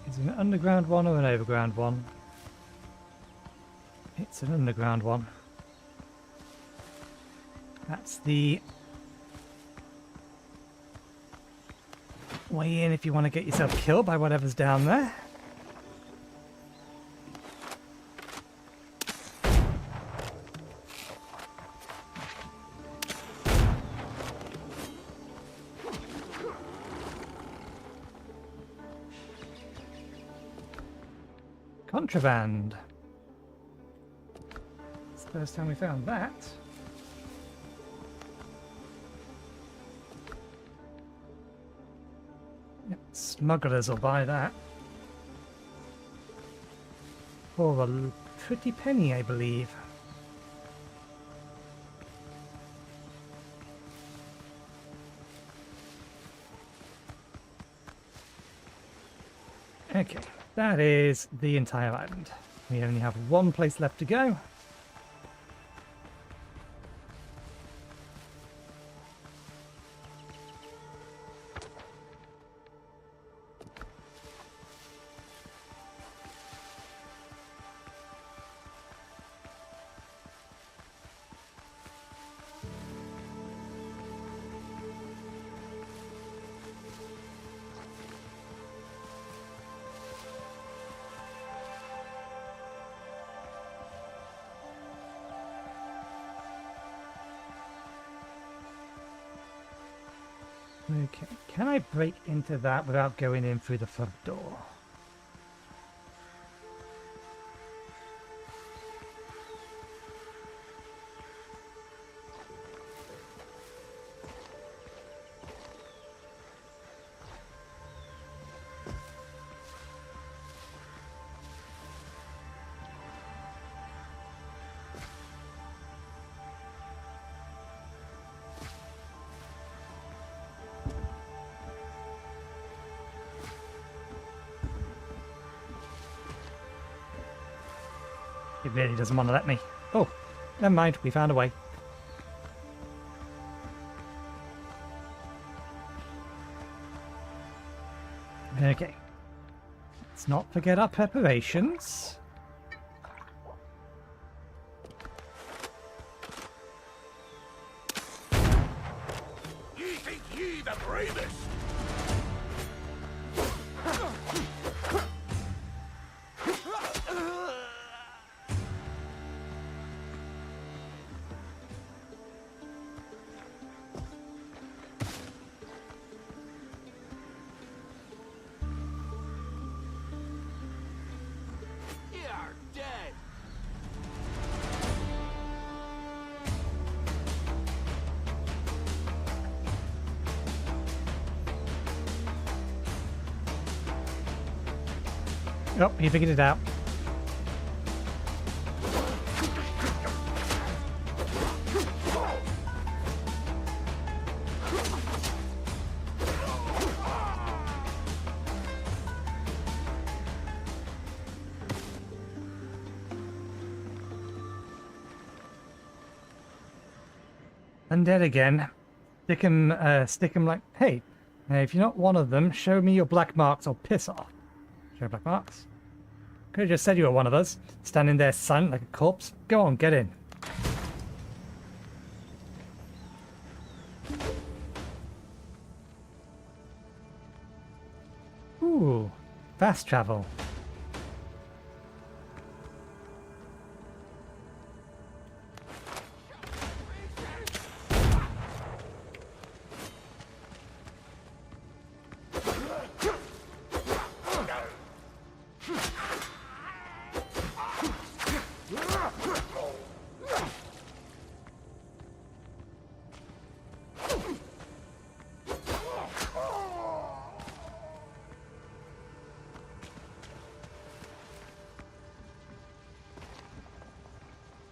Is it an underground one or an overground one? It's an underground one. That's the way in if you want to get yourself killed by whatever's down there. Contraband. It's the first time we found that. Yep, smugglers will buy that. For a pretty penny, I believe. Okay. That is the entire island. We only have one place left to go. Okay, can I break into that without going in through the front door? It really doesn't want to let me. Oh, never mind. We found a way. Okay. Let's not forget our preparations. Ye think ye the bravest? Ye are dead. Oh, he figured it out. Undead again. Stick him like, hey, if you're not one of them, show me your black marks or piss off. Show black marks. Could have just said you were one of us, standing there silent like a corpse. Go on, get in. Ooh, fast travel.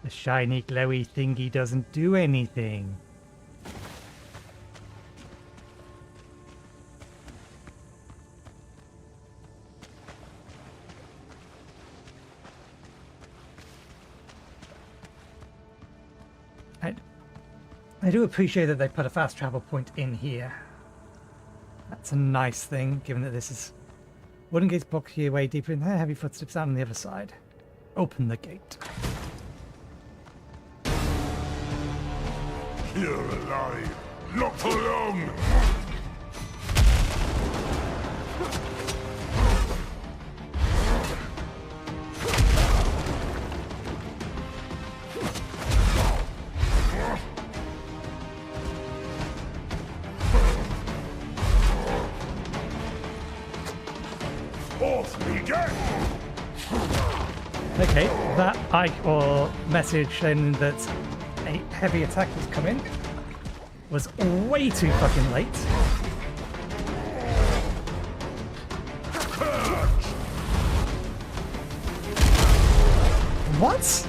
The shiny glowy thingy doesn't do anything. I do appreciate that they put a fast travel point in here. That's a nice thing, given that this is... Wooden gates block your way deeper in there, heavy footsteps out on the other side. Open the gate. You're alive. Not for long. Off we get. Okay, that or message saying that a heavy attack was coming was way too fucking late. What?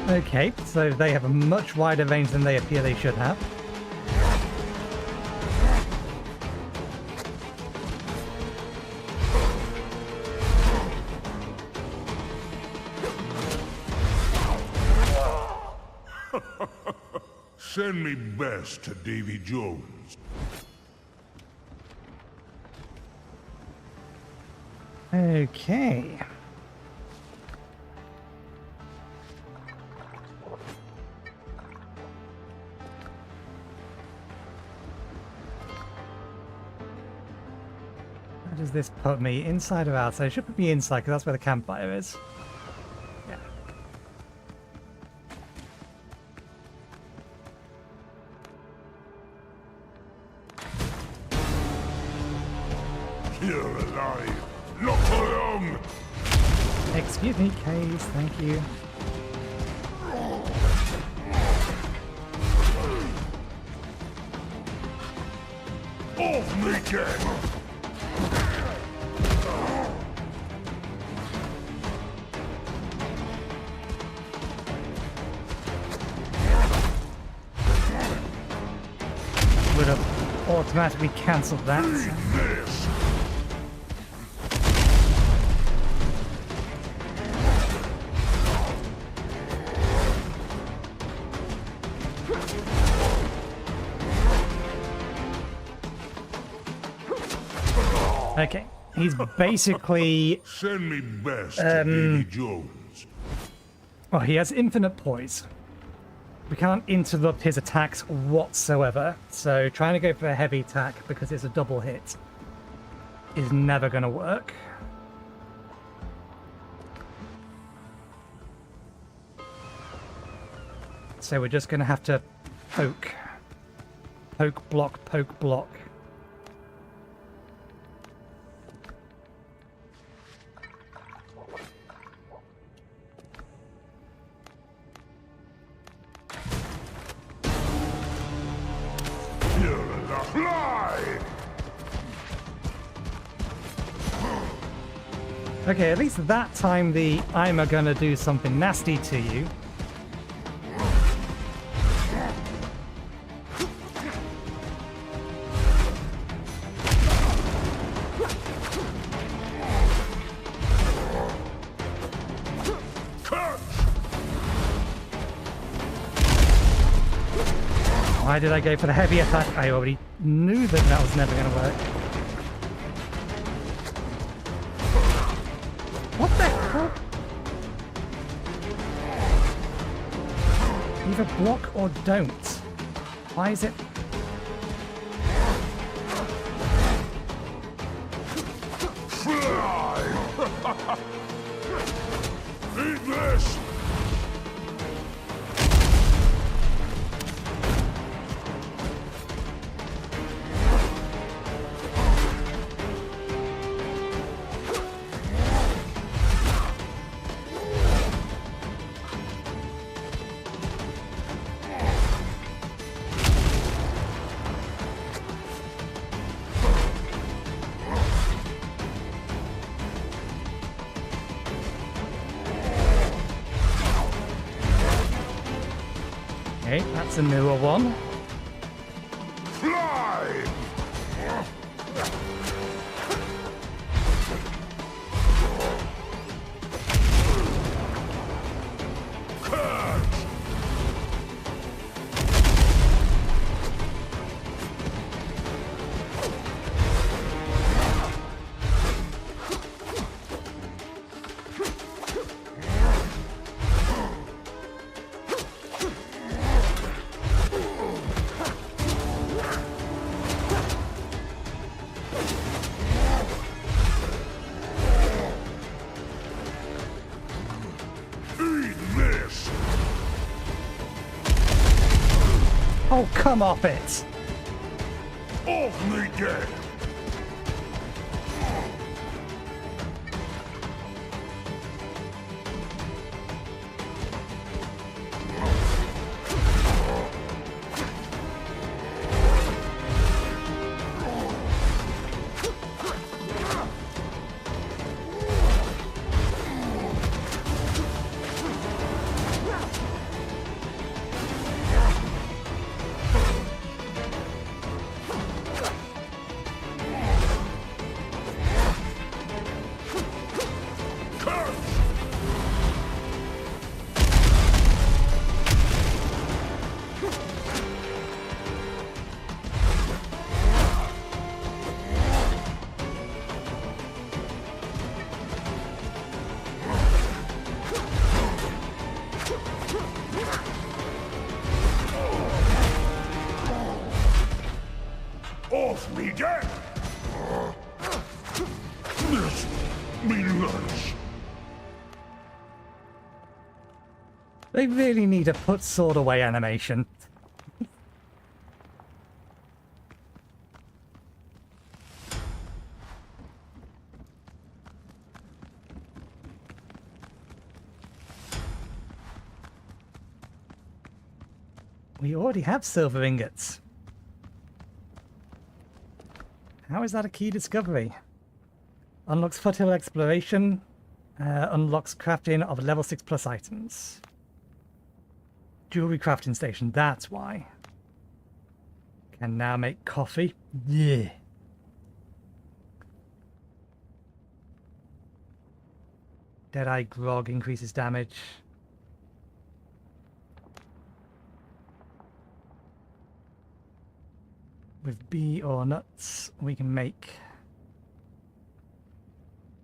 Okay, so they have a much wider range than they appear they should have. Send me best to Davy Jones. Okay. Where does this put me? Inside or outside? It should put me inside because that's where the campfire is. Yeah. You're alive. Not for long. Excuse me, Case. Thank you. Off me get. Would have automatically cancelled that. This. Okay, He's basically... Send me best to Davy Jones. Well, he has infinite poise. We can't interrupt his attacks whatsoever, so trying to go for a heavy attack because it's a double hit is never going to work. So we're just going to have to poke. Poke, block, poke, block. Fly! Okay, at least that time the I'm gonna do something nasty to you. Why did I go for the heavy attack? I already knew that that was never going to work. What the hell? Either block or don't. Why is it... Fly! Eat this! Okay, that's a newer one. Fly! Oh, come off it! Off me dead! Off me dead! This me lunch. They really need a put sword away animation. We already have silver ingots. How is that a key discovery? Unlocks foothill exploration. Unlocks crafting of level 6+ items. Jewelry crafting station, that's why. Can now make coffee. Yeah. Deadeye grog increases damage. With bee or nuts, we can make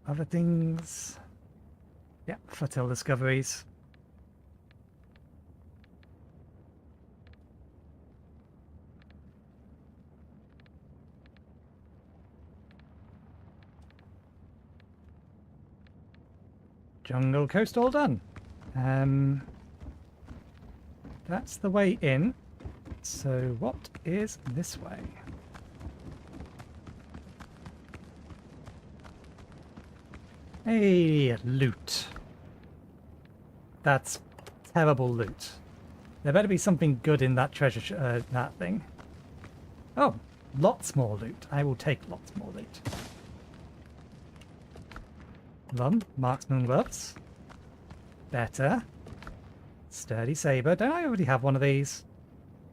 Other things. Yeah, foothill discoveries. Jungle coast all done. That's the way in. So what is this way? Hey, loot. That's terrible loot. There better be something good in that treasure, that thing. Oh, lots more loot. I will take lots more loot. Marksman gloves. Better. Sturdy saber. Don't I already have one of these?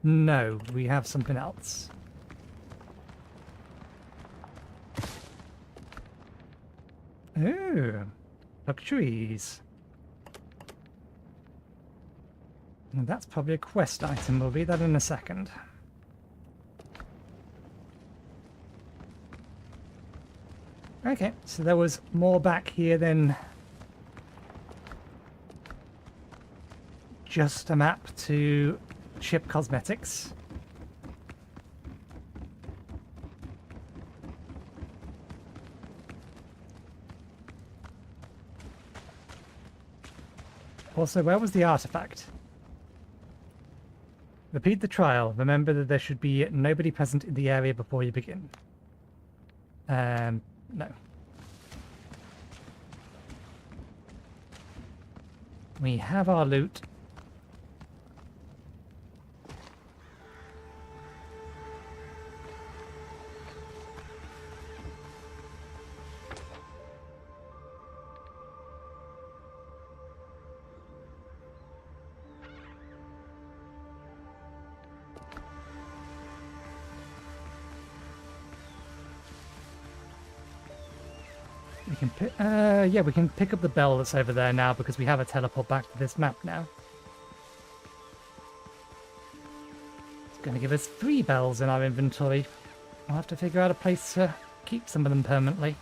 No, we have something else. Ooh, luxuries. And that's probably a quest item. We'll read that in a second. Okay, so there was more back here than just a map to ship cosmetics. Also, where was the artifact? Repeat the trial. Remember that there should be nobody present in the area before you begin. No. We have our loot. We can pick, yeah, we can pick up the bell that's over there now because we have a teleport back to this map now. It's going to give us 3 bells in our inventory. I'll have to figure out a place to keep some of them permanently.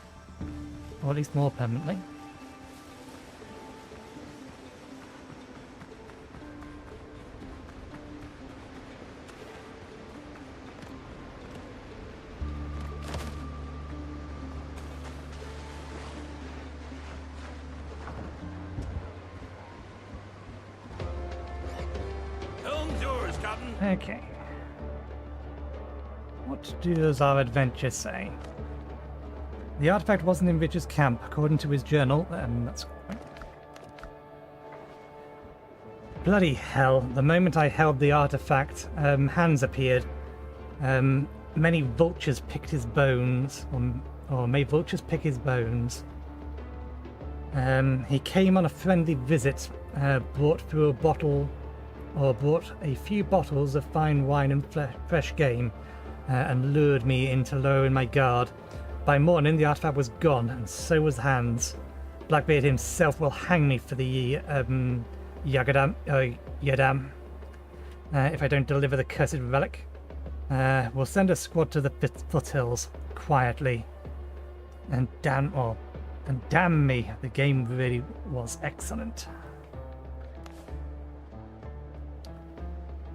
Or at least more permanently. Okay. What does our adventure say? The artifact wasn't in Richard's camp, according to his journal. That's bloody hell! The moment I held the artifact, hands appeared. Many vultures picked his bones, or made vultures pick his bones. He came on a friendly visit, brought a few bottles of fine wine and fresh game, and lured me into lowering my guard. By morning, the artifact was gone, and so was Hans. Blackbeard himself will hang me for the Yadam, if I don't deliver the cursed relic. We'll send a squad to the foothills quietly. And damn me, the game really was excellent.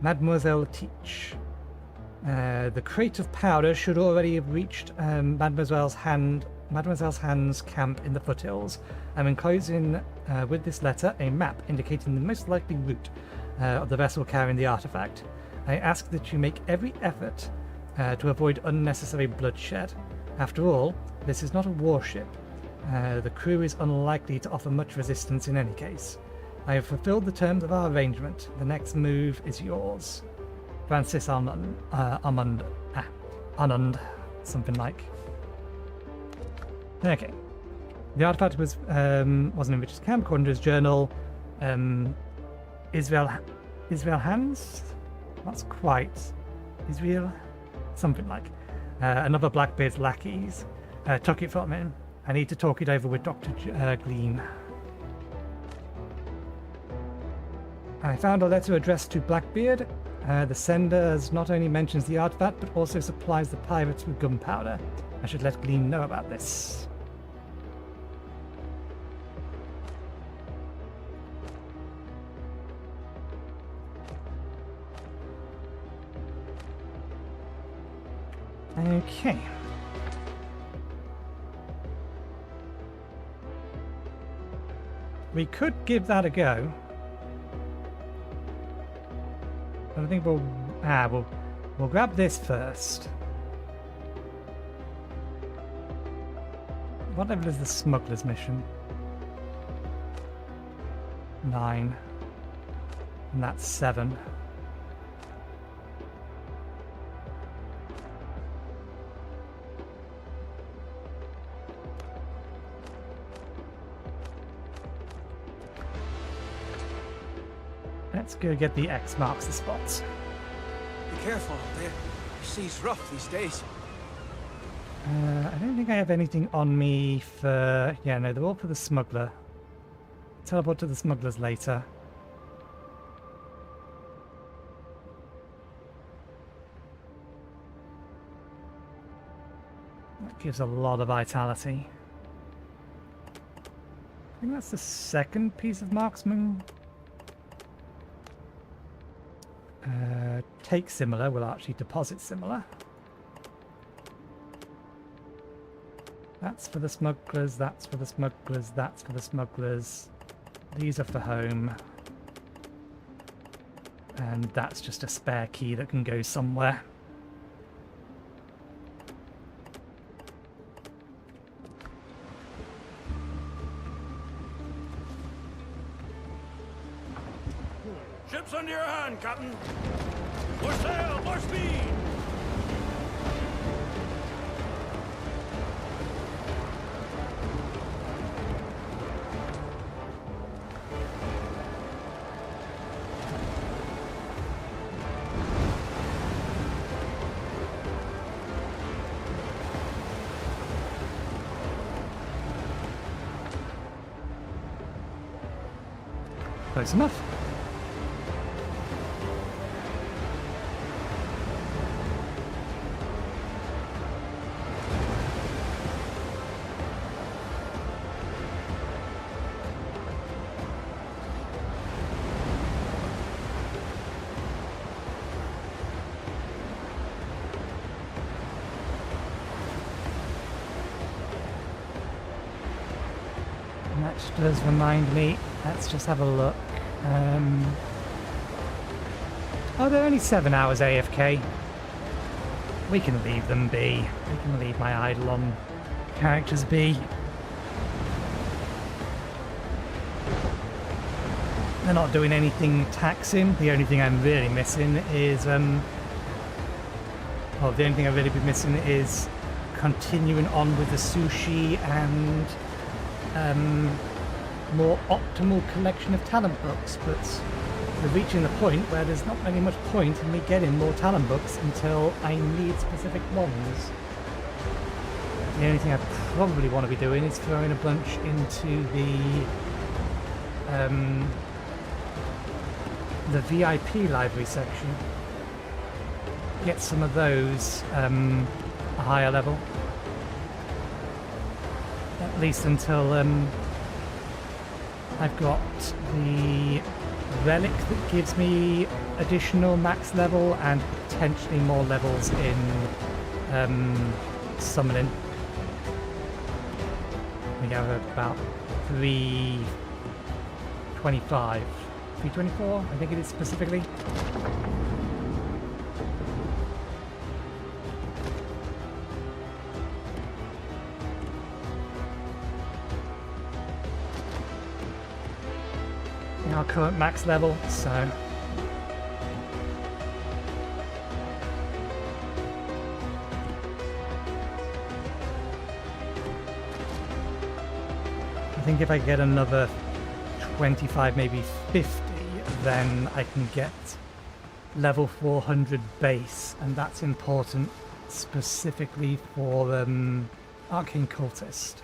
Mademoiselle Teach. The crate of powder should already have reached Mademoiselle's Hand's camp in the foothills. I'm enclosing with this letter a map indicating the most likely route of the vessel carrying the artifact. I ask that you make every effort to avoid unnecessary bloodshed. After all, this is not a warship. The crew is unlikely to offer much resistance in any case. I have fulfilled the terms of our arrangement. The next move is yours. Francis Anund, something like. Okay. The artifact wasn't in Richard's camp, according to his journal. Israel Hans? That's quite Israel, something like. Another Blackbeard's lackeys took it from him. I need to talk it over with Dr. Glean. I found a letter addressed to Blackbeard. The sender not only mentions the artifact, but also supplies the pirates with gunpowder. I should let Glean know about this. Okay. We could give that a go. But I think we'll grab this first. What level is the smuggler's mission? 9. And that's 7. Let's go get the X marks the spots. Be careful out there. The sea's rough these days. I don't think I have anything on me for... Yeah, no, they're all for the smuggler. Teleport to the smugglers later. That gives a lot of vitality. I think that's the second piece of marksman. Take similar will actually deposit similar. That's for the smugglers, that's for the smugglers, that's for the smugglers. These are for home. And that's just a spare key that can go somewhere. Ship's under your hand, Captain. More sail, more speed. Close enough. And that does remind me, let's just have a look. Oh, they're only 7 hours AFK. We can leave them be. We can leave my Eidolon characters be. They're not doing anything taxing. The only thing I'm really missing is, the only thing I've really been missing is continuing on with the sushi and more optimal collection of talent books, but we're reaching the point where there's not really much point in me getting more talent books until I need specific ones. The only thing I probably want to be doing is throwing a bunch into the VIP library section. Get some of those a higher level. At least until I've got the relic that gives me additional max level and potentially more levels in summoning. We have about 325, 324, I think it is specifically. Our current max level, so I think if I get another 25, maybe 50, then I can get level 400 base, and that's important specifically for Arcane Cultist.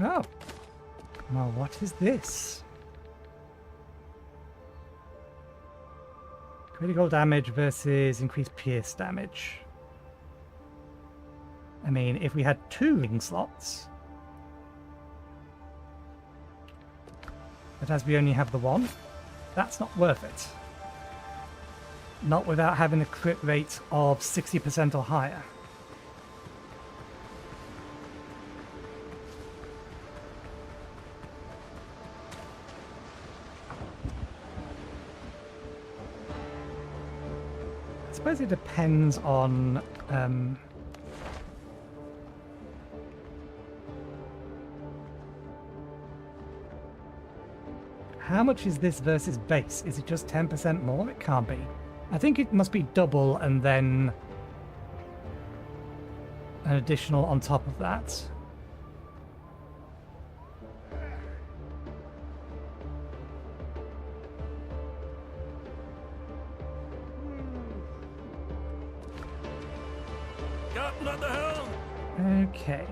Oh, well, what is this? Critical damage versus increased pierce damage. I mean, if we had 2 ring slots... But as we only have the 1, that's not worth it. Not without having a crit rate of 60% or higher. I suppose it depends on how much is this versus base? Is it just 10% more? It can't be. I think it must be double and then an additional on top of that. Captain at the helm! Okay.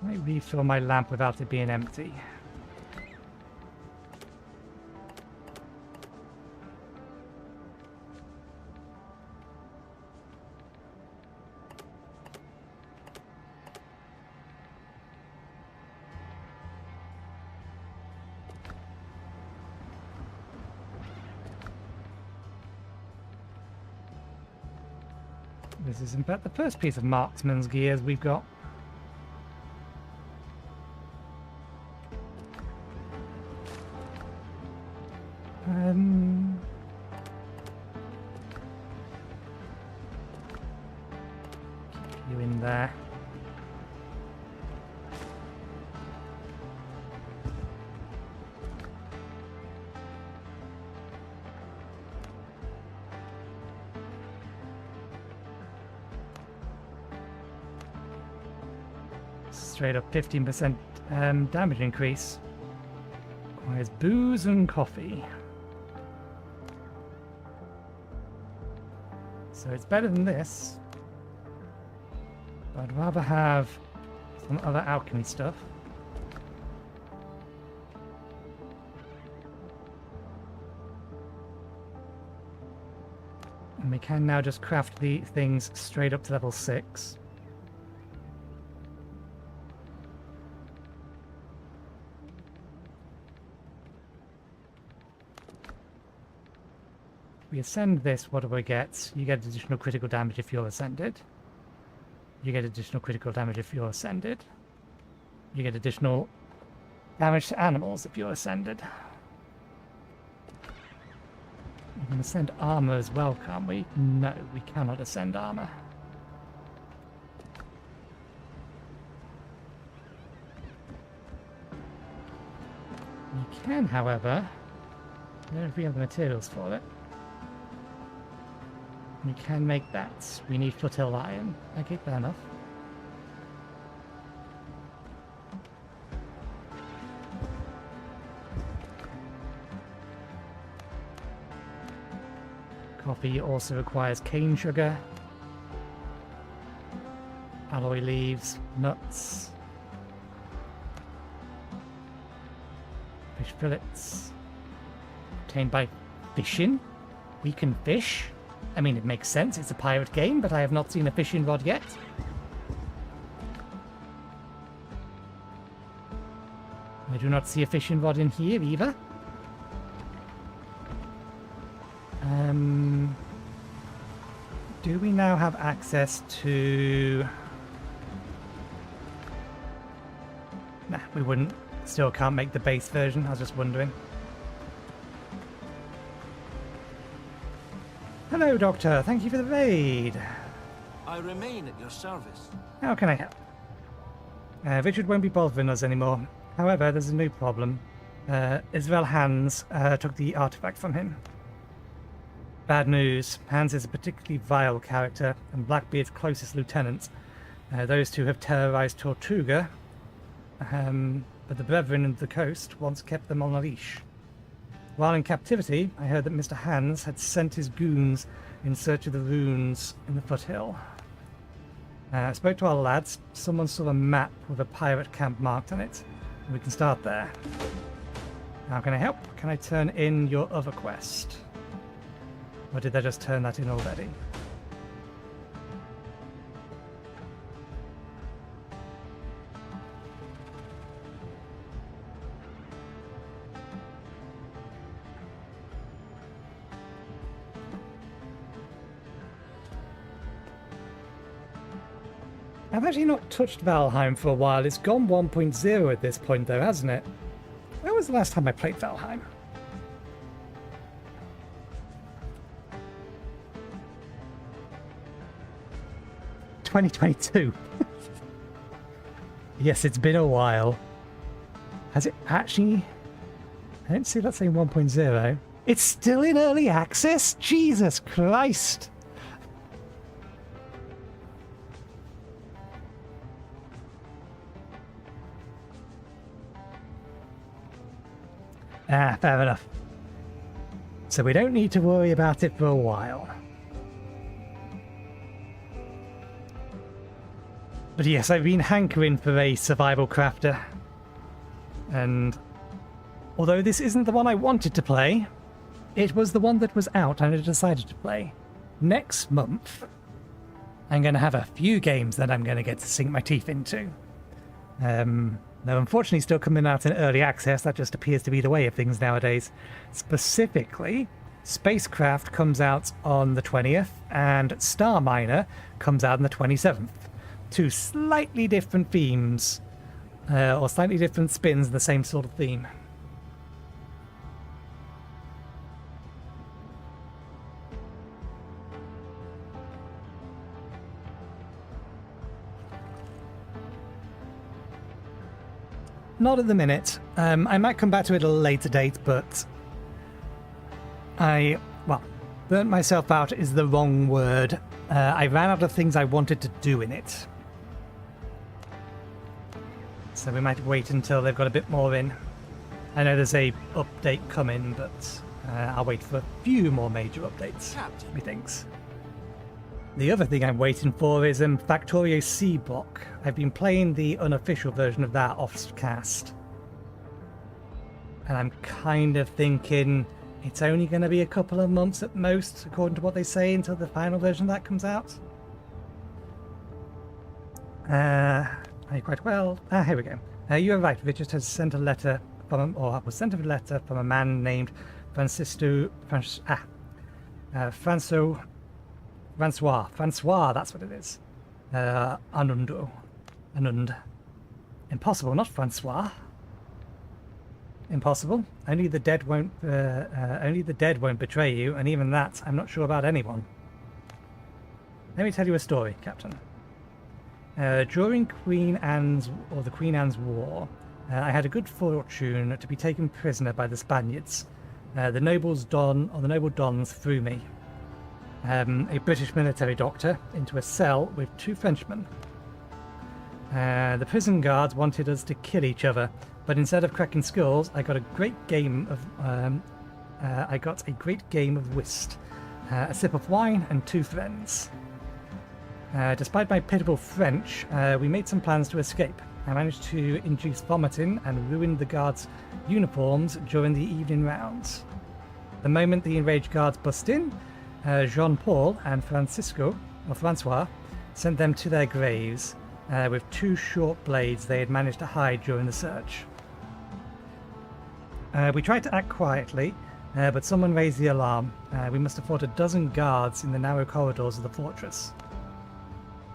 Let me refill my lamp without it being empty. This is in fact the first piece of marksman's gears we've got. Keep you in there. Straight up 15% damage increase. Requires booze and coffee. So it's better than this. But I'd rather have some other alchemy stuff. And we can now just craft the things straight up to level 6. We ascend this, what do we get? You get additional critical damage if you're ascended. You get additional critical damage if you're ascended. You get additional damage to animals if you're ascended. We can ascend armor as well, can't we? No, we cannot ascend armor. We can, however, I don't know if we have the materials for it. We can make that. We need foothill iron. Okay, fair enough. Coffee also requires cane sugar, alloy leaves, nuts, fish fillets, obtained by fishing. We can fish. I mean, it makes sense, it's a pirate game, but I have not seen a fishing rod yet. I do not see a fishing rod in here either. Do we now have access to... Nah, we wouldn't. Still can't make the base version, I was just wondering. Hello, Doctor. Thank you for the raid. I remain at your service. How can I help? Richard won't be bothering us anymore. However, there's a new problem. Israel Hans took the artifact from him. Bad news. Hans is a particularly vile character and Blackbeard's closest lieutenant. Those two have terrorized Tortuga, but the Brethren of the Coast once kept them on a leash. While in captivity, I heard that Mr. Hans had sent his goons in search of the runes in the foothill. I spoke to our lads. Someone saw a map with a pirate camp marked on it. We can start there. How can I help? Can I turn in your other quest? Or did they just turn that in already? I've actually not touched Valheim for a while. It's gone 1.0 at this point though, hasn't it? When was the last time I played Valheim? (2022). Yes, it's been a while. Has it actually... I don't see that saying 1.0. It's still in early access? Jesus Christ! Ah, fair enough. So we don't need to worry about it for a while. But yes, I've been hankering for a survival crafter. And although this isn't the one I wanted to play, it was the one that was out and I decided to play. Next month, I'm going to have a few games that I'm going to get to sink my teeth into. They're unfortunately still coming out in early access. That just appears to be the way of things nowadays. Specifically, Spacecraft comes out on the 20th and Star Miner comes out on the 27th. Two slightly different themes, or slightly different spins of the same sort of theme. Not at the minute. I might come back to it at a later date, but burnt myself out is the wrong word. I ran out of things I wanted to do in it. So we might wait until they've got a bit more in. I know there's a update coming, but I'll wait for a few more major updates, methinks. The other thing I'm waiting for is Factorio C block. I've been playing the unofficial version of that off-cast. And I'm kind of thinking it's only going to be a couple of months at most, according to what they say, until the final version of that comes out. Quite well. Here we go. You are right. Richard has sent a letter from, or was sent a letter from a man named Francois, that's what it is. Anund. Impossible, not Francois. Impossible. Only the dead won't betray you, and even that, I'm not sure about anyone. Let me tell you a story, Captain. During the Queen Anne's War, I had a good fortune to be taken prisoner by the Spaniards. The noble dons threw me, a British military doctor, into a cell with two Frenchmen. The prison guards wanted us to kill each other, but instead of cracking skulls, I got a great game of whist, a sip of wine, and two friends. Despite my pitiful French, we made some plans to escape. I managed to induce vomiting and ruined the guards' uniforms during the evening rounds. The moment the enraged guards bust in, Jean-Paul and Francois sent them to their graves with two short blades they had managed to hide during the search. We tried to act quietly, but someone raised the alarm. We must have fought a dozen guards in the narrow corridors of the fortress.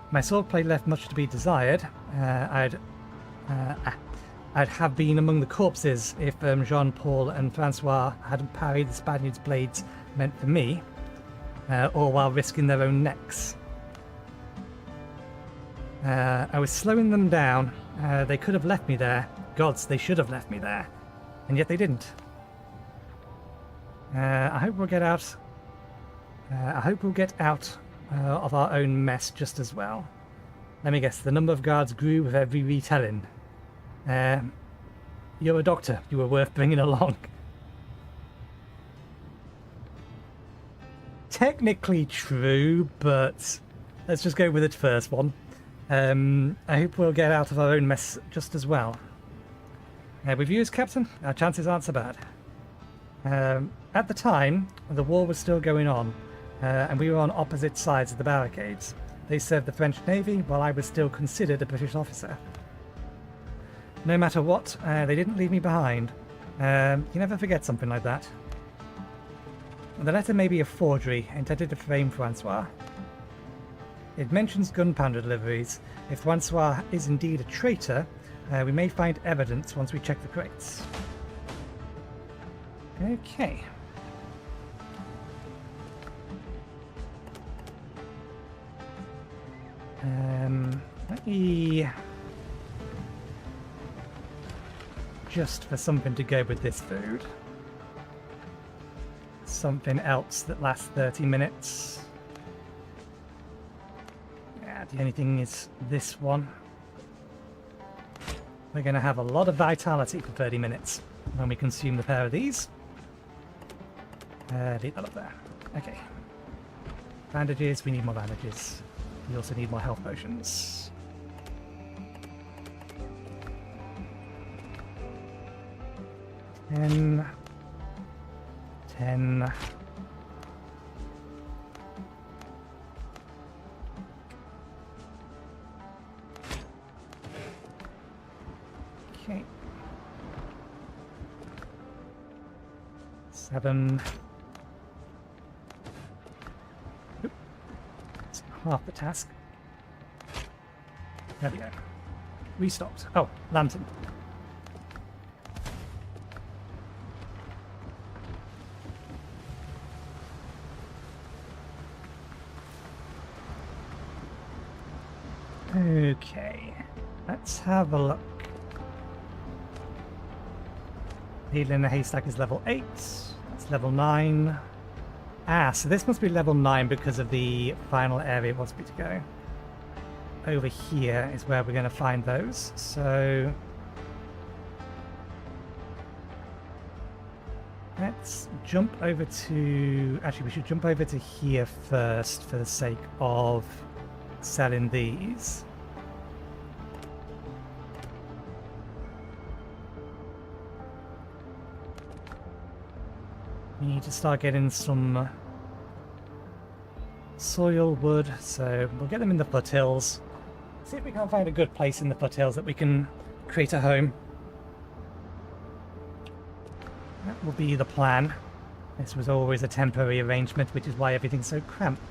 My swordplay left much to be desired. I'd have been among the corpses if Jean-Paul and Francois hadn't parried the Spaniards' blades meant for me, all while risking their own necks. I was slowing them down. They could have left me there. Gods, they should have left me there. And yet they didn't. I hope we'll get out. I hope we'll get out of our own mess just as well. Let me guess, the number of guards grew with every retelling. You're a doctor. You were worth bringing along. Technically true, but let's just go with the first one. I hope we'll get out of our own mess just as well. With you as captain, our chances aren't so bad. At the time, the war was still going on, and we were on opposite sides of the barricades. They served the French Navy, while I was still considered a British officer. No matter what, they didn't leave me behind. You never forget something like that. The letter may be a forgery, intended to frame Francois. It mentions gunpowder deliveries. If Francois is indeed a traitor, we may find evidence once we check the crates. Okay. Let me... just for something to go with this food. Something else that lasts 30 minutes. Yeah, the only thing is this one. We're going to have a lot of vitality for 30 minutes when we consume the pair of these. Leave that up there. Okay. Bandages, we need more bandages. We also need more health potions. Ten. Okay. 7. Oop. That's half the task. There we go. Restocked. Oh, lantern. Okay, let's have a look. Needle in the haystack is level 8. That's level 9. Ah, so this must be level 9 because of the final area it wants me to go. Over here is where we're going to find those. So let's jump over to... Actually, we should jump over to here first for the sake of selling these. We need to start getting some soil wood, so we'll get them in the foothills. See if we can't find a good place in the foothills that we can create a home. That will be the plan. This was always a temporary arrangement, which is why everything's so cramped.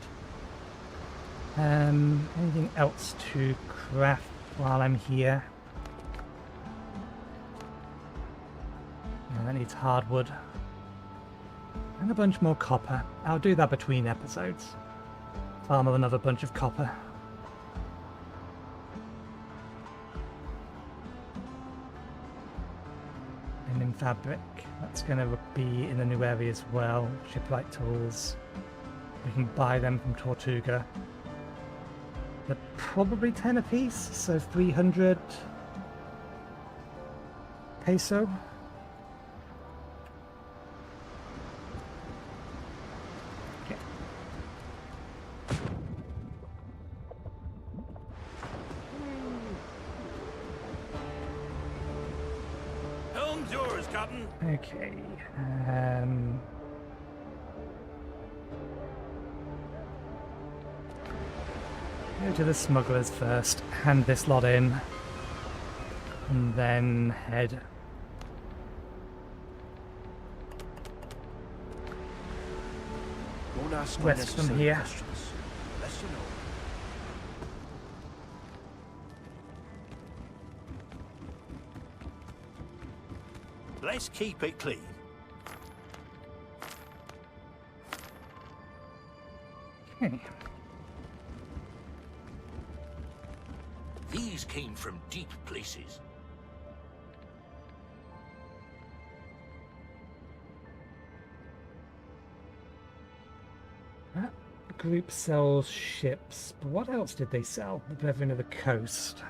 Anything else to craft while I'm here? Yeah, that needs hardwood. And a bunch more copper. I'll do that between episodes. Farm another bunch of copper. And in fabric. That's going to be in the new area as well. Shipwright tools. We can buy them from Tortuga. They're probably 10 apiece, so 300 peso. Okay. Helm's yours, Captain. Okay. Go to the smugglers first, hand this lot in, and then head. Don't ask West from unnecessary here. questions. Unless you know. Let's keep it clean. Okay. These came from deep places. That group sells ships, but what else did they sell? The Brethren of the Coast.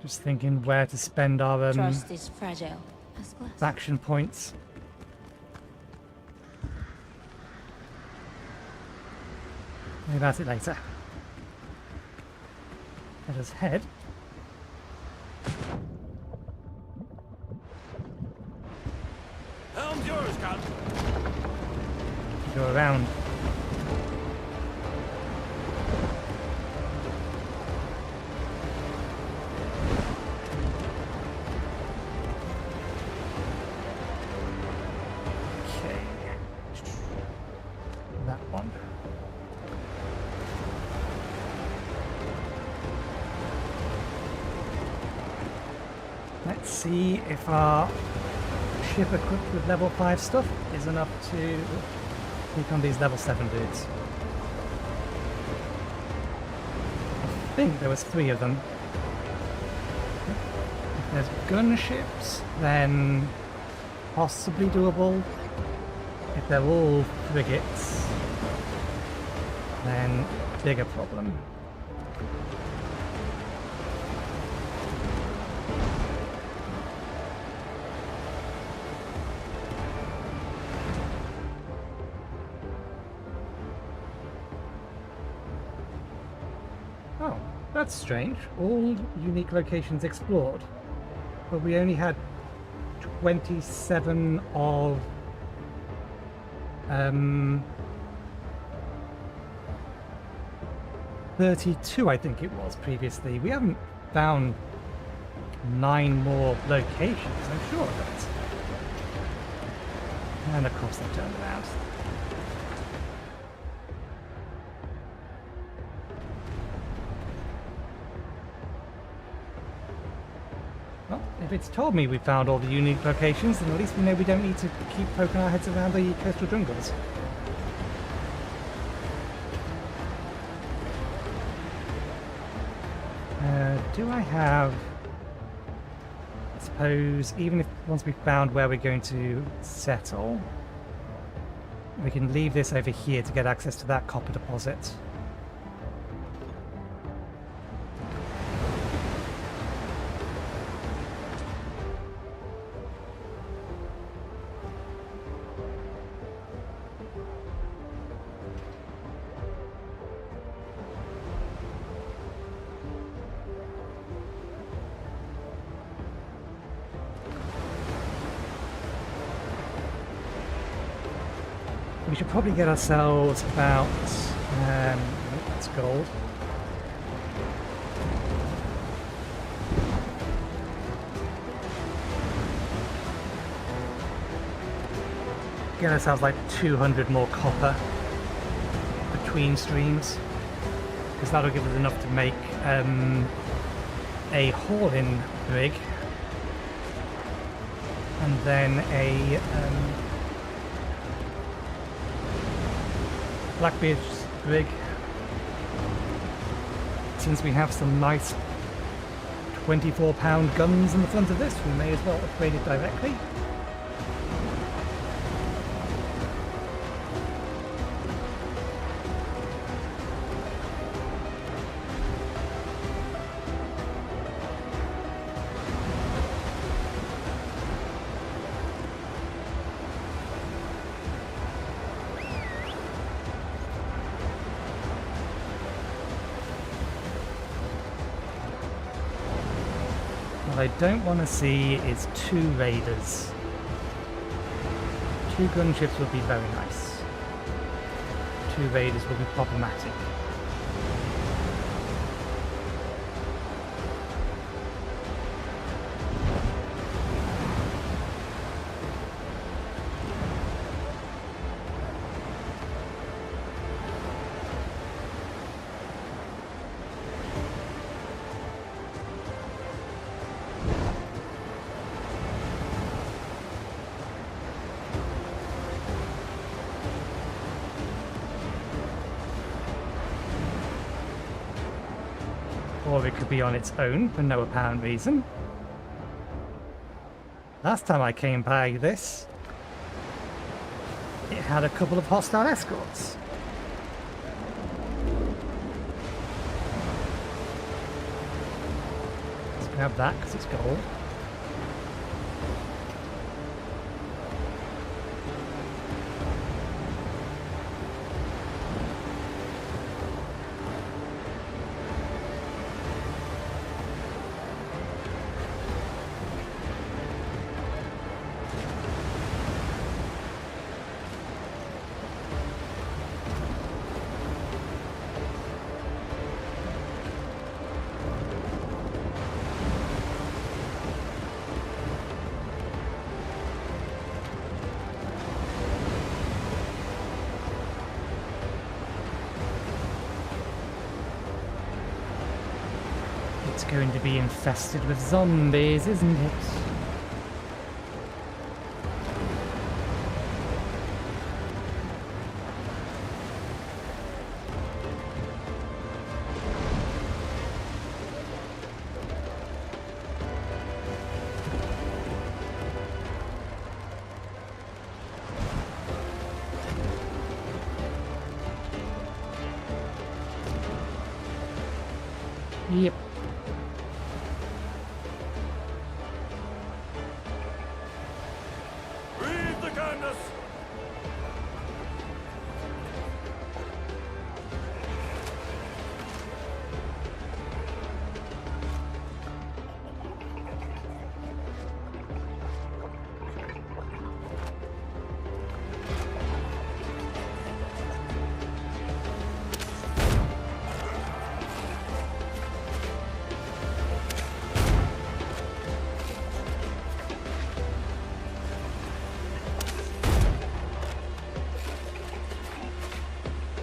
Just thinking where to spend our Trust is fragile as glass. action points. Maybe about it later. Let us head. Helm's yours, Captain. Go around. Okay. That one. Let's see if our ship equipped with level 5 stuff is enough to take on these level 7 dudes. I think there was 3 of them. If there's gunships, then possibly doable. If they're all frigates, then bigger problem. Oh, that's strange. All unique locations explored. But we only had 27 of 32, I think it was previously. We haven't found 9 more locations, I'm sure of it. And of course they turned around. Well, if it's told me we found all the unique locations, then at least we know we don't need to keep poking our heads around the coastal jungles. Do I have... I suppose, even if once we've found where we're going to settle, we can leave this over here to get access to that copper deposit. We should probably get ourselves about, that's gold. Get ourselves like 200 more copper between streams, because that'll give us enough to make a haul-in rig, and then a Blackbeard's rig. Since we have some nice 24-pound guns in the front of this, we may as well upgrade it directly. What I don't want to see is 2 raiders. 2 gunships would be very nice. 2 raiders will be problematic. Or it could be on its own for no apparent reason. Last time I came by this, it had a couple of hostile escorts. Let's grab that because it's gold. It's going to be infested with zombies, isn't it? Yep. Read the kindness!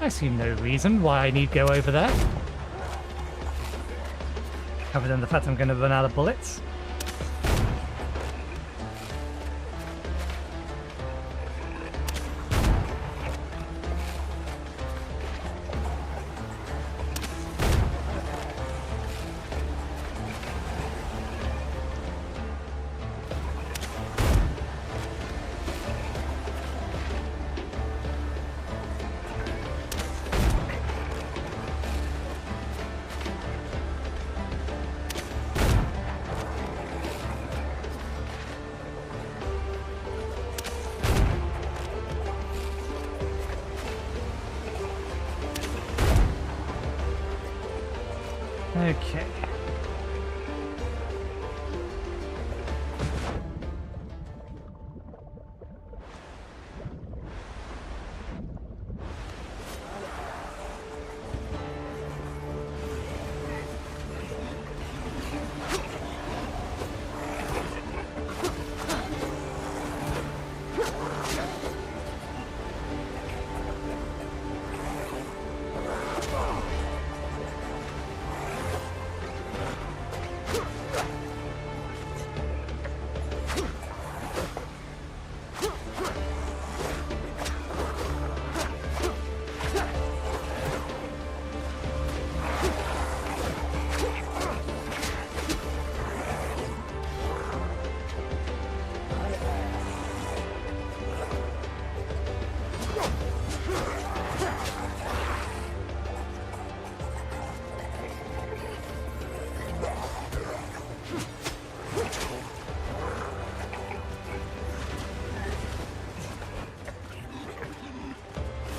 I see no reason why I need go over there. Other than the fact I'm going to run out of bullets. Okay.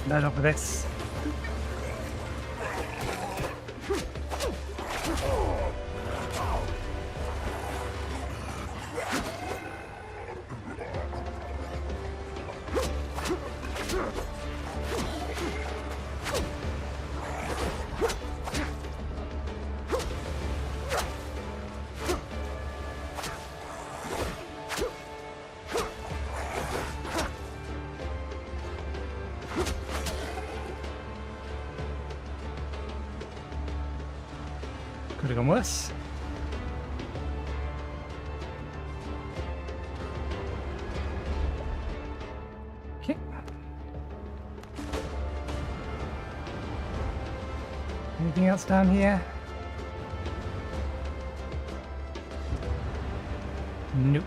Load up with this. Could have gone worse. Okay. Anything else down here? Nope.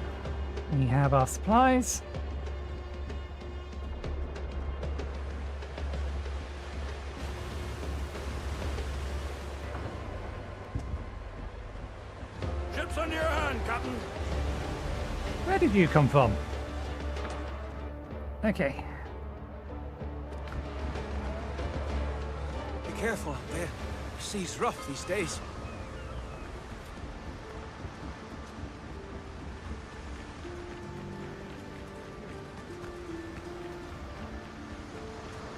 We have our supplies. Ship's under your hand, Captain. Where did you come from? Okay. Be careful out there. The sea's rough these days.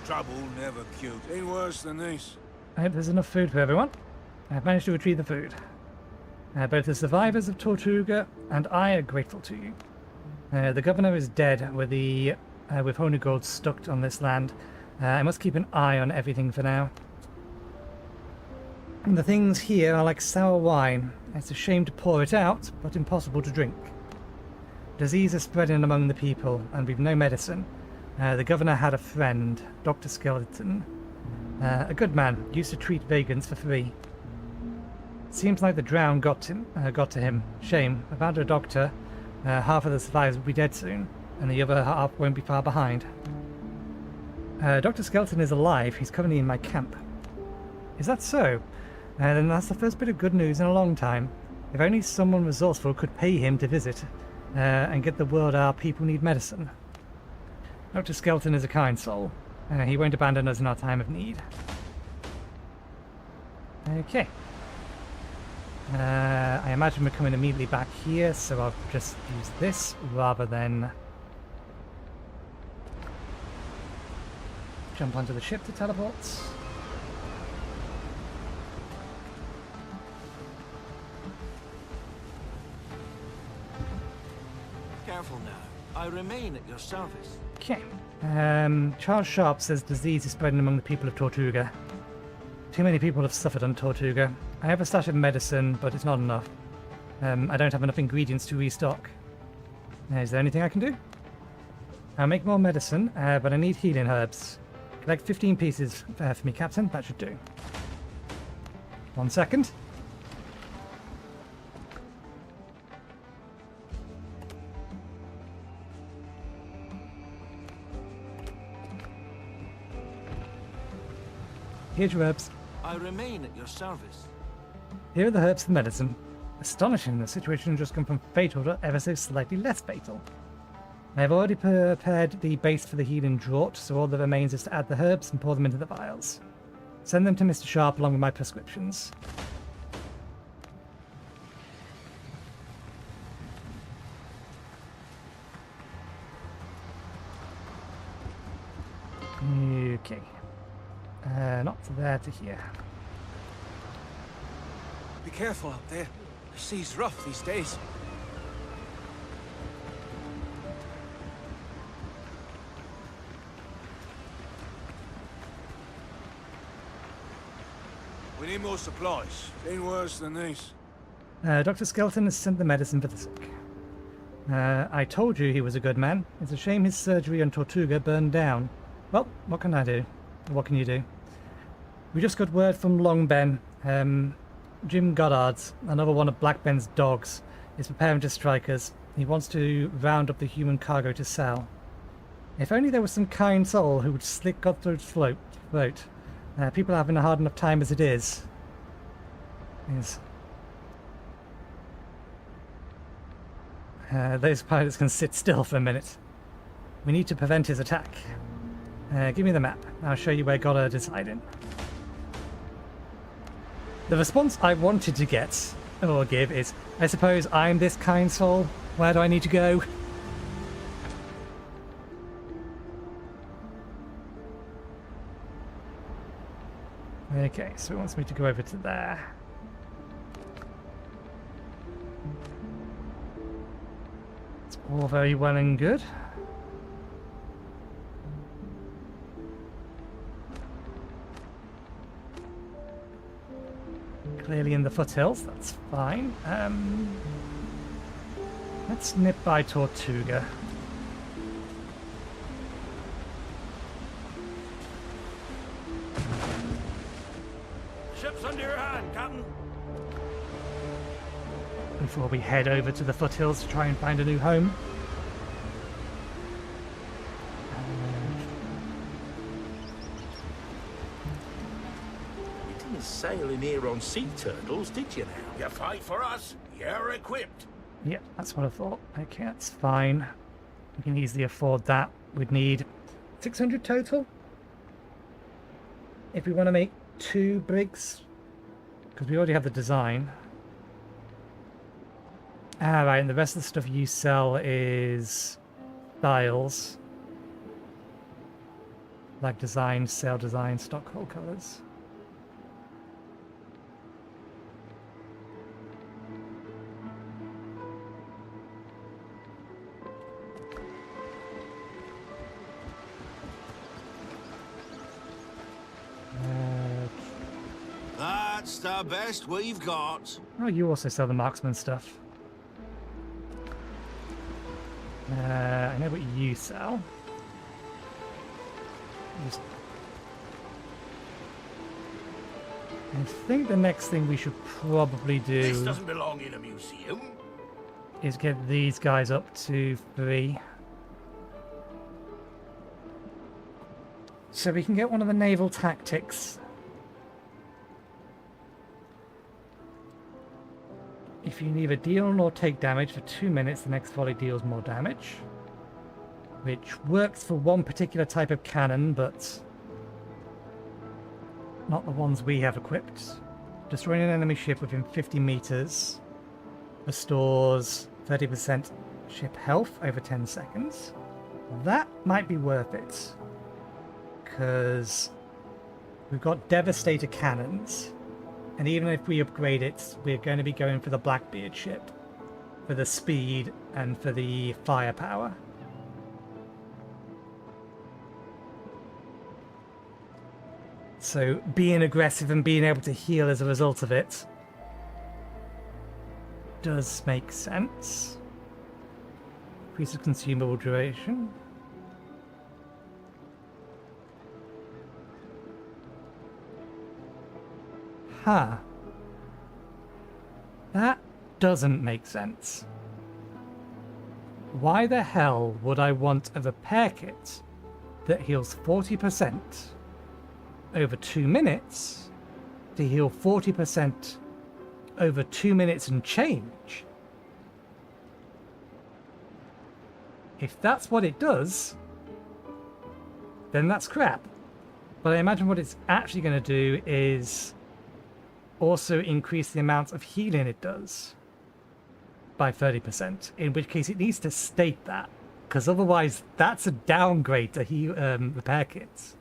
Trouble never cute. Ain't worse than this. I hope there's enough food for everyone. I've managed to retrieve the food. Both the survivors of Tortuga and I are grateful to you. The governor is dead with Holy Gold stuck on this land. I must keep an eye on everything for now. And the things here are like sour wine. It's a shame to pour it out, but impossible to drink. Disease is spreading among the people, and we've no medicine. The governor had a friend, Dr. Skeleton. A good man, used to treat vegans for free. Seems like the drown got to him. Shame. Without a doctor, half of the survivors will be dead soon, and the other half won't be far behind. Dr. Skeleton is alive. He's currently in my camp. Is that so? Then that's the first bit of good news in a long time. If only someone resourceful could pay him to visit, and get the word our people need medicine. Dr. Skeleton is a kind soul. He won't abandon us in our time of need. Okay. I imagine we're coming immediately back here, so I'll just use this rather than jump onto the ship to teleport. Careful now. I remain at your service. Okay. Charles Sharp says disease is spreading among the people of Tortuga. Too many people have suffered on Tortuga. I have a stash of medicine, but it's not enough. I don't have enough ingredients to restock. Is there anything I can do? I'll make more medicine, but I need healing herbs. Collect 15 pieces for me, Captain. That should do. 1 second. Here's your herbs. I remain at your service. Here are the herbs for medicine. Astonishing, the situation has just gone from fatal to ever so slightly less fatal. I have already prepared the base for the healing draught, so all that remains is to add the herbs and pour them into the vials. Send them to Mr. Sharp along with my prescriptions. Okay. Not to there to here. Be careful out there. The sea's rough these days. We need more supplies. Ain't worse than this. Dr. Skeleton has sent the medicine for the sick. I told you he was a good man. It's a shame his surgery on Tortuga burned down. Well, what can I do? What can you do? We just got word from Long Ben. Jim Goddard's, another one of Black Ben's dogs, is preparing to strike us. He wants to round up the human cargo to sell. If only there was some kind soul who would slit Godthroat's throat. People are having a hard enough time as it is. Yes. Those pilots can sit still for a minute. We need to prevent his attack. Give me the map. I'll show you where Goddard is hiding. The response I wanted to get, or give, is, I suppose I'm this kind soul. Where do I need to go? Okay, so it wants me to go over to there. It's all very well and good. Clearly in the foothills, that's fine. Let's nip by Tortuga. Ship's under your hand, Captain. before we head over to the foothills to try and find a new home. You didn't sail in here on sea turtles, did you now? You fight for us, you're equipped. Yep, that's what I thought. Okay, that's fine. We can easily afford that. We'd need 600 total if we want to make 2 brigs, because we already have the design. Alright, and the rest of the stuff you sell is styles. Like design, sail design, stock hull colors. That's the best we've got. Oh, you also sell the marksman stuff. I know what you sell. I think the next thing we should probably This do doesn't belong in a museum. is get these guys up to 3. So we can get one of the naval tactics. If you neither deal nor take damage for 2 minutes, the next volley deals more damage. Which works for one particular type of cannon, but not the ones we have equipped. Destroying an enemy ship within 50 meters restores 30% ship health over 10 seconds. That might be worth it, because we've got Devastator cannons, and even if we upgrade it, we're going to be going for the Blackbeard ship, for the speed and for the firepower. So being aggressive and being able to heal as a result of it does make sense. Increases consumable duration. Huh. That doesn't make sense. Why the hell would I want a repair kit that heals 40% over 2 minutes to heal 40% over 2 minutes and change? If that's what it does, then that's crap. But I imagine what it's actually going to do is also increase the amount of healing it does by 30%, in which case it needs to state that, because otherwise that's a downgrade to repair kits.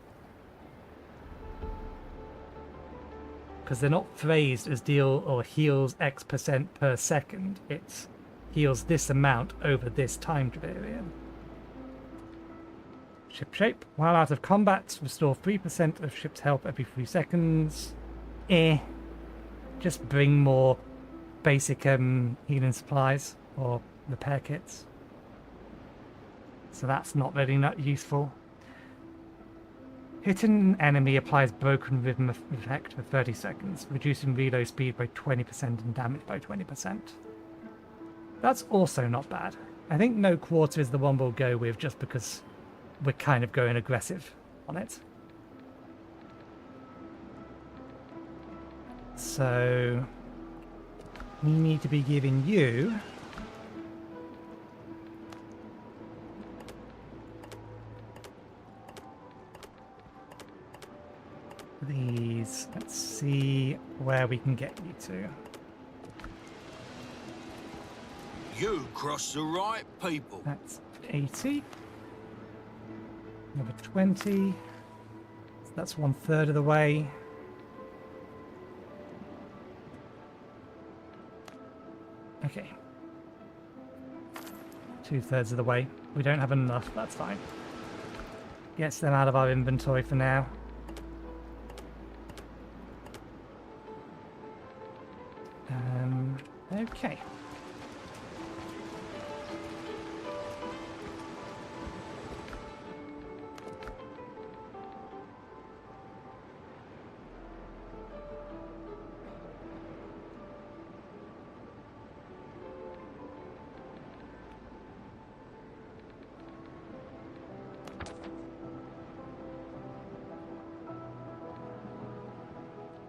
Because they're not phrased as deal or heals X% per second. It's heals this amount over this time period. Ship shape. While out of combat, restore 3% of ship's health every 3 seconds. Just bring more basic healing supplies or repair kits. So that's not really not useful. Hitting an enemy applies broken rhythm effect for 30 seconds, reducing reload speed by 20% and damage by 20%. That's also not bad. I think no quarter is the one we'll go with, just because we're kind of going aggressive on it. So we need to be giving you these. Let's see where we can get you to. You crossed the right people. That's 80. Another 20. So that's 1/3 of the way. Okay. 2/3 of the way. We don't have enough, that's fine. Gets them out of our inventory for now. Okay.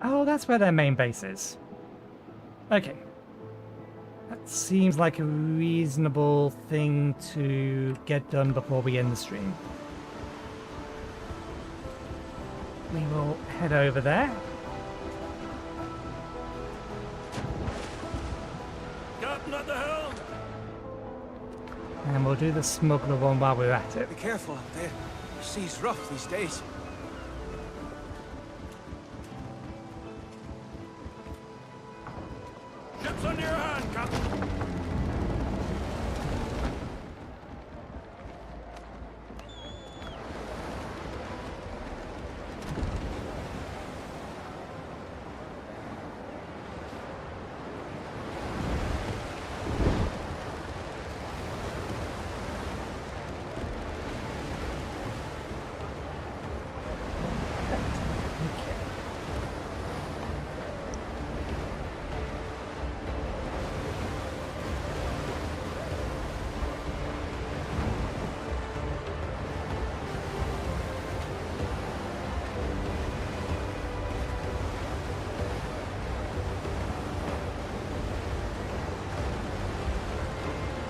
Oh, that's where their main base is. Okay. That seems like a reasonable thing to get done before we end the stream. We will head over there. Captain at the helm! And we'll do the smuggler one while we're at it. Be careful out there. The sea's rough these days. Ships under your hand, Captain!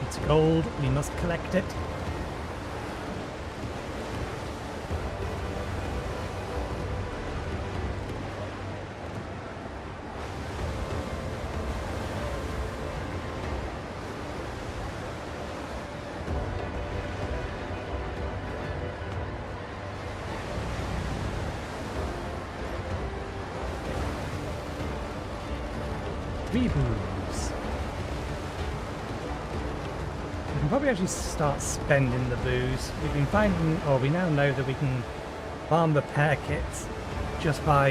It's gold, we must collect it. Booze. We can probably actually start spending the booze. We've been finding, or we now know that we can farm repair kits just by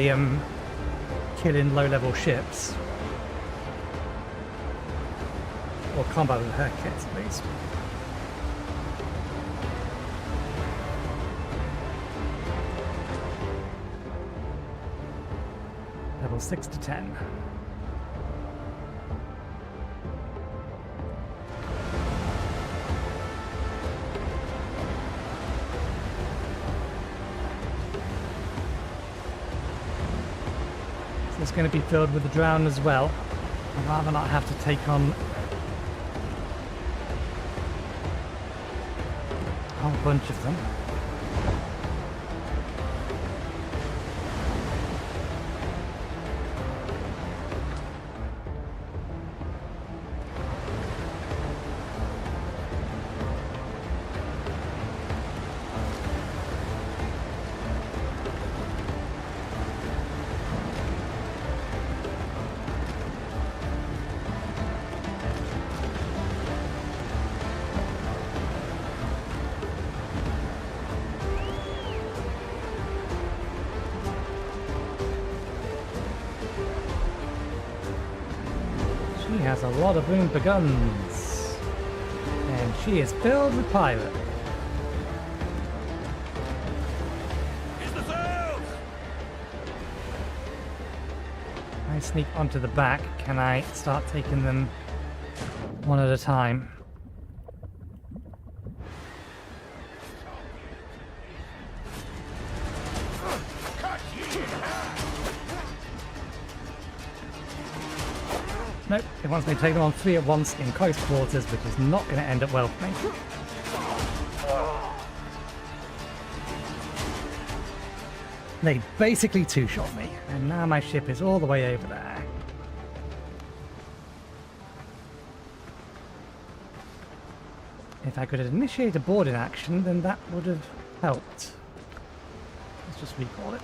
killing low-level ships. Or combat repair kits, at least. Level 6 to 10. It's going to be filled with the drown as well. I'd rather not have to take on a whole bunch of them. She has a lot of room for guns. And she is filled with pirate. Is the sails! I sneak onto the back. Can I start taking them one at a time? Nope, it wants me to take them on 3 at once in close quarters, which is not going to end up well for me. They basically two-shot me, and now my ship is all the way over there. If I could initiate a boarding action, then that would have helped. Let's just recall it.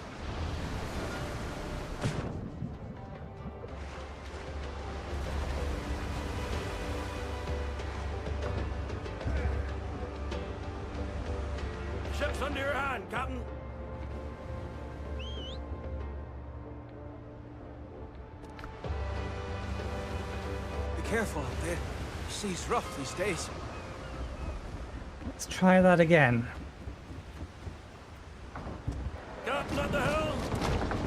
Ships under your hand, Captain! Be careful out there. The sea's rough these days. Let's try that again. Captain at the helm!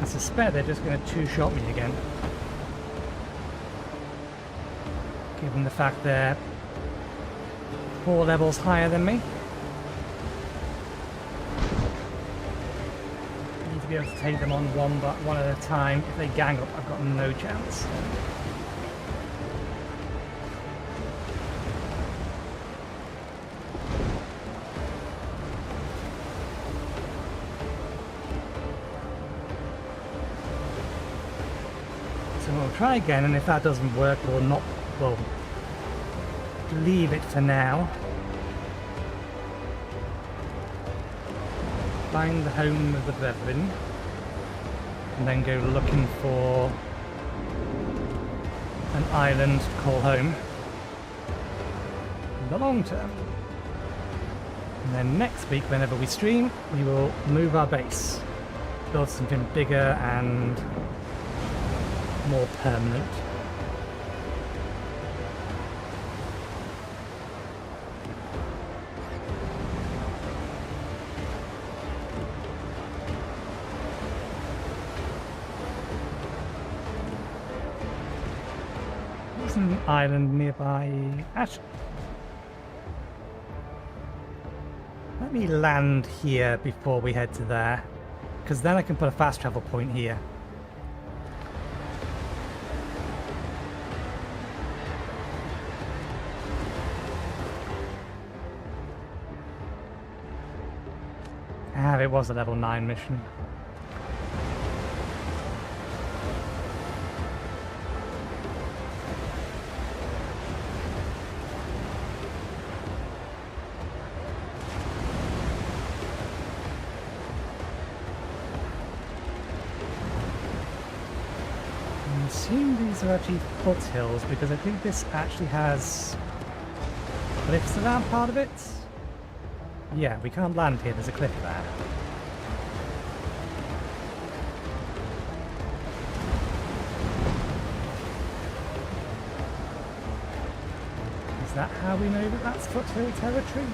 I suspect they're just going to two-shot me again. Given the fact they're 4 levels higher than me. to be able to take them on one at a time. If they gang up, I've got no chance. So we'll try again, and if that doesn't work, we'll leave it for now. Find the home of the brethren, and then go looking for an island to call home in the long term. And then next week, whenever we stream, we will move our base, build something bigger and more permanent. There's an island nearby. Actually, let me land here before we head to there, because then I can put a fast travel point here. Ah, it was a level 9 mission. I assume these are actually foothills because I think this actually has cliffs around part of it. Yeah, we can't land here, there's a cliff there. Is that how we know that that's foothill territory?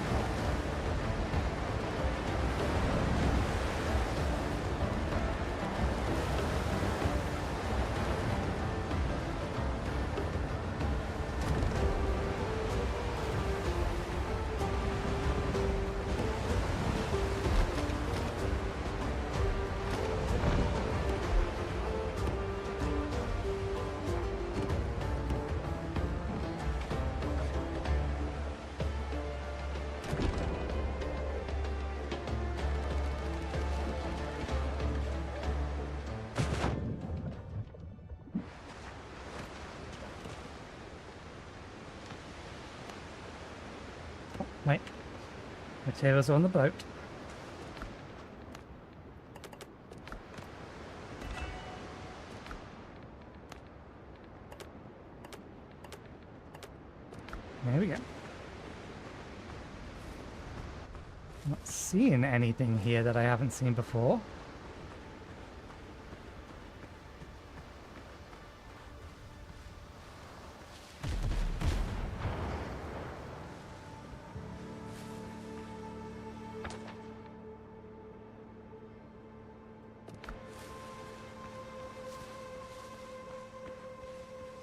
Wait, materials are on the boat. There we go. Not seeing anything here that I haven't seen before.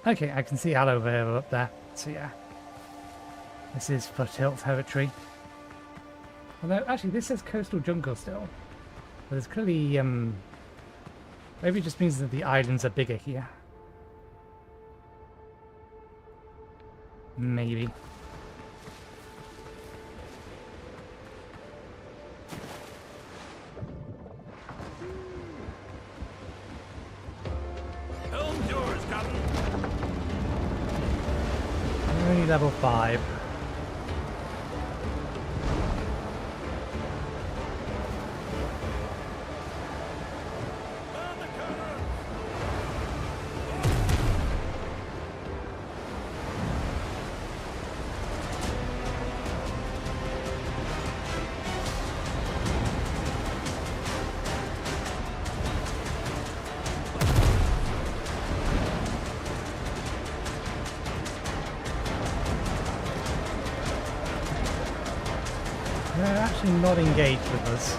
Okay, I can see aloe vera up there, so yeah. This is foothill territory. Although, actually, this says coastal jungle still. But there's clearly, maybe it just means that the islands are bigger here. Maybe. Only level 5. They're actually not engaged with us.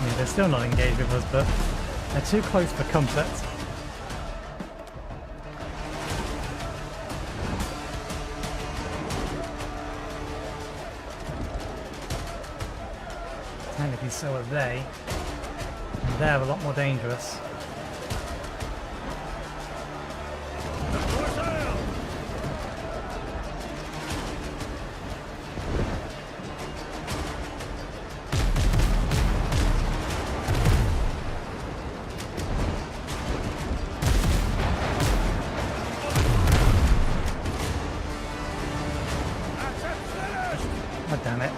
Yeah, they're still not engaged with us, but they're too close for comfort. Technically, so are they. And they're a lot more dangerous. For sail! Oh, damn it.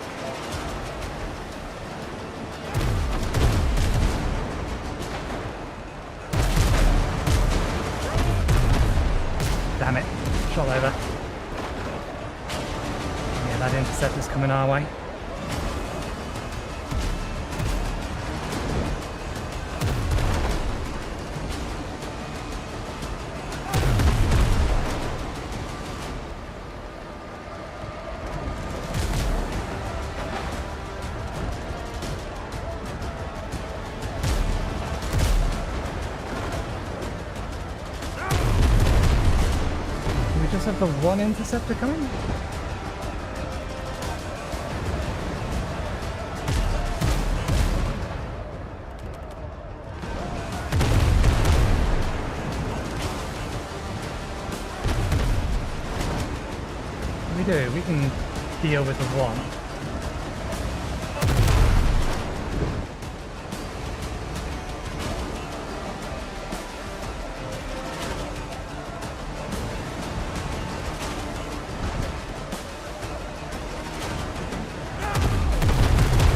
Damn it. Shot over. Yeah, that interceptor's coming our way. Do we just have the one interceptor coming? We do. We can deal with the one.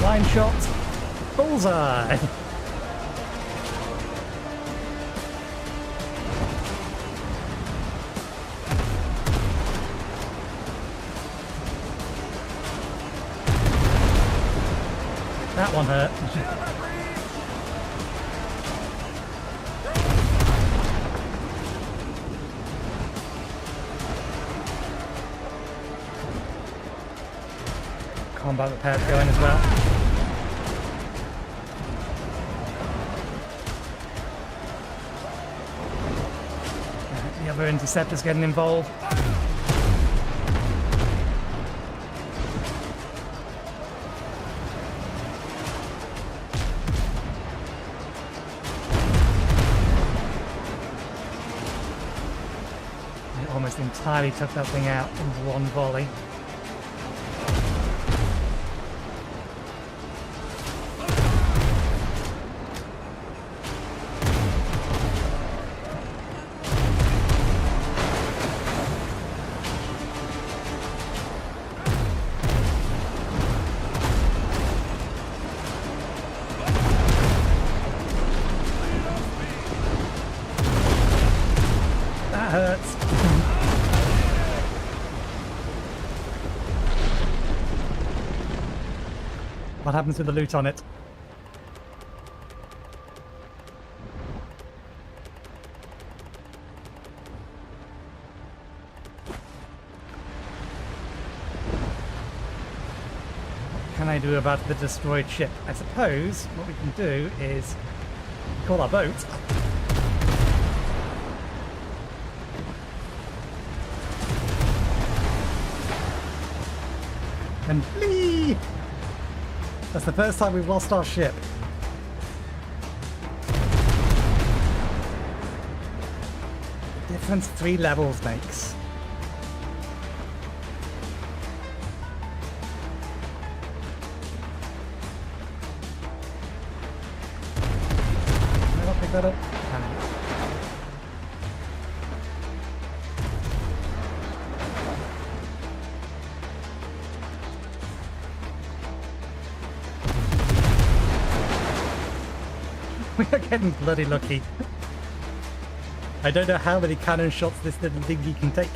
Line shot. Bullseye. That one hurt. Combat repair's going as well. The other interceptor's getting involved. It almost entirely took that thing out in one volley. That hurts. What happens to the loot on it? What can I do about the destroyed ship? I suppose what we can do is call our boat. And flee! That's the first time we've lost our ship. The difference 3 levels makes. Can I not pick that up? Can I? We are getting bloody lucky. I don't know how many cannon shots this little dinghy can take.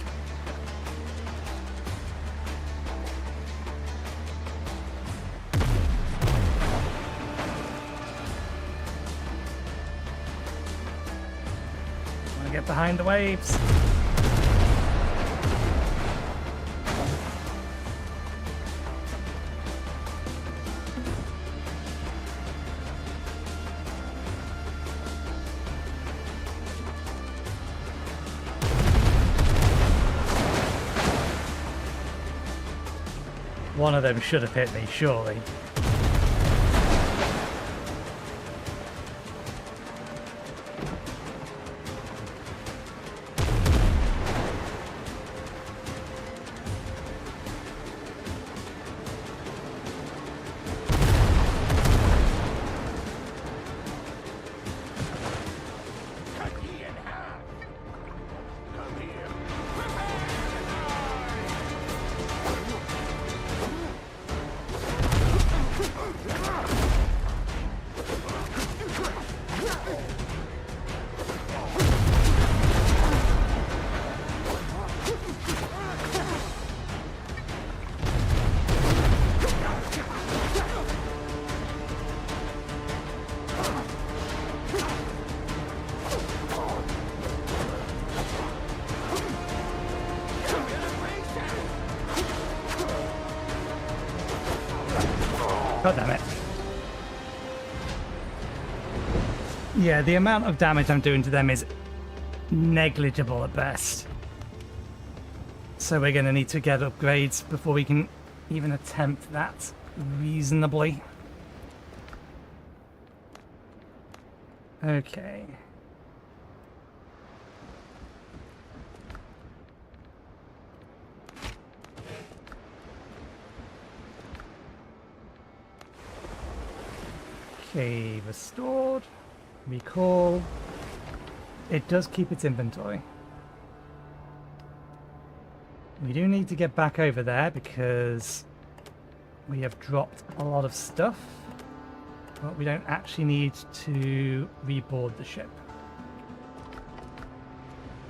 I want to get behind the waves. One of them should have hit me, surely. God damn it. Yeah, the amount of damage I'm doing to them is negligible at best. So we're going to need to get upgrades before we can even attempt that reasonably. Okay. Okay, restored. Recall. It does keep its inventory. We do need to get back over there because we have dropped a lot of stuff, but we don't actually need to reboard the ship.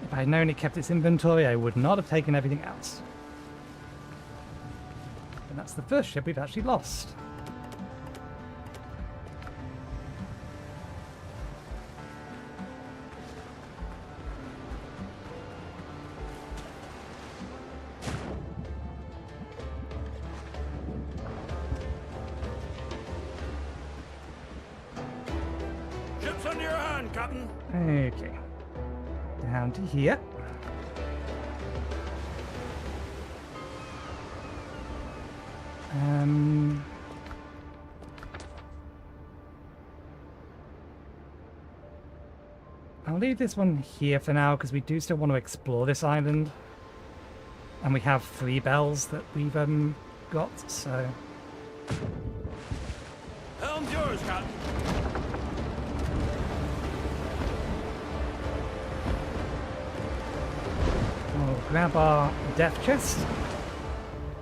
If I had known it kept its inventory, I would not have taken everything else. And that's the first ship we've actually lost. Ship's under your hand, Captain. Okay. Down to here. I'll leave this one here for now because we do still want to explore this island. And we have 3 bells that we've got, so... Helm's yours, Captain. We'll grab our death chest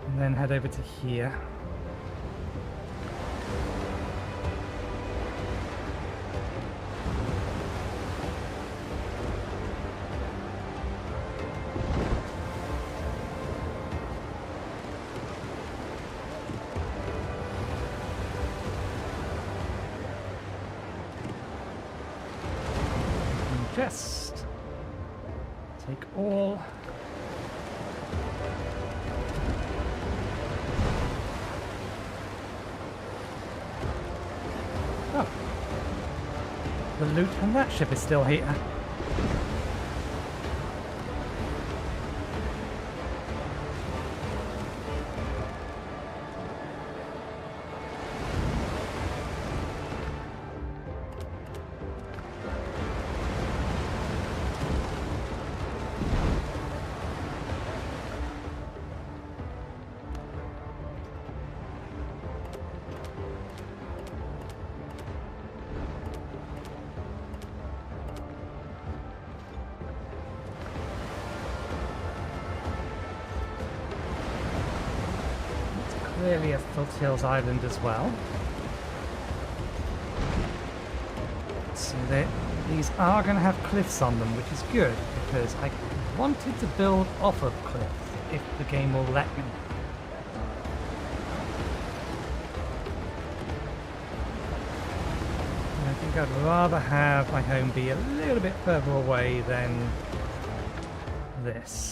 and then head over to here. Chest. Take all. Oh. The loot from that ship is still here. Clearly a foothills island as well. So these are going to have cliffs on them, which is good because I wanted to build off of cliffs if the game will let me. And I think I'd rather have my home be a little bit further away than this.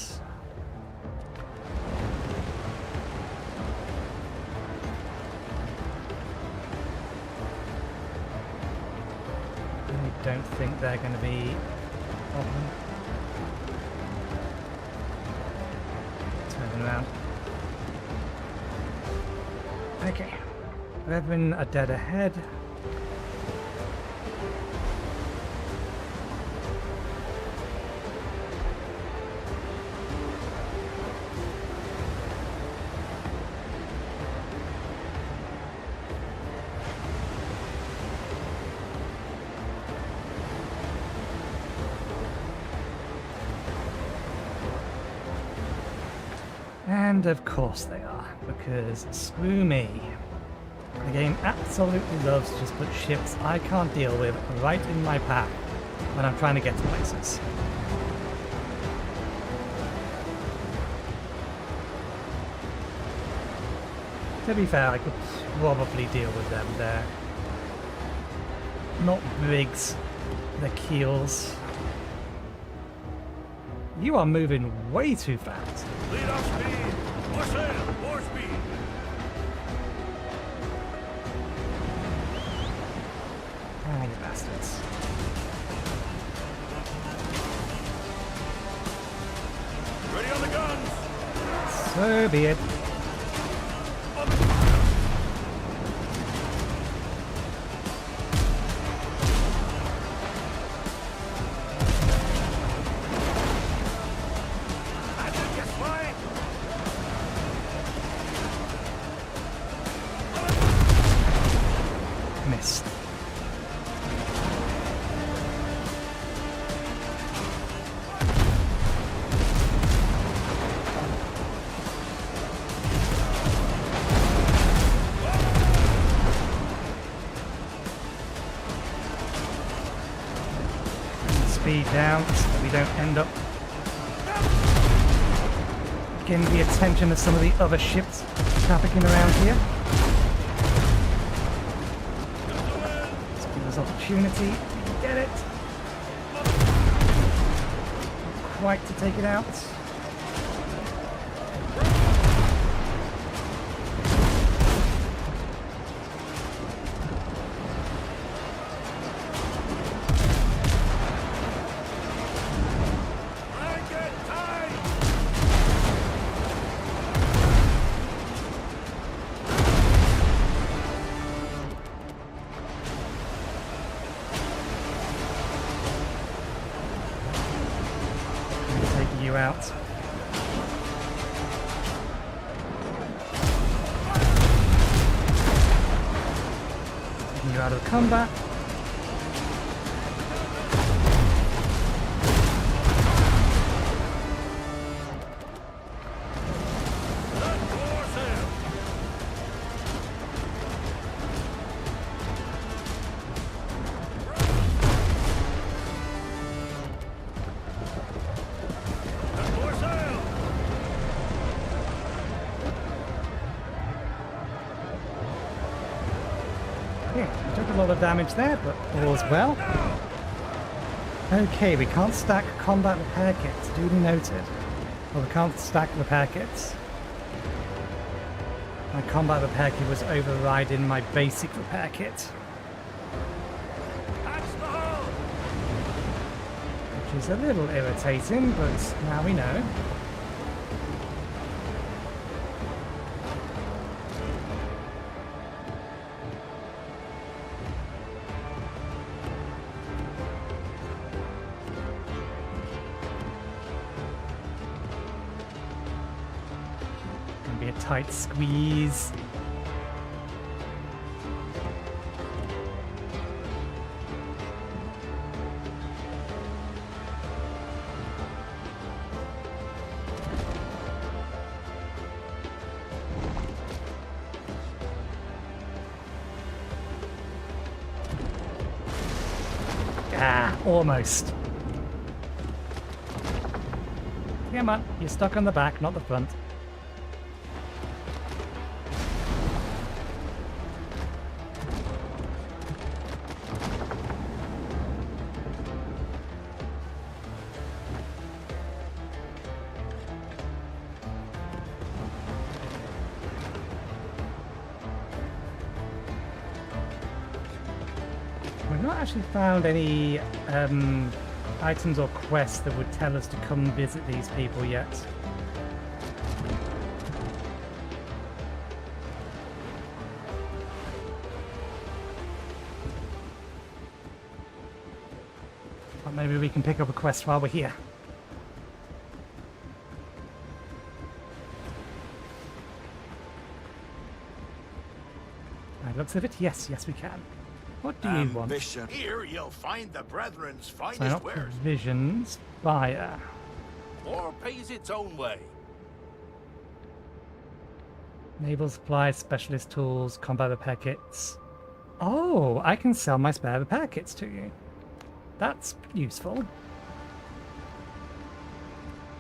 Don't think they're going to be a problem. Turning around. Okay. Brethren are dead ahead. And of course they are, because screw me. The game absolutely loves to just put ships I can't deal with right in my path when I'm trying to get to places. To be fair, I could probably deal with them. They're not brigs, they're keels. You are moving way too fast. Lead off speed. More sail. More speed. Ah, you bastards. Ready on the guns! So be it. Missed. Speed down so we don't end up getting the attention of some of the other ships trafficking around here. Let's give us opportunity to get it. Not quite to take it out. You out. Taking you out of combat. Yeah, took a lot of damage there, but all's well. Okay, we can't stack combat repair kits, duly noted. Well, we can't stack repair kits. My combat repair kit was overriding my basic repair kit. Which is a little irritating, but now we know. Be a tight squeeze. Ah, almost. Come on, you're stuck on the back, not the front. We've not actually found any items or quests that would tell us to come visit these people yet. But maybe we can pick up a quest while we're here. By the looks of it, yes, we can. What do you want? Here you'll find the Brethren's Sign finest up wares. provisions. Buyer. Or pays its own way. Naval supplies, specialist tools, combat repair kits. Oh, I can sell my spare repair kits to you. That's useful.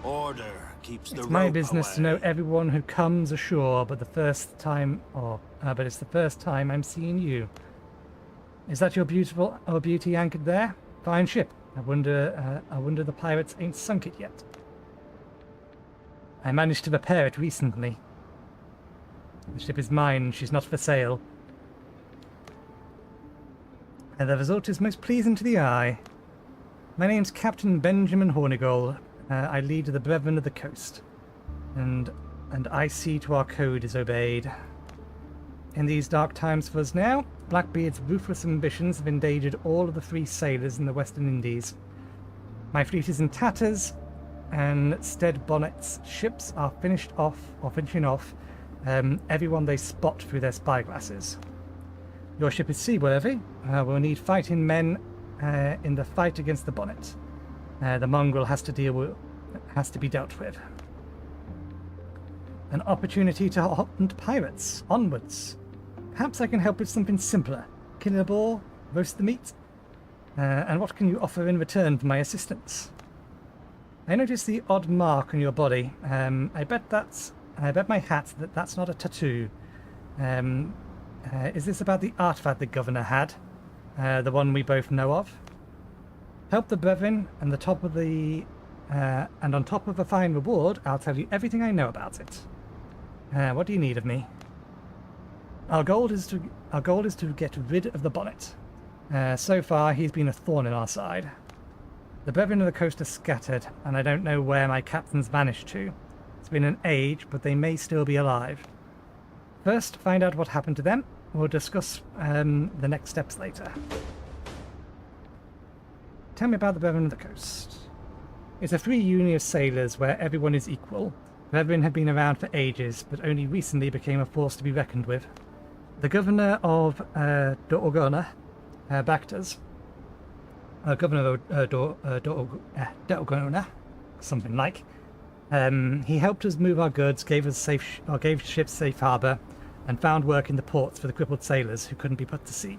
Order keeps the It's my rope business to away. know everyone who comes ashore, but it's the first time I'm seeing you. Is that your beauty anchored there? Fine ship. I wonder the pirates ain't sunk it yet. I managed to repair it recently. The ship is mine, she's not for sale. and the result is most pleasing to the eye. My name's Captain Benjamin Hornigold. I lead the Brethren of the Coast, and I see to our code is obeyed. In these dark times for us now, Blackbeard's ruthless ambitions have endangered all of the free sailors in the Western Indies. My fleet is in tatters, and Stead Bonnet's ships are finishing off everyone they spot through their spyglasses. Your ship is seaworthy. We'll need fighting men in the fight against the Bonnet. The mongrel has to be dealt with. An opportunity to hunt pirates. Onwards. Perhaps I can help with something simpler. Kill a boar, roast the meat. And what can you offer in return for my assistance? I noticed the odd mark on your body. I bet my hat that that's not a tattoo. Is this about the artifact the governor had? The one we both know of? Help the brethren, and on top of a fine reward, I'll tell you everything I know about it. What do you need of me? Our goal is to get rid of the Bonnet. So far, he's been a thorn in our side. The Brethren of the Coast are scattered, and I don't know where my captains vanished to. It's been an age, but they may still be alive. First, find out what happened to them. We'll discuss the next steps later. Tell me about the Brethren of the Coast. It's a free union of sailors where everyone is equal. Brethren have been around for ages, but only recently became a force to be reckoned with. The governor of Tortuga backed us. Governor of Tortuga, something like. He helped us move our goods, gave ships safe harbour, and found work in the ports for the crippled sailors who couldn't be put to sea.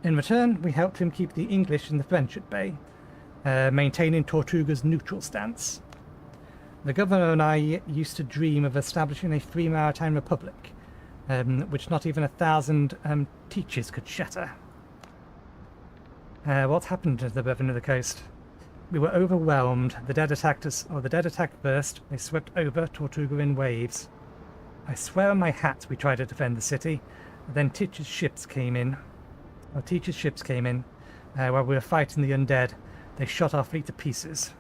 In return, we helped him keep the English and the French at bay, maintaining Tortuga's neutral stance. The governor and I used to dream of establishing a free maritime republic, which not even 1,000 teachers could shatter. What happened to the Brethren of the Coast? We were overwhelmed. The dead attacked us, or the dead attacked first. They swept over Tortuga in waves. I swear on my hat we tried to defend the city. Then Teach's ships came in. While we were fighting the undead. They shot our fleet to pieces.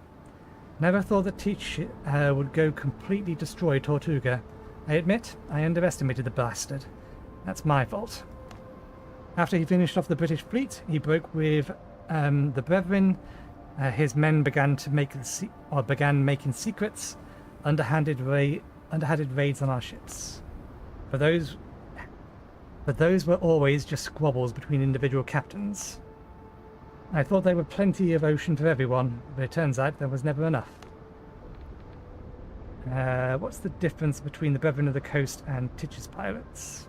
Never thought that Teach would go completely destroy Tortuga. I admit, I underestimated the bastard. That's my fault. After he finished off the British fleet, he broke with the Brethren. His men began making secrets, underhanded raids on our ships. But those were always just squabbles between individual captains. I thought there were plenty of ocean for everyone, but it turns out there was never enough. What's the difference between the Brethren of the Coast and Titch's pirates?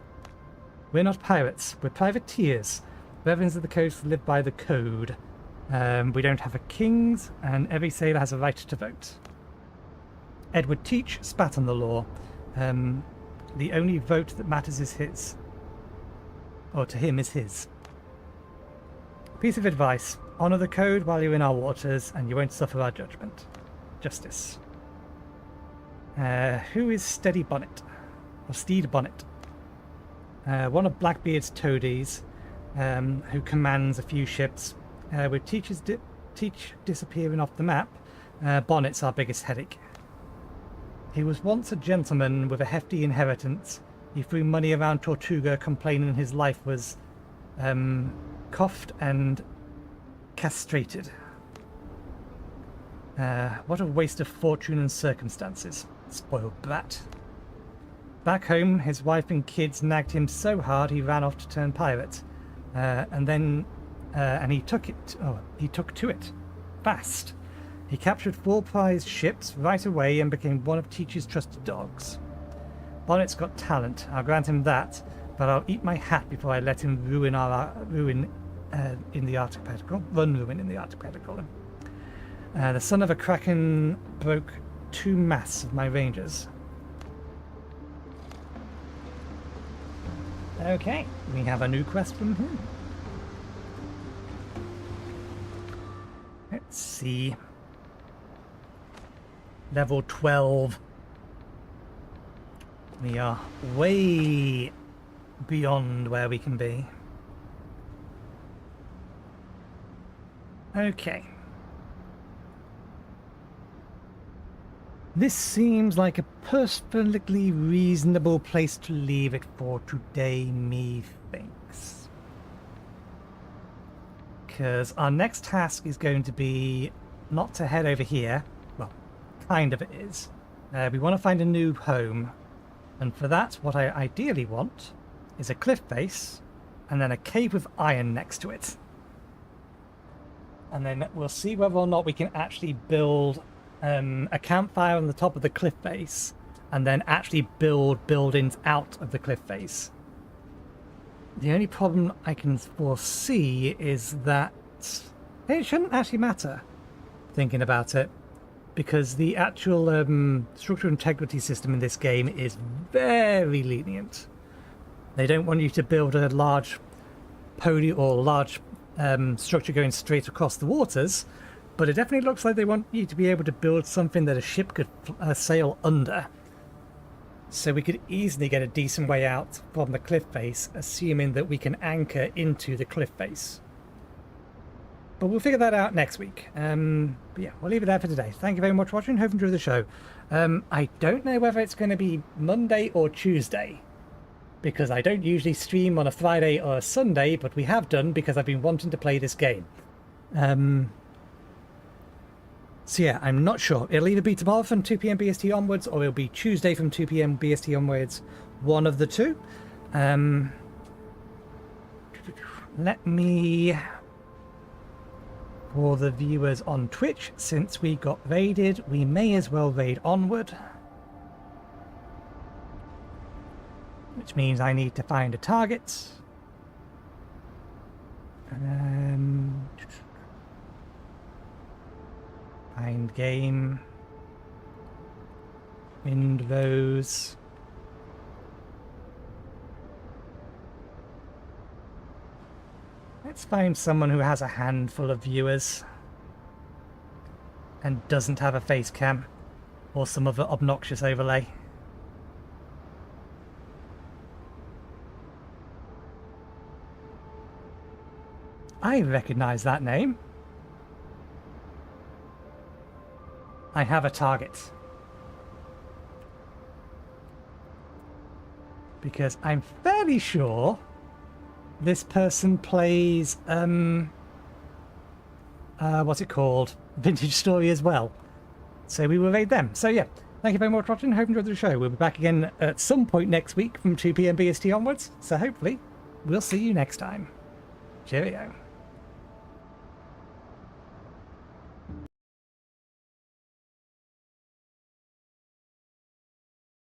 We're not pirates, we're privateers. Brethren of the Coast live by the code. We don't have a kings, and every sailor has a right to vote. Edward Teach spat on the law. The only vote that matters is his. Or to him is his. Piece of advice. Honour the code while you're in our waters, and you won't suffer our judgment. Justice. Who is Steady Bonnet? Or Steed Bonnet? One of Blackbeard's toadies, who commands a few ships. With Teach disappearing off the map, Bonnet's our biggest headache. He was once a gentleman with a hefty inheritance. He threw money around Tortuga, complaining his life was coughed and castrated. What a waste of fortune and circumstances. Spoiled brat. Back home, his wife and kids nagged him so hard he ran off to turn pirate. And he took to it. Fast. He captured 4 prize ships right away and became one of Teach's trusted dogs. Bonnet's got talent, I'll grant him that, but I'll eat my hat before I let him ruin in the archipelago. The son of a kraken broke 2 masts of my rangers. Okay, we have a new quest from him. Let's see. Level 12. We are way beyond where we can be. Okay. This seems like a perfectly reasonable place to leave it for today, methinks. Because our next task is going to be not to head over here. Well, kind of it is. We want to find a new home. And for that, what I ideally want is a cliff face and then a cave with iron next to it. And then we'll see whether or not we can actually build a campfire on the top of the cliff face and then actually build buildings out of the cliff face. The only problem I can foresee is that it shouldn't actually matter, thinking about it, because the actual structural integrity system in this game is very lenient. They don't want you to build a large podium or large structure going straight across the waters, but it definitely looks like they want you to be able to build something that a ship could sail under. So we could easily get a decent way out from the cliff face, assuming that we can anchor into the cliff face. But we'll figure that out next week. But yeah, we'll leave it there for today. Thank you very much for watching. Hope you enjoyed the show. I don't know whether it's going to be Monday or Tuesday, because I don't usually stream on a Friday or a Sunday, but we have done because I've been wanting to play this game. So yeah, I'm not sure. It'll either be tomorrow from 2 PM BST onwards, or it'll be Tuesday from 2 PM BST onwards. One of the two. Let me... For the viewers on Twitch, since we got raided, we may as well raid onward. Which means I need to find a target. Find game. Windrose. Let's find someone who has a handful of viewers and doesn't have a face cam or some other obnoxious overlay. I recognize that name. I have a target. Because I'm fairly sure this person plays, what's it called? Vintage Story as well. So we will raid them. So yeah, thank you very much for watching. Hope you enjoyed the show. We'll be back again at some point next week from 2 PM BST onwards. So hopefully, we'll see you next time. Cheerio.